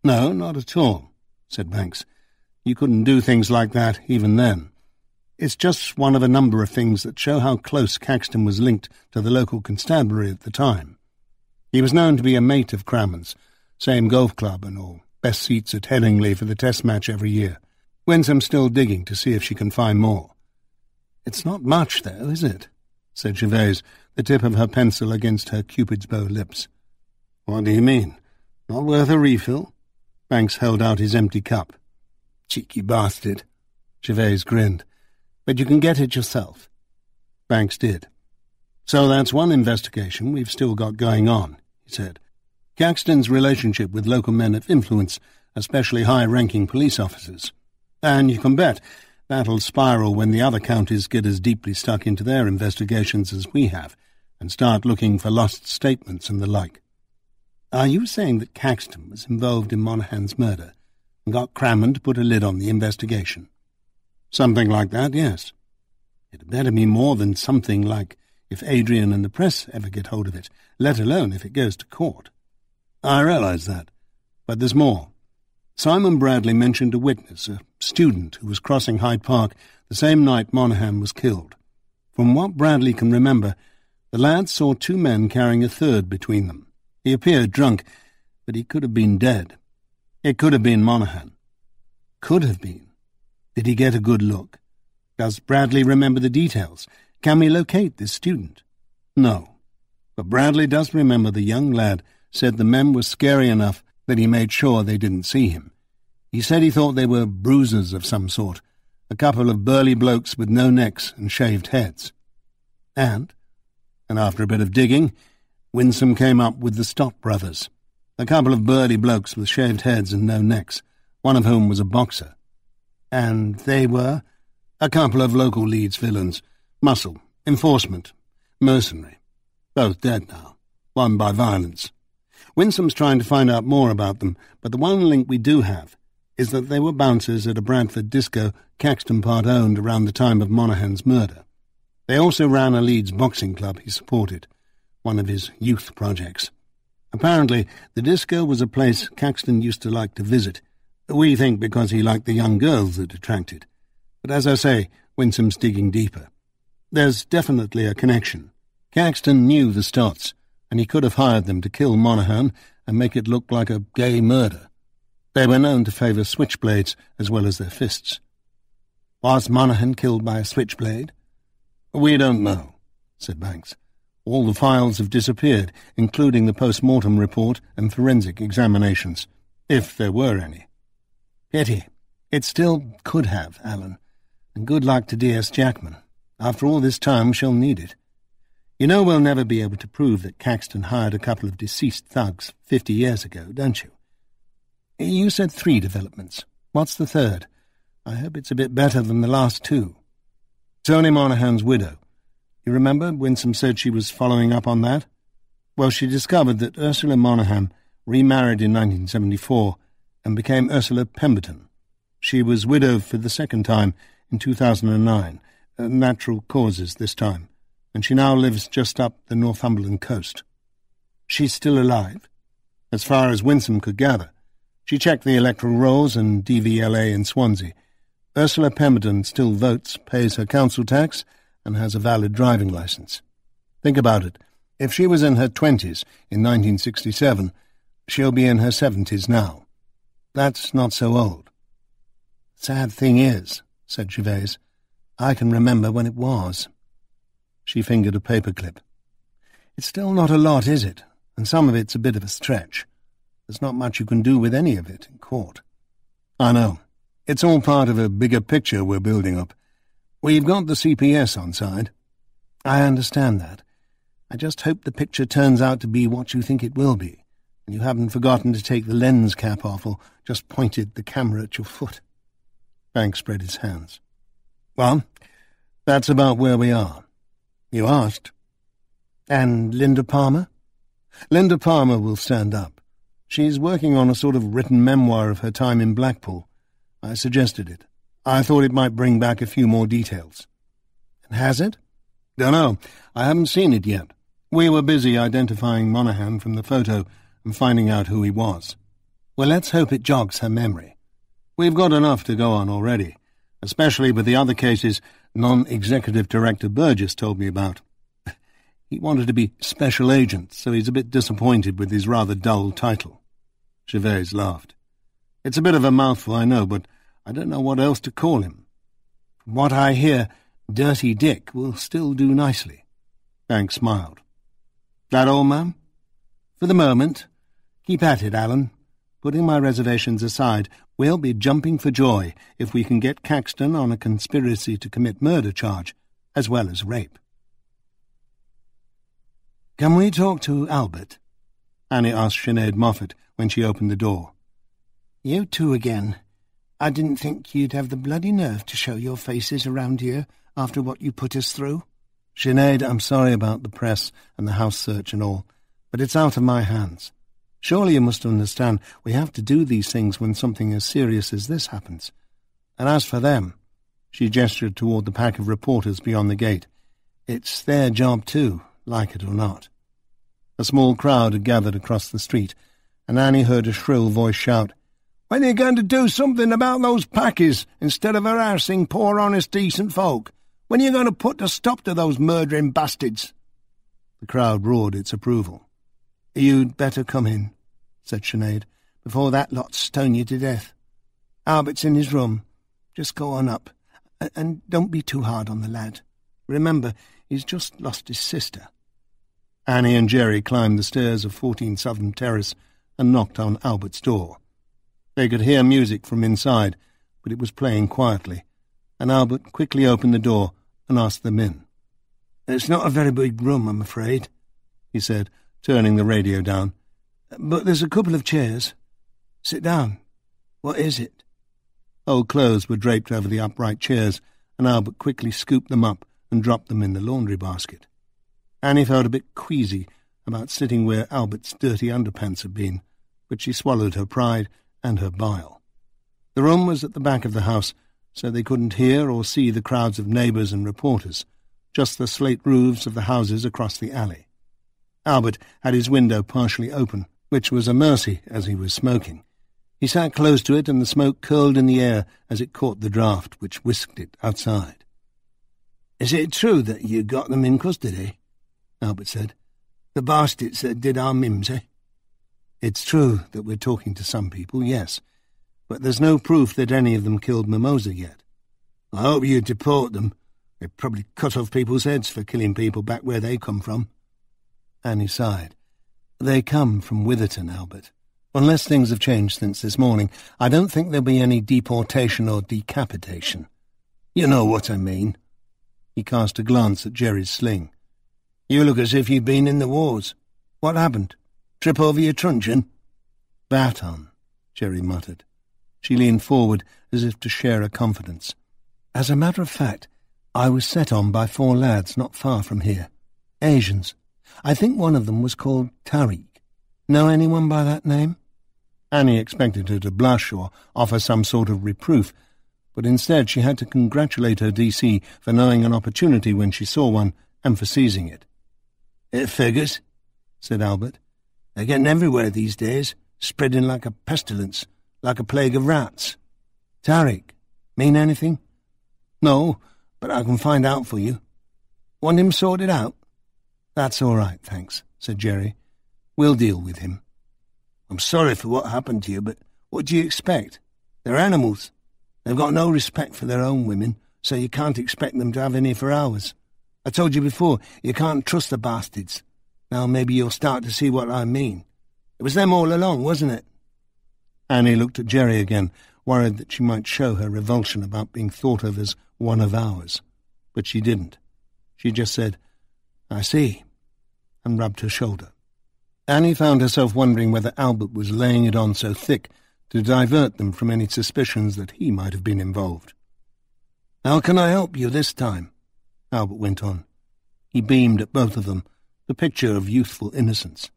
"No, not at all," said Banks. "You couldn't do things like that even then. It's just one of a number of things that show how close Caxton was linked to the local constabulary at the time. He was known to be a mate of Crammond's, same golf club and all, best seats at Headingley for the test match every year. Winsome's still digging to see if she can find more. "It's not much, though, is it?" said Gervase, the tip of her pencil against her Cupid's bow lips. "What do you mean? Not worth a refill?" Banks held out his empty cup. "Cheeky bastard." Gervase grinned. "But you can get it yourself." Banks did. "So that's one investigation we've still got going on," he said. "Caxton's relationship with local men of influence, especially high-ranking police officers. And you can bet that'll spiral when the other counties get as deeply stuck into their investigations as we have and start looking for lost statements and the like." "Are you saying that Caxton was involved in Monaghan's murder and got Crammond to put a lid on the investigation?" "Something like that, yes." "It'd better be more than something like if Adrian and the press ever get hold of it, let alone if it goes to court." "I realise that. But there's more. Simon Bradley mentioned a witness, a student who was crossing Hyde Park the same night Monaghan was killed. From what Bradley can remember, the lad saw two men carrying a third between them. He appeared drunk, but he could have been dead. It could have been Monaghan." "Could have been? Did he get a good look? Does Bradley remember the details? Can we locate this student?" "No. But Bradley does remember the young lad said the men were scary enough that he made sure they didn't see him. He said he thought they were bruisers of some sort, a couple of burly blokes with no necks and shaved heads. And after a bit of digging, Winsome came up with the Stott brothers, a couple of burly blokes with shaved heads and no necks, one of whom was a boxer. And they were a couple of local Leeds villains, muscle, enforcement, mercenary, both dead now, one by violence. Winsome's trying to find out more about them, but the one link we do have is that they were bouncers at a Bradford disco Caxton part-owned around the time of Monaghan's murder. They also ran a Leeds boxing club he supported, one of his youth projects. Apparently, the disco was a place Caxton used to like to visit. We think because he liked the young girls it attracted. But as I say, Winsome's digging deeper. There's definitely a connection. Caxton knew the Stotts, and he could have hired them to kill Monaghan and make it look like a gay murder. They were known to favour switchblades as well as their fists. "Was Monaghan killed by a switchblade?" "We don't know," said Banks. "All the files have disappeared, including the post-mortem report and forensic examinations, if there were any." "Pity. It still could have, Alan. And good luck to D.S. Jackman. After all this time, she'll need it. You know we'll never be able to prove that Caxton hired a couple of deceased thugs 50 years ago, don't you? You said 3 developments. What's the third? I hope it's a bit better than the last 2. Tony Monaghan's widow. You remember Winsome said she was following up on that? Well, she discovered that Ursula Monaghan remarried in 1974 and became Ursula Pemberton. She was widowed for the second time in 2009, natural causes this time, and she now lives just up the Northumberland coast. She's still alive? As far as Winsome could gather. She checked the electoral rolls and DVLA in Swansea. Ursula Pemberton still votes, pays her council tax, and has a valid driving licence. Think about it. If she was in her 20s in 1967, she'll be in her 70s now. That's not so old. "Sad thing is," said Gervase, "I can remember when it was." She fingered a paperclip. "It's still not a lot, is it? And some of it's a bit of a stretch. There's not much you can do with any of it in court." "I know. It's all part of a bigger picture we're building up. We've got the CPS on side." "I understand that. I just hope the picture turns out to be what you think it will be, and you haven't forgotten to take the lens cap off or just pointed the camera at your foot." Banks spread his hands. "Well, that's about where we are. You asked." "And Linda Palmer?" "Linda Palmer will stand up. She's working on a sort of written memoir of her time in Blackpool. I suggested it. I thought it might bring back a few more details." "And has it?" "Dunno. I haven't seen it yet. We were busy identifying Monaghan from the photo and finding out who he was." "Well, let's hope it jogs her memory." "We've got enough to go on already. especially with the other cases non-executive director Burgess told me about. He wanted to be special agent, so he's a bit disappointed with his rather dull title." Gervais laughed. "It's a bit of a mouthful, I know, but I don't know what else to call him. From what I hear, Dirty Dick will still do nicely." Banks smiled. "That all, ma'am?" "For the moment. Keep at it, Alan. Putting my reservations aside, we'll be jumping for joy if we can get Caxton on a conspiracy to commit murder charge, as well as rape." "Can we talk to Albert?" Annie asked Sinead Moffat when she opened the door. "You two again. I didn't think you'd have the bloody nerve to show your faces around here after what you put us through." "Sinead, I'm sorry about the press and the house search and all, but it's out of my hands. Surely you must understand we have to do these things when something as serious as this happens. And as for them," she gestured toward the pack of reporters beyond the gate, "it's their job too, like it or not." A small crowd had gathered across the street, and Annie heard a shrill voice shout, "When are you going to do something about those packies, instead of harassing poor honest decent folk? When are you going to put a stop to those murdering bastards?" The crowd roared its approval. "You'd better come in," said Sinead, "before that lot stone you to death. Albert's in his room. Just go on up, and don't be too hard on the lad. Remember, he's just lost his sister." Annie and Jerry climbed the stairs of 14 Southern Terrace and knocked on Albert's door. They could hear music from inside, but it was playing quietly, and Albert quickly opened the door and asked them in. "It's not a very big room, I'm afraid," he said, turning the radio down. "But there's a couple of chairs. Sit down. What is it?" Old clothes were draped over the upright chairs, and Albert quickly scooped them up and dropped them in the laundry basket. Annie felt a bit queasy about sitting where Albert's dirty underpants had been, but she swallowed her pride and her bile. The room was at the back of the house, so they couldn't hear or see the crowds of neighbours and reporters, just the slate roofs of the houses across the alley. Albert had his window partially open, which was a mercy as he was smoking. He sat close to it, and the smoke curled in the air as it caught the draught, which whisked it outside. "Is it true that you got them in custody?" Albert said. "The bastards that did our Mimsy?" "It's true that we're talking to some people, yes, but there's no proof that any of them killed Mimosa yet." "I hope you deport them. They probably cut off people's heads for killing people back where they come from." Annie sighed. "They come from Witherton, Albert. Unless things have changed since this morning, I don't think there'll be any deportation or decapitation. You know what I mean." He cast a glance at Jerry's sling. "You look as if you'd been in the wars. What happened? Trip over your truncheon?" "Baton," Jerry muttered. She leaned forward as if to share a confidence. "As a matter of fact, I was set on by 4 lads not far from here. Asians. I think one of them was called Tariq. Know anyone by that name?" Annie expected her to blush or offer some sort of reproof, but instead she had to congratulate her DC for knowing an opportunity when she saw one and for seizing it. "It figures," said Albert. "They're getting everywhere these days, spreading like a pestilence, like a plague of rats. Tariq, mean anything?" "No, but I can find out for you. Want him sorted out?" "That's all right, thanks," said Jerry. "We'll deal with him." "I'm sorry for what happened to you, but what do you expect? They're animals. They've got no respect for their own women, so you can't expect them to have any for ours. I told you before, you can't trust the bastards. Now maybe you'll start to see what I mean. It was them all along, wasn't it?" Annie looked at Jerry again, worried that she might show her revulsion about being thought of as one of ours. But she didn't. She just said, "I see," and rubbed her shoulder. Annie found herself wondering whether Albert was laying it on so thick to divert them from any suspicions that he might have been involved. "How can I help you this time?" Albert went on. He beamed at both of them, the picture of youthful innocence.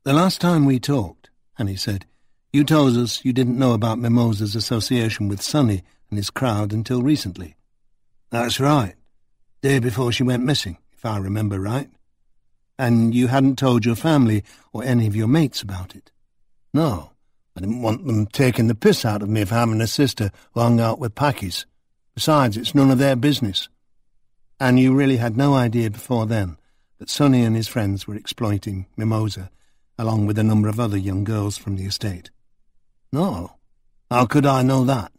"The last time we talked," Annie said, "you told us you didn't know about Mimosa's association with Sonny and his crowd until recently." "That's right. Day before she went missing, if I remember right." "And you hadn't told your family or any of your mates about it?" "No. I didn't want them taking the piss out of me for having a sister who hung out with packies. Besides, it's none of their business. And you really had no idea before then that Sonny and his friends were exploiting Mimosa, along with a number of other young girls from the estate? No. How could I know that?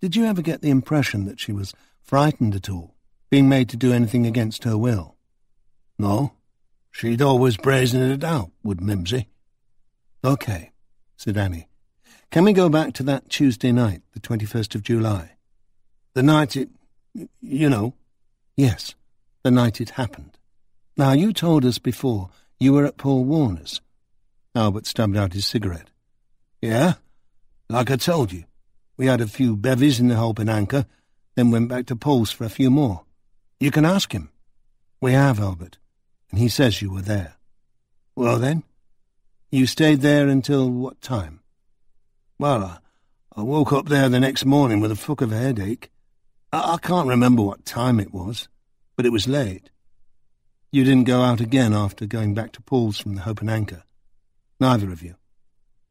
Did you ever get the impression that she was frightened at all, being made to do anything against her will? No. She'd always brazen it out, would Mimsy. OK, said Annie. Can we go back to that Tuesday night, the 21st of July? The night it... you know. Yes, the night it happened. Now, you told us before you were at Paul Warner's. Albert stubbed out his cigarette. Yeah, like I told you. We had a few bevies in the Hope and Anchor, then went back to Paul's for a few more. You can ask him. We have, Albert, and he says you were there. Well, then, you stayed there until what time? Well, I woke up there the next morning with a fuck of a headache. I can't remember what time it was, but it was late. You didn't go out again after going back to Paul's from the Hope and Anchor? Neither of you?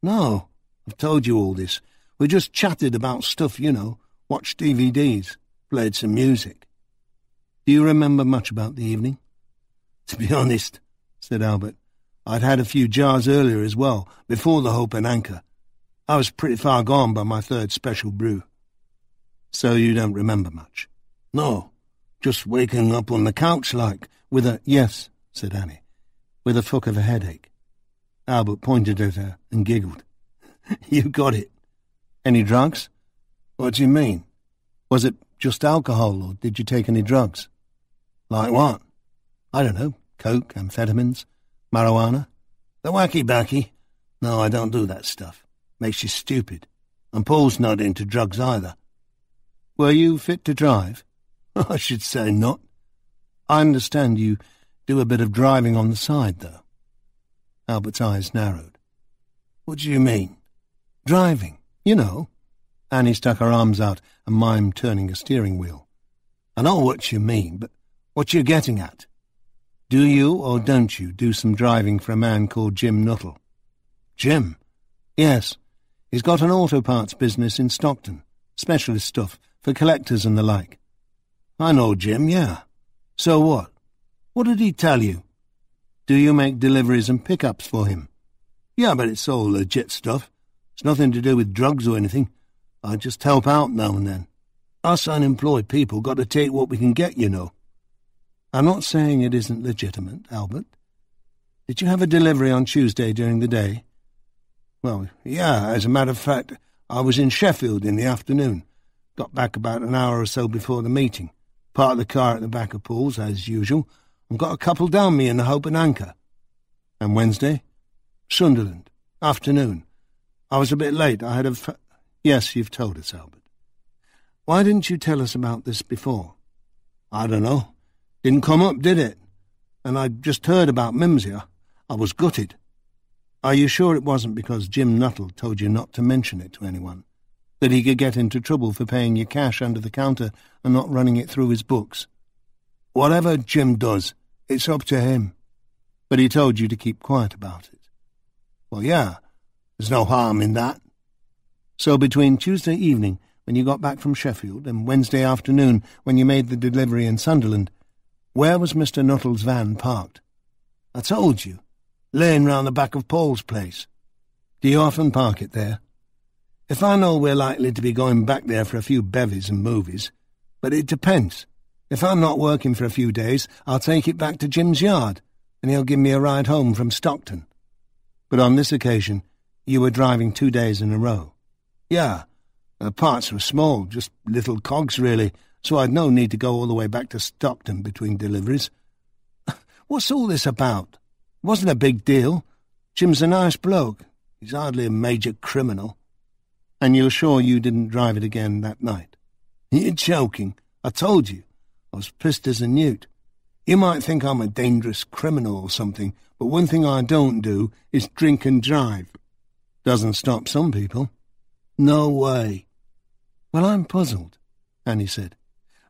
No, I've told you all this. We just chatted about stuff, you know, watched DVDs, played some music. Do you remember much about the evening? To be honest, said Albert, I'd had a few jars earlier as well, before the Hope and Anchor. I was pretty far gone by my third special brew. So you don't remember much? No, just waking up on the couch like, with a... Yes, said Annie, with a fuck of a headache. Albert pointed at her and giggled. You got it. Any drugs? What do you mean? Was it just alcohol, or did you take any drugs? Like what? I don't know, coke, amphetamines, marijuana? The wacky-backy? No, I don't do that stuff. Makes you stupid. And Paul's not into drugs either. Were you fit to drive? I should say not. I understand you do a bit of driving on the side, though. Albert's eyes narrowed. What do you mean? Driving, you know. Annie stuck her arms out and mimed turning a steering wheel. I know what you mean, but what you're getting at? Do you or don't you do some driving for a man called Jim Nuttall? Jim? Yes. He's got an auto parts business in Stockton. Specialist stuff for collectors and the like. I know Jim, yeah. So what? What did he tell you? Do you make deliveries and pickups for him? Yeah, but it's all legit stuff. It's nothing to do with drugs or anything. I just help out now and then. Us unemployed people got to take what we can get, you know. I'm not saying it isn't legitimate, Albert. Did you have a delivery on Tuesday during the day? Well, yeah, as a matter of fact, I was in Sheffield in the afternoon. Got back about an hour or so before the meeting. Parked the car at the back of Paul's, as usual, and got a couple down me in the Hope and Anchor. And Wednesday? Sunderland. Afternoon. I was a bit late. I had a... Yes, you've told us, Albert. Why didn't you tell us about this before? I don't know. Didn't come up, did it? And I'd just heard about Mimsy. I was gutted. Are you sure it wasn't because Jim Nuttall told you not to mention it to anyone? That he could get into trouble for paying you cash under the counter and not running it through his books? Whatever Jim does, it's up to him. But he told you to keep quiet about it. Well, yeah, there's no harm in that. So between Tuesday evening, when you got back from Sheffield, and Wednesday afternoon, when you made the delivery in Sunderland, where was Mr. Nuttall's van parked? I told you, laying round the back of Paul's place. Do you often park it there? If I know we're likely to be going back there for a few bevies and movies, but it depends. If I'm not working for a few days, I'll take it back to Jim's yard, and he'll give me a ride home from Stockton. But on this occasion, you were driving 2 days in a row. Yeah, the parts were small, just little cogs really, so I'd no need to go all the way back to Stockton between deliveries. What's all this about? It wasn't a big deal. Jim's a nice bloke. He's hardly a major criminal. And you're sure you didn't drive it again that night? You're joking. I told you. I was pissed as a newt. You might think I'm a dangerous criminal or something, but one thing I don't do is drink and drive. Doesn't stop some people. No way. Well, I'm puzzled, Annie said.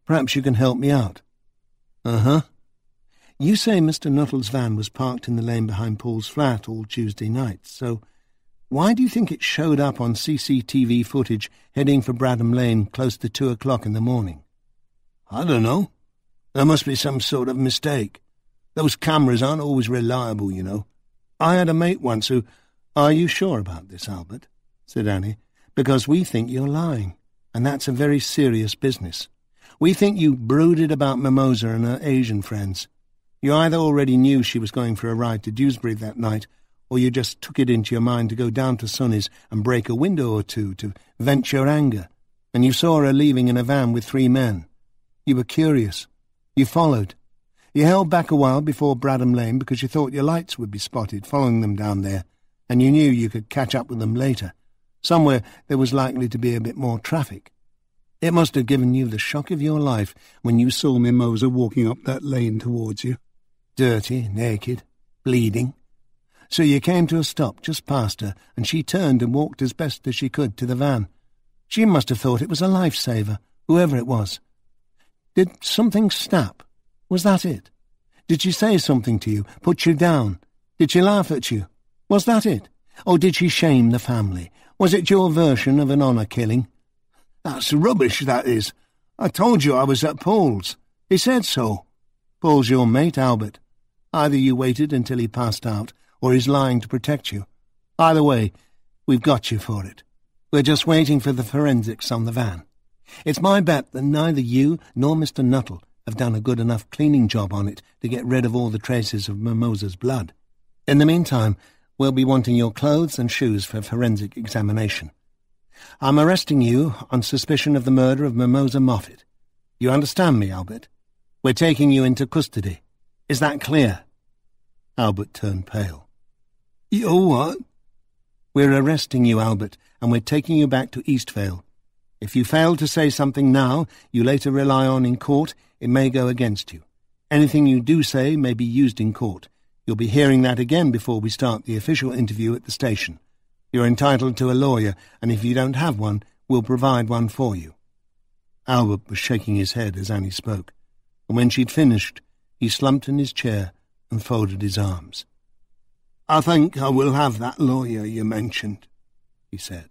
Perhaps you can help me out. Uh-huh. You say Mr. Nuttall's van was parked in the lane behind Paul's flat all Tuesday night, so Why do you think it showed up on CCTV footage heading for Bradham Lane close to 2 o'clock in the morning? I don't know. There must be some sort of mistake. Those cameras aren't always reliable, you know. I had a mate once who— Are you sure about this, Albert? Said Annie. Because we think you're lying, and that's a very serious business. We think you brooded about Mimosa and her Asian friends. You either already knew she was going for a ride to Dewsbury that night, or you just took it into your mind to go down to Sonny's and break a window or two to vent your anger, and you saw her leaving in a van with 3 men. You were curious. You followed. You held back a while before Bradham Lane because you thought your lights would be spotted following them down there, and you knew you could catch up with them later, somewhere there was likely to be a bit more traffic. It must have given you the shock of your life when you saw Mimosa walking up that lane towards you, dirty, naked, bleeding. So you came to a stop just past her, and she turned and walked as best as she could to the van. She must have thought it was a lifesaver, whoever it was. Did something snap? Was that it? Did she say something to you, put you down? Did she laugh at you? Was that it? Or did she shame the family? Was it your version of an honour killing? That's rubbish, that is. I told you I was at Paul's. He said so. Paul's your mate, Albert. Either you waited until he passed out, or he's lying to protect you. Either way, we've got you for it. We're just waiting for the forensics on the van. It's my bet that neither you nor Mr. Nuttall have done a good enough cleaning job on it to get rid of all the traces of Mimosa's blood. In the meantime, we'll be wanting your clothes and shoes for forensic examination. I'm arresting you on suspicion of the murder of Mimosa Moffat. You understand me, Albert? We're taking you into custody. Is that clear? Albert turned pale. You're what? We're arresting you, Albert, and we're taking you back to Eastvale. If you fail to say something now you later rely on in court, it may go against you. Anything you do say may be used in court. You'll be hearing that again before we start the official interview at the station. You're entitled to a lawyer, and if you don't have one, we'll provide one for you. Albert was shaking his head as Annie spoke, and when she'd finished, he slumped in his chair and folded his arms. I think I will have that lawyer you mentioned, he said.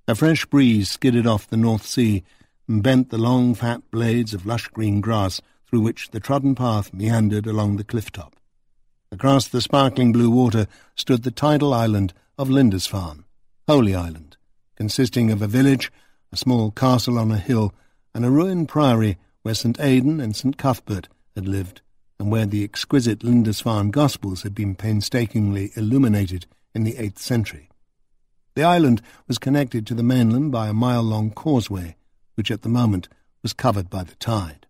A fresh breeze skidded off the North Sea and bent the long, fat blades of lush green grass through which the trodden path meandered along the cliff-top. Across the sparkling blue water stood the tidal island of Lindisfarne, Holy Island, consisting of a village, a small castle on a hill, and a ruined priory where St. Aidan and St. Cuthbert had lived, and where the exquisite Lindisfarne Gospels had been painstakingly illuminated in the 8th century. The island was connected to the mainland by a mile-long causeway, which at the moment was covered by the tide.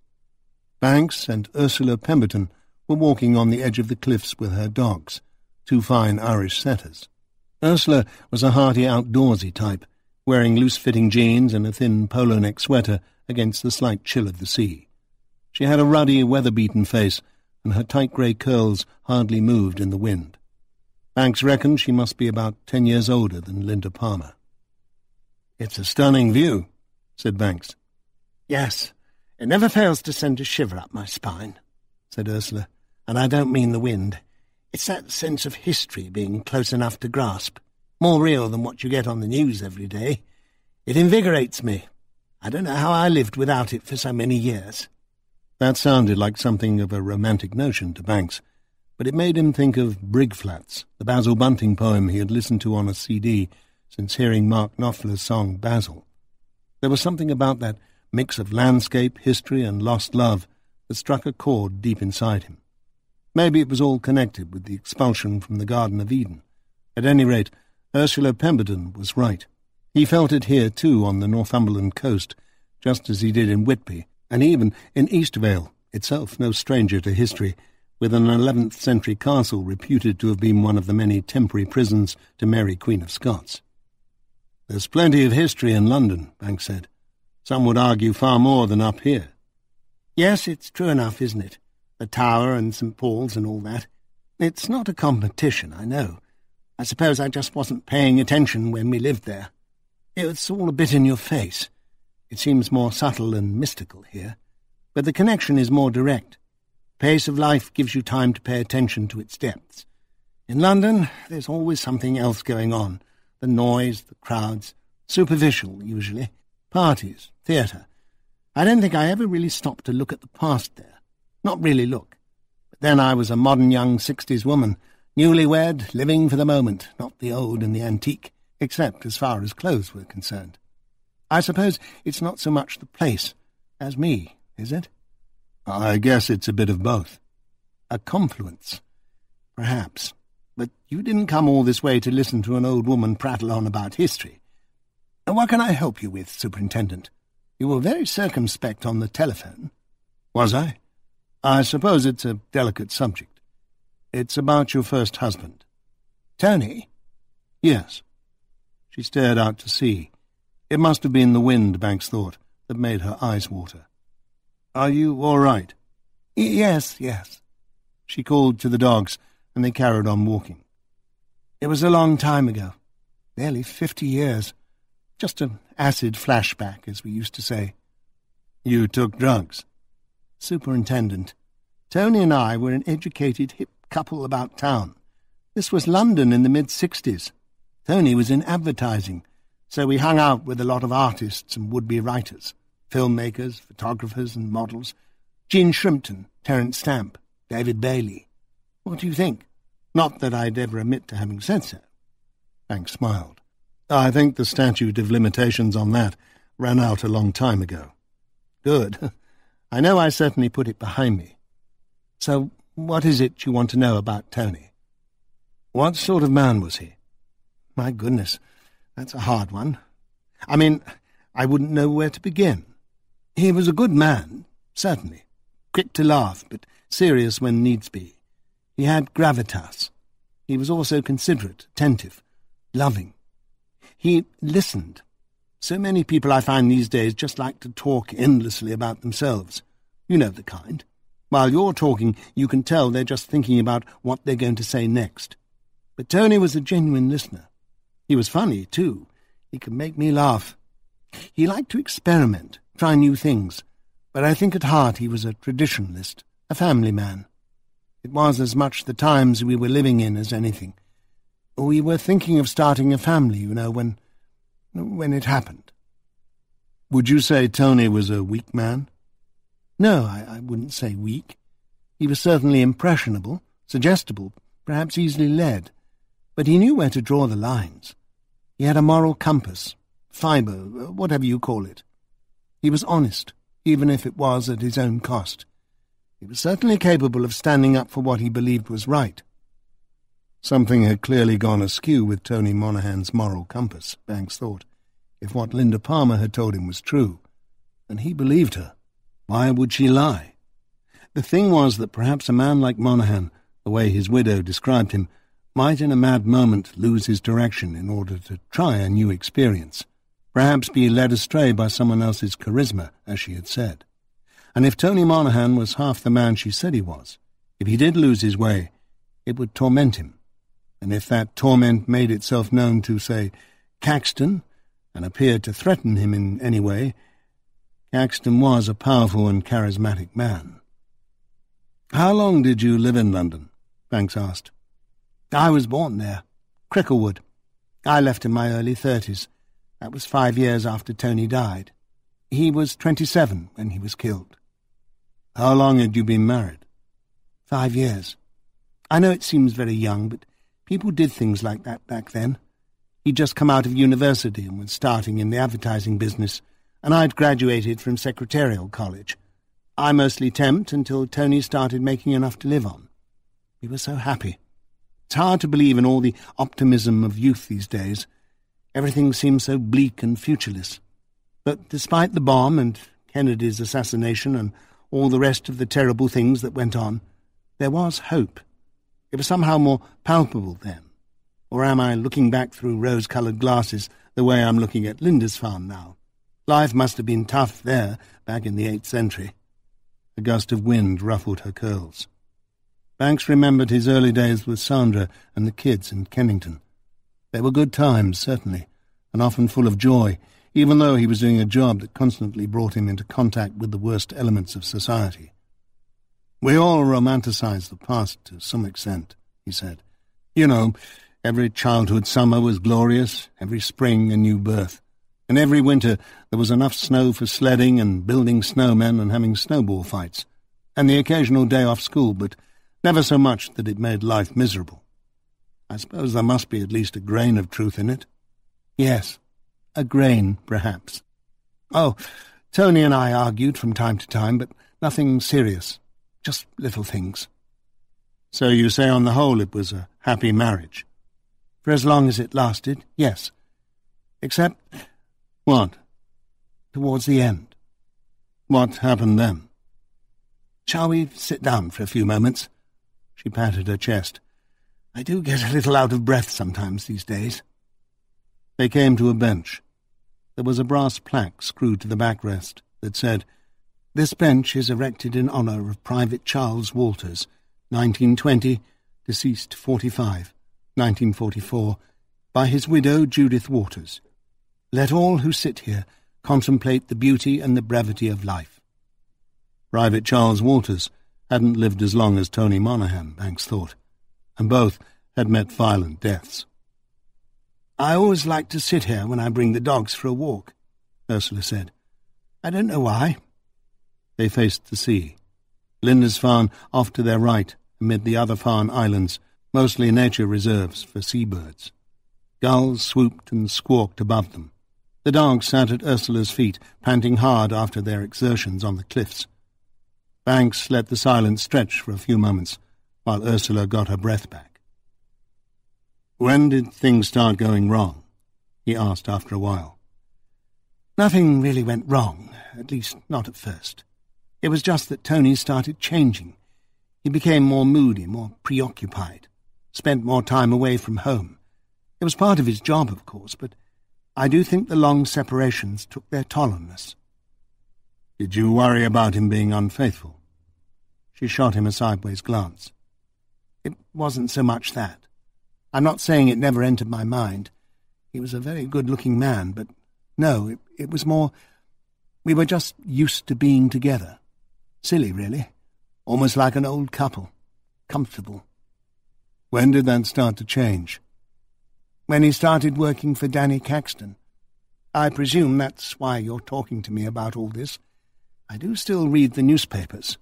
Banks and Ursula Pemberton were walking on the edge of the cliffs with her dogs, 2 fine Irish setters. Ursula was a hearty outdoorsy type, wearing loose-fitting jeans and a thin polo-neck sweater against the slight chill of the sea. She had a ruddy, weather-beaten face, and her tight grey curls hardly moved in the wind. Banks reckoned she must be about 10 years older than Linda Palmer. "It's a stunning view," said Banks. "Yes, it never fails to send a shiver up my spine," said Ursula, "and I don't mean the wind. It's that sense of history being close enough to grasp, more real than what you get on the news every day. It invigorates me. I don't know how I lived without it for so many years." That sounded like something of a romantic notion to Banks, but it made him think of Brig Flats, the Basil Bunting poem he had listened to on a CD since hearing Mark Knopfler's song Basil. There was something about that mix of landscape, history, and lost love that struck a chord deep inside him. Maybe it was all connected with the expulsion from the Garden of Eden. At any rate, Ursula Pemberton was right. He felt it here, too, on the Northumberland coast, just as he did in Whitby, and even in Eastvale, itself no stranger to history, with an 11th-century castle reputed to have been one of the many temporary prisons to Mary, Queen of Scots. "There's plenty of history in London," Banks said. "Some would argue far more than up here." "Yes, it's true enough, isn't it? The Tower and St. Paul's and all that. It's not a competition, I know. I suppose I just wasn't paying attention when we lived there. It's all a bit in your face. It seems more subtle and mystical here, but the connection is more direct. Pace of life gives you time to pay attention to its depths. In London, there's always something else going on. The noise, the crowds, superficial, usually. Parties, theatre. I don't think I ever really stopped to look at the past there. Not really look. But then I was a modern young 60s woman, newlywed, living for the moment, not the old and the antique, except as far as clothes were concerned. I suppose it's not so much the place as me, is it? I guess it's a bit of both. A confluence, perhaps. But you didn't come all this way to listen to an old woman prattle on about history. And what can I help you with, Superintendent? You were very circumspect on the telephone. Was I? I suppose it's a delicate subject. It's about your first husband. Tony? Yes. She stared out to sea. It must have been the wind, Banks thought, that made her eyes water. Are you all right? Yes. She called to the dogs, and they carried on walking. It was a long time ago. Nearly 50 years. Just an acid flashback, as we used to say. You took drugs? Superintendent, Tony and I were an educated, hip couple about town. This was London in the mid-60s. Tony was in advertising, so we hung out with a lot of artists and would-be writers, filmmakers, photographers and models. Jean Shrimpton, Terence Stamp, David Bailey. What do you think? Not that I'd ever admit to having said so. Banks smiled. I think the statute of limitations on that ran out a long time ago. Good. I know I certainly put it behind me. So what is it you want to know about Tony? What sort of man was he? My goodness, that's a hard one. I mean, I wouldn't know where to begin. He was a good man, certainly. Quick to laugh, but serious when needs be. He had gravitas. He was also considerate, attentive, loving. He listened. So many people I find these days just like to talk endlessly about themselves. You know the kind. While you're talking, you can tell they're just thinking about what they're going to say next. But Tony was a genuine listener. He was funny, too. He could make me laugh. He liked to experiment, try new things, but I think at heart he was a traditionalist, a family man. It was as much the times we were living in as anything. We were thinking of starting a family, you know, when it happened. Would you say Tony was a weak man? No, I wouldn't say weak. He was certainly impressionable, suggestible, perhaps easily led. But he knew where to draw the lines. He had a moral compass, fibre, whatever you call it. He was honest, even if it was at his own cost. He was certainly capable of standing up for what he believed was right. Something had clearly gone askew with Tony Monaghan's moral compass, Banks thought, if what Linda Palmer had told him was true. And he believed her. Why would she lie? The thing was that perhaps a man like Monaghan, the way his widow described him, might in a mad moment lose his direction in order to try a new experience, perhaps be led astray by someone else's charisma, as she had said. And if Tony Monaghan was half the man she said he was, if he did lose his way, it would torment him. And if that torment made itself known to, say, Caxton, and appeared to threaten him in any way, Caxton was a powerful and charismatic man. "How long did you live in London?" Banks asked. I was born there, Cricklewood. I left in my early 30s. That was 5 years after Tony died. He was 27 when he was killed. How long had you been married? 5 years. I know it seems very young, but people did things like that back then. He'd just come out of university and was starting in the advertising business, and I'd graduated from secretarial college. I mostly temped until Tony started making enough to live on. We were so happy. It's hard to believe in all the optimism of youth these days. Everything seems so bleak and futureless. But despite the bomb and Kennedy's assassination and all the rest of the terrible things that went on, there was hope. It was somehow more palpable then. Or am I looking back through rose-coloured glasses the way I'm looking at Linda's farm now? Life must have been tough there, back in the 8th century. A gust of wind ruffled her curls. Banks remembered his early days with Sandra and the kids in Kennington. They were good times, certainly, and often full of joy, even though he was doing a job that constantly brought him into contact with the worst elements of society. "We all romanticize the past to some extent," he said. You know, every childhood summer was glorious, every spring a new birth. And every winter there was enough snow for sledding and building snowmen and having snowball fights, and the occasional day off school, but never so much that it made life miserable. I suppose there must be at least a grain of truth in it. Yes, a grain, perhaps. Oh, Tony and I argued from time to time, but nothing serious, just little things. So you say on the whole it was a happy marriage? For as long as it lasted, yes. Except... What? Towards the end. What happened then? Shall we sit down for a few moments? She patted her chest. I do get a little out of breath sometimes these days. They came to a bench. There was a brass plaque screwed to the backrest that said, "This bench is erected in honour of Private Charles Walters, 1920, deceased 45, 1944, by his widow Judith Waters. Let all who sit here contemplate the beauty and the brevity of life." Private Charles Walters hadn't lived as long as Tony Monaghan, Banks thought, and both had met violent deaths. I always like to sit here when I bring the dogs for a walk, Ursula said. I don't know why. They faced the sea. Lindisfarne off to their right, amid the other Farne Islands, mostly nature reserves for seabirds. Gulls swooped and squawked above them. The dogs sat at Ursula's feet, panting hard after their exertions on the cliffs. Banks let the silence stretch for a few moments, while Ursula got her breath back. When did things start going wrong? He asked after a while. Nothing really went wrong, at least not at first. It was just that Tony started changing. He became more moody, more preoccupied, spent more time away from home. It was part of his job, of course, but I do think the long separations took their toll on us. Did you worry about him being unfaithful? She shot him a sideways glance. It wasn't so much that. I'm not saying it never entered my mind. He was a very good-looking man, but no, it was more... We were just used to being together. Silly, really. Almost like an old couple. Comfortable. When did that start to change? When he started working for Danny Caxton. I presume that's why you're talking to me about all this. I do still read the newspapers.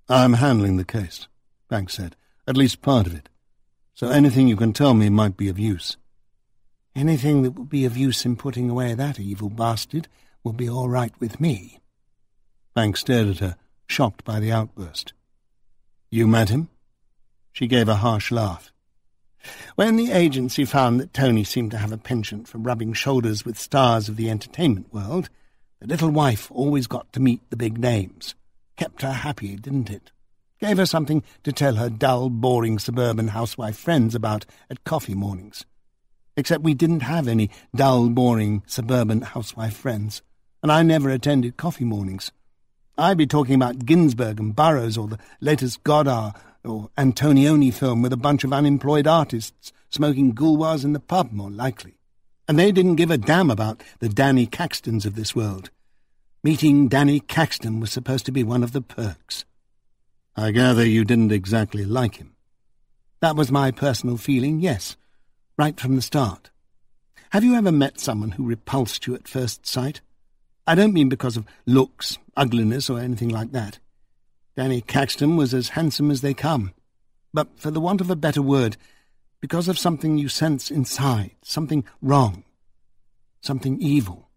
I'm handling the case, Banks said, at least part of it. So anything you can tell me might be of use. Anything that will be of use in putting away that evil bastard will be all right with me. Banks stared at her, shocked by the outburst. You met him? She gave a harsh laugh. When the agency found that Tony seemed to have a penchant for rubbing shoulders with stars of the entertainment world, the little wife always got to meet the big names. Kept her happy, didn't it? Gave her something to tell her dull, boring suburban housewife friends about at coffee mornings. Except we didn't have any dull, boring suburban housewife friends, and I never attended coffee mornings. I'd be talking about Ginsberg and Burroughs or the latest Godard or Antonioni film with a bunch of unemployed artists smoking gouloirs in the pub, more likely. And they didn't give a damn about the Danny Caxtons of this world. Meeting Danny Caxton was supposed to be one of the perks. I gather you didn't exactly like him. That was my personal feeling, yes, right from the start. Have you ever met someone who repulsed you at first sight? I don't mean because of looks, ugliness, or anything like that. Danny Caxton was as handsome as they come. But for the want of a better word, because of something you sense inside, something wrong, something evil.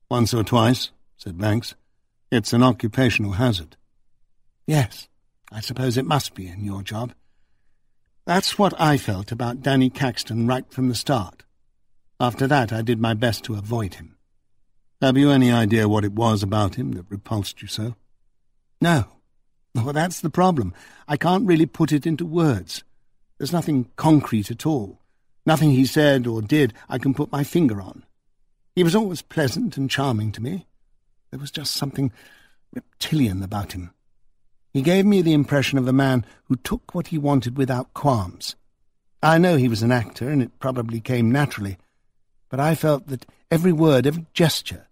Once or twice, said Banks. It's an occupational hazard. Yes, I suppose it must be in your job. That's what I felt about Danny Caxton right from the start. After that, I did my best to avoid him. Have you any idea what it was about him that repulsed you so? No. Well, that's the problem. I can't really put it into words. There's nothing concrete at all. Nothing he said or did I can put my finger on. He was always pleasant and charming to me. There was just something reptilian about him. He gave me the impression of a man who took what he wanted without qualms. I know he was an actor, and it probably came naturally, but I felt that every word, every gesture,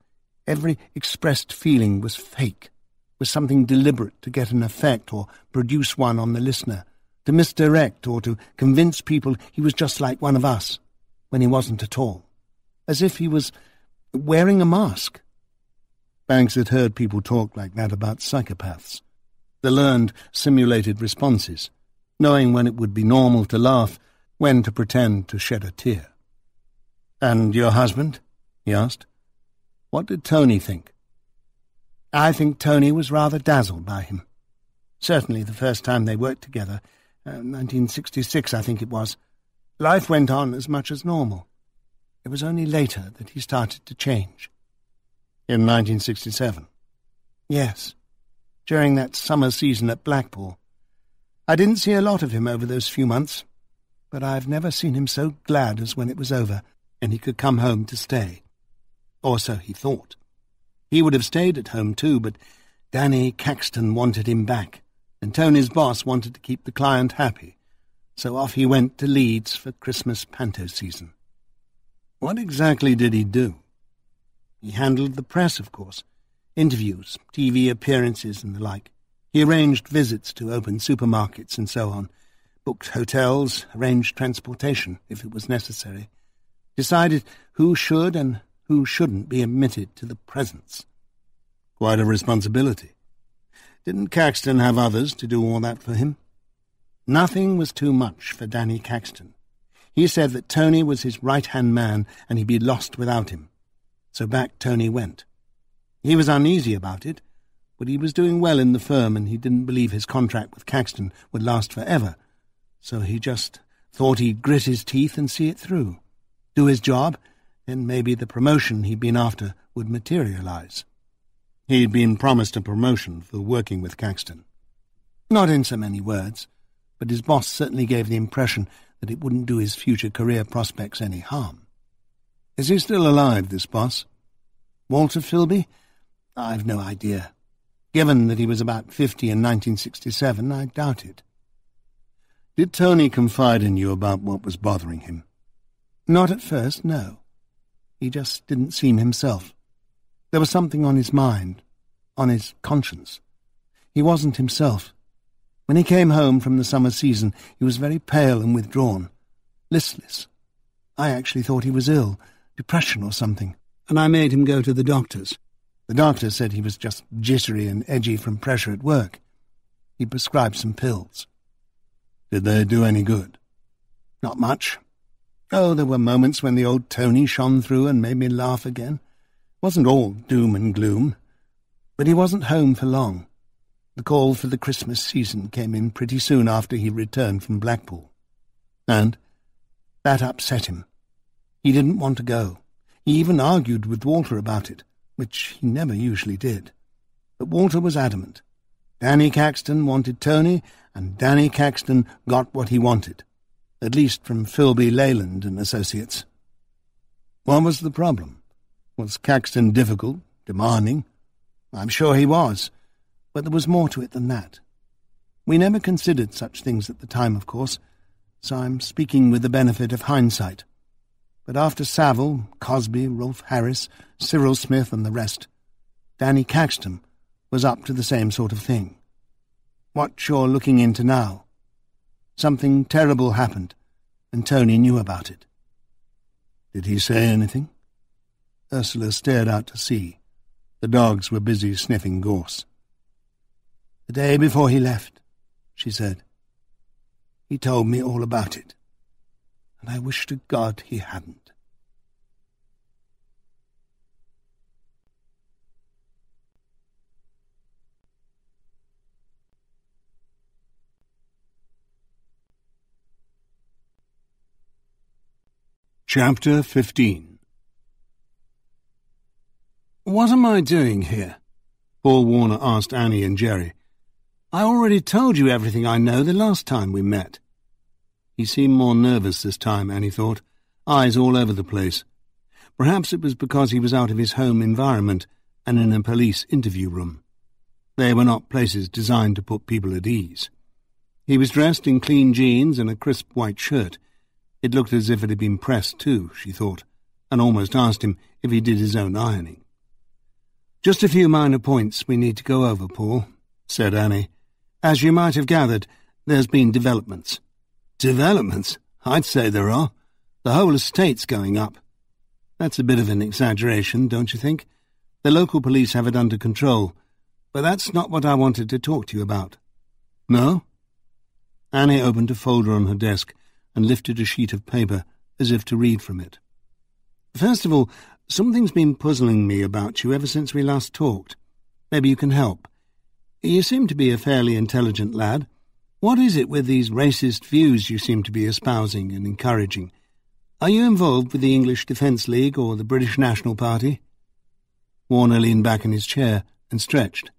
every expressed feeling was fake, was something deliberate to get an effect or produce one on the listener, to to misdirect or to convince people he was just like one of us, when he wasn't at all, as if he was wearing a mask. Banks had heard people talk like that about psychopaths. The learned, simulated responses, knowing when it would be normal to laugh, when to pretend to shed a tear. "And your husband?" he asked. "What did Tony think?" I think Tony was rather dazzled by him. Certainly the first time they worked together, 1966 I think it was. Life went on as much as normal. It was only later that he started to change. In 1967? Yes, during that summer season at Blackpool. I didn't see a lot of him over those few months, but I've never seen him so glad as when it was over and he could come home to stay. Or so he thought. He would have stayed at home too, but Danny Caxton wanted him back, and Tony's boss wanted to keep the client happy, so off he went to Leeds for Christmas panto season. What exactly did he do? He handled the press, of course, interviews, TV appearances and the like. He arranged visits to open supermarkets and so on, booked hotels, arranged transportation if it was necessary, decided who should and who shouldn't be admitted to the presence. Quite a responsibility. Didn't Caxton have others to do all that for him? Nothing was too much for Danny Caxton. He said that Tony was his right-hand man and he'd be lost without him. So back Tony went. He was uneasy about it, but he was doing well in the firm and he didn't believe his contract with Caxton would last forever, so he just thought he'd grit his teeth and see it through. Do his job, then maybe the promotion he'd been after would materialize. He'd been promised a promotion for working with Caxton. Not in so many words, but his boss certainly gave the impression that it wouldn't do his future career prospects any harm. Is he still alive, this boss? Walter Philby? I've no idea. Given that he was about 50 in 1967, I doubt it. Did Tony confide in you about what was bothering him? Not at first, no. He just didn't seem himself. There was something on his mind, on his conscience. He wasn't himself. When he came home from the summer season, he was very pale and withdrawn, listless. I actually thought he was ill, depression or something, and I made him go to the doctors. The doctor said he was just jittery and edgy from pressure at work. He prescribed some pills. Did they do any good? Not much. Oh, there were moments when the old Tony shone through and made me laugh again. Wasn't all doom and gloom. But he wasn't home for long. The call for the Christmas season came in pretty soon after he returned from Blackpool. And? That upset him. He didn't want to go. He even argued with Walter about it, which he never usually did. But Walter was adamant. Danny Caxton wanted Tony, and Danny Caxton got what he wanted, at least from Philby Leyland and Associates. What was the problem? Was Caxton difficult, demanding? I'm sure he was, but there was more to it than that. We never considered such things at the time, of course, so I'm speaking with the benefit of hindsight. But after Saville, Cosby, Rolf Harris, Cyril Smith and the rest, Danny Caxton was up to the same sort of thing. What you're looking into now. Something terrible happened, and Tony knew about it. Did he say anything? Ursula stared out to sea. The dogs were busy sniffing gorse. The day before he left, she said. He told me all about it, and I wish to God he hadn't. Chapter 15. What am I doing here? Paul Warner asked Annie and Jerry. I already told you everything I know the last time we met. He seemed more nervous this time, Annie thought, eyes all over the place. Perhaps it was because he was out of his home environment and in a police interview room. They were not places designed to put people at ease. He was dressed in clean jeans and a crisp white shirt. It looked as if it had been pressed too, she thought, and almost asked him if he did his own ironing. Just a few minor points we need to go over, Paul, said Annie. As you might have gathered, There's been developments. Developments? I'd say there are. The whole estate's going up. That's a bit of an exaggeration, don't you think? The local police have it under control, but that's not what I wanted to talk to you about. No? Annie opened a folder on her desk and lifted a sheet of paper as if to read from it. First of all, something's been puzzling me about you ever since we last talked. Maybe you can help. You seem to be a fairly intelligent lad. What is it with these racist views you seem to be espousing and encouraging? Are you involved with the English Defence League or the British National Party? Warner leaned back in his chair and stretched.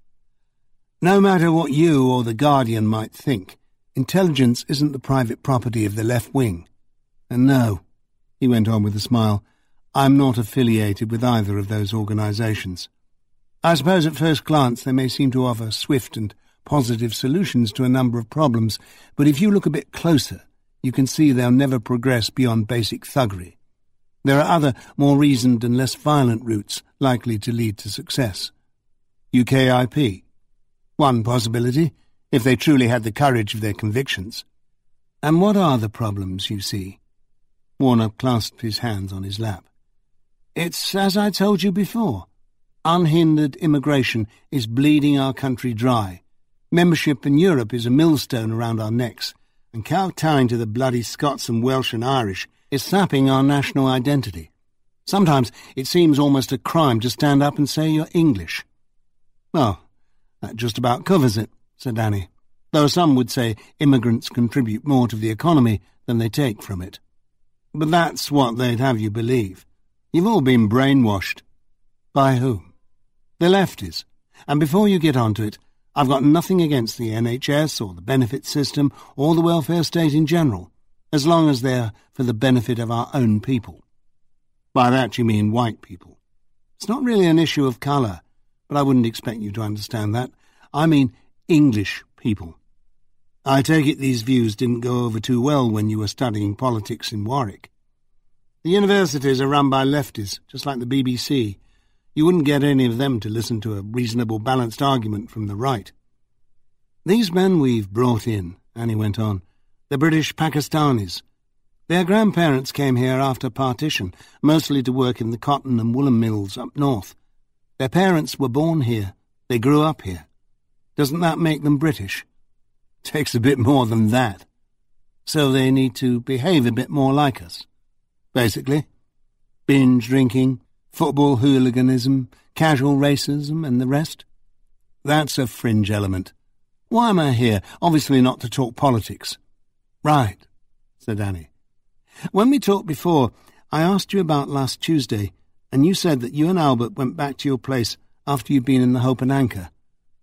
No matter what you or the Guardian might think, intelligence isn't the private property of the left wing. And no, he went on with a smile, I'm not affiliated with either of those organisations. I suppose at first glance they may seem to offer swift and positive solutions to a number of problems, but if you look a bit closer, you can see they'll never progress beyond basic thuggery. There are other, more reasoned and less violent routes likely to lead to success. UKIP. One possibility, if they truly had the courage of their convictions. And what are the problems you see? Warner clasped his hands on his lap. It's as I told you before. Unhindered immigration is bleeding our country dry. Membership in Europe is a millstone around our necks, and kowtowing to the bloody Scots and Welsh and Irish is sapping our national identity. Sometimes it seems almost a crime to stand up and say you're English. Well, that just about covers it, said Annie, though some would say immigrants contribute more to the economy than they take from it. But that's what they'd have you believe. You've all been brainwashed. By whom? The lefties. And before you get onto it, I've got nothing against the NHS or the benefit system or the welfare state in general, as long as they're for the benefit of our own people. By that you mean white people. It's not really an issue of colour, but I wouldn't expect you to understand that. I mean English people. I take it these views didn't go over too well when you were studying politics in Warwick. The universities are run by lefties, just like the BBC. You wouldn't get any of them to listen to a reasonable, balanced argument from the right. These men we've brought in, Annie went on, they're British Pakistanis. Their grandparents came here after partition, mostly to work in the cotton and woolen mills up north. Their parents were born here. They grew up here. Doesn't that make them British? Takes a bit more than that. So they need to behave a bit more like us. Basically, binge drinking, football hooliganism, casual racism, and the rest. That's a fringe element. Why am I here? Obviously not to talk politics. Right, said Annie. When we talked before, I asked you about last Tuesday, and you said that you and Albert went back to your place after you'd been in the Hope and Anchor.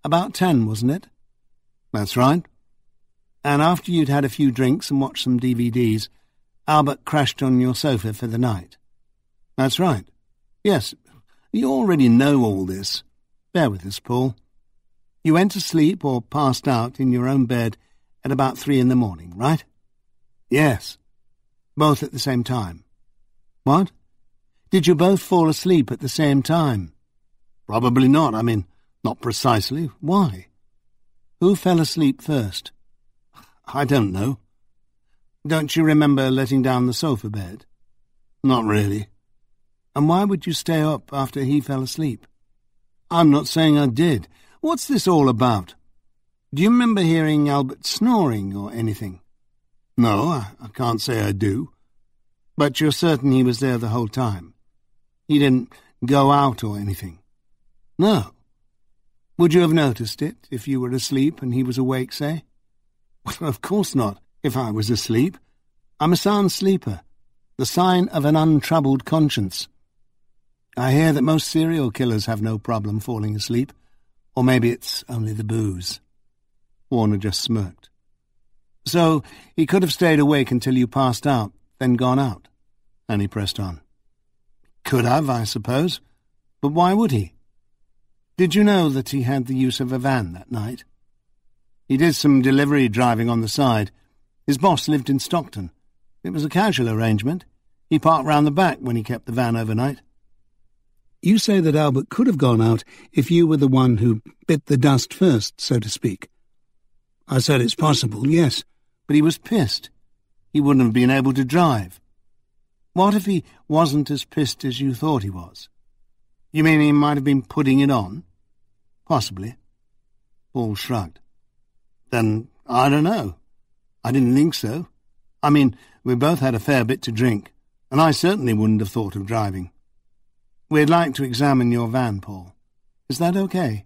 About 10, wasn't it? That's right. And after you'd had a few drinks and watched some DVDs, Albert crashed on your sofa for the night. That's right. Yes, you already know all this. Bear with us, Paul. You went to sleep or passed out in your own bed at about 3 in the morning, right? Yes. Both at the same time. What? Did you both fall asleep at the same time? Probably not. I mean, not precisely. Why? Who fell asleep first? I don't know. Don't you remember letting down the sofa bed? Not really. And why would you stay up after he fell asleep? I'm not saying I did. What's this all about? Do you remember hearing Albert snoring or anything? No, I can't say I do. But you're certain he was there the whole time? He didn't go out or anything? No. Would you have noticed it if you were asleep and he was awake, say? Well, of course not, if I was asleep. I'm a sound sleeper, the sign of an untroubled conscience. I hear that most serial killers have no problem falling asleep, or maybe it's only the booze. Warner just smirked. So he could have stayed awake until you passed out, then gone out? And he pressed on. Could have, I suppose. But why would he? Did you know that he had the use of a van that night? He did some delivery driving on the side. His boss lived in Stockton. It was a casual arrangement. He parked round the back when he kept the van overnight. You say that Albert could have gone out if you were the one who bit the dust first, so to speak. I said it's possible, yes. But he was pissed. He wouldn't have been able to drive. What if he wasn't as pissed as you thought he was? You mean he might have been putting it on? Possibly. Paul shrugged. Then, I don't know. I didn't think so. I mean, we both had a fair bit to drink, and I certainly wouldn't have thought of driving. We'd like to examine your van, Paul. Is that okay?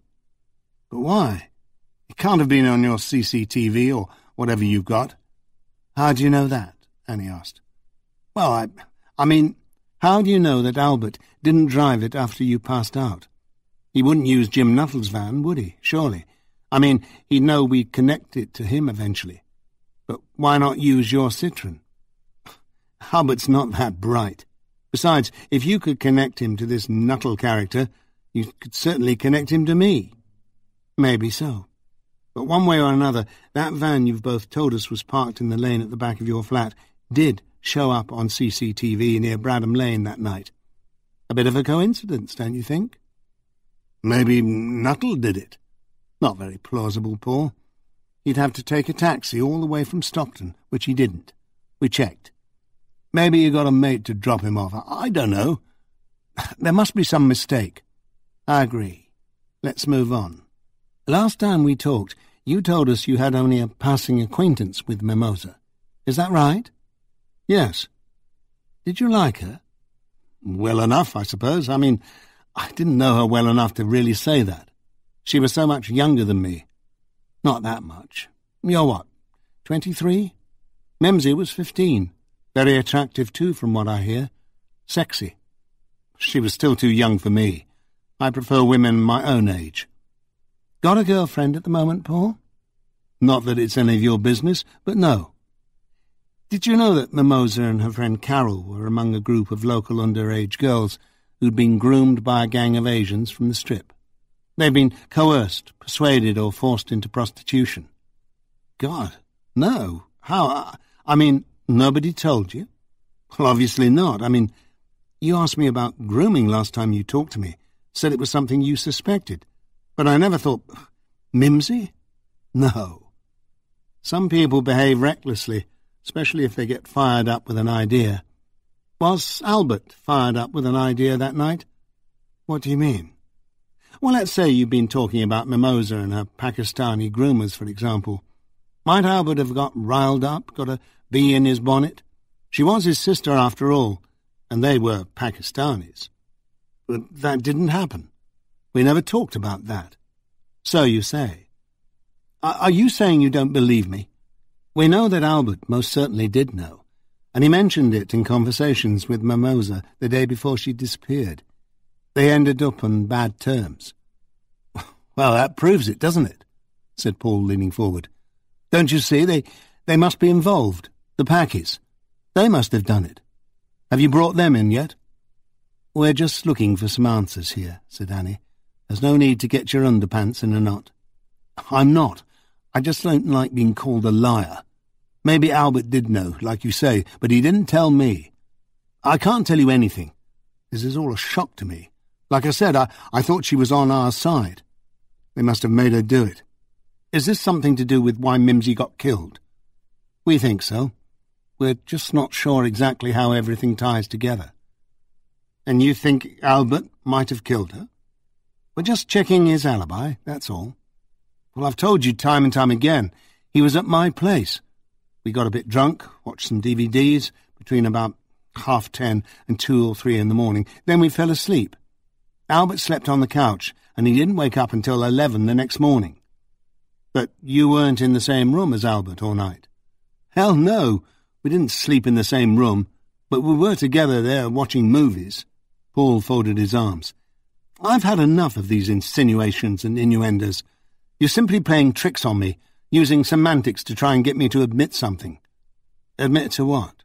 But why? It can't have been on your CCTV or whatever you've got. How do you know that? Annie asked. Well, I mean, how do you know that Albert didn't drive it after you passed out? He wouldn't use Jim Nuttall's van, would he? Surely. I mean, he'd know we'd connect it to him eventually. But why not use your Citroen? Albert's not that bright. Besides, if you could connect him to this Nuttall character, you could certainly connect him to me. Maybe so. But one way or another, that van you've both told us was parked in the lane at the back of your flat did show up on CCTV near Bradham Lane that night. A bit of a coincidence, don't you think? Maybe Nuttall did it. Not very plausible, Paul. He'd have to take a taxi all the way from Stockton, which he didn't. We checked. Maybe you got a mate to drop him off. I don't know. There must be some mistake. I agree. Let's move on. Last time we talked, you told us you had only a passing acquaintance with Mimosa. Is that right? Yes. Did you like her? Well enough, I suppose. I mean, I didn't know her well enough to really say that. She was so much younger than me. Not that much. You're what, 23? Mimsy was 15. Very attractive too, from what I hear. Sexy. She was still too young for me. I prefer women my own age. Got a girlfriend at the moment, Paul? Not that it's any of your business, but no. Did you know that Mimosa and her friend Carol were among a group of local underage girls who'd been groomed by a gang of Asians from the Strip? They've been coerced, persuaded, or forced into prostitution. God, no. How? I mean, nobody told you? Well, obviously not. I mean, you asked me about grooming last time you talked to me, said it was something you suspected. But I never thought... Mimsy? No. Some people behave recklessly, especially if they get fired up with an idea. Was Albert fired up with an idea that night? What do you mean? Well, let's say you've been talking about Mimosa and her Pakistani groomers, for example. Might Albert have got riled up, got a bee in his bonnet? She was his sister after all, and they were Pakistanis. But that didn't happen. We never talked about that. So you say. Are you saying you don't believe me? We know that Albert most certainly did know, and he mentioned it in conversations with Mimosa the day before she disappeared. They ended up on bad terms. Well, that proves it, doesn't it? Said Paul, leaning forward. Don't you see? They must be involved. The Pakis. They must have done it. Have you brought them in yet? We're just looking for some answers here, said Annie. There's no need to get your underpants in a knot. I'm not. I just don't like being called a liar. Maybe Albert did know, like you say, but he didn't tell me. I can't tell you anything. This is all a shock to me. Like I said, I thought she was on our side. They must have made her do it. Is this something to do with why Mimsy got killed? We think so. We're just not sure exactly how everything ties together. And you think Albert might have killed her? We're just checking his alibi, that's all. Well, I've told you time and time again, he was at my place. We got a bit drunk, watched some DVDs between about 10:30 and 2 or 3 in the morning. Then we fell asleep. Albert slept on the couch, and he didn't wake up until 11 the next morning. But you weren't in the same room as Albert all night? Hell no, we didn't sleep in the same room, but we were together there watching movies. Paul folded his arms. I've had enough of these insinuations and innuendos. You're simply playing tricks on me, using semantics to try and get me to admit something. Admit to what?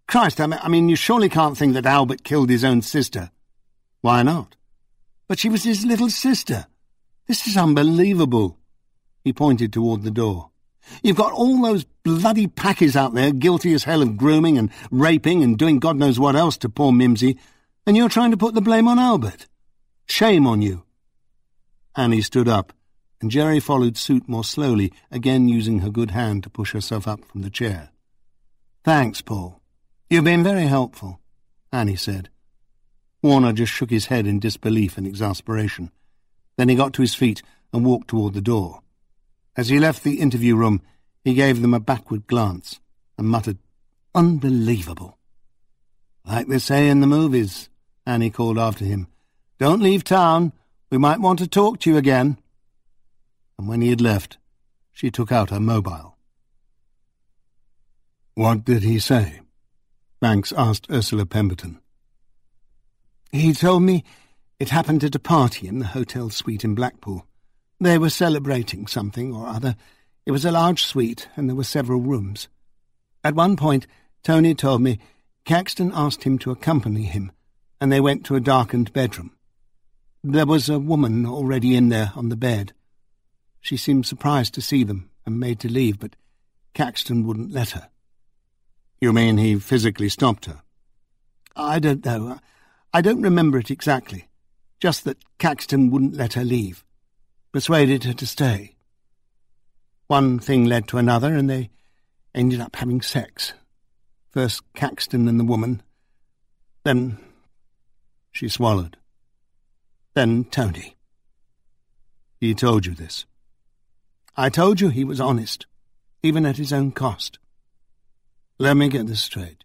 Christ, I mean, you surely can't think that Albert killed his own sister. Why not? But she was his little sister. This is unbelievable. He pointed toward the door. You've got all those bloody Pakis out there guilty as hell of grooming and raping and doing God knows what else to poor Mimsy, and you're trying to put the blame on Albert. Shame on you. Annie stood up and Jerry followed suit more slowly, again using her good hand to push herself up from the chair. "Thanks, Paul. You've been very helpful," Annie said. Warner just shook his head in disbelief and exasperation. Then he got to his feet and walked toward the door. As he left the interview room, he gave them a backward glance and muttered, "Unbelievable." "Like they say in the movies," Annie called after him. "Don't leave town. We might want to talk to you again." And when he had left, she took out her mobile. "What did he say?" Banks asked Ursula Pemberton. "He told me it happened at a party in the hotel suite in Blackpool. They were celebrating something or other. It was a large suite, and there were several rooms. At one point, Tony told me Caxton asked him to accompany him, and they went to a darkened bedroom. There was a woman already in there on the bed. She seemed surprised to see them and made to leave, but Caxton wouldn't let her." "You mean he physically stopped her?" "I don't know. I don't remember it exactly. Just that Caxton wouldn't let her leave. Persuaded her to stay. One thing led to another, and they ended up having sex. First Caxton and the woman. Then..." She swallowed. "Then Tony." "He told you this?" "I told you he was honest, even at his own cost." "Let me get this straight.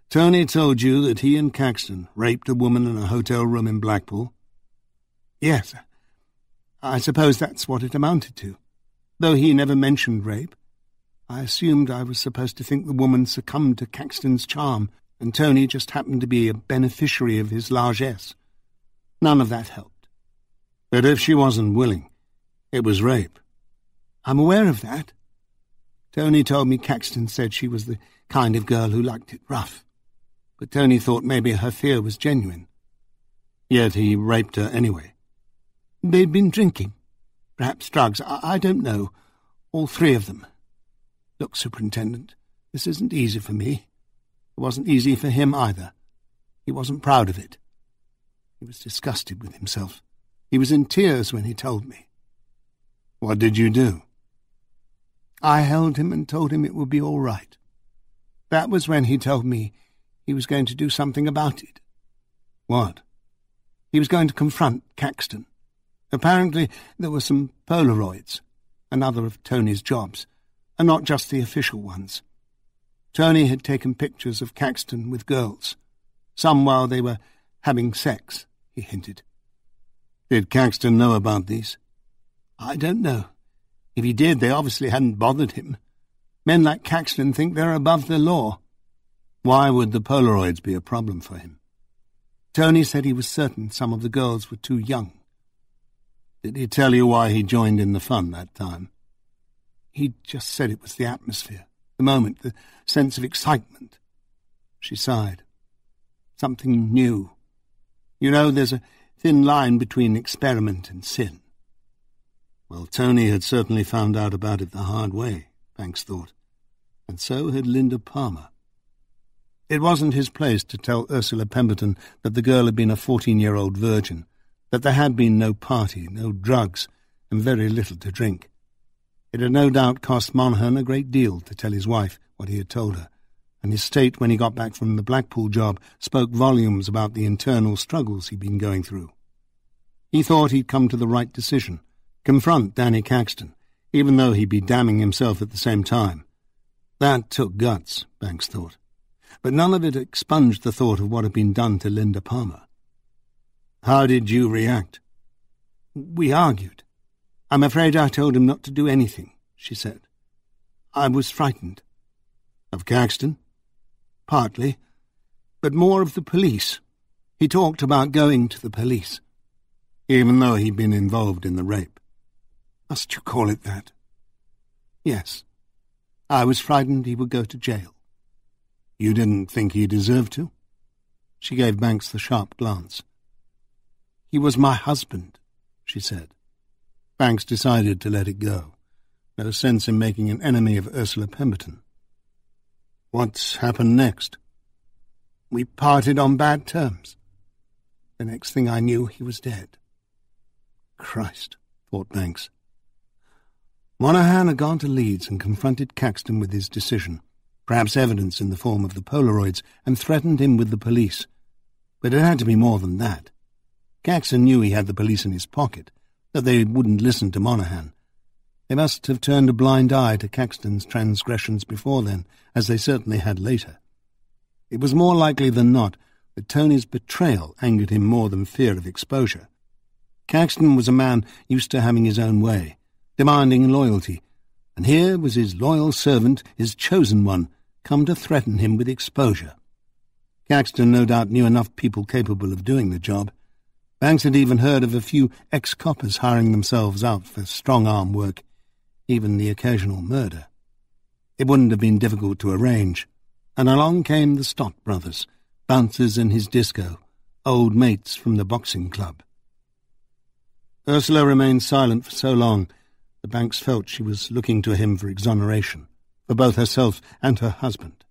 Tony told you that he and Caxton raped a woman in a hotel room in Blackpool?" "Yes. I suppose that's what it amounted to. Though he never mentioned rape. I assumed I was supposed to think the woman succumbed to Caxton's charm, and Tony just happened to be a beneficiary of his largesse. None of that helped." "But if she wasn't willing, it was rape." "I'm aware of that. Tony told me Caxton said she was the kind of girl who liked it rough. But Tony thought maybe her fear was genuine." "Yet he raped her anyway." "They'd been drinking. Perhaps drugs. I don't know. All three of them. Look, Superintendent, this isn't easy for me. It wasn't easy for him either. He wasn't proud of it. He was disgusted with himself. He was in tears when he told me." "What did you do?" "I held him and told him it would be all right. That was when he told me he was going to do something about it." "What?" "He was going to confront Caxton. Apparently there were some Polaroids, another of Tony's jobs, and not just the official ones. Tony had taken pictures of Caxton with girls, some while they were having sex, he hinted." "Did Caxton know about these?" "I don't know. If he did, they obviously hadn't bothered him. Men like Caxton think they're above the law." "Why would the Polaroids be a problem for him?" "Tony said he was certain some of the girls were too young." "Did he tell you why he joined in the fun that time?" "He just said it was the atmosphere, the moment, the sense of excitement." She sighed. "Something new. You know, there's a thin line between experiment and sin." Well, Tony had certainly found out about it the hard way, Banks thought, and so had Linda Palmer. It wasn't his place to tell Ursula Pemberton that the girl had been a 14-year-old virgin, that there had been no party, no drugs, and very little to drink. It had no doubt cost Monaghan a great deal to tell his wife what he had told her, and his state when he got back from the Blackpool job spoke volumes about the internal struggles he'd been going through. He thought he'd come to the right decision, confront Danny Caxton, even though he'd be damning himself at the same time. That took guts, Banks thought, but none of it expunged the thought of what had been done to Linda Palmer. "How did you react?" "We argued. I'm afraid I told him not to do anything," she said. "I was frightened." "Of Caxton?" "Partly, but more of the police. He talked about going to the police." "Even though he'd been involved in the rape?" "Must you call it that?" "Yes. I was frightened he would go to jail." "You didn't think he deserved to?" She gave Banks the sharp glance. "He was my husband," she said. Banks decided to let it go. No sense in making an enemy of Ursula Pemberton. "What's happened next?" "We parted on bad terms. The next thing I knew, he was dead." Christ, thought Banks. Monaghan had gone to Leeds and confronted Caxton with his decision, perhaps evidence in the form of the Polaroids, and threatened him with the police. But it had to be more than that. Caxton knew he had the police in his pocket, that they wouldn't listen to Monaghan. They must have turned a blind eye to Caxton's transgressions before then, as they certainly had later. It was more likely than not that Tony's betrayal angered him more than fear of exposure. Caxton was a man used to having his own way, demanding loyalty, and here was his loyal servant, his chosen one, come to threaten him with exposure. Caxton no doubt knew enough people capable of doing the job. Banks had even heard of a few ex-coppers hiring themselves out for strong-arm work, even the occasional murder. It wouldn't have been difficult to arrange, and along came the Stott brothers, bouncers in his disco, old mates from the boxing club. Ursula remained silent for so long that Banks felt she was looking to him for exoneration, for both herself and her husband.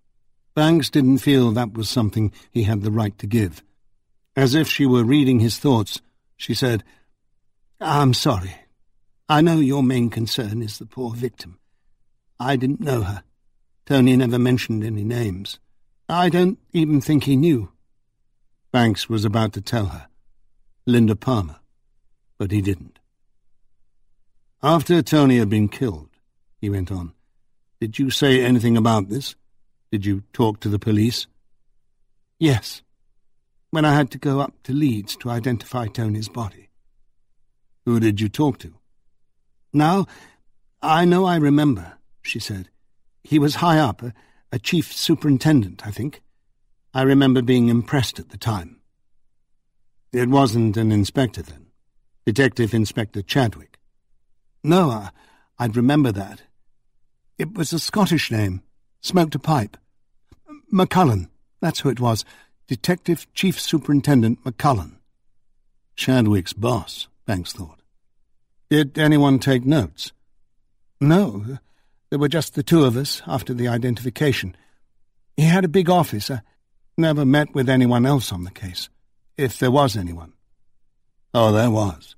Banks didn't feel that was something he had the right to give. As if she were reading his thoughts, she said, "I'm sorry. I know your main concern is the poor victim. I didn't know her. Tony never mentioned any names. I don't even think he knew." Banks was about to tell her. Linda Palmer. But he didn't. "After Tony had been killed," he went on, "did you say anything about this? Did you talk to the police?" "Yes, when I had to go up to Leeds to identify Tony's body." "Who did you talk to?" "Now, I know I remember," she said. "He was high up, a chief superintendent, I think. I remember being impressed at the time." "It wasn't an inspector, then? Detective Inspector Chadwick?" "No, I'd remember that. It was a Scottish name. Smoked a pipe. McCullen, that's who it was. Detective Chief Superintendent McCullen." Chadwick's boss, Banks thought. "Did anyone take notes?" "No, there were just the two of us after the identification. He had a big office. I never met with anyone else on the case, if there was anyone." "Oh, there was,"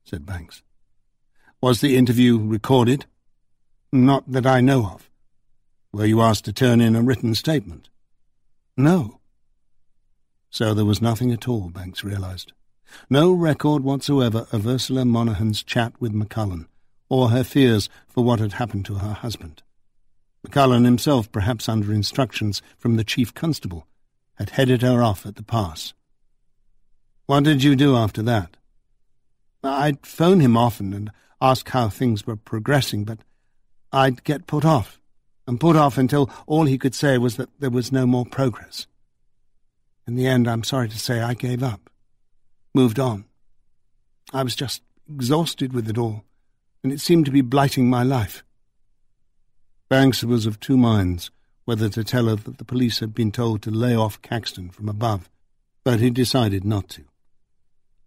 said Banks. "Was the interview recorded?" "Not that I know of." "Were you asked to turn in a written statement?" "No." So there was nothing at all, Banks realized. No record whatsoever of Ursula Monaghan's chat with McCullen, or her fears for what had happened to her husband. McCullen himself, perhaps under instructions from the chief constable, had headed her off at the pass. "What did you do after that?" "I'd phone him often and ask how things were progressing, but I'd get put off, and put off until all he could say was that there was no more progress. In the end, I'm sorry to say, I gave up. Moved on. I was just exhausted with it all, and it seemed to be blighting my life." Banks was of two minds, whether to tell her that the police had been told to lay off Caxton from above, but he decided not to.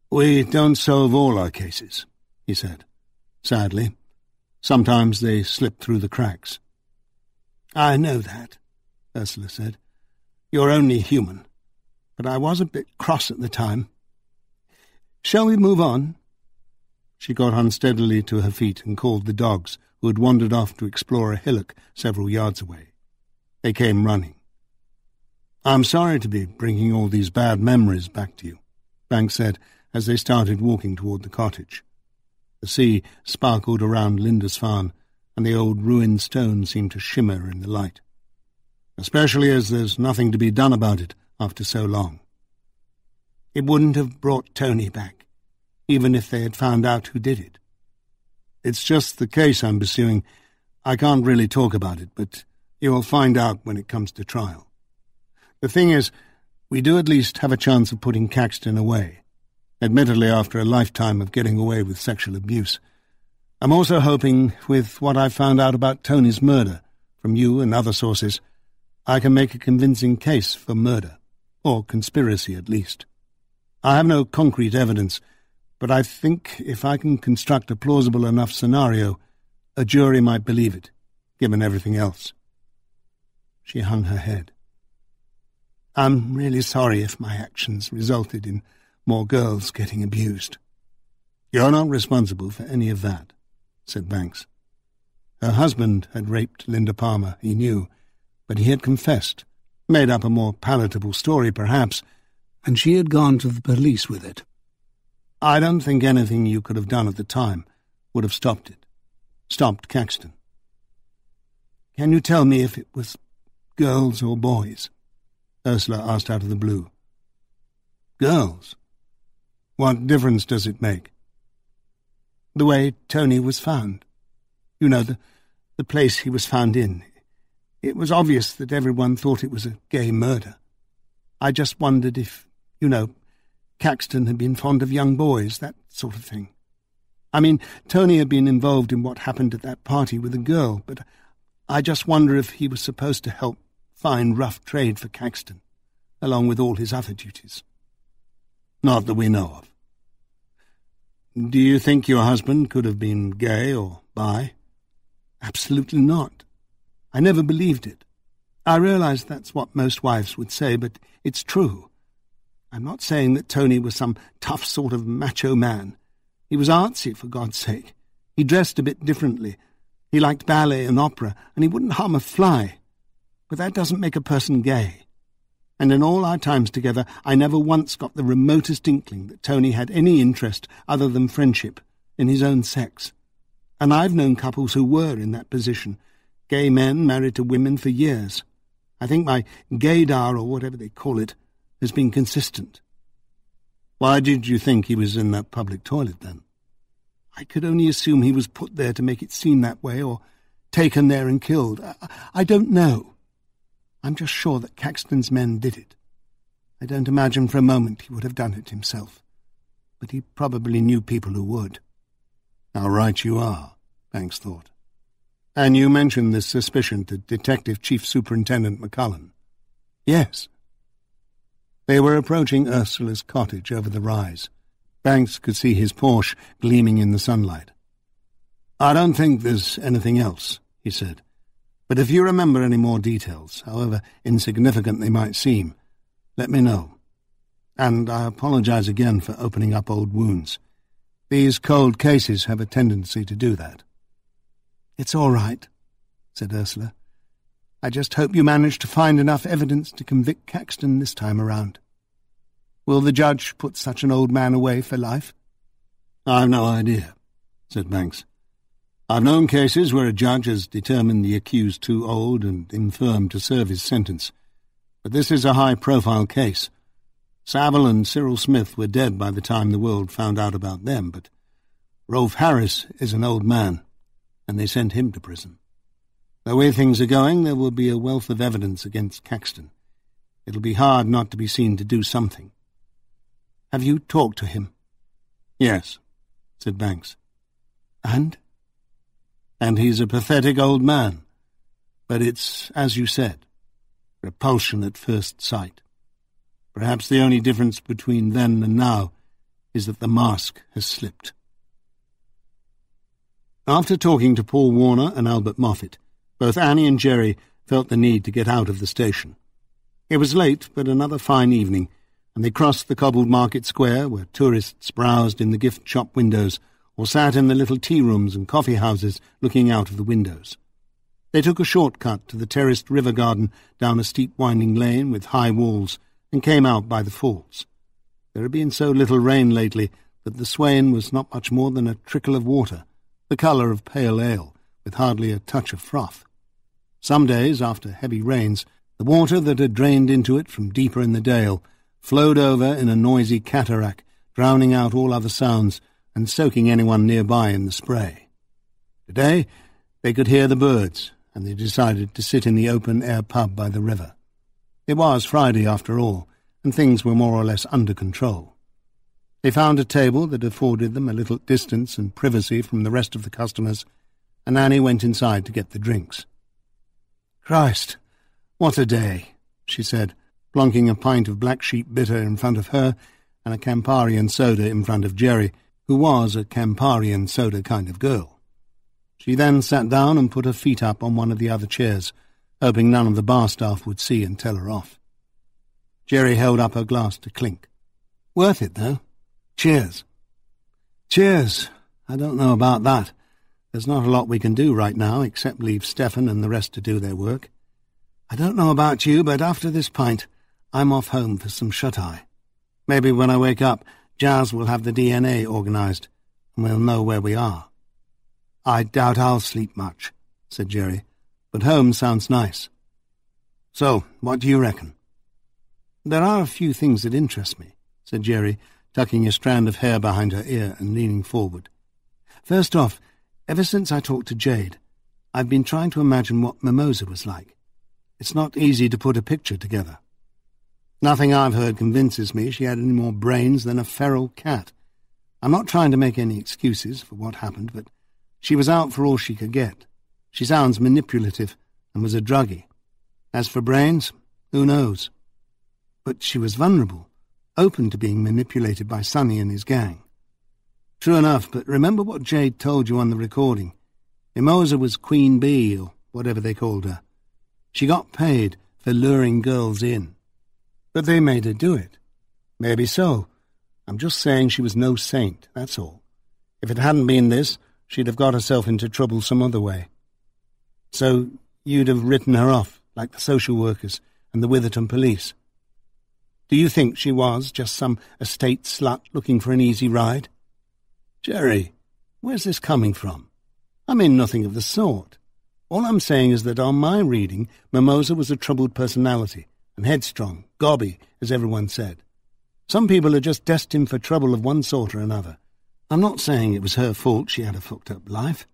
"We don't solve all our cases," he said, sadly. "Sometimes they slip through the cracks." "I know that," Ursula said. "You're only human, but I was a bit cross at the time. Shall we move on?" She got unsteadily to her feet and called the dogs, who had wandered off to explore a hillock several yards away. They came running. "I'm sorry to be bringing all these bad memories back to you," Banks said, as they started walking toward the cottage. The sea sparkled around Lindisfarne, and the old ruined stone seemed to shimmer in the light. "Especially as there's nothing to be done about it after so long." "It wouldn't have brought Tony back, even if they had found out who did it." "It's just the case I'm pursuing. I can't really talk about it, but you'll find out when it comes to trial. The thing is, we do at least have a chance of putting Caxton away, admittedly after a lifetime of getting away with sexual abuse. I'm also hoping, with what I've found out about Tony's murder, from you and other sources, I can make a convincing case for murder, or conspiracy at least. I have no concrete evidence, but I think if I can construct a plausible enough scenario, a jury might believe it, given everything else." She hung her head. "I'm really sorry if my actions resulted in more girls getting abused." "You're not responsible for any of that," said Banks. Her husband had raped Linda Palmer, he knew, but he had confessed, made up a more palatable story perhaps, and she had gone to the police with it. "I don't think anything you could have done at the time would have stopped it. Stopped Caxton." "Can you tell me if it was girls or boys?" Ursula asked out of the blue. "Girls? What difference does it make?" "The way Tony was found. You know, the place he was found in. It was obvious that everyone thought it was a gay murder. I just wondered if, Caxton had been fond of young boys, that sort of thing. I mean, Tony had been involved in what happened at that party with a girl, but I just wonder if he was supposed to help find rough trade for Caxton, along with all his other duties." "Not that we know of." "Do you think your husband could have been gay or bi?" "Absolutely not. I never believed it. I realize that's what most wives would say, but it's true. I'm not saying that Tony was some tough sort of macho man. He was artsy, for God's sake. He dressed a bit differently. He liked ballet and opera, and he wouldn't harm a fly. But that doesn't make a person gay. And in all our times together, I never once got the remotest inkling that Tony had any interest other than friendship in his own sex. And I've known couples who were in that position, gay men married to women for years. I think my gaydar, or whatever they call it, has been consistent." "Why did you think he was in that public toilet, then?" "I could only assume he was put there to make it seem that way, or taken there and killed. I don't know. I'm just sure that Caxton's men did it. I don't imagine for a moment he would have done it himself, but he probably knew people who would." "How right you are," Banks thought. "And you mentioned this suspicion to Detective Chief Superintendent McCullen?" "Yes." They were approaching Ursula's cottage over the rise. Banks could see his Porsche gleaming in the sunlight. "I don't think there's anything else," he said. "But if you remember any more details, however insignificant they might seem, let me know. And I apologize again for opening up old wounds. These cold cases have a tendency to do that." "It's all right," said Ursula. "I just hope you manage to find enough evidence to convict Caxton this time around. Will the judge put such an old man away for life?" "I've no idea," said Banks. "I've known cases where a judge has determined the accused too old and infirm to serve his sentence, but this is a high-profile case. Saville and Cyril Smith were dead by the time the world found out about them, but Rolf Harris is an old man, and they sent him to prison. The way things are going, there will be a wealth of evidence against Caxton. It'll be hard not to be seen to do something." "Have you talked to him?" "Yes," said Banks. "And?" "And he's a pathetic old man. But it's, as you said, repulsion at first sight. Perhaps the only difference between then and now is that the mask has slipped." After talking to Paul Warner and Albert Moffat, both Annie and Jerry felt the need to get out of the station. It was late, but another fine evening, and they crossed the cobbled market square where tourists browsed in the gift shop windows or sat in the little tea-rooms and coffee-houses looking out of the windows. They took a short-cut to the terraced river garden down a steep winding lane with high walls and came out by the falls. There had been so little rain lately that the Swain was not much more than a trickle of water, the colour of pale ale, with hardly a touch of froth. Some days, after heavy rains, the water that had drained into it from deeper in the dale flowed over in a noisy cataract, drowning out all other sounds and soaking anyone nearby in the spray. Today they could hear the birds, and they decided to sit in the open-air pub by the river. It was Friday, after all, and things were more or less under control. They found a table that afforded them a little distance and privacy from the rest of the customers, and Annie went inside to get the drinks. "Christ, what a day," she said, plonking a pint of Black Sheep bitter in front of her and a Campari and soda in front of Jerry, who was a Campari and soda kind of girl. She then sat down and put her feet up on one of the other chairs, hoping none of the bar staff would see and tell her off. Jerry held up her glass to clink. "Worth it, though. Cheers." Cheers. I don't know about that. There's not a lot we can do right now, except leave Stefan and the rest to do their work. I don't know about you, but after this pint, I'm off home for some shut-eye. Maybe when I wake up, Jazz will have the DNA organised, and we'll know where we are. I doubt I'll sleep much, said Jerry, but home sounds nice. So, what do you reckon? There are a few things that interest me, said Jerry, tucking a strand of hair behind her ear and leaning forward. First off, ever since I talked to Jade, I've been trying to imagine what Mimosa was like. It's not easy to put a picture together. Nothing I've heard convinces me she had any more brains than a feral cat. I'm not trying to make any excuses for what happened, but she was out for all she could get. She sounds manipulative and was a druggie. As for brains, who knows? But she was vulnerable, open to being manipulated by Sonny and his gang. True enough, but remember what Jade told you on the recording. Mimosa was Queen Bee, or whatever they called her. She got paid for luring girls in. But they made her do it. Maybe so. I'm just saying she was no saint, that's all. If it hadn't been this, she'd have got herself into trouble some other way. So you'd have written her off, like the social workers and the Witherton police. Do you think she was just some estate slut looking for an easy ride? Jerry, where's this coming from? I mean nothing of the sort. All I'm saying is that on my reading, Mimosa was a troubled personality, and headstrong, gobby, as everyone said. Some people are just destined for trouble of one sort or another. I'm not saying it was her fault she had a fucked-up life.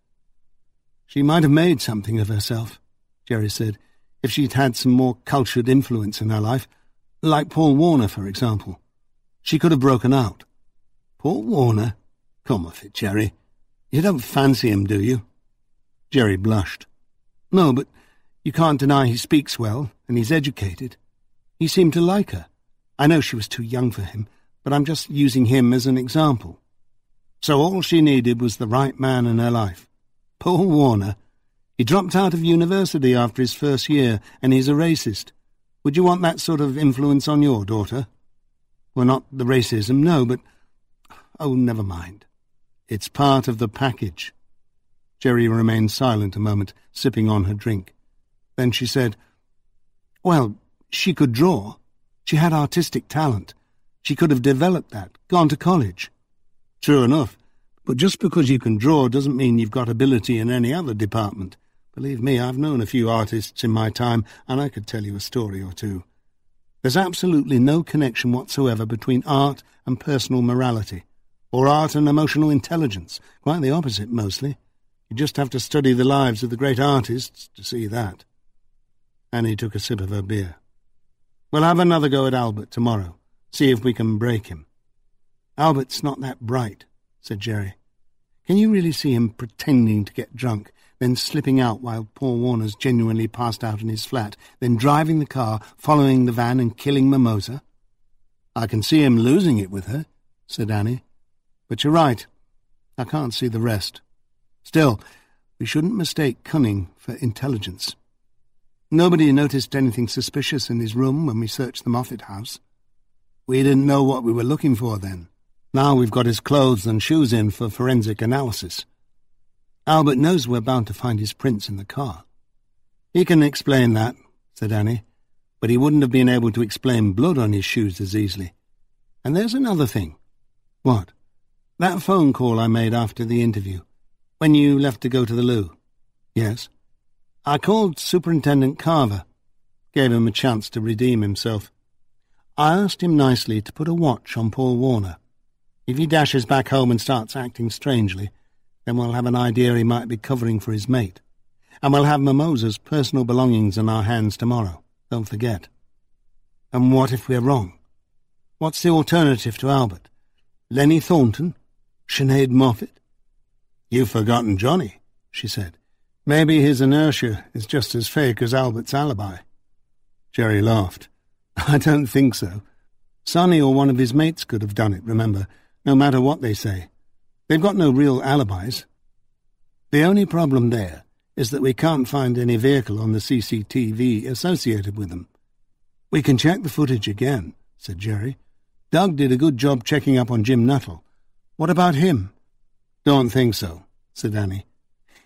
She might have made something of herself, Jerry said, if she'd had some more cultured influence in her life, like Paul Warner, for example. She could have broken out. Paul Warner? Come off it, Jerry. You don't fancy him, do you? Jerry blushed. No, but you can't deny he speaks well, and he's educated. He seemed to like her. I know she was too young for him, but I'm just using him as an example. So all she needed was the right man in her life. Paul Warner. He dropped out of university after his first year, and he's a racist. Would you want that sort of influence on your daughter? Well, not the racism, no, but... Oh, never mind. It's part of the package. Jerry remained silent a moment, sipping on her drink. Then she said, Well, she could draw. She had artistic talent. She could have developed that, gone to college. True enough, but just because you can draw doesn't mean you've got ability in any other department. Believe me, I've known a few artists in my time, and I could tell you a story or two. There's absolutely no connection whatsoever between art and personal morality, or art and emotional intelligence. Quite the opposite, mostly. You just have to study the lives of the great artists to see that. Annie took a sip of her beer. We'll have another go at Albert tomorrow, see if we can break him. Albert's not that bright, said Jerry. Can you really see him pretending to get drunk, then slipping out while Paul Warner's genuinely passed out in his flat, then driving the car, following the van and killing Mimosa? I can see him losing it with her, said Annie. But you're right. I can't see the rest. Still, we shouldn't mistake cunning for intelligence. Nobody noticed anything suspicious in his room when we searched the Moffat house. We didn't know what we were looking for then. Now we've got his clothes and shoes in for forensic analysis. Albert knows we're bound to find his prints in the car. He can explain that, said Annie, but he wouldn't have been able to explain blood on his shoes as easily. And there's another thing. What? That phone call I made after the interview, when you left to go to the loo. Yes. I called Superintendent Carver, gave him a chance to redeem himself. I asked him nicely to put a watch on Paul Warner. If he dashes back home and starts acting strangely, then we'll have an idea he might be covering for his mate. And we'll have Mimosa's personal belongings in our hands tomorrow, don't forget. And what if we're wrong? What's the alternative to Albert? Lenny Thornton? Sinead Moffat? You've forgotten Johnny, she said. Maybe his inertia is just as fake as Albert's alibi. Jerry laughed. I don't think so. Sonny or one of his mates could have done it, remember, no matter what they say. They've got no real alibis. The only problem there is that we can't find any vehicle on the CCTV associated with them. We can check the footage again, said Jerry. Doug did a good job checking up on Jim Nuttall. What about him? "Don't think so," said Annie.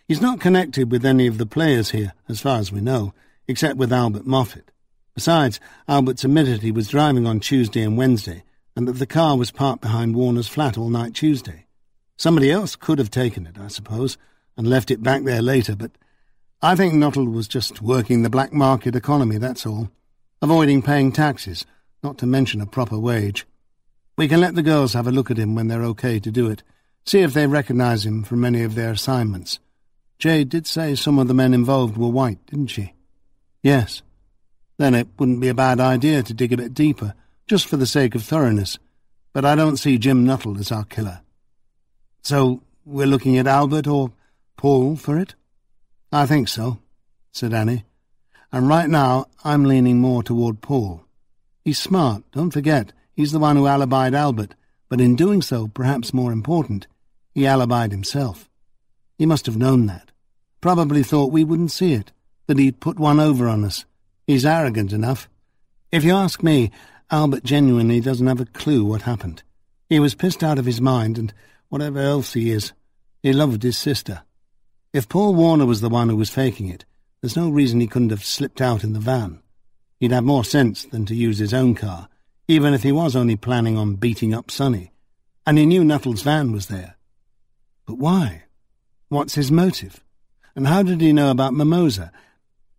"He's not connected with any of the players here, as far as we know, except with Albert Moffat. Besides, Albert's admitted he was driving on Tuesday and Wednesday, and that the car was parked behind Warner's flat all night Tuesday. Somebody else could have taken it, I suppose, and left it back there later, but I think Nuttall was just working the black market economy, that's all. Avoiding paying taxes, not to mention a proper wage. We can let the girls have a look at him when they're okay to do it, see if they recognise him from any of their assignments. Jade did say some of the men involved were white, didn't she?" "Yes." "Then it wouldn't be a bad idea to dig a bit deeper, just for the sake of thoroughness. But I don't see Jim Nuttall as our killer." "So we're looking at Albert or Paul for it?" "I think so," said Annie. "And right now I'm leaning more toward Paul. He's smart, don't forget. He's the one who alibied Albert, but in doing so, perhaps more important, he alibied himself. He must have known that. Probably thought we wouldn't see it, that he'd put one over on us. He's arrogant enough. If you ask me, Albert genuinely doesn't have a clue what happened. He was pissed out of his mind, and whatever else he is, he loved his sister. If Paul Warner was the one who was faking it, there's no reason he couldn't have slipped out in the van. He'd have more sense than to use his own car, even if he was only planning on beating up Sonny. And he knew Nuttall's van was there. But why? What's his motive? And how did he know about Mimosa?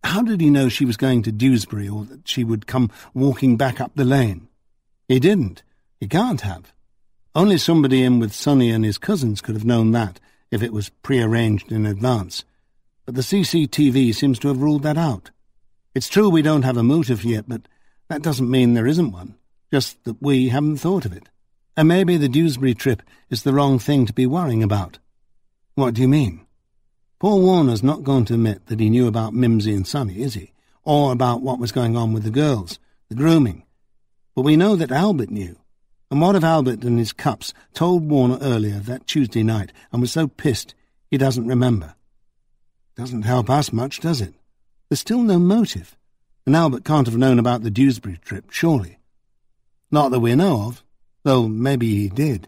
How did he know she was going to Dewsbury, or that she would come walking back up the lane? He didn't. He can't have. Only somebody in with Sonny and his cousins could have known that, if it was prearranged in advance. But the CCTV seems to have ruled that out. It's true we don't have a motive yet, but that doesn't mean there isn't one, just that we haven't thought of it. And maybe the Dewsbury trip is the wrong thing to be worrying about." "What do you mean?" "Paul Warner's not going to admit that he knew about Mimsy and Sonny, is he? Or about what was going on with the girls, the grooming. But we know that Albert knew. And what if Albert and his cups told Warner earlier that Tuesday night and was so pissed he doesn't remember? Doesn't help us much, does it? There's still no motive, and Albert can't have known about the Dewsbury trip, surely. Not that we know of, though maybe he did.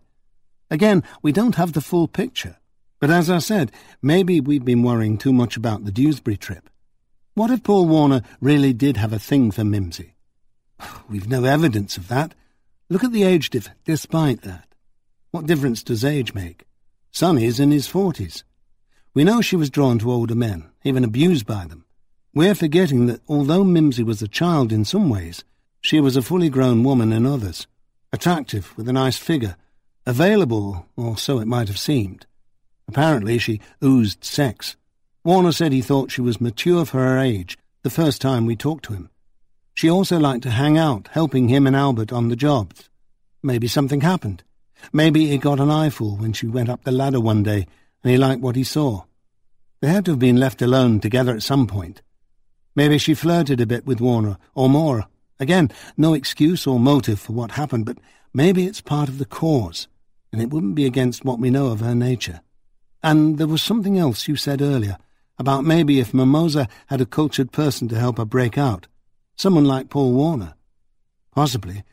Again, we don't have the full picture. But as I said, maybe we've been worrying too much about the Dewsbury trip. What if Paul Warner really did have a thing for Mimsy? We've no evidence of that. Look at the age difference. Despite that, what difference does age make? Sonny's in his 40s. We know she was drawn to older men, even abused by them. We're forgetting that although Mimsy was a child in some ways, she was a fully grown woman in others, attractive with a nice figure, available, or so it might have seemed. Apparently she oozed sex. Warner said he thought she was mature for her age the first time we talked to him. She also liked to hang out, helping him and Albert on the jobs. Maybe something happened. Maybe he got an eyeful when she went up the ladder one day and he liked what he saw. They had to have been left alone together at some point. Maybe she flirted a bit with Warner, or more. Again, no excuse or motive for what happened, but maybe it's part of the cause, and it wouldn't be against what we know of her nature. And there was something else you said earlier, about maybe if Mimosa had a cultured person to help her break out. Someone like Paul Warner. Possibly,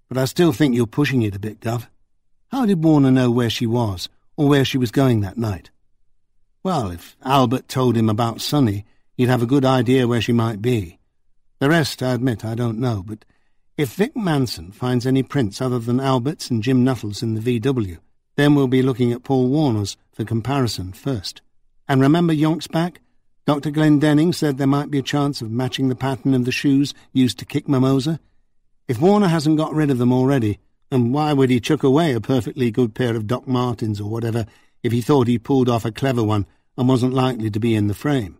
but I still think you're pushing it a bit, Gov. How did Warner know where she was, or where she was going that night? Well, if Albert told him about Sonny, he'd have a good idea where she might be. The rest, I admit, I don't know, but if Vic Manson finds any prints other than Albert's and Jim Nuttall's in the VW, then we'll be looking at Paul Warner's for comparison first. And remember Yonk's back? Dr. Glendenning said there might be a chance of matching the pattern of the shoes used to kick Mimosa. If Warner hasn't got rid of them already, and why would he chuck away a perfectly good pair of Doc Martens or whatever if he thought he'd pulled off a clever one and wasn't likely to be in the frame?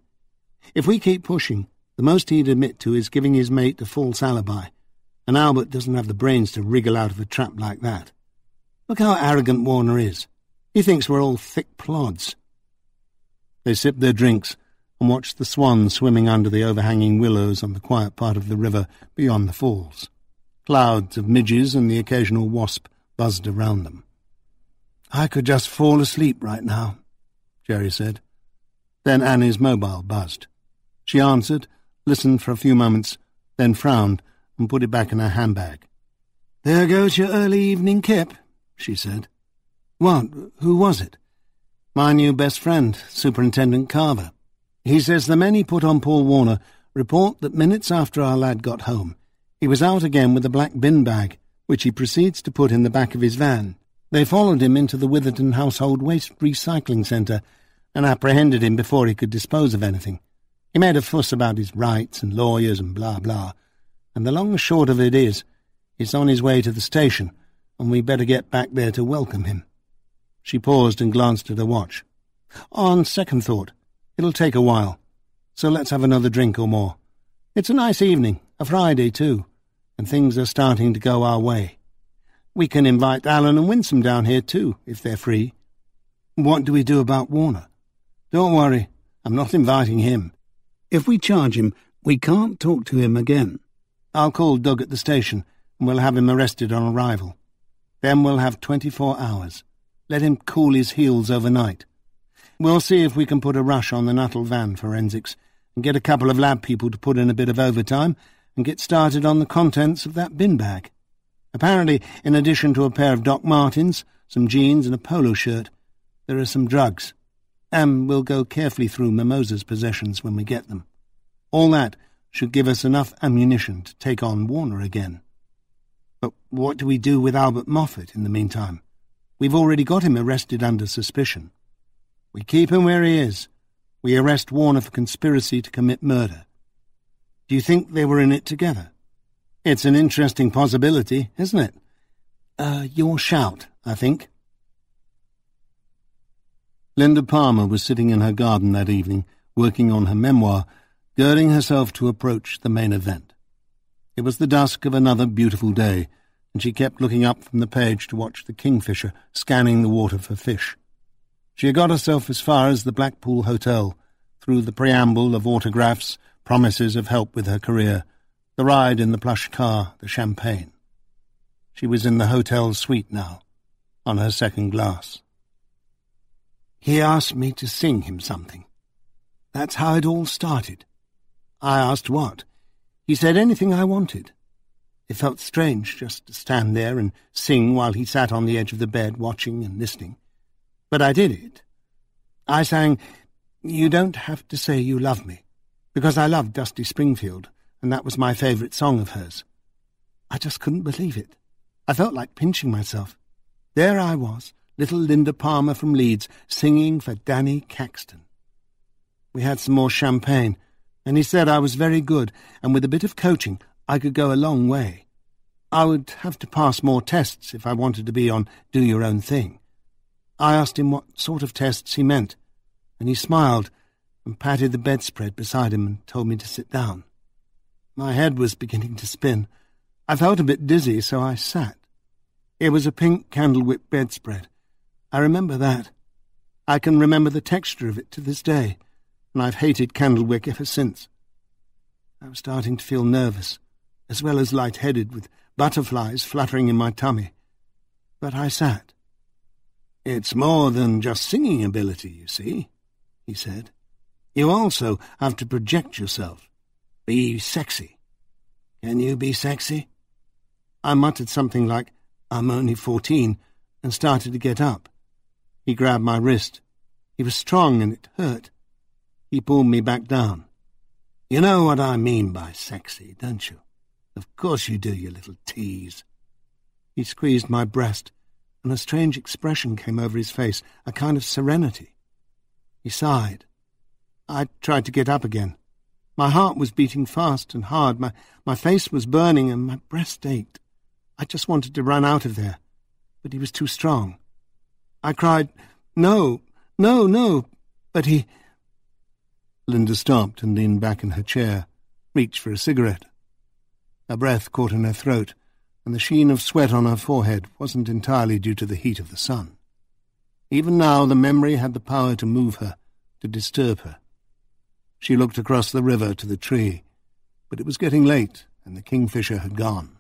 If we keep pushing, the most he'd admit to is giving his mate a false alibi, and Albert doesn't have the brains to wriggle out of a trap like that. Look how arrogant Warner is. He thinks we're all thick plods. They sipped their drinks and watched the swans swimming under the overhanging willows on the quiet part of the river beyond the falls. Clouds of midges and the occasional wasp buzzed around them. "I could just fall asleep right now," Jerry said. Then Annie's mobile buzzed. She answered, listened for a few moments, then frowned and put it back in her handbag. "There goes your early evening kip," she said. "What? Who was it?" My new best friend, Superintendent Carver. He says the men he put on Paul Warner report that minutes after our lad got home, he was out again with a black bin bag, which he proceeds to put in the back of his van. They followed him into the Witherton Household Waste Recycling Centre and apprehended him before he could dispose of anything. He made a fuss about his rights and lawyers and blah blah, and the long and short of it is, he's on his way to the station, and we better get back there to welcome him." She paused and glanced at her watch. "On second thought, it'll take a while, so let's have another drink or more. It's a nice evening, a Friday too, and things are starting to go our way. We can invite Alan and Winsome down here too, if they're free." "What do we do about Warner?" "Don't worry, I'm not inviting him. If we charge him, we can't talk to him again. I'll call Doug at the station, and we'll have him arrested on arrival. Then we'll have 24 hours. Let him cool his heels overnight. We'll see if we can put a rush on the Nuttall van forensics and get a couple of lab people to put in a bit of overtime and get started on the contents of that bin bag. Apparently, in addition to a pair of Doc Martens, some jeans and a polo shirt, there are some drugs. And we'll go carefully through Mimosa's possessions when we get them. All that should give us enough ammunition to take on Warner again. But what do we do with Albert Moffat in the meantime? We've already got him arrested under suspicion. We keep him where he is. We arrest Warner for conspiracy to commit murder. Do you think they were in it together? It's an interesting possibility, isn't it? Your shout, I think." Linda Palmer was sitting in her garden that evening, working on her memoir, girding herself to approach the main event. It was the dusk of another beautiful day, and she kept looking up from the page to watch the kingfisher scanning the water for fish. She had got herself as far as the Blackpool Hotel, through the preamble of autographs, promises of help with her career, the ride in the plush car, the champagne. She was in the hotel suite now, on her second glass. "He asked me to sing him something. That's how it all started. I asked what. He said anything I wanted. It felt strange just to stand there and sing while he sat on the edge of the bed watching and listening. But I did it. I sang, 'You Don't Have to Say You Love Me,' because I loved Dusty Springfield, and that was my favourite song of hers. I just couldn't believe it. I felt like pinching myself. There I was, little Linda Palmer from Leeds, singing for Danny Caxton. We had some more champagne, and he said I was very good, and with a bit of coaching I could go a long way. I would have to pass more tests if I wanted to be on Do Your Own Thing. I asked him what sort of tests he meant, and he smiled and patted the bedspread beside him and told me to sit down. My head was beginning to spin. I felt a bit dizzy, so I sat. It was a pink candlewick bedspread. I remember that. I can remember the texture of it to this day, and I've hated candlewick ever since. I was starting to feel nervous, as well as light-headed, with butterflies fluttering in my tummy. But I sat. "It's more than just singing ability, you see," he said. "You also have to project yourself. Be sexy. Can you be sexy?" I muttered something like, "I'm only 14," and started to get up. He grabbed my wrist. He was strong and it hurt. He pulled me back down. "You know what I mean by sexy, don't you? Of course you do, you little tease." He squeezed my breast, and a strange expression came over his face, a kind of serenity. He sighed. I tried to get up again. My heart was beating fast and hard, my face was burning, and my breast ached. I just wanted to run out of there, but he was too strong. I cried, "No, no, no," but he... Linda stopped and leaned back in her chair, reached for a cigarette. Her breath caught in her throat, and the sheen of sweat on her forehead wasn't entirely due to the heat of the sun. Even now the memory had the power to move her, to disturb her. She looked across the river to the tree, but it was getting late, and the kingfisher had gone.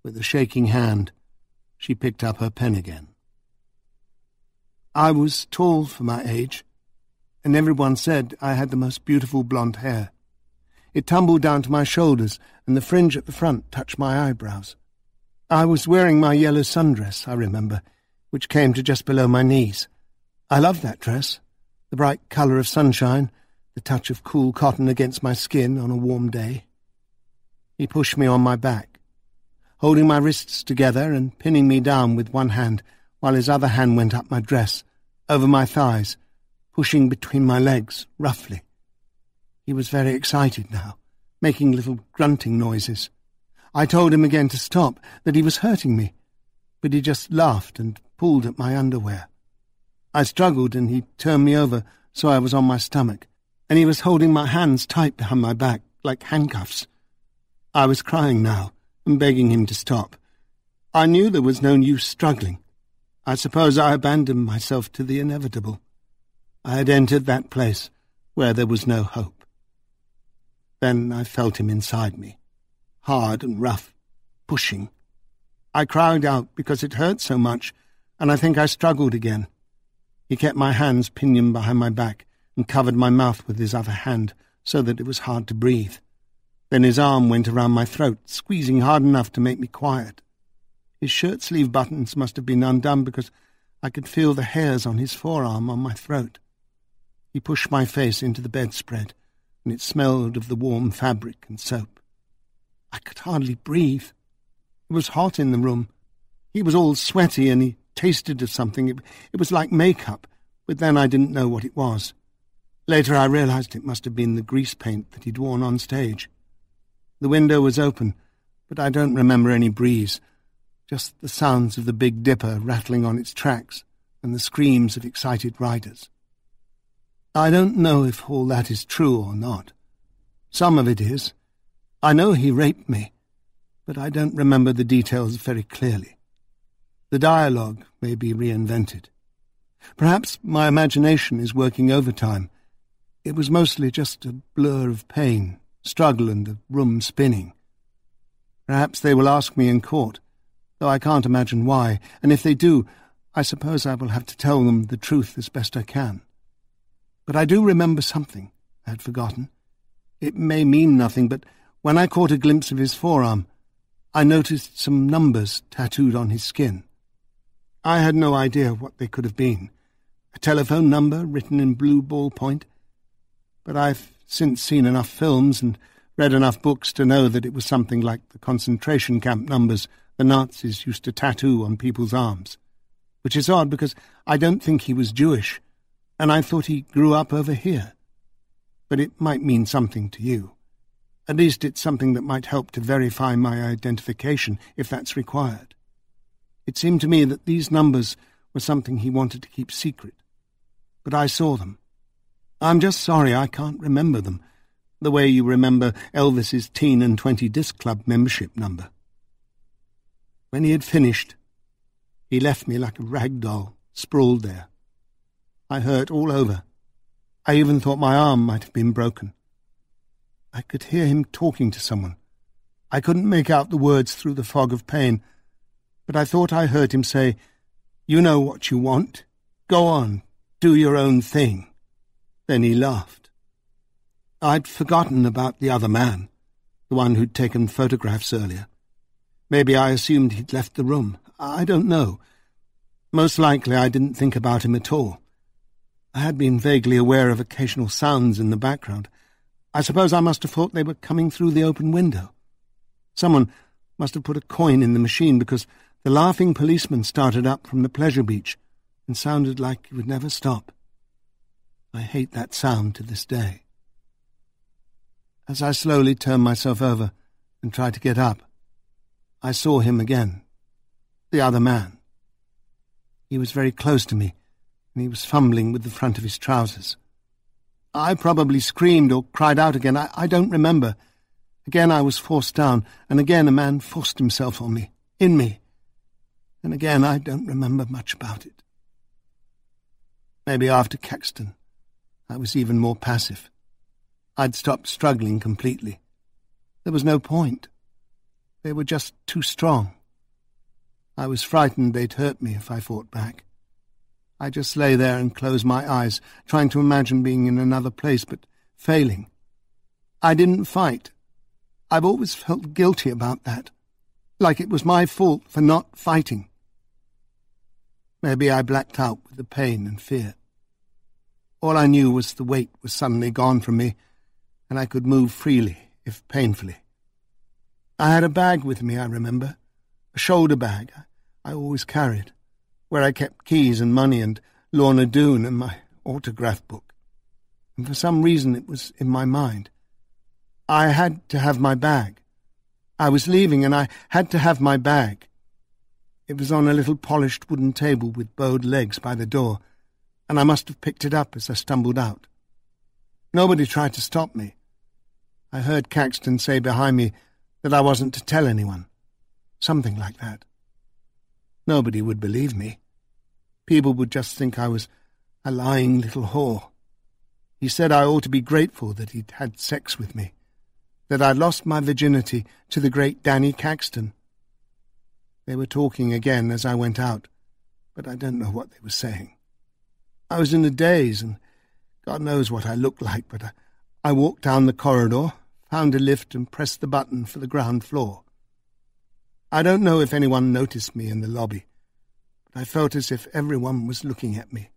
With a shaking hand, she picked up her pen again. I was tall for my age, and everyone said I had the most beautiful blonde hair. It tumbled down to my shoulders, and the fringe at the front touched my eyebrows. I was wearing my yellow sundress, I remember, which came to just below my knees. I loved that dress, the bright colour of sunshine, the touch of cool cotton against my skin on a warm day. He pushed me on my back, holding my wrists together and pinning me down with one hand, while his other hand went up my dress, over my thighs, pushing between my legs, roughly. He was very excited now, making little grunting noises. I told him again to stop, that he was hurting me, but he just laughed and pulled at my underwear. I struggled and he turned me over so I was on my stomach, and he was holding my hands tight behind my back, like handcuffs. I was crying now and begging him to stop. I knew there was no use struggling. I suppose I abandoned myself to the inevitable. I had entered that place where there was no hope. Then I felt him inside me, hard and rough, pushing. I cried out because it hurt so much, and I think I struggled again. He kept my hands pinioned behind my back and covered my mouth with his other hand so that it was hard to breathe. Then his arm went around my throat, squeezing hard enough to make me quiet. His shirt-sleeve buttons must have been undone because I could feel the hairs on his forearm on my throat. He pushed my face into the bedspread, and it smelled of the warm fabric and soap. I could hardly breathe. It was hot in the room. He was all sweaty and he tasted of something. It was like makeup, but then I didn't know what it was. Later I realized it must have been the grease paint that he'd worn on stage. The window was open, but I don't remember any breeze, just the sounds of the Big Dipper rattling on its tracks and the screams of excited riders. I don't know if all that is true or not. Some of it is. I know he raped me, but I don't remember the details very clearly. The dialogue may be reinvented. Perhaps my imagination is working overtime. It was mostly just a blur of pain, struggle, and the room spinning. Perhaps they will ask me in court, though I can't imagine why, and if they do, I suppose I will have to tell them the truth as best I can. But I do remember something I had forgotten. It may mean nothing, but when I caught a glimpse of his forearm, I noticed some numbers tattooed on his skin. I had no idea what they could have been. A telephone number written in blue ballpoint. But I've since seen enough films and read enough books to know that it was something like the concentration camp numbers the Nazis used to tattoo on people's arms. Which is odd because I don't think he was Jewish, and I thought he grew up over here. But it might mean something to you. At least it's something that might help to verify my identification if that's required. It seemed to me that these numbers were something he wanted to keep secret. But I saw them. I'm just sorry I can't remember them, the way you remember Elvis's Teen and 20 Disc Club membership number. When he had finished, he left me like a rag doll, sprawled there. I hurt all over. I even thought my arm might have been broken. I could hear him talking to someone. I couldn't make out the words through the fog of pain, but I thought I heard him say, "You know what you want. Go on, do your own thing." Then he laughed. I'd forgotten about the other man, the one who'd taken photographs earlier. Maybe I assumed he'd left the room. I don't know. Most likely I didn't think about him at all. I had been vaguely aware of occasional sounds in the background. I suppose I must have thought they were coming through the open window. Someone must have put a coin in the machine because the laughing policeman started up from the pleasure beach and sounded like he would never stop. I hate that sound to this day. As I slowly turned myself over and tried to get up, I saw him again, the other man. He was very close to me, and he was fumbling with the front of his trousers. I probably screamed or cried out again. I don't remember. Again I was forced down, and again a man forced himself on me, in me. And again I don't remember much about it. Maybe after Caxton, I was even more passive. I'd stopped struggling completely. There was no point. They were just too strong. I was frightened they'd hurt me if I fought back. I just lay there and closed my eyes, trying to imagine being in another place, but failing. I didn't fight. I've always felt guilty about that, like it was my fault for not fighting. Maybe I blacked out with the pain and fear. All I knew was the weight was suddenly gone from me, and I could move freely, if painfully. I had a bag with me, I remember, a shoulder bag I always carried, where I kept keys and money and Lorna Doone and my autograph book. And for some reason it was in my mind. I had to have my bag. I was leaving, and I had to have my bag. It was on a little polished wooden table with bowed legs by the door, and I must have picked it up as I stumbled out. Nobody tried to stop me. I heard Caxton say behind me that I wasn't to tell anyone. Something like that. Nobody would believe me. People would just think I was a lying little whore. He said I ought to be grateful that he'd had sex with me, that I'd lost my virginity to the great Danny Caxton. They were talking again as I went out, but I don't know what they were saying. I was in a daze, and God knows what I looked like, but I walked down the corridor, found a lift and pressed the button for the ground floor. I don't know if anyone noticed me in the lobby, but I felt as if everyone was looking at me,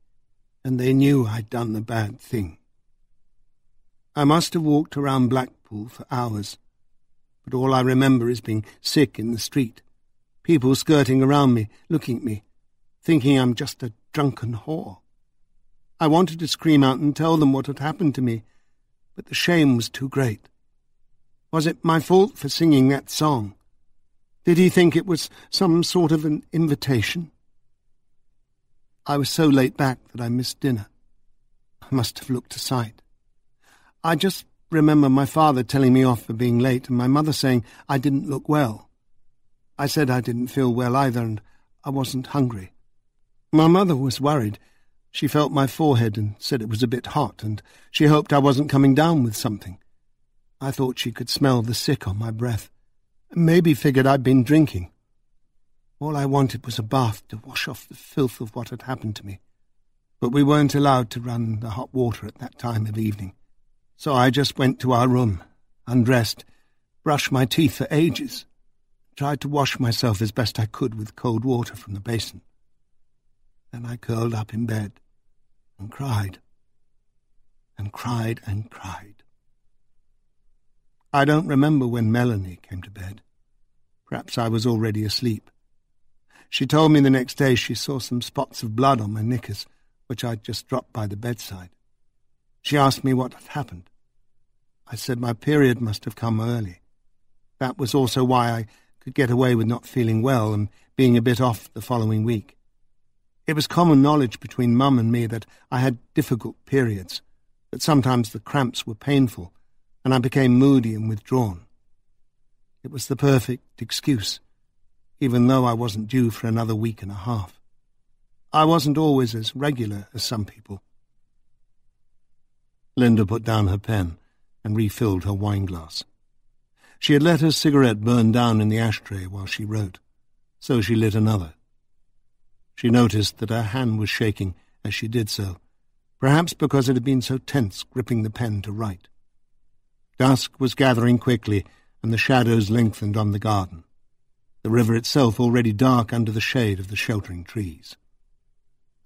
and they knew I'd done the bad thing. I must have walked around Blackpool for hours, but all I remember is being sick in the street, people skirting around me, looking at me, thinking I'm just a drunken whore. I wanted to scream out and tell them what had happened to me, but the shame was too great. Was it my fault for singing that song? Did he think it was some sort of an invitation? I was so late back that I missed dinner. I must have looked a sight. I just remember my father telling me off for being late and my mother saying I didn't look well. I said I didn't feel well either and I wasn't hungry. My mother was worried. She felt my forehead and said it was a bit hot, and she hoped I wasn't coming down with something. I thought she could smell the sick on my breath, and maybe figured I'd been drinking. All I wanted was a bath to wash off the filth of what had happened to me. But we weren't allowed to run the hot water at that time of evening, so I just went to our room, undressed, brushed my teeth for ages, tried to wash myself as best I could with cold water from the basin. Then I curled up in bed and cried, and cried and cried. I don't remember when Melanie came to bed. Perhaps I was already asleep. She told me the next day she saw some spots of blood on my knickers, which I'd just dropped by the bedside. She asked me what had happened. I said my period must have come early. That was also why I could get away with not feeling well and being a bit off the following week. It was common knowledge between Mum and me that I had difficult periods, that sometimes the cramps were painful, and I became moody and withdrawn. It was the perfect excuse, even though I wasn't due for another week and a half. I wasn't always as regular as some people. Linda put down her pen and refilled her wineglass. She had let her cigarette burn down in the ashtray while she wrote, so she lit another. She noticed that her hand was shaking as she did so, perhaps because it had been so tense gripping the pen to write. Dusk was gathering quickly, and the shadows lengthened on the garden, the river itself already dark under the shade of the sheltering trees.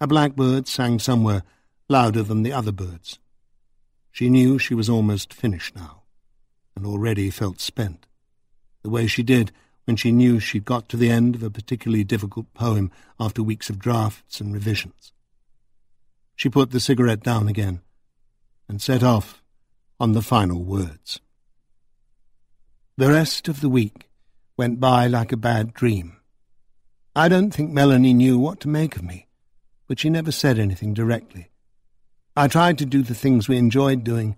A blackbird sang somewhere, louder than the other birds. She knew she was almost finished now, and already felt spent, the way she did when she knew she'd got to the end of a particularly difficult poem after weeks of drafts and revisions. She put the cigarette down again and set off on the final words. The rest of the week went by like a bad dream. I don't think Melanie knew what to make of me, but she never said anything directly. I tried to do the things we enjoyed doing,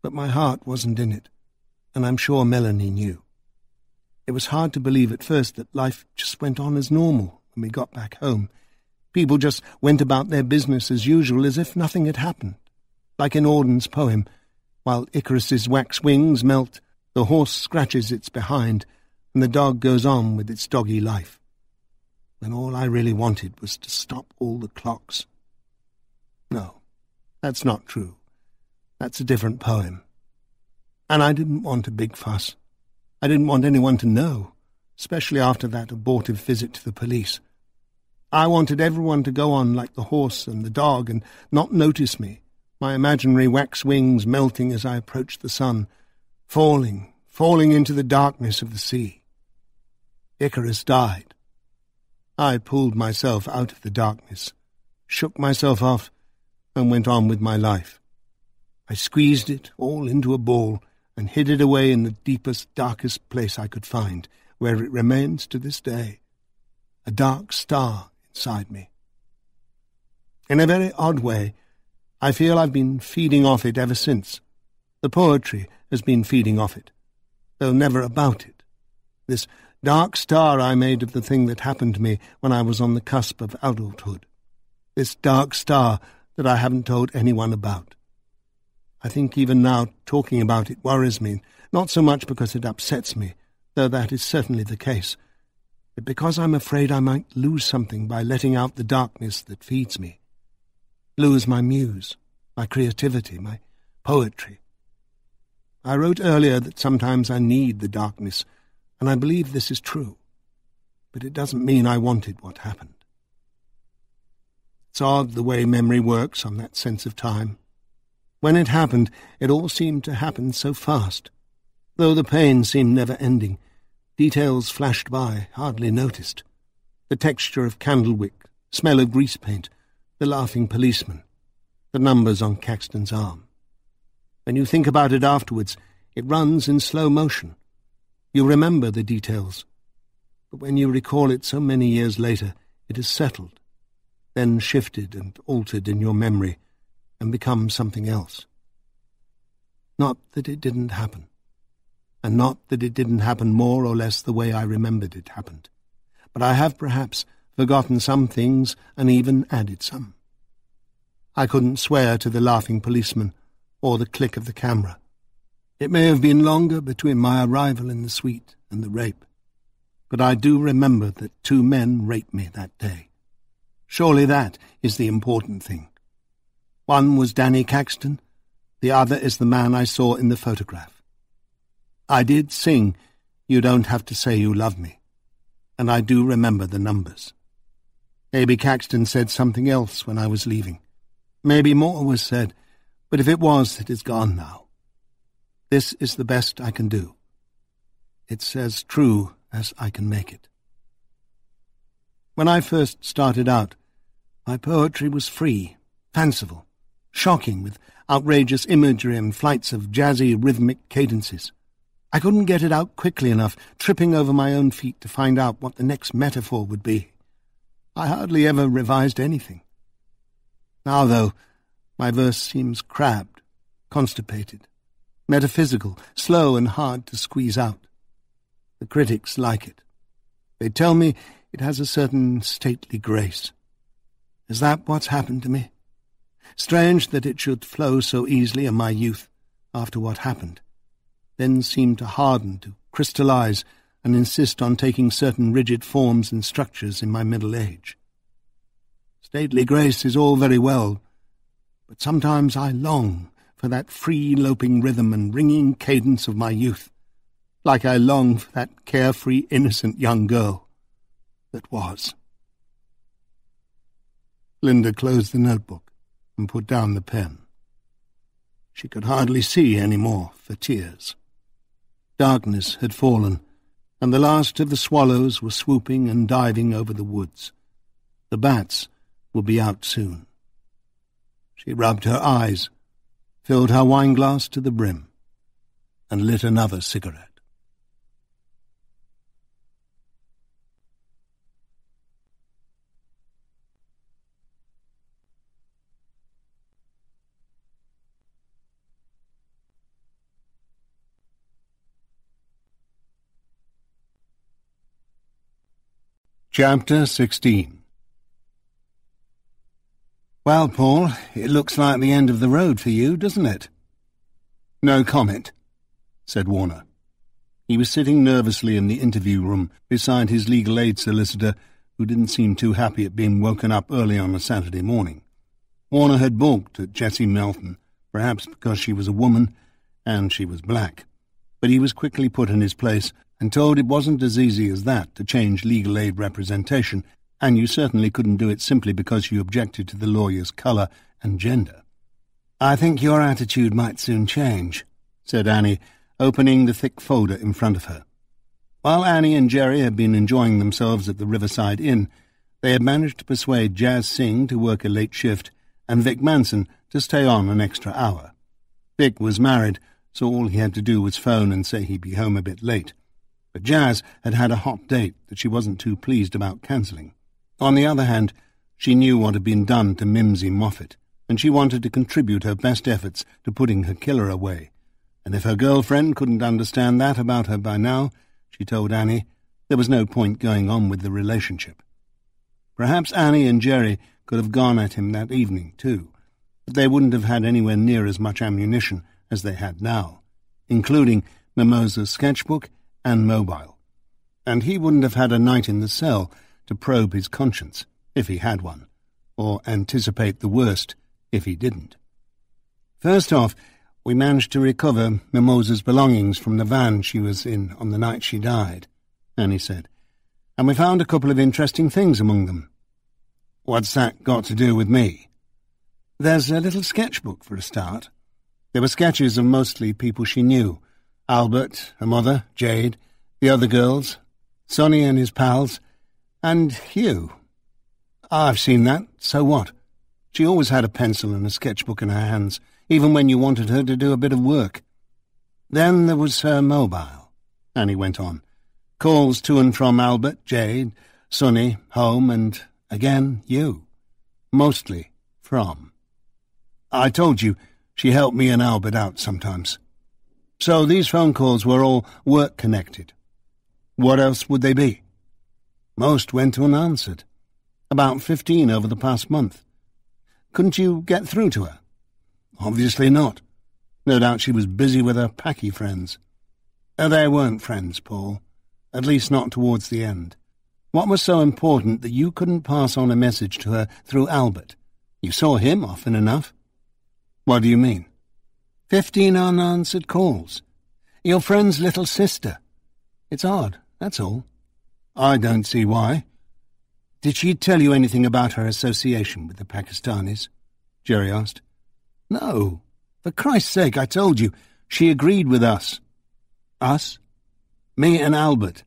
but my heart wasn't in it, and I'm sure Melanie knew. It was hard to believe at first that life just went on as normal when we got back home. People just went about their business as usual, as if nothing had happened. Like in Auden's poem, while Icarus's wax wings melt, the horse scratches its behind, and the dog goes on with its doggy life. When all I really wanted was to stop all the clocks. No, that's not true. That's a different poem. And I didn't want a big fuss. I didn't want anyone to know, especially after that abortive visit to the police. I wanted everyone to go on like the horse and the dog and not notice me, my imaginary wax wings melting as I approached the sun, falling into the darkness of the sea. Icarus died. I pulled myself out of the darkness, shook myself off, and went on with my life. I squeezed it all into a ball and hid it away in the deepest, darkest place I could find, where it remains to this day, a dark star inside me. In a very odd way, I feel I've been feeding off it ever since. The poetry has been feeding off it, though never about it. This dark star I made of the thing that happened to me when I was on the cusp of adulthood. This dark star that I haven't told anyone about. I think even now talking about it worries me, not so much because it upsets me, though that is certainly the case, but because I'm afraid I might lose something by letting out the darkness that feeds me. Lose my muse, my creativity, my poetry. I wrote earlier that sometimes I need the darkness, and I believe this is true, but it doesn't mean I wanted what happened. It's odd the way memory works on that sense of time. When it happened, it all seemed to happen so fast. Though the pain seemed never-ending, details flashed by, hardly noticed. The texture of candlewick, smell of grease paint, the laughing policeman, the numbers on Caxton's arm. When you think about it afterwards, it runs in slow motion. You remember the details, but when you recall it so many years later, it has settled, then shifted and altered in your memory and become something else. Not that it didn't happen, and not that it didn't happen more or less the way I remembered it happened, but I have perhaps forgotten some things and even added some. I couldn't swear to the laughing policeman or the click of the camera. It may have been longer between my arrival in the suite and the rape, but I do remember that 2 men raped me that day. Surely that is the important thing. One was Danny Caxton, the other is the man I saw in the photograph. I did sing, "You Don't Have to Say You Love Me," and I do remember the numbers. Maybe Caxton said something else when I was leaving. Maybe more was said, but if it was, it is gone now. This is the best I can do. It's as true as I can make it. When I first started out, my poetry was free, fanciful, shocking, with outrageous imagery and flights of jazzy, rhythmic cadences. I couldn't get it out quickly enough, tripping over my own feet to find out what the next metaphor would be. I hardly ever revised anything. Now, though, my verse seems crabbed, constipated, metaphysical, slow and hard to squeeze out. The critics like it. They tell me it has a certain stately grace. Is that what's happened to me? Strange that it should flow so easily in my youth after what happened, then seem to harden, to crystallize, and insist on taking certain rigid forms and structures in my middle age. Stately grace is all very well, but sometimes I long for that free-loping rhythm and ringing cadence of my youth, like I long for that carefree, innocent young girl that was. Linda closed the notebook and put down the pen. She could hardly see any more for tears. Darkness had fallen, and the last of the swallows were swooping and diving over the woods. The bats would be out soon. She rubbed her eyes, filled her wineglass to the brim, and lit another cigarette. Chapter 16. Well, Paul, it looks like the end of the road for you, doesn't it? No comment, said Warner. He was sitting nervously in the interview room beside his legal aid solicitor, who didn't seem too happy at being woken up early on a Saturday morning. Warner had balked at Jessie Melton, perhaps because she was a woman and she was black, but he was quickly put in his place and told it wasn't as easy as that to change legal aid representation, and you certainly couldn't do it simply because you objected to the lawyer's colour and gender. "I think your attitude might soon change," said Annie, opening the thick folder in front of her. While Annie and Jerry had been enjoying themselves at the Riverside Inn, they had managed to persuade Jazz Singh to work a late shift and Vic Manson to stay on an extra hour. Vic was married, so all he had to do was phone and say he'd be home a bit late. But Jazz had had a hot date that she wasn't too pleased about cancelling. On the other hand, she knew what had been done to Mimsy Moffat, and she wanted to contribute her best efforts to putting her killer away. And if her girlfriend couldn't understand that about her by now, she told Annie, there was no point going on with the relationship. Perhaps Annie and Jerry could have gone at him that evening, too, but they wouldn't have had anywhere near as much ammunition as they had now, including Mimosa's sketchbook and mobile. And he wouldn't have had a night in the cell to probe his conscience, if he had one, or anticipate the worst if he didn't. First off, we managed to recover Mimosa's belongings from the van she was in on the night she died, Annie said, and we found a couple of interesting things among them. What's that got to do with me? There's a little sketchbook for a start. There were sketches of mostly people she knew, Albert, her mother, Jade, the other girls, Sonny and his pals, and you. I've seen that, so what? She always had a pencil and a sketchbook in her hands, even when you wanted her to do a bit of work. Then there was her mobile, Annie went on. Calls to and from Albert, Jade, Sonny, home, and, again, you. Mostly from. I told you she helped me and Albert out sometimes. So these phone calls were all work-connected. What else would they be? Most went unanswered. About 15 over the past month. Couldn't you get through to her? Obviously not. No doubt she was busy with her Packy friends. They weren't friends, Paul. At least not towards the end. What was so important that you couldn't pass on a message to her through Albert? You saw him often enough. What do you mean? 15 unanswered calls. Your friend's little sister. It's odd, that's all. I don't see why. Did she tell you anything about her association with the Pakistanis? Jerry asked. No. For Christ's sake, I told you. She agreed with us. Us? Me and Albert.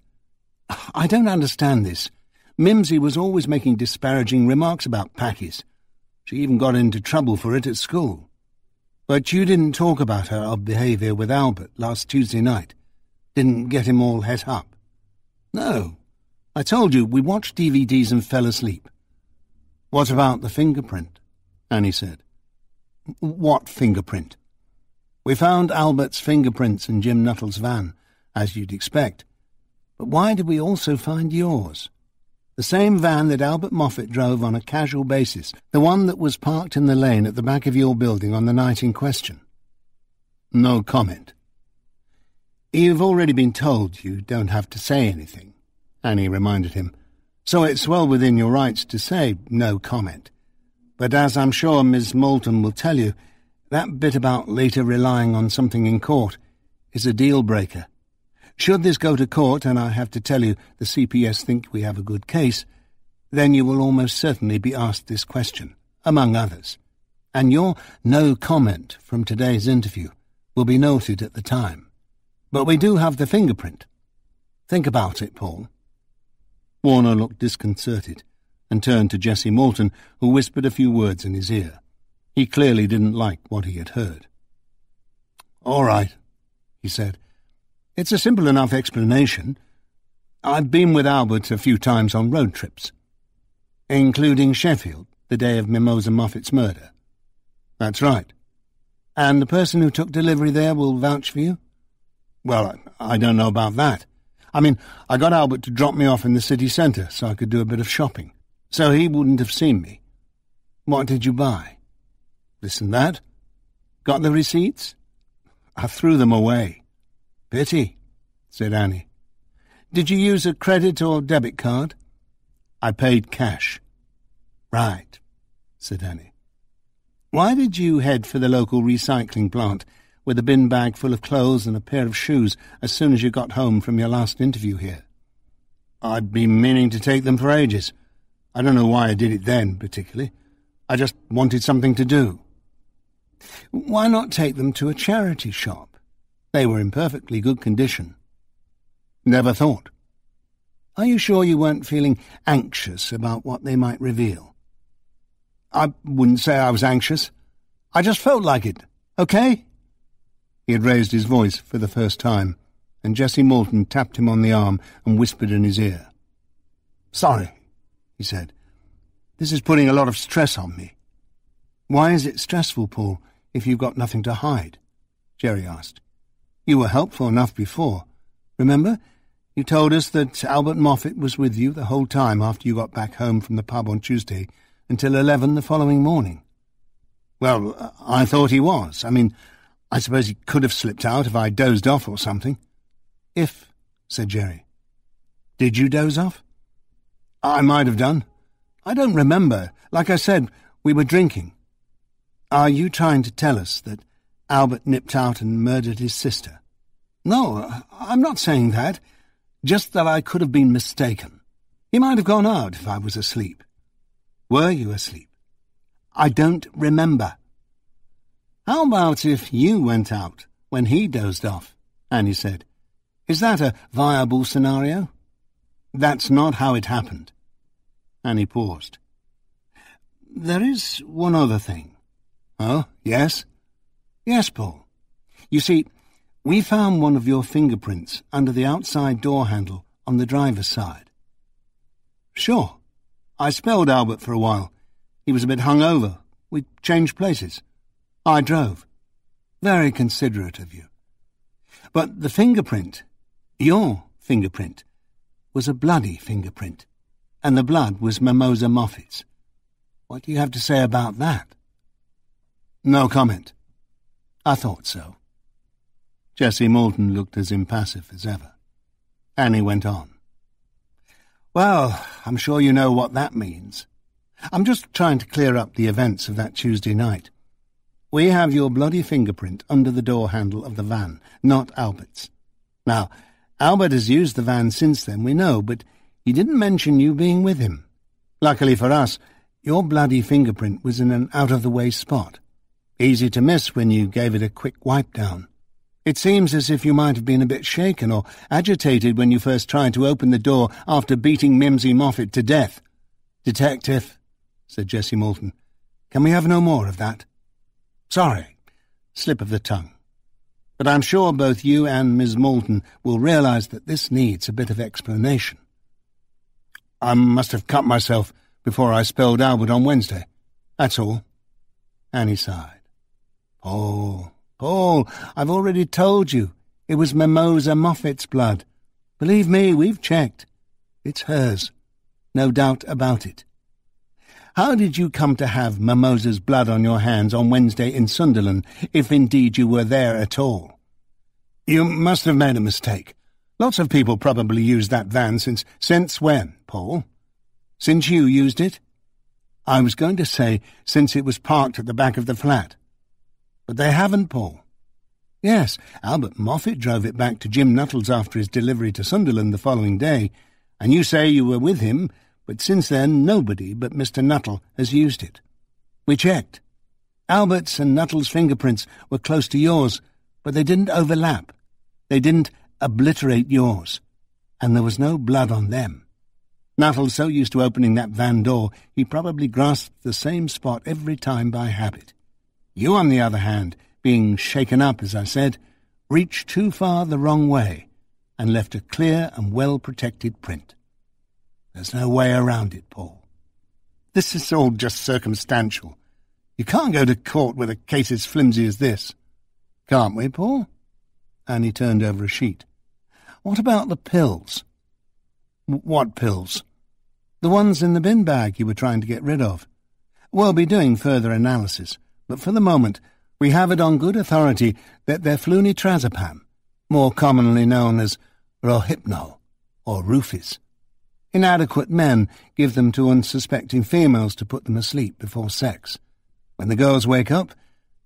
I don't understand this. Mimsy was always making disparaging remarks about Pakis. She even got into trouble for it at school. But you didn't talk about her odd behaviour with Albert last Tuesday night. Didn't get him all het up. No. I told you we watched DVDs and fell asleep. What about the fingerprint? Annie said. What fingerprint? We found Albert's fingerprints in Jim Nuttall's van, as you'd expect. But why did we also find yours? The same van that Albert Moffat drove on a casual basis, the one that was parked in the lane at the back of your building on the night in question. No comment. You've already been told you don't have to say anything, Annie reminded him, so it's well within your rights to say no comment. But as I'm sure Miss Moulton will tell you, that bit about later relying on something in court is a deal-breaker. Should this go to court, and I have to tell you the CPS think we have a good case, then you will almost certainly be asked this question, among others. And your no comment from today's interview will be noted at the time. But we do have the fingerprint. Think about it, Paul. Warner looked disconcerted and turned to Jessie Moulton, who whispered a few words in his ear. He clearly didn't like what he had heard. All right, he said. It's a simple enough explanation. I've been with Albert a few times on road trips, including Sheffield, the day of Mimosa Moffat's murder. That's right. And the person who took delivery there will vouch for you? Well, I don't know about that. I mean, I got Albert to drop me off in the city centre so I could do a bit of shopping, so he wouldn't have seen me. What did you buy? This and that. Got the receipts? I threw them away. Pity, said Annie. Did you use a credit or debit card? I paid cash. Right, said Annie. Why did you head for the local recycling plant with a bin bag full of clothes and a pair of shoes as soon as you got home from your last interview here? I'd been meaning to take them for ages. I don't know why I did it then, particularly. I just wanted something to do. Why not take them to a charity shop? They were in perfectly good condition. Never thought. Are you sure you weren't feeling anxious about what they might reveal? I wouldn't say I was anxious. I just felt like it, okay? He had raised his voice for the first time, and Jessie Moulton tapped him on the arm and whispered in his ear. Sorry, he said. This is putting a lot of stress on me. Why is it stressful, Paul, if you've got nothing to hide? Jerry asked. You were helpful enough before. Remember? You told us that Albert Moffat was with you the whole time after you got back home from the pub on Tuesday until 11 the following morning. Well, I thought he was. I mean, I suppose he could have slipped out if I dozed off or something. If, said Jerry. Did you doze off? I might have done. I don't remember. Like I said, we were drinking. Are you trying to tell us that Albert nipped out and murdered his sister? No, I'm not saying that. Just that I could have been mistaken. He might have gone out if I was asleep. Were you asleep? I don't remember. How about if you went out when he dozed off? Annie said. Is that a viable scenario? That's not how it happened. Annie paused. There is one other thing. Oh, yes? Yes, Paul. You see, we found one of your fingerprints under the outside door handle on the driver's side. Sure. I spelled Albert for a while. He was a bit hungover. We changed places. I drove. Very considerate of you. But the fingerprint, your fingerprint, was a bloody fingerprint, and the blood was Mimosa Moffat's. What do you have to say about that? No comment. I thought so. Jessie Moulton looked as impassive as ever. Annie went on. Well, I'm sure you know what that means. I'm just trying to clear up the events of that Tuesday night. We have your bloody fingerprint under the door handle of the van, not Albert's. Now, Albert has used the van since then, we know, but he didn't mention you being with him. Luckily for us, your bloody fingerprint was in an out-of-the-way spot. Easy to miss when you gave it a quick wipe down. It seems as if you might have been a bit shaken or agitated when you first tried to open the door after beating Mimsy Moffat to death. Detective, said Jessie Moulton, can we have no more of that? Sorry, slip of the tongue. But I'm sure both you and Miss Moulton will realize that this needs a bit of explanation. I must have cut myself before I spelled Albert on Wednesday. That's all. Annie sighed. Paul, I've already told you. It was Mimosa Moffat's blood. Believe me, we've checked. It's hers. No doubt about it. How did you come to have Mimosa's blood on your hands on Wednesday in Sunderland, if indeed you were there at all? You must have made a mistake. Lots of people probably used that van since when, Paul? Since you used it? I was going to say since it was parked at the back of the flat. But they haven't, Paul. Yes, Albert Moffat drove it back to Jim Nuttall's after his delivery to Sunderland the following day, and you say you were with him, but since then nobody but Mr. Nuttall has used it. We checked. Albert's and Nuttall's fingerprints were close to yours, but they didn't overlap. They didn't obliterate yours, and there was no blood on them. Nuttall's so used to opening that van door, he probably grasped the same spot every time by habit. You, on the other hand, being shaken up, as I said, reached too far the wrong way and left a clear and well-protected print. There's no way around it, Paul. This is all just circumstantial. You can't go to court with a case as flimsy as this. Can't we, Paul? Annie turned over a sheet. What about the pills? What pills? The ones in the bin bag you were trying to get rid of. We'll be doing further analysis, but for the moment we have it on good authority that they're flunitrazepam, more commonly known as Rohypnol or Roofies. Inadequate men give them to unsuspecting females to put them asleep before sex. When the girls wake up,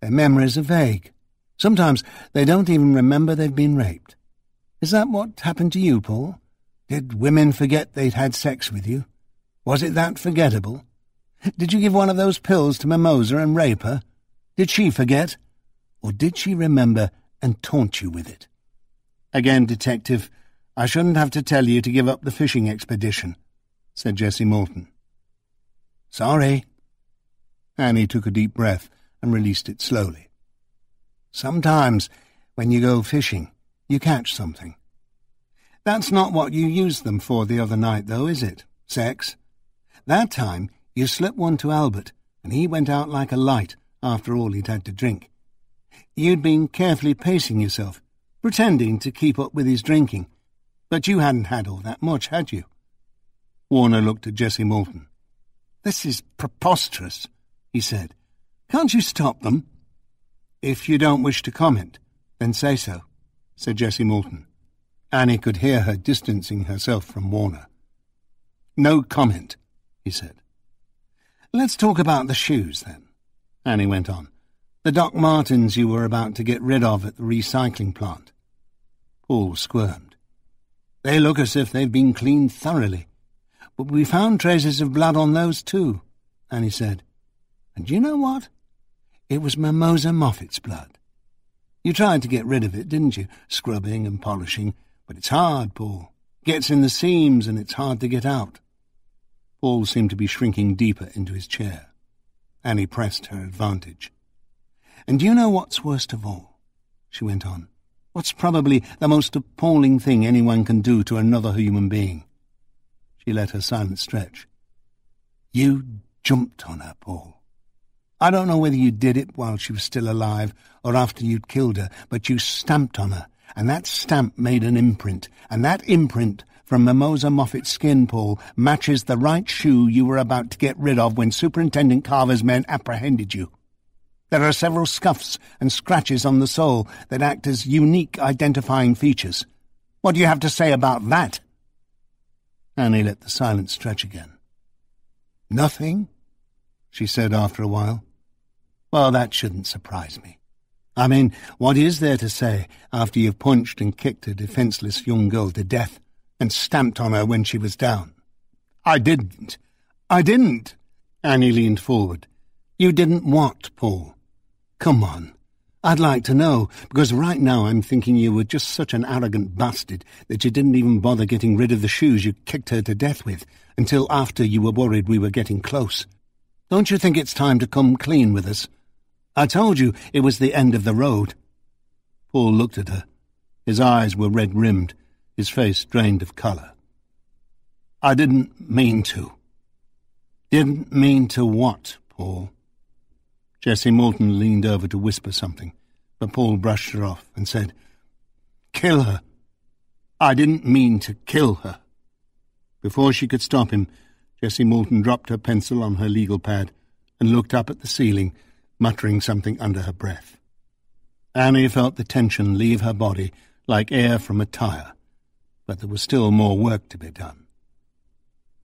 their memories are vague. Sometimes they don't even remember they've been raped. Is that what happened to you, Paul? Did women forget they'd had sex with you? Was it that forgettable? Did you give one of those pills to Mimosa and rape her? Did she forget? Or did she remember and taunt you with it? Again, Detective, I shouldn't have to tell you to give up the fishing expedition, said Jessie Moulton. Sorry. Annie took a deep breath and released it slowly. Sometimes, when you go fishing, you catch something. That's not what you used them for the other night, though, is it? Sex? That time, you slipped one to Albert, and he went out like a light after all he'd had to drink. You'd been carefully pacing yourself, pretending to keep up with his drinking, but you hadn't had all that much, had you? Warner looked at Jessie Moulton. This is preposterous, he said. Can't you stop them? If you don't wish to comment, then say so, said Jessie Moulton. Annie could hear her distancing herself from Warner. No comment, he said. Let's talk about the shoes, then, Annie went on. The Doc Martens you were about to get rid of at the recycling plant. Paul squirmed. They look as if they've been cleaned thoroughly. But we found traces of blood on those too, Annie said. And you know what? It was Mimosa Moffat's blood. You tried to get rid of it, didn't you? Scrubbing and polishing. But it's hard, Paul. Gets in the seams and it's hard to get out. Paul seemed to be shrinking deeper into his chair. Annie pressed her advantage. And you know what's worst of all? She went on. What's probably the most appalling thing anyone can do to another human being? She let her silence stretch. You jumped on her, Paul. I don't know whether you did it while she was still alive or after you'd killed her, but you stamped on her, and that stamp made an imprint, and that imprint from Mimosa Moffat's skin, Paul, matches the right shoe you were about to get rid of when Superintendent Carver's men apprehended you. There are several scuffs and scratches on the sole that act as unique identifying features. What do you have to say about that? Annie let the silence stretch again. Nothing, she said after a while. Well, that shouldn't surprise me. I mean, what is there to say after you've punched and kicked a defenceless young girl to death and stamped on her when she was down? I didn't. Annie leaned forward. You didn't what, Paul? Come on. I'd like to know, because right now I'm thinking you were just such an arrogant bastard that you didn't even bother getting rid of the shoes you kicked her to death with until after you were worried we were getting close. Don't you think it's time to come clean with us? I told you it was the end of the road. Paul looked at her. His eyes were red-rimmed, his face drained of colour. I didn't mean to. Didn't mean to what, Paul? Jessie Moulton leaned over to whisper something, but Paul brushed her off and said, Kill her. I didn't mean to kill her. Before she could stop him, Jessie Moulton dropped her pencil on her legal pad and looked up at the ceiling, muttering something under her breath. Annie felt the tension leave her body like air from a tire, but there was still more work to be done.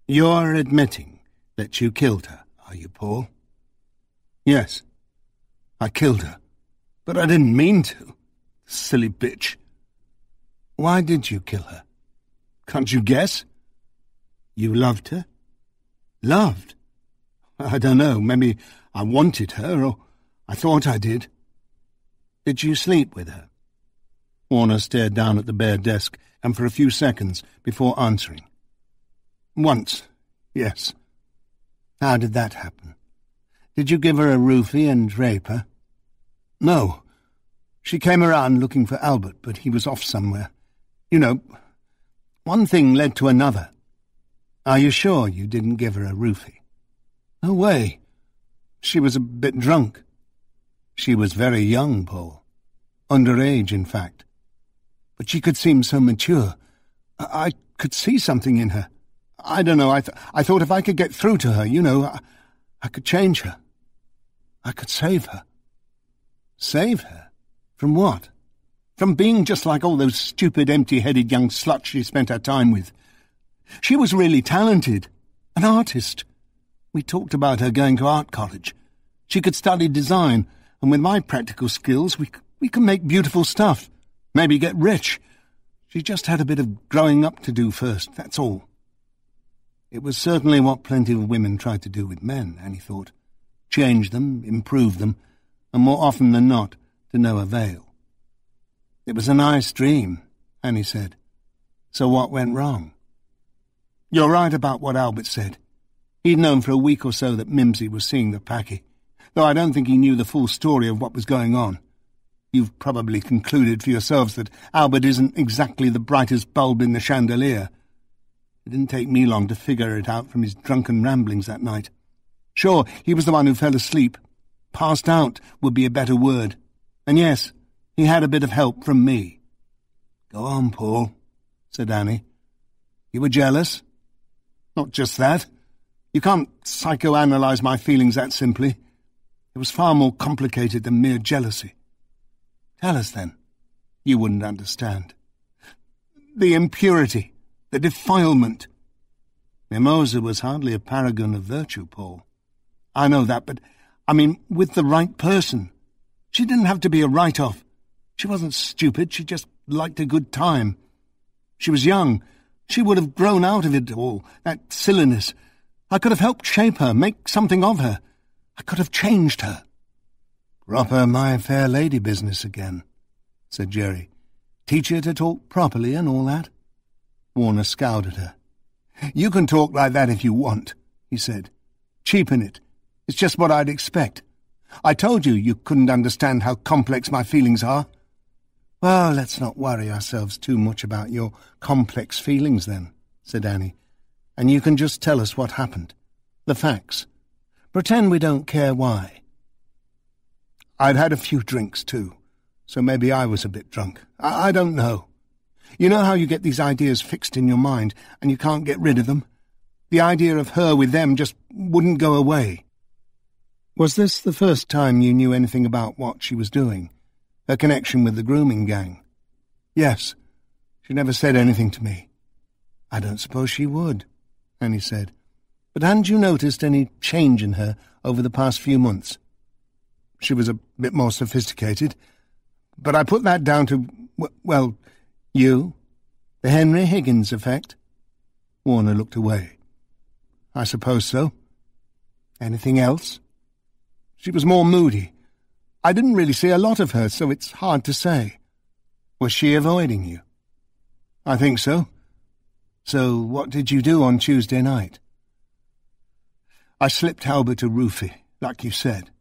You're admitting that you killed her, are you, Paul? Yes, I killed her, but I didn't mean to. Silly bitch. Why did you kill her? Can't you guess? You loved her? Loved? I don't know, maybe I wanted her, or I thought I did. Did you sleep with her? Warner stared down at the bare desk, and for a few seconds before answering. Once, yes. How did that happen? Did you give her a roofie and drape her? No. She came around looking for Albert, but he was off somewhere. You know, one thing led to another. Are you sure you didn't give her a roofie? No way. She was a bit drunk. She was very young, Paul. Underage, in fact. But she could seem so mature. I could see something in her. I don't know, I thought if I could get through to her, you know, I could change her. I could save her. Save her? From what? From being just like all those stupid, empty-headed young sluts she spent her time with. She was really talented. An artist. We talked about her going to art college. She could study design, and with my practical skills, we could make beautiful stuff. Maybe get rich. She just had a bit of growing up to do first, that's all. It was certainly what plenty of women tried to do with men, Annie thought. Change them, improve them, and more often than not, to no avail. "It was a nice dream," Annie said. "So what went wrong?" "You're right about what Albert said. He'd known for a week or so that Mimsy was seeing the packy, though I don't think he knew the full story of what was going on. You've probably concluded for yourselves that Albert isn't exactly the brightest bulb in the chandelier. It didn't take me long to figure it out from his drunken ramblings that night. Sure, he was the one who fell asleep. Passed out would be a better word. And yes, he had a bit of help from me." "Go on, Paul," said Annie. "You were jealous?" "Not just that. You can't psychoanalyze my feelings that simply. It was far more complicated than mere jealousy." "Tell us, then. You wouldn't understand." "The impurity, the defilement." "Mimosa was hardly a paragon of virtue, Paul." "I know that, but, I mean, with the right person. She didn't have to be a write-off. She wasn't stupid, she just liked a good time. She was young. She would have grown out of it all, that silliness. I could have helped shape her, make something of her. I could have changed her." "Proper My Fair Lady business again," said Jerry. "Teach her to talk properly and all that?" Warner scowled at her. "You can talk like that if you want," he said. "Cheapen it. It's just what I'd expect. I told you couldn't understand how complex my feelings are." "Well, let's not worry ourselves too much about your complex feelings, then," said Annie. "And you can just tell us what happened. The facts. Pretend we don't care why." "I'd had a few drinks, too, so maybe I was a bit drunk. I don't know. You know how you get these ideas fixed in your mind, and you can't get rid of them? The idea of her with them just wouldn't go away." "Was this the first time you knew anything about what she was doing? Her connection with the grooming gang?" "Yes. She never said anything to me." "I don't suppose she would," Annie said. "But hadn't you noticed any change in her over the past few months?" "She was a bit more sophisticated. But I put that down to, well, you. The Henry Higgins effect." Warner looked away. "I suppose so. Anything else?" "She was more moody. I didn't really see a lot of her, so it's hard to say." "Was she avoiding you?" "I think so." "So what did you do on Tuesday night?" "I slipped Albert a roofie, like you said.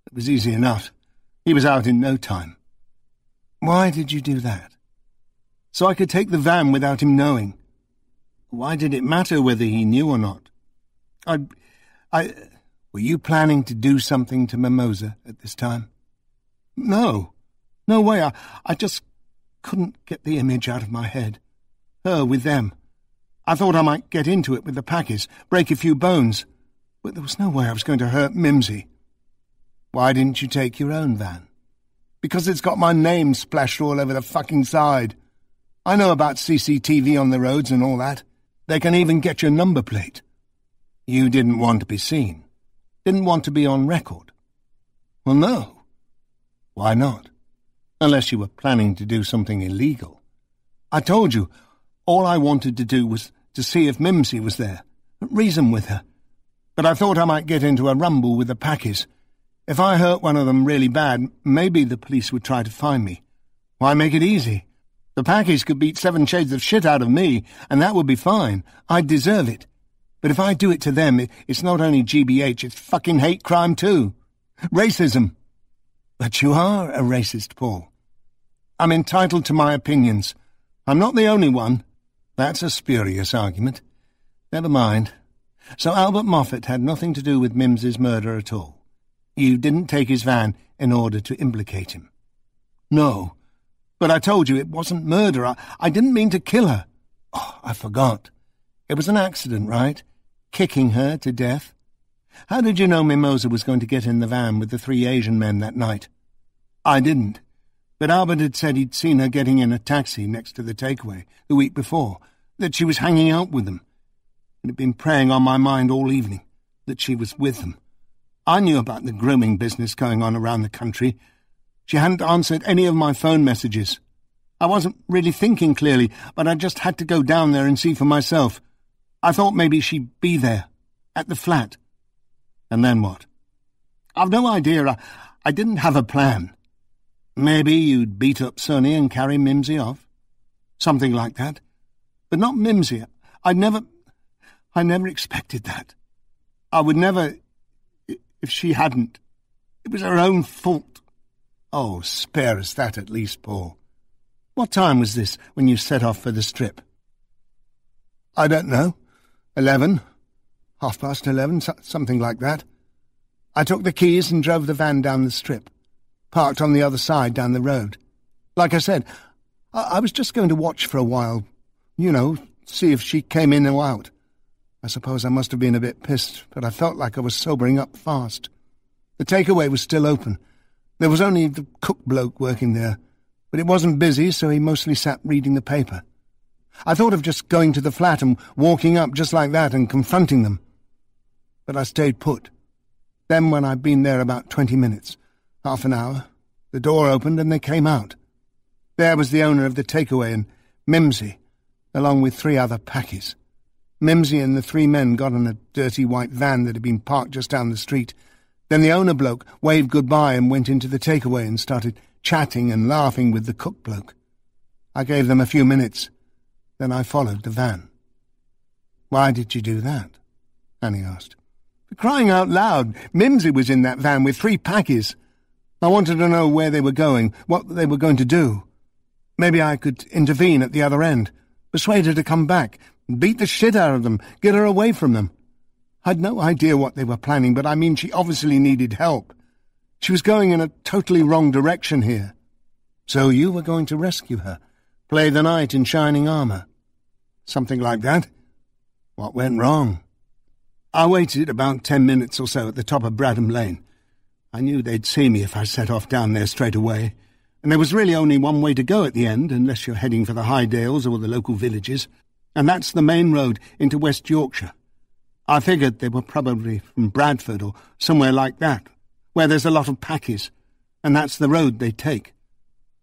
It was easy enough. He was out in no time." "Why did you do that?" "So I could take the van without him knowing." "Why did it matter whether he knew or not?" Were you planning to do something to Mimosa at this time?" "No. No way. I just couldn't get the image out of my head. Her with them. I thought I might get into it with the Packies, break a few bones, but there was no way I was going to hurt Mimsy." "Why didn't you take your own van?" "Because it's got my name splashed all over the fucking side. I know about CCTV on the roads and all that. They can even get your number plate." "You didn't want to be seen? Didn't want to be on record?" "Well, no." "Why not? Unless you were planning to do something illegal." "I told you, all I wanted to do was to see if Mimsy was there, reason with her. But I thought I might get into a rumble with the Packies. If I hurt one of them really bad, maybe the police would try to find me. Why make it easy? The Packies could beat 7 shades of shit out of me, and that would be fine. I'd deserve it. But if I do it to them, it's not only GBH, it's fucking hate crime too. Racism." "But you are a racist, Paul." "I'm entitled to my opinions. I'm not the only one." "That's a spurious argument. Never mind. So Albert Moffat had nothing to do with Mims's murder at all. You didn't take his van in order to implicate him?" "No. But I told you it wasn't murder. I didn't mean to kill her." "Oh, I forgot. It was an accident, right? Kicking her to death. How did you know Mimosa was going to get in the van with the 3 Asian men that night?" "I didn't. But Albert had said he'd seen her getting in a taxi next to the takeaway the week before, that she was hanging out with them. It had been preying on my mind all evening, that she was with them. I knew about the grooming business going on around the country. She hadn't answered any of my phone messages. I wasn't really thinking clearly, but I just had to go down there and see for myself. I thought maybe she'd be there, at the flat." "And then what?" "I've no idea. I didn't have a plan. Maybe you'd beat up Sonny and carry Mimsy off. Something like that. But not Mimsy. I never expected that. I would never, if she hadn't. It was her own fault. Oh, spare us that at least, Paul. What time was this when you set off for the strip? I don't know. 11. 11:30, something like that. I took the keys and drove the van down the strip, parked on the other side down the road. Like I said, I was just going to watch for a while, see if she came in or out. I suppose I must have been a bit pissed, but I felt like I was sobering up fast. The takeaway was still open. There was only the cook bloke working there, but it wasn't busy, so he mostly sat reading the paper. I thought of just going to the flat and walking up just like that and confronting them. But I stayed put. Then when I'd been there about 20 minutes, half an hour, the door opened and they came out. There was the owner of the takeaway and Mimsy, along with 3 other packies. Mimsy and the 3 men got in a dirty white van that had been parked just down the street. Then the owner bloke waved goodbye and went into the takeaway and started chatting and laughing with the cook bloke. I gave them a few minutes. Then I followed the van. "Why did you do that?" Annie asked. "For crying out loud, Mimsy was in that van with 3 packies. I wanted to know where they were going, what they were going to do. Maybe I could intervene at the other end, persuade her to come back, beat the shit out of them, get her away from them. I'd no idea what they were planning, but she obviously needed help. She was going in a totally wrong direction here. So you were going to rescue her, play the knight in shining armour. Something like that? What went wrong?" "I waited about 10 minutes or so at the top of Bradham Lane. I knew they'd see me if I set off down there straight away, and there was really only one way to go at the end, unless you're heading for the Highdales or the local villages, and that's the main road into West Yorkshire. I figured they were probably from Bradford or somewhere like that, where there's a lot of packies, and that's the road they take.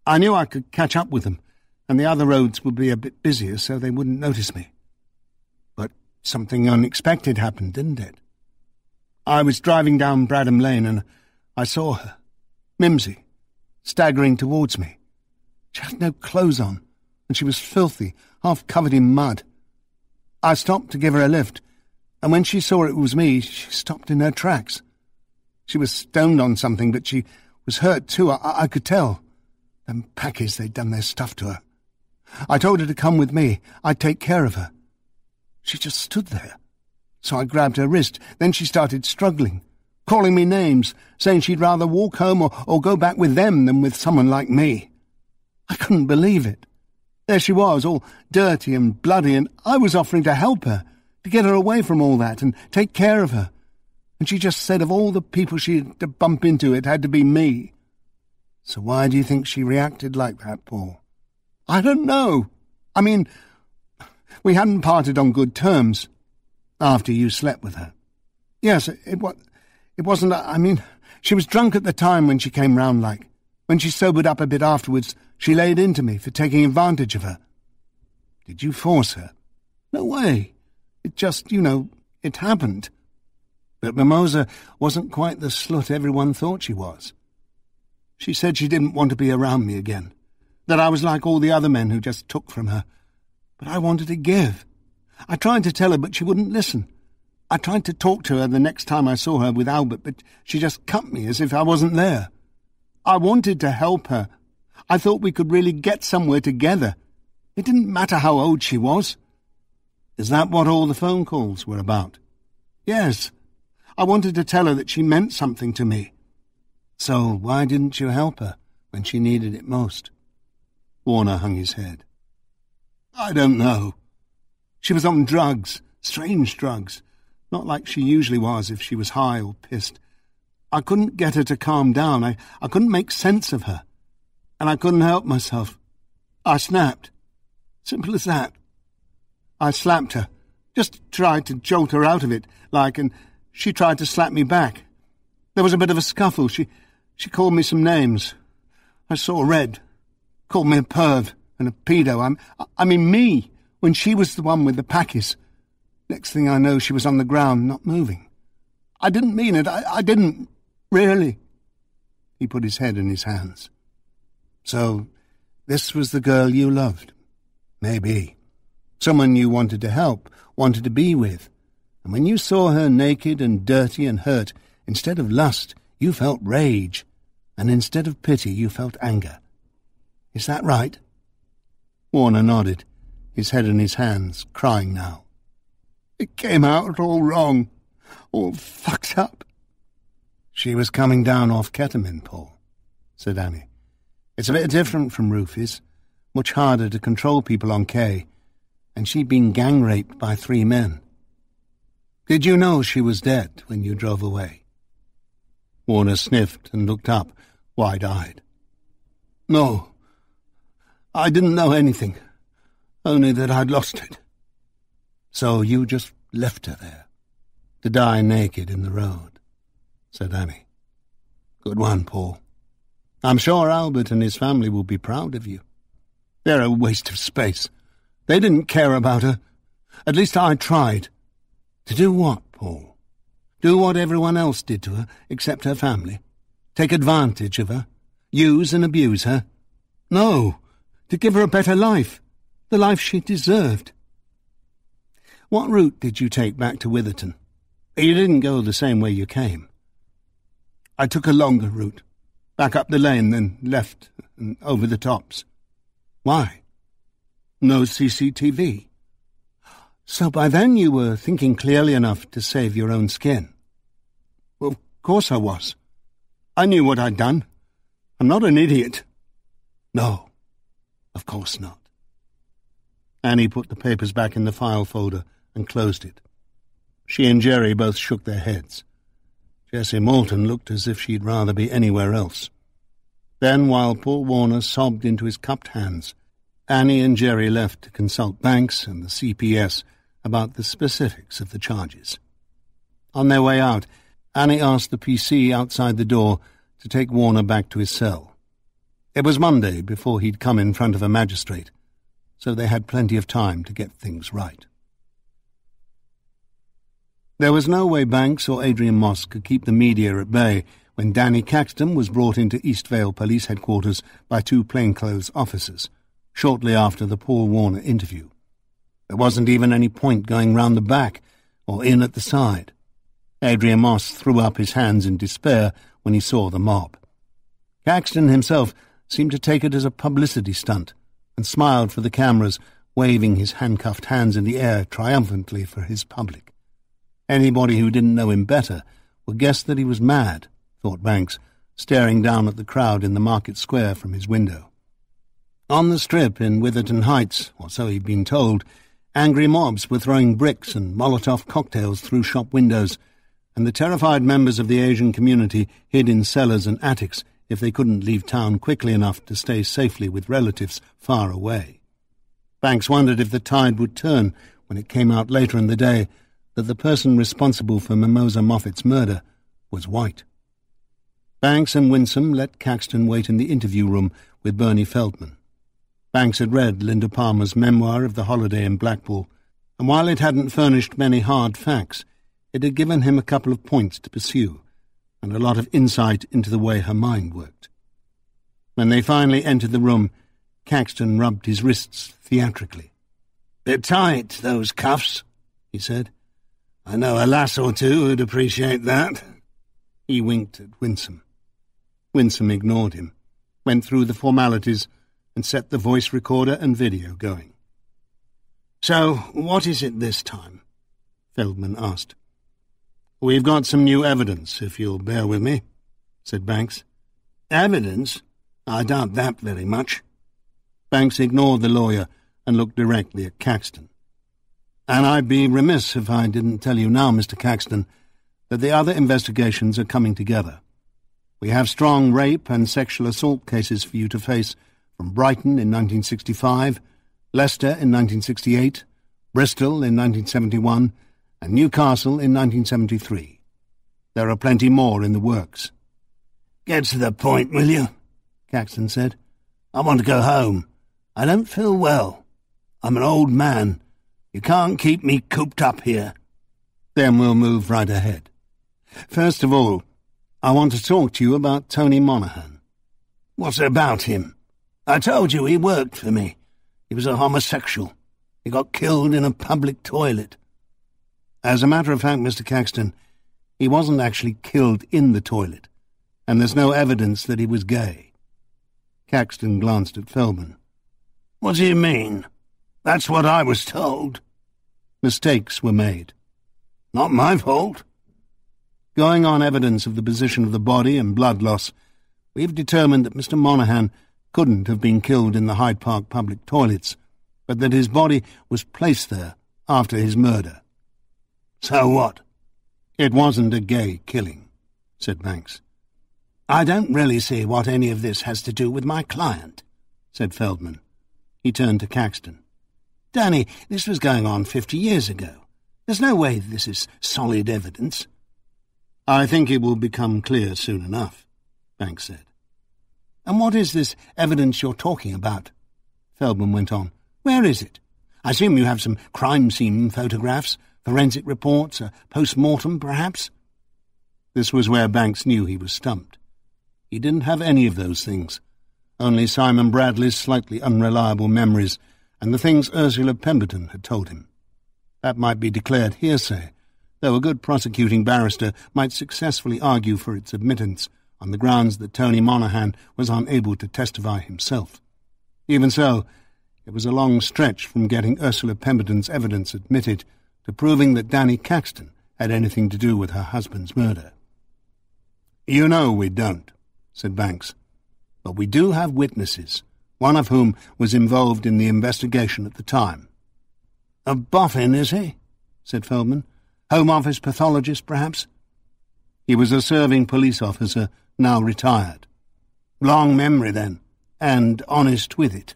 I knew I could catch up with them, and the other roads would be a bit busier so they wouldn't notice me. But something unexpected happened, didn't it? I was driving down Bradham Lane and I saw her, Mimsy, staggering towards me. She had no clothes on, and she was filthy, half covered in mud. I stopped to give her a lift, and when she saw it was me, she stopped in her tracks. She was stoned on something, but she was hurt too, I could tell. Them packies, they'd done their stuff to her. I told her to come with me. I'd take care of her. She just stood there. So I grabbed her wrist. Then she started struggling, calling me names, saying she'd rather walk home or go back with them than with someone like me. I couldn't believe it. There she was, all dirty and bloody, and I was offering to help her, to get her away from all that and take care of her. And she just said of all the people she had to bump into, it had to be me. So why do you think she reacted like that, Paul? I don't know. We hadn't parted on good terms after you slept with her. Yes, it wasn't, she was drunk at the time when she came round, like. When she sobered up a bit afterwards, she laid into me for taking advantage of her. Did you force her? No way. It just, it happened. But Mimosa wasn't quite the slut everyone thought she was. She said she didn't want to be around me again, that I was like all the other men who just took from her. But I wanted to give. I tried to tell her, but she wouldn't listen. I tried to talk to her the next time I saw her with Albert, but she just cut me as if I wasn't there. I wanted to help her. I thought we could really get somewhere together. It didn't matter how old she was. Is that what all the phone calls were about? Yes. I wanted to tell her that she meant something to me. So why didn't you help her when she needed it most? Warner hung his head. I don't know. She was on drugs, strange drugs, not like she usually was if she was high or pissed. I couldn't get her to calm down. I couldn't make sense of her. And I couldn't help myself. I snapped. Simple as that. I slapped her, just tried to jolt her out of it, and she tried to slap me back. There was a bit of a scuffle. She called me some names. I saw red. Called me a perv and a pedo. Me, when she was the one with the packies. Next thing I know, she was on the ground, not moving. I didn't mean it. I didn't. Really. He put his head in his hands. So, this was the girl you loved? Maybe. Someone you wanted to help, wanted to be with. And when you saw her naked and dirty and hurt, instead of lust, you felt rage. And instead of pity, you felt anger. Is that right? Warner nodded, his head in his hands, crying now. It came out all wrong, all fucked up. She was coming down off ketamine, Paul, said Annie. It's a bit different from Rufus, much harder to control people on K, and she'd been gang-raped by 3 men. Did you know she was dead when you drove away? Warner sniffed and looked up, wide-eyed. No, I didn't know anything, only that I'd lost it. So you just left her there, to die naked in the road, said Annie. Good one, Paul. I'm sure Albert and his family will be proud of you. They're a waste of space. They didn't care about her. At least I tried. To do what, Paul? Do what everyone else did to her, except her family? Take advantage of her? Use and abuse her? No, to give her a better life, the life she deserved. What route did you take back to Witherton? You didn't go the same way you came. I took a longer route, back up the lane, then left and over the tops. Why? No CCTV. So by then you were thinking clearly enough to save your own skin. Well, of course I was. I knew what I'd done. I'm not an idiot. No, of course not. Annie put the papers back in the file folder and closed it. She and Jerry both shook their heads. Jessie Moulton looked as if she'd rather be anywhere else. Then, while Paul Warner sobbed into his cupped hands, Annie and Jerry left to consult Banks and the CPS about the specifics of the charges. On their way out, Annie asked the PC outside the door to take Warner back to his cell. It was Monday before he'd come in front of a magistrate, so they had plenty of time to get things right. There was no way Banks or Adrian Moss could keep the media at bay when Danny Caxton was brought into Eastvale Police Headquarters by 2 plainclothes officers, shortly after the Paul Warner interview. There wasn't even any point going round the back or in at the side. Adrian Moss threw up his hands in despair when he saw the mob. Caxton himself seemed to take it as a publicity stunt and smiled for the cameras, waving his handcuffed hands in the air triumphantly for his public. Anybody who didn't know him better would guess that he was mad, thought Banks, staring down at the crowd in the market square from his window. On the strip in Witherton Heights, or so he'd been told, angry mobs were throwing bricks and Molotov cocktails through shop windows, and the terrified members of the Asian community hid in cellars and attics if they couldn't leave town quickly enough to stay safely with relatives far away. Banks wondered if the tide would turn when it came out later in the day that the person responsible for Mimosa Moffat's murder was white. Banks and Winsome let Caxton wait in the interview room with Bernie Feldman. Banks had read Linda Palmer's memoir of the holiday in Blackpool, and while it hadn't furnished many hard facts, it had given him a couple of points to pursue, and a lot of insight into the way her mind worked. When they finally entered the room, Caxton rubbed his wrists theatrically. "Bit tight, those cuffs," he said. "I know a lass or two who'd appreciate that." He winked at Winsome. Winsome ignored him, went through the formalities, and set the voice recorder and video going. "So, what is it this time?" Feldman asked. "We've got some new evidence, if you'll bear with me," said Banks. "Evidence? I doubt that very much." Banks ignored the lawyer and looked directly at Caxton. "And I'd be remiss if I didn't tell you now, Mr. Caxton, that the other investigations are coming together. We have strong rape and sexual assault cases for you to face from Brighton in 1965, Leicester in 1968, Bristol in 1971, and Newcastle in 1973. There are plenty more in the works." "Get to the point, will you?" Caxton said. "I want to go home. I don't feel well. I'm an old man. You can't keep me cooped up here." "Then we'll move right ahead. First of all, I want to talk to you about Tony Monaghan." "What's about him? I told you he worked for me. He was a homosexual. He got killed in a public toilet." "As a matter of fact, Mr. Caxton, he wasn't actually killed in the toilet, and there's no evidence that he was gay." Caxton glanced at Feldman. "What do you mean? That's what I was told." "Mistakes were made." "Not my fault." "Going on evidence of the position of the body and blood loss, we've determined that Mr. Monaghan couldn't have been killed in the Hyde Park public toilets, but that his body was placed there after his murder." "So what?" "It wasn't a gay killing," said Banks. "I don't really see what any of this has to do with my client," said Feldman. He turned to Caxton. "Danny, this was going on 50 years ago. There's no way this is solid evidence." "I think it will become clear soon enough," Banks said. "And what is this evidence you're talking about?" Feldman went on. "Where is it? I assume you have some crime scene photographs, forensic reports, a post-mortem, perhaps?" This was where Banks knew he was stumped. He didn't have any of those things, only Simon Bradley's slightly unreliable memories and the things Ursula Pemberton had told him. That might be declared hearsay, though a good prosecuting barrister might successfully argue for its admittance on the grounds that Tony Monaghan was unable to testify himself. Even so, it was a long stretch from getting Ursula Pemberton's evidence admitted to proving that Danny Caxton had anything to do with her husband's murder. "You know we don't," said Banks. "But we do have witnesses, one of whom was involved in the investigation at the time." "A boffin, is he?" said Feldman. "Home Office pathologist, perhaps?" "He was a serving police officer, now retired." "Long memory, then, and honest with it."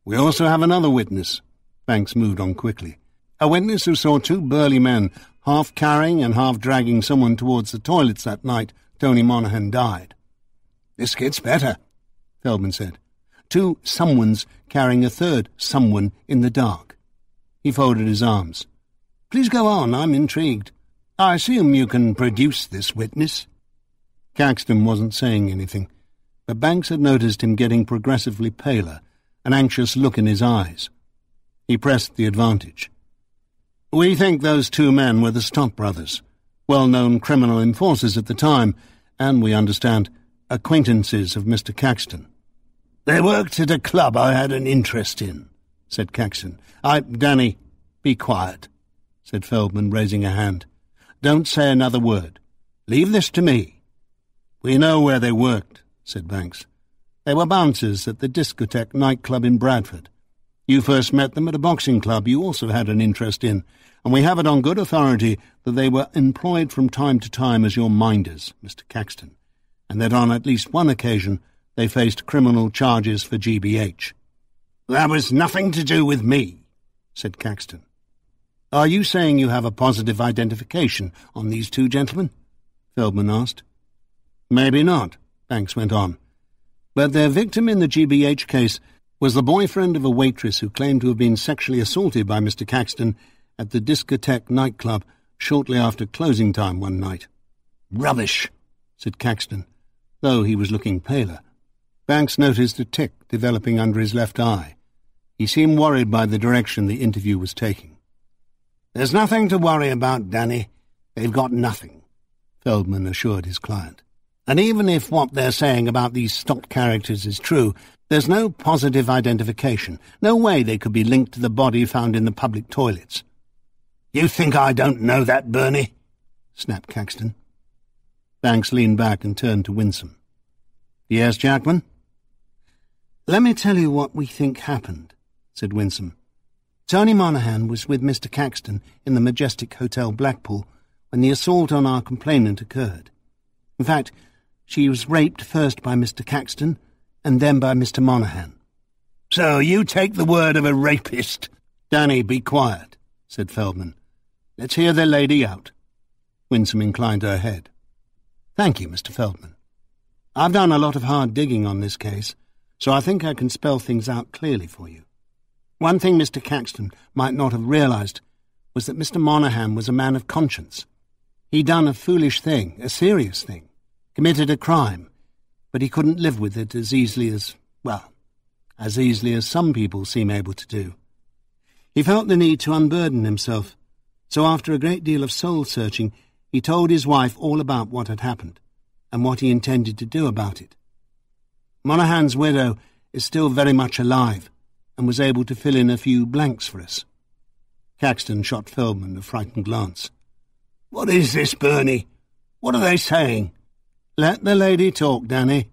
"We also have another witness," Banks moved on quickly. "A witness who saw two burly men half carrying and half dragging someone towards the toilets that night Tony Monaghan died." "This gets better," Feldman said. "Two someones carrying a third someone in the dark." He folded his arms. "Please go on, I'm intrigued. I assume you can produce this witness." Caxton wasn't saying anything, but Banks had noticed him getting progressively paler, an anxious look in his eyes. He pressed the advantage. "We think those two men were the Stott brothers, well-known criminal enforcers at the time, and, we understand, acquaintances of Mr. Caxton." "They worked at a club I had an interest in," said Caxton. "Danny, be quiet," said Feldman, raising a hand. "Don't say another word. Leave this to me." "We know where they worked," said Banks. "They were bouncers at the Discotheque nightclub in Bradford. You first met them at a boxing club you also had an interest in, and we have it on good authority that they were employed from time to time as your minders, Mr. Caxton, and that on at least one occasion they faced criminal charges for GBH." "That was nothing to do with me," said Caxton. "Are you saying you have a positive identification on these two gentlemen?" Feldman asked. "Maybe not," Banks went on. "But their victim in the GBH case was the boyfriend of a waitress who claimed to have been sexually assaulted by Mr. Caxton at the Discotheque nightclub shortly after closing time one night." "Rubbish," said Caxton, though he was looking paler. Banks noticed a tic developing under his left eye. He seemed worried by the direction the interview was taking. "There's nothing to worry about, Danny. They've got nothing," Feldman assured his client. "And even if what they're saying about these Stott characters is true, there's no positive identification, no way they could be linked to the body found in the public toilets." "You think I don't know that, Bernie?" snapped Caxton. Banks leaned back and turned to Winsome. "Yes, Jackman?" "Let me tell you what we think happened," said Winsome. "Tony Monaghan was with Mr. Caxton in the Majestic Hotel, Blackpool, when the assault on our complainant occurred. In fact, she was raped first by Mr. Caxton and then by Mr. Monaghan." "So you take the word of a rapist?" "Danny, be quiet," said Feldman. "Let's hear the lady out." Winsome inclined her head. "Thank you, Mr. Feldman. I've done a lot of hard digging on this case, so I think I can spell things out clearly for you. One thing Mr. Caxton might not have realized was that Mr. Monaghan was a man of conscience. He'd done a foolish thing, a serious thing, committed a crime, but he couldn't live with it as easily as some people seem able to do. He felt the need to unburden himself, so after a great deal of soul-searching, he told his wife all about what had happened, and what he intended to do about it. Monaghan's widow is still very much alive, and was able to fill in a few blanks for us. Caxton shot Feldman a frightened glance. "What is this, Bernie? What are they saying?" "Let the lady talk, Danny.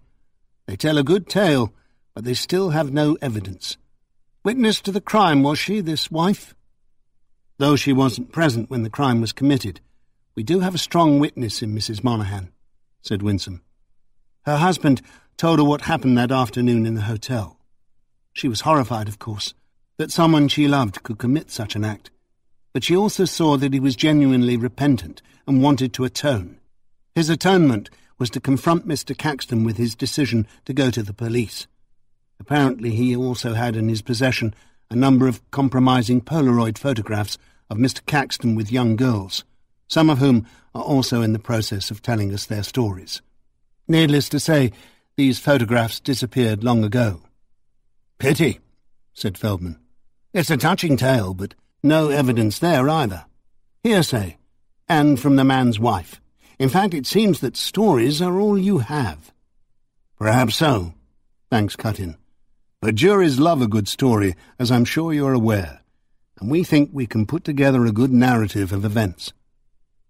They tell a good tale, but they still have no evidence. Witness to the crime, was she, this wife?" "Though she wasn't present when the crime was committed, we do have a strong witness in Mrs. Monaghan," said Winsome. "Her husband told her what happened that afternoon in the hotel. She was horrified, of course, that someone she loved could commit such an act, but she also saw that he was genuinely repentant and wanted to atone. His atonement was to confront Mr. Caxton with his decision to go to the police. Apparently he also had in his possession a number of compromising Polaroid photographs of Mr. Caxton with young girls, some of whom are also in the process of telling us their stories. Needless to say, these photographs disappeared long ago." "Pity," said Feldman. "It's a touching tale, but no evidence there either. Hearsay, and from the man's wife. In fact, it seems that stories are all you have." "Perhaps so," Banks cut in. "But juries love a good story, as I'm sure you're aware, and we think we can put together a good narrative of events.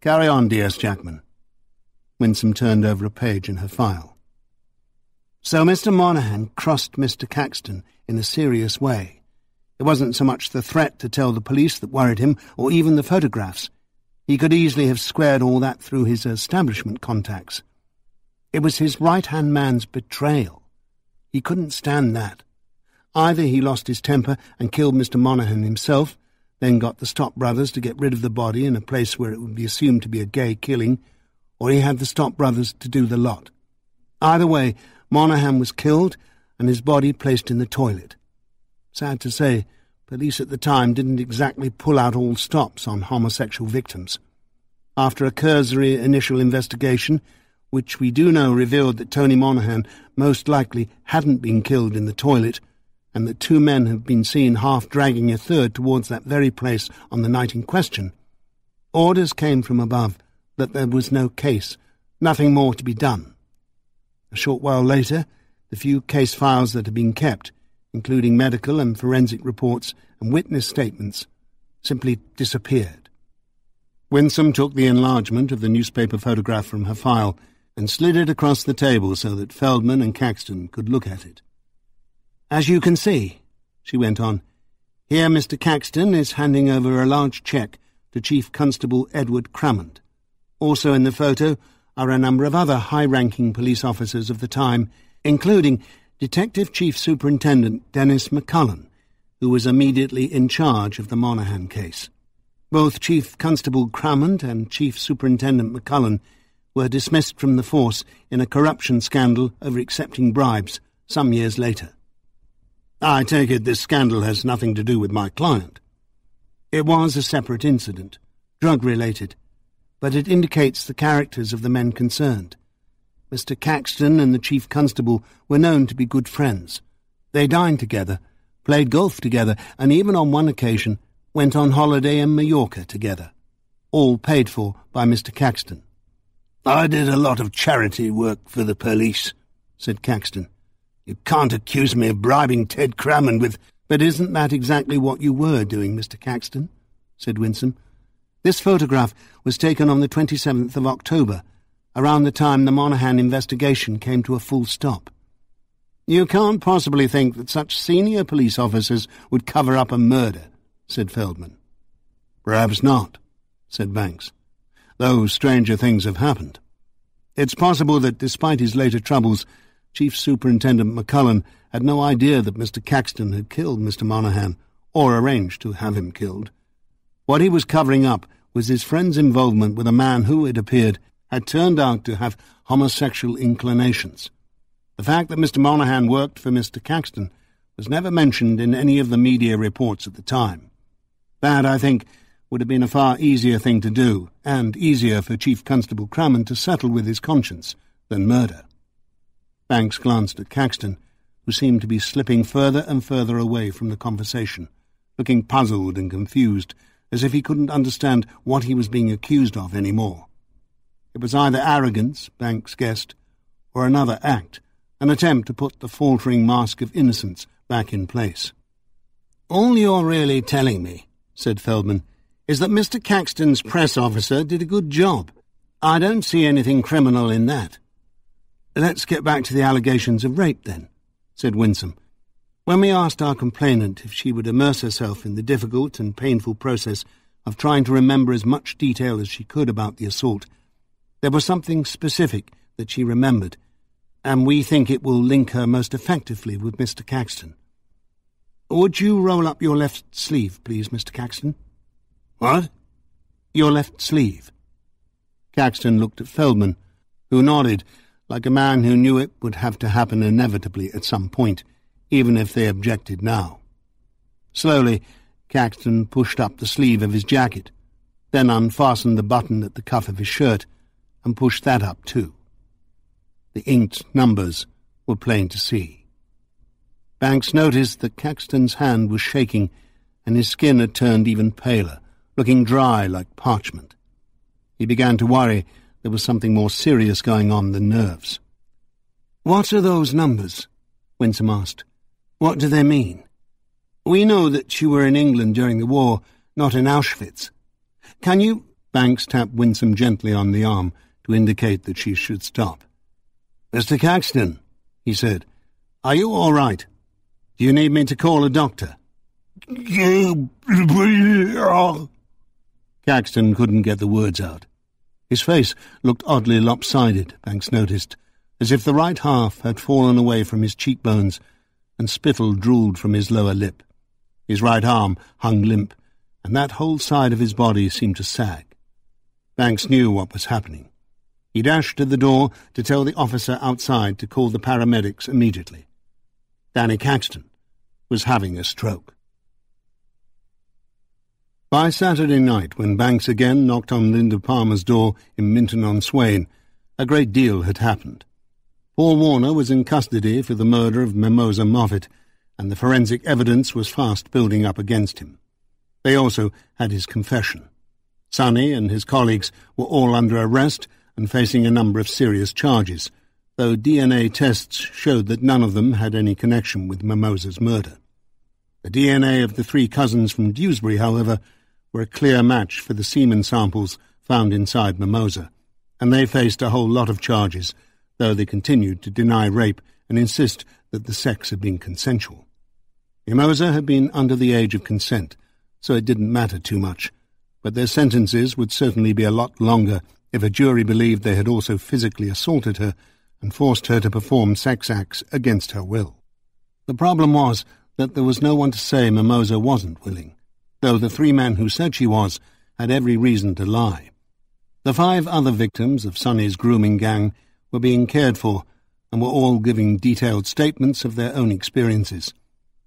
Carry on, D.S. Jackman." Winsome turned over a page in her file. "So Mr. Monaghan crossed Mr. Caxton in a serious way. It wasn't so much the threat to tell the police that worried him, or even the photographs. He could easily have squared all that through his establishment contacts. It was his right-hand man's betrayal. He couldn't stand that. Either he lost his temper and killed Mr. Monaghan himself, then got the Stop brothers to get rid of the body in a place where it would be assumed to be a gay killing, or he had the Stop brothers to do the lot. Either way, Monaghan was killed and his body placed in the toilet. Sad to say, police at the time didn't exactly pull out all stops on homosexual victims. After a cursory initial investigation, which we do know revealed that Tony Monaghan most likely hadn't been killed in the toilet, and that two men had been seen half-dragging a third towards that very place on the night in question, orders came from above that there was no case, nothing more to be done. A short while later, the few case files that had been kept, including medical and forensic reports and witness statements, simply disappeared." Winsome took the enlargement of the newspaper photograph from her file and slid it across the table so that Feldman and Caxton could look at it. "As you can see," she went on, "here Mr. Caxton is handing over a large cheque to Chief Constable Edward Crammond. Also in the photo are a number of other high-ranking police officers of the time, including Detective Chief Superintendent Dennis McCullen, who was immediately in charge of the Monaghan case. Both Chief Constable Crammond and Chief Superintendent McCullen were dismissed from the force in a corruption scandal over accepting bribes some years later." "I take it this scandal has nothing to do with my client?" "It was a separate incident, drug-related, but it indicates the characters of the men concerned. Mr. Caxton and the Chief Constable were known to be good friends. They dined together, played golf together, and even on one occasion went on holiday in Mallorca together, all paid for by Mr. Caxton." "I did a lot of charity work for the police," said Caxton. "You can't accuse me of bribing Ted Crammond with—" "But isn't that exactly what you were doing, Mr. Caxton?" said Winsome. "This photograph was taken on the 27th of October, around the time the Monaghan investigation came to a full stop. You can't possibly think that such senior police officers would cover up a murder," said Feldman. "Perhaps not," said Banks, "though stranger things have happened. It's possible that, despite his later troubles, Chief Superintendent McCullen had no idea that Mr. Caxton had killed Mr. Monaghan, or arranged to have him killed. What he was covering up was his friend's involvement with a man who, it appeared, had turned out to have homosexual inclinations. The fact that Mr. Monaghan worked for Mr. Caxton was never mentioned in any of the media reports at the time. That, I think, would have been a far easier thing to do, and easier for Chief Constable Crammond to settle with his conscience, than murder. Banks glanced at Caxton, who seemed to be slipping further and further away from the conversation, looking puzzled and confused, as if he couldn't understand what he was being accused of any more. It was either arrogance, Banks guessed, or another act, an attempt to put the faltering mask of innocence back in place. "All you're really telling me," said Feldman, "is that Mr. Caxton's press officer did a good job. I don't see anything criminal in that." "Let's get back to the allegations of rape, then," said Winsome. "When we asked our complainant if she would immerse herself in the difficult and painful process of trying to remember as much detail as she could about the assault, there was something specific that she remembered, and we think it will link her most effectively with Mr. Caxton. Would you roll up your left sleeve, please, Mr. Caxton?" "What?" "Your left sleeve." Caxton looked at Feldman, who nodded, like a man who knew it would have to happen inevitably at some point, even if they objected now. Slowly, Caxton pushed up the sleeve of his jacket, then unfastened the button at the cuff of his shirt, and pushed that up too. The inked numbers were plain to see. Banks noticed that Caxton's hand was shaking, and his skin had turned even paler, looking dry like parchment. He began to worry there was something more serious going on than nerves. "What are those numbers?" Winsome asked. "What do they mean? We know that you were in England during the war, not in Auschwitz. Can you—" Banks tapped Winsome gently on the arm to indicate that she should stop. "Mr. Caxton," he said, "are you all right? Do you need me to call a doctor?" Caxton couldn't get the words out. His face looked oddly lopsided, Banks noticed, as if the right half had fallen away from his cheekbones and spittle drooled from his lower lip. His right arm hung limp, and that whole side of his body seemed to sag. Banks knew what was happening. He dashed to the door to tell the officer outside to call the paramedics immediately. Danny Caxton was having a stroke. By Saturday night, when Banks again knocked on Linda Palmer's door in Minton-on-Swain, a great deal had happened. Paul Warner was in custody for the murder of Mimosa Moffat, and the forensic evidence was fast building up against him. They also had his confession. Sonny and his colleagues were all under arrest and facing a number of serious charges, though DNA tests showed that none of them had any connection with Mimosa's murder. The DNA of the three cousins from Dewsbury, however, were a clear match for the semen samples found inside Mimosa, and they faced a whole lot of charges, though they continued to deny rape and insist that the sex had been consensual. Mimosa had been under the age of consent, so it didn't matter too much, but their sentences would certainly be a lot longer if a jury believed they had also physically assaulted her and forced her to perform sex acts against her will. The problem was that there was no one to say Mimosa wasn't willing, though the three men who said she was had every reason to lie. The 5 other victims of Sonny's grooming gang were being cared for and were all giving detailed statements of their own experiences,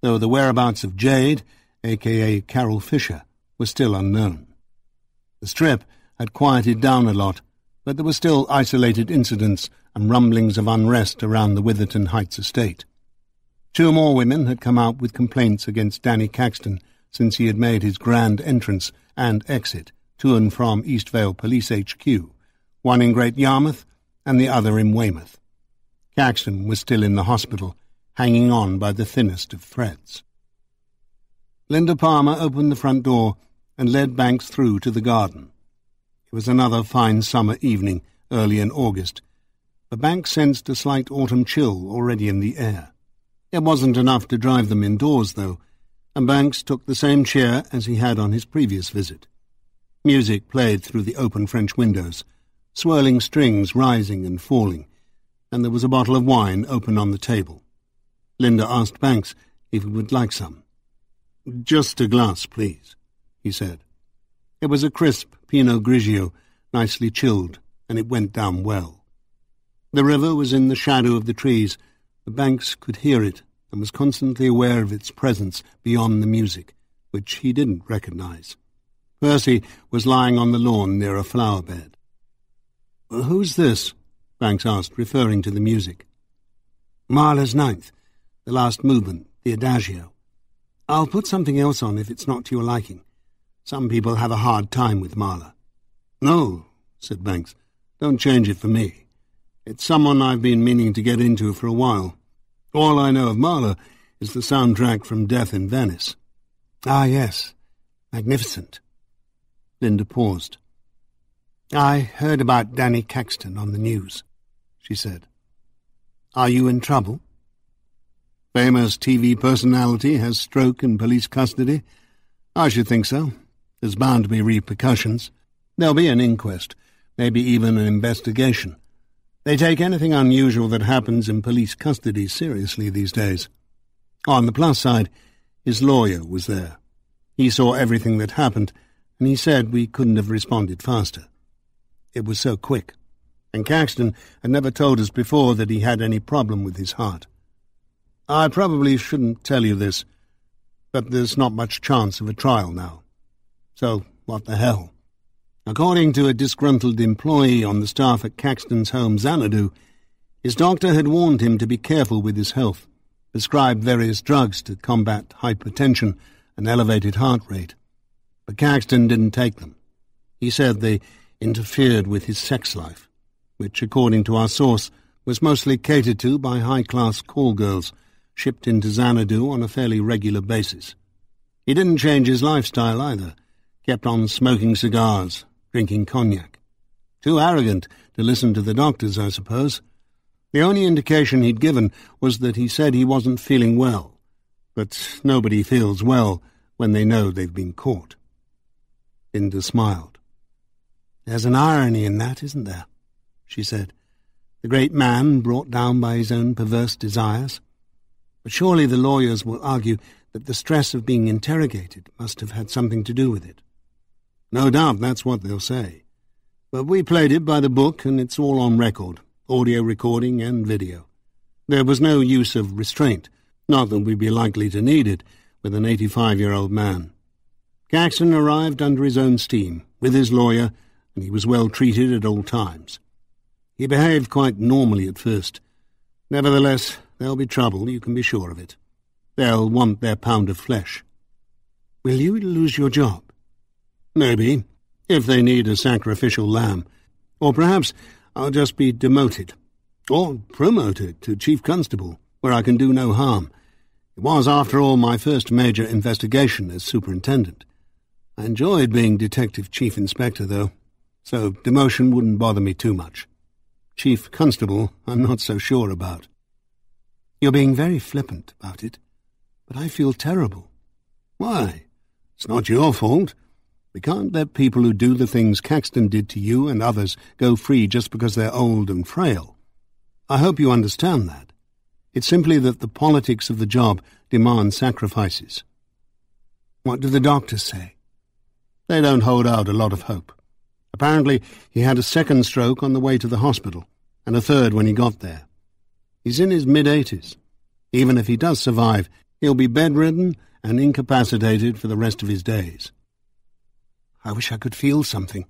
though the whereabouts of Jade, a.k.a. Carol Fisher, was still unknown. The Strip had quieted down a lot, but there were still isolated incidents and rumblings of unrest around the Witherton Heights estate. 2 more women had come out with complaints against Danny Caxton since he had made his grand entrance and exit to and from Eastvale Police HQ, one in Great Yarmouth and the other in Weymouth. Caxton was still in the hospital, hanging on by the thinnest of threads. Linda Palmer opened the front door and led Banks through to the garden. It was another fine summer evening, early in August, but Banks sensed a slight autumn chill already in the air. It wasn't enough to drive them indoors, though, and Banks took the same chair as he had on his previous visit. Music played through the open French windows, swirling strings rising and falling, and there was a bottle of wine open on the table. Linda asked Banks if he would like some. "Just a glass, please," he said. It was a crisp Pinot Grigio, nicely chilled, and it went down well. The river was in the shadow of the trees, but Banks could hear it and was constantly aware of its presence beyond the music, which he didn't recognize. Percy was lying on the lawn near a flower bed. "Who's this?" Banks asked, referring to the music. Mahler's Ninth, the last movement, the Adagio. I'll put something else on if it's not to your liking. Some people have a hard time with Mahler. No, said Banks. Don't change it for me. It's someone I've been meaning to get into for a while. All I know of Mahler is the soundtrack from Death in Venice. Ah, yes. Magnificent. Linda paused. I heard about Danny Caxton on the news, she said. Are you in trouble? Famous TV personality has stroke in police custody? I should think so. There's bound to be repercussions. There'll be an inquest, maybe even an investigation. They take anything unusual that happens in police custody seriously these days. On the plus side, his lawyer was there. He saw everything that happened, and he said we couldn't have responded faster. It was so quick, and Caxton had never told us before that he had any problem with his heart. I probably shouldn't tell you this, but there's not much chance of a trial now. So, what the hell? According to a disgruntled employee on the staff at Caxton's home Xanadu, his doctor had warned him to be careful with his health, prescribed various drugs to combat hypertension and elevated heart rate. But Caxton didn't take them. He said they interfered with his sex life, which, according to our source, was mostly catered to by high-class call girls shipped into Xanadu on a fairly regular basis. He didn't change his lifestyle either, kept on smoking cigars, drinking cognac. Too arrogant to listen to the doctors, I suppose. The only indication he'd given was that he said he wasn't feeling well, but nobody feels well when they know they've been caught. Linda smiled. There's an irony in that, isn't there? She said. The great man brought down by his own perverse desires. But surely the lawyers will argue that the stress of being interrogated must have had something to do with it. No doubt that's what they'll say. But we played it by the book, and it's all on record, audio recording and video. There was no use of restraint, not that we'd be likely to need it, with an 85-year-old man. Caxton arrived under his own steam, with his lawyer, and he was well treated at all times. He behaved quite normally at first. Nevertheless, there'll be trouble, you can be sure of it. They'll want their pound of flesh. Will you lose your job? Maybe, if they need a sacrificial lamb. Or perhaps I'll just be demoted. Or promoted to chief constable, where I can do no harm. It was, after all, my first major investigation as superintendent. I enjoyed being detective chief inspector, though, so demotion wouldn't bother me too much. Chief constable, I'm not so sure about. You're being very flippant about it, but I feel terrible. Why? It's not your fault. We can't let people who do the things Caxton did to you and others go free just because they're old and frail. I hope you understand that. It's simply that the politics of the job demand sacrifices. What do the doctors say? They don't hold out a lot of hope. Apparently, he had a second stroke on the way to the hospital, and a third when he got there. He's in his mid-80s. Even if he does survive, he'll be bedridden and incapacitated for the rest of his days. I wish I could feel something,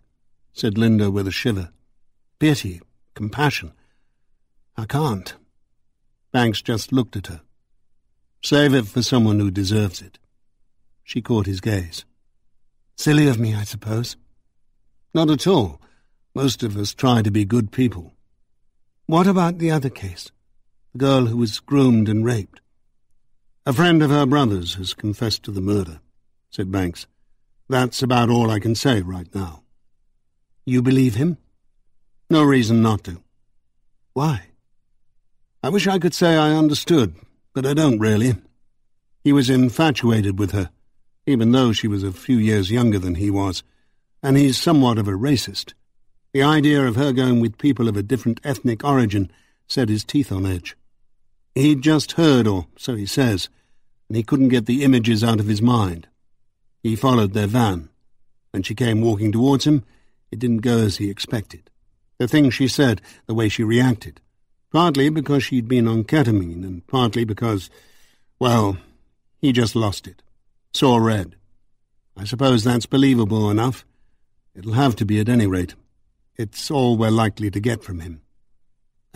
said Linda with a shiver. Pity, compassion. I can't. Banks just looked at her. Save it for someone who deserves it. She caught his gaze. Silly of me, I suppose. Not at all. Most of us try to be good people. What about the other case? The girl who was groomed and raped? A friend of her brother's has confessed to the murder, said Banks. That's about all I can say right now. You believe him? No reason not to. Why? I wish I could say I understood, but I don't really. He was infatuated with her, even though she was a few years younger than he was, and he's somewhat of a racist. The idea of her going with people of a different ethnic origin set his teeth on edge. He'd just heard, or so he says, and he couldn't get the images out of his mind. He followed their van. When she came walking towards him, it didn't go as he expected. The things she said, the way she reacted, partly because she'd been on ketamine, and partly because, well, he just lost it. Saw red. I suppose that's believable enough. It'll have to be at any rate. It's all we're likely to get from him.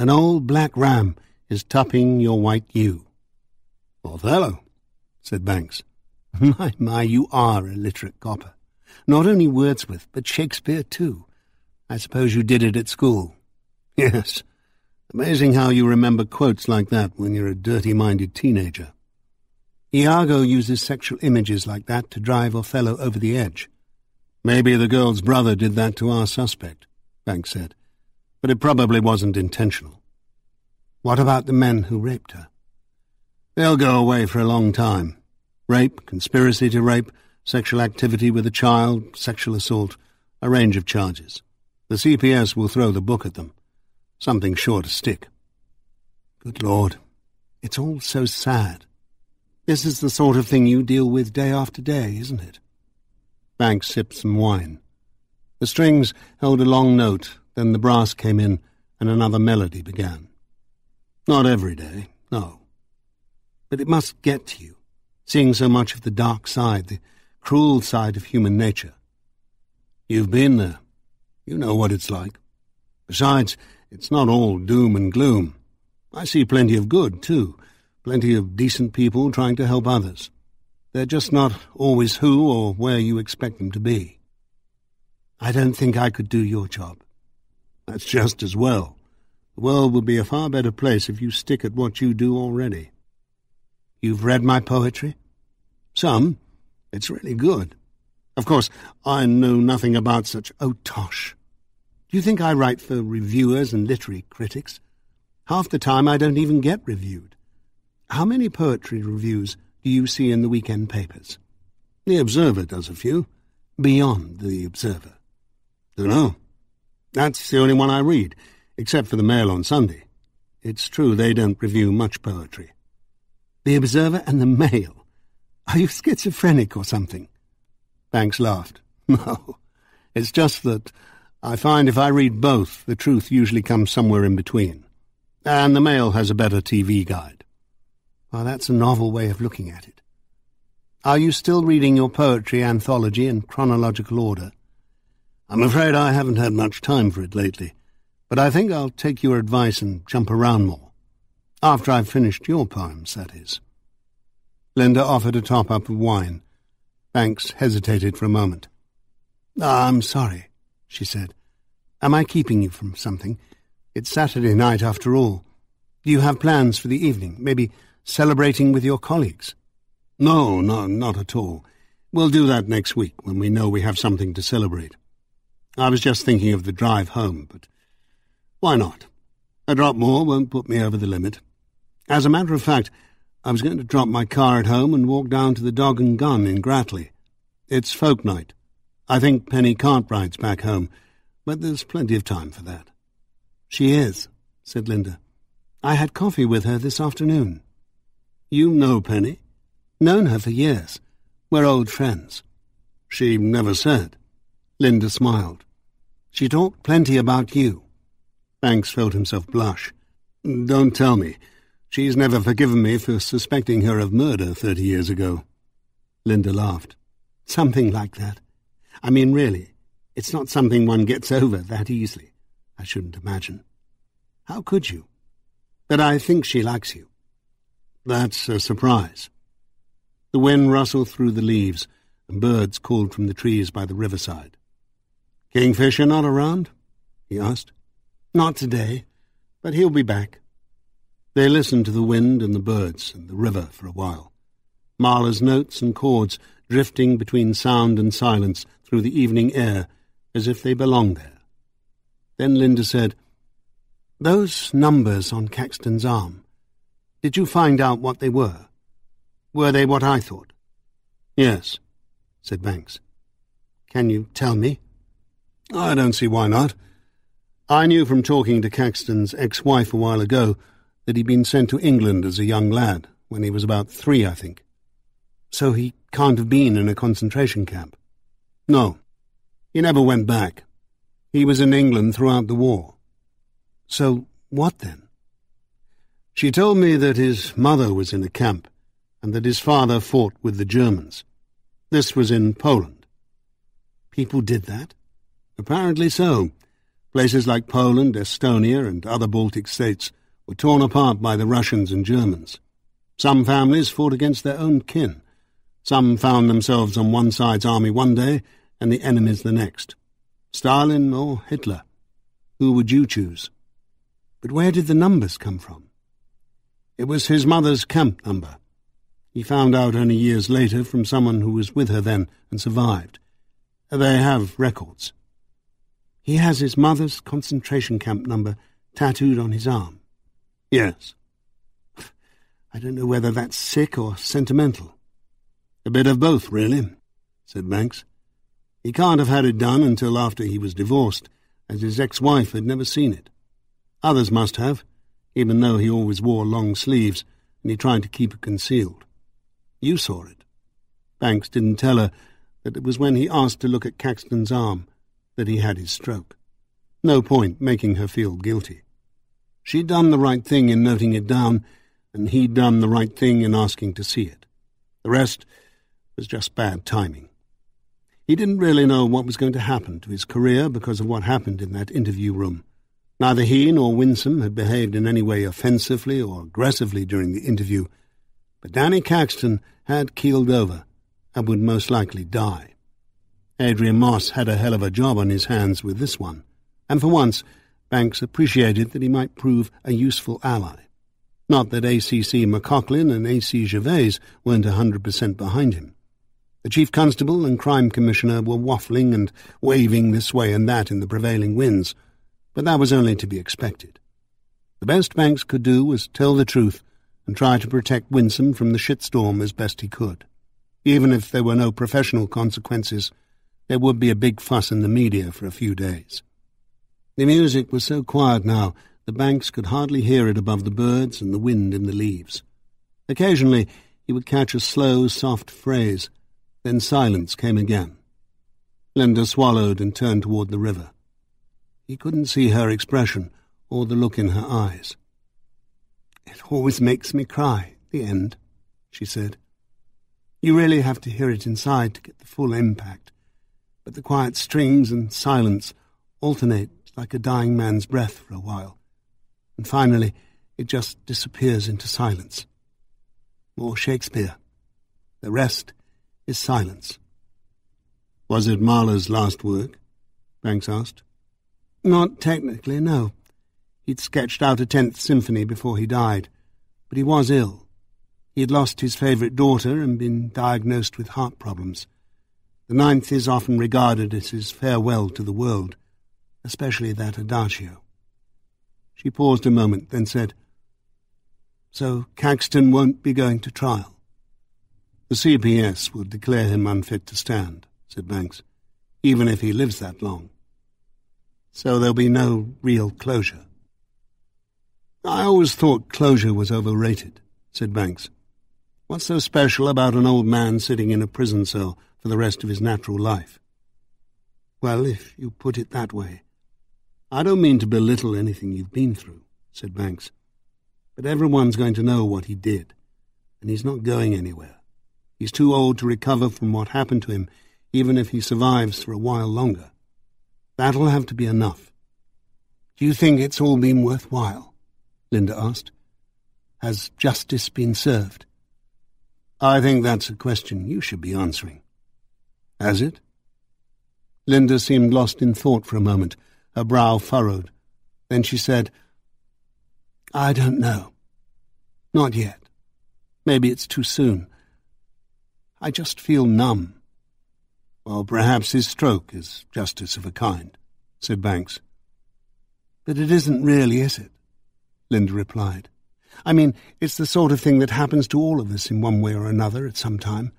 An old black ram is topping your white ewe." "Othello," said Banks. My, you are a literate copper. Not only Wordsworth, but Shakespeare too. I suppose you did it at school." "Yes. Amazing how you remember quotes like that when you're a dirty-minded teenager." Iago uses sexual images like that to drive Othello over the edge. "Maybe the girl's brother did that to our suspect," Banks said. "But it probably wasn't intentional." "What about the men who raped her?" "They'll go away for a long time. Rape, conspiracy to rape, sexual activity with a child, sexual assault, a range of charges. The CPS will throw the book at them. Something sure to stick." "Good Lord, it's all so sad. This is the sort of thing you deal with day after day, isn't it?" Banks sipped some wine. The strings held a long note, then the brass came in and another melody began. "Not every day, no. But it must get to you, seeing so much of the dark side, the cruel side of human nature." "You've been there. You know what it's like. Besides, it's not all doom and gloom. I see plenty of good, too. Plenty of decent people trying to help others. They're just not always who or where you expect them to be." "I don't think I could do your job." "That's just as well. The world would be a far better place if you stick at what you do already." "You've read my poetry?" "Some. It's really good. Of course, I know nothing about such—" "Oh, tosh. Do you think I write for reviewers and literary critics? Half the time I don't even get reviewed. How many poetry reviews do you see in the weekend papers?" "The Observer does a few." "Beyond the Observer?" "Dunno. That's the only one I read, except for the Mail on Sunday. It's true they don't review much poetry." "The Observer and the Mail? Are you schizophrenic or something?" Banks laughed. "No, it's just that I find if I read both, the truth usually comes somewhere in between. And the Mail has a better TV guide." "Well, that's a novel way of looking at it. Are you still reading your poetry anthology in chronological order?" "I'm afraid I haven't had much time for it lately, but I think I'll take your advice and jump around more. After I've finished your poems, that is." Linda offered a top-up of wine. Banks hesitated for a moment. "I'm sorry," she said. "Am I keeping you from something? It's Saturday night after all. Do you have plans for the evening? Maybe celebrating with your colleagues?" No, not at all. We'll do that next week when we know we have something to celebrate. I was just thinking of the drive home, but why not? A drop more won't put me over the limit. As a matter of fact, I was going to drop my car at home and walk down to the Dog and Gun in Gratley. It's folk night. I think Penny can't ride back home, but there's plenty of time for that." "She is," said Linda. "I had coffee with her this afternoon." "You know Penny?" "Known her for years. We're old friends." "She never said." Linda smiled. "She talked plenty about you." Banks felt himself blush. "Don't tell me. She's never forgiven me for suspecting her of murder 30 years ago." Linda laughed. "Something like that. I mean, really, it's not something one gets over that easily, I shouldn't imagine. How could you? But I think she likes you." "That's a surprise." The wind rustled through the leaves, and birds called from the trees by the riverside. "Kingfisher not around?" he asked. "Not today, but he'll be back." They listened to the wind and the birds and the river for a while. Mahler's notes and chords drifting between sound and silence through the evening air as if they belonged there. Then Linda said, "Those numbers on Caxton's arm, did you find out what they were? Were they what I thought?" "Yes," said Banks. "Can you tell me?" "I don't see why not. I knew from talking to Caxton's ex-wife a while ago that he'd been sent to England as a young lad, when he was about 3, I think." "So he can't have been in a concentration camp?" "No. He never went back. He was in England throughout the war." "So what then?" "She told me that his mother was in a camp, and that his father fought with the Germans. This was in Poland." "People did that?" "Apparently so. Places like Poland, Estonia, and other Baltic states were torn apart by the Russians and Germans. Some families fought against their own kin. Some found themselves on one side's army one day and the enemy's the next. Stalin or Hitler? Who would you choose? But where did the numbers come from? It was his mother's camp number. He found out only years later from someone who was with her then and survived. They have records. He has his mother's concentration camp number tattooed on his arm. Yes. I don't know whether that's sick or sentimental. A bit of both, really, said Banks. He can't have had it done until after he was divorced, as his ex-wife had never seen it. Others must have, even though he always wore long sleeves, and he tried to keep it concealed. You saw it. Banks didn't tell her that it was when he asked to look at Caxton's arm that he had his stroke. No point making her feel guilty. She'd done the right thing in noting it down, and he'd done the right thing in asking to see it. The rest was just bad timing. He didn't really know what was going to happen to his career because of what happened in that interview room. Neither he nor Winsome had behaved in any way offensively or aggressively during the interview, but Danny Caxton had keeled over and would most likely die. Adrian Moss had a hell of a job on his hands with this one, and for once Banks appreciated that he might prove a useful ally. Not that A.C.C. McCaughlan and A.C. Gervais weren't 100% behind him. The Chief Constable and Crime Commissioner were waffling and waving this way and that in the prevailing winds, but that was only to be expected. The best Banks could do was tell the truth and try to protect Winsome from the shitstorm as best he could. Even if there were no professional consequences, there would be a big fuss in the media for a few days. The music was so quiet now that Banks could hardly hear it above the birds and the wind in the leaves. Occasionally he would catch a slow, soft phrase, then silence came again. Linda swallowed and turned toward the river. He couldn't see her expression or the look in her eyes. "It always makes me cry, the end," she said. "You really have to hear it inside to get the full impact, but the quiet strings and silence alternate like a dying man's breath for a while, and finally it just disappears into silence. More Shakespeare. The rest is silence." "Was it Mahler's last work?" Banks asked. "Not technically, no. He'd sketched out a 10th symphony before he died, but he was ill. He had lost his favourite daughter and been diagnosed with heart problems. The 9th is often regarded as his farewell to the world, especially that adagio." She paused a moment, then said, "So Caxton won't be going to trial?" "The CPS will declare him unfit to stand," said Banks, "even if he lives that long. So there'll be no real closure." "I always thought closure was overrated," said Banks. "What's so special about an old man sitting in a prison cell for the rest of his natural life?" "Well, if you put it that way. I don't mean to belittle anything you've been through," said Banks, "but everyone's going to know what he did, and he's not going anywhere. He's too old to recover from what happened to him, even if he survives for a while longer. That'll have to be enough." "Do you think it's all been worthwhile?" Linda asked. "Has justice been served?" "I think that's a question you should be answering." "Has it?" Linda seemed lost in thought for a moment, her brow furrowed. Then she said, "I don't know. Not yet. Maybe it's too soon. I just feel numb." "Well, perhaps his stroke is justice of a kind," said Banks. "But it isn't really, is it?" Linda replied. "I mean, it's the sort of thing that happens to all of us in one way or another at some time.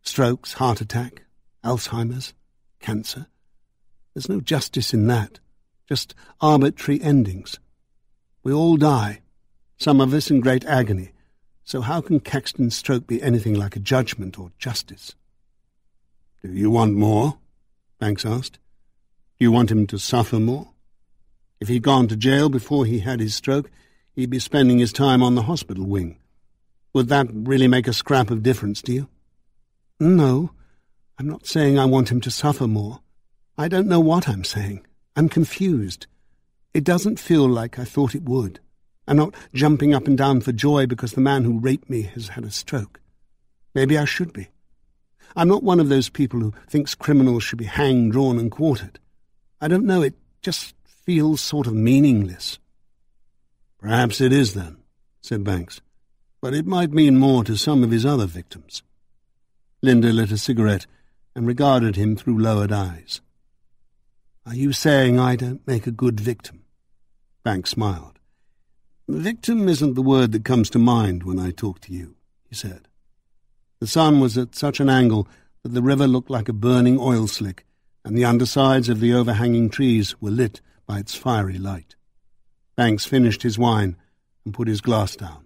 Strokes, heart attack, Alzheimer's, cancer. There's no justice in that, just arbitrary endings. We all die, some of us in great agony, so how can Caxton's stroke be anything like a judgment or justice?" "Do you want more?" Banks asked. "Do you want him to suffer more? If he'd gone to jail before he had his stroke, he'd be spending his time on the hospital wing. Would that really make a scrap of difference to you?" "No, I'm not saying I want him to suffer more. I don't know what I'm saying. I'm confused. It doesn't feel like I thought it would. I'm not jumping up and down for joy because the man who raped me has had a stroke. Maybe I should be. I'm not one of those people who thinks criminals should be hanged, drawn and quartered. I don't know, it just feels sort of meaningless. Perhaps it is then, said Banks, but it might mean more to some of his other victims. Linda lit a cigarette and regarded him through lowered eyes. Are you saying I don't make a good victim? Banks smiled. Victim isn't the word that comes to mind when I talk to you, he said. The sun was at such an angle that the river looked like a burning oil slick, and the undersides of the overhanging trees were lit by its fiery light. Banks finished his wine and put his glass down.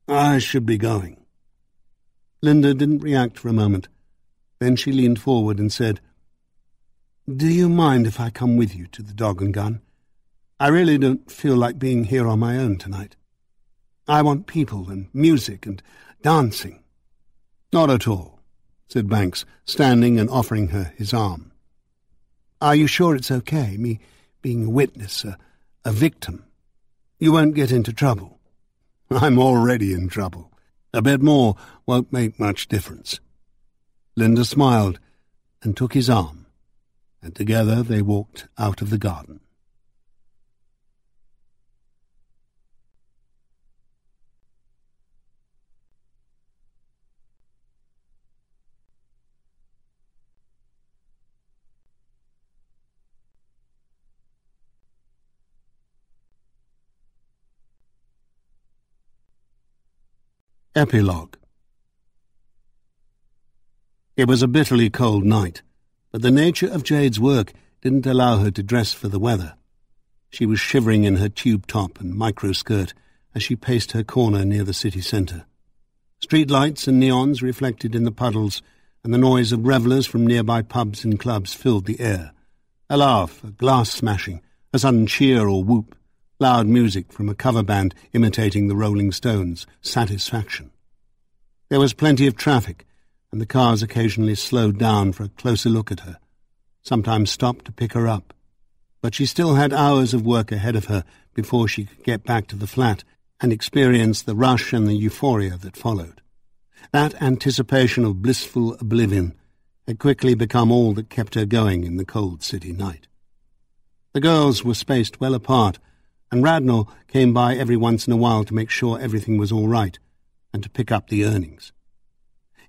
I should be going. Linda didn't react for a moment. Then she leaned forward and said, Do you mind if I come with you to the Dog and Gun? I really don't feel like being here on my own tonight. I want people and music and dancing. Not at all, said Banks, standing and offering her his arm. Are you sure it's okay, me being a witness, a victim? You won't get into trouble. I'm already in trouble. A bit more won't make much difference. Linda smiled and took his arm, and together they walked out of the garden. Epilogue. It was a bitterly cold night, but the nature of Jade's work didn't allow her to dress for the weather. She was shivering in her tube top and micro-skirt as she paced her corner near the city centre. Street lights and neons reflected in the puddles, and the noise of revellers from nearby pubs and clubs filled the air. A laugh, a glass smashing, a sudden cheer or whoop, loud music from a cover band imitating the Rolling Stones, satisfaction. There was plenty of traffic, and the cars occasionally slowed down for a closer look at her, sometimes stopped to pick her up. But she still had hours of work ahead of her before she could get back to the flat and experience the rush and the euphoria that followed. That anticipation of blissful oblivion had quickly become all that kept her going in the cold city night. The girls were spaced well apart, and Radnor came by every once in a while to make sure everything was all right and to pick up the earnings.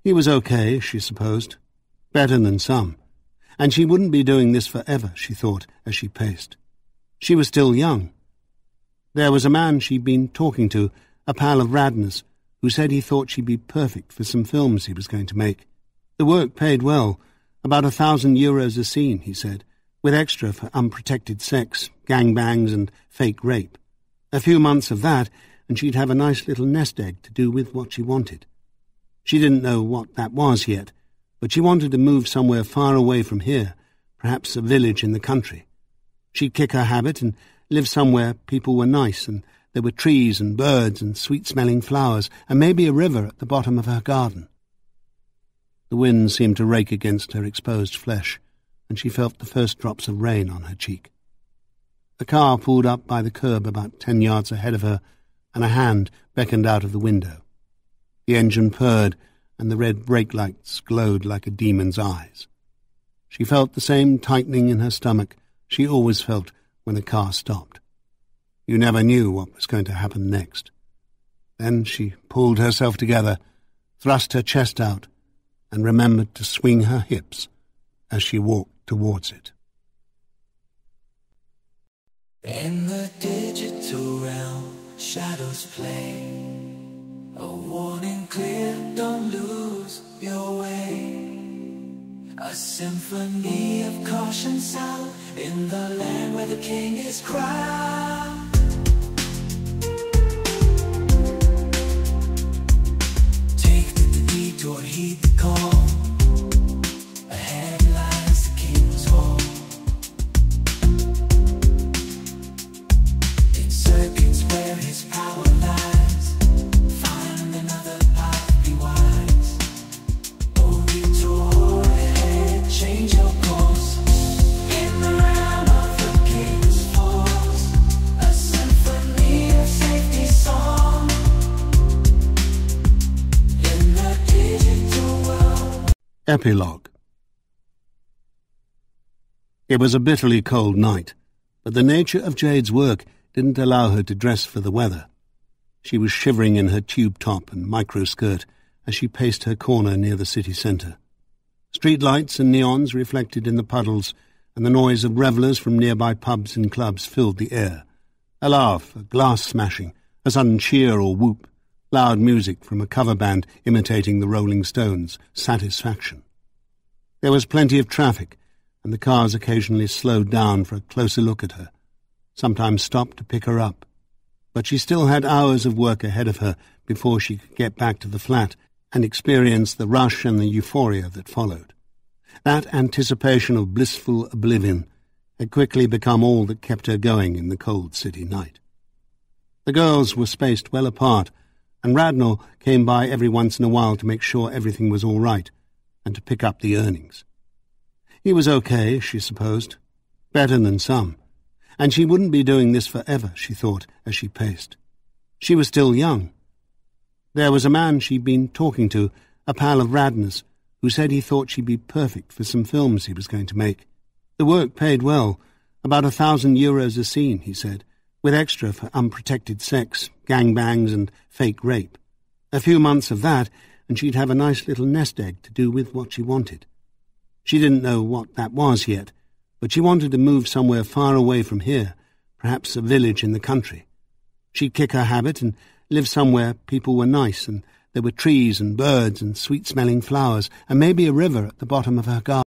He was okay, she supposed, better than some, and she wouldn't be doing this forever, she thought, as she paced. She was still young. There was a man she'd been talking to, a pal of Radnor's, who said he thought she'd be perfect for some films he was going to make. The work paid well, about €1,000 a scene, he said, with extra for unprotected sex, gangbangs and fake rape. A few months of that, and she'd have a nice little nest egg to do with what she wanted. She didn't know what that was yet, but she wanted to move somewhere far away from here, perhaps a village in the country. She'd kick her habit and live somewhere people were nice, and there were trees and birds and sweet-smelling flowers, and maybe a river at the bottom of her garden. The wind seemed to rake against her exposed flesh, and she felt the first drops of rain on her cheek. A car pulled up by the curb about 10 yards ahead of her, and a hand beckoned out of the window. The engine purred, and the red brake lights glowed like a demon's eyes. She felt the same tightening in her stomach she always felt when a car stopped. You never knew what was going to happen next. Then she pulled herself together, thrust her chest out, and remembered to swing her hips as she walked towards it. In the digital realm, shadows play. A warning clear, don't lose your way. A symphony of caution sound in the land where the king is crowned. Take the detour, heed the call. Ahead lies the king's hall. In circuits where his power lies, find another path, be wise. Oh, detour ahead, change your course. In the realm of the king's fall. Epilogue. It was a bitterly cold night, but the nature of Jade's work didn't allow her to dress for the weather. She was shivering in her tube top and micro-skirt as she paced her corner near the city centre. Street lights and neons reflected in the puddles, and the noise of revellers from nearby pubs and clubs filled the air. A laugh, a glass smashing, a sudden cheer or whoop, loud music from a cover band imitating the Rolling Stones' Satisfaction. There was plenty of traffic, and the cars occasionally slowed down for a closer look at her, sometimes stopped to pick her up. But she still had hours of work ahead of her before she could get back to the flat and experience the rush and the euphoria that followed. That anticipation of blissful oblivion had quickly become all that kept her going in the cold city night. The girls were spaced well apart, and Radnor came by every once in a while to make sure everything was all right and to pick up the earnings. He was okay, she supposed, better than some, and she wouldn't be doing this forever, she thought as she paced. She was still young. There was a man she'd been talking to, a pal of Radnor's, who said he thought she'd be perfect for some films he was going to make. The work paid well, about €1,000 a scene, he said, with extra for unprotected sex, gangbangs and fake rape. A few months of that, and she'd have a nice little nest egg to do with what she wanted. She didn't know what that was yet, but she wanted to move somewhere far away from here, perhaps a village in the country. She'd kick her habit and live somewhere people were nice and there were trees and birds and sweet-smelling flowers and maybe a river at the bottom of her garden.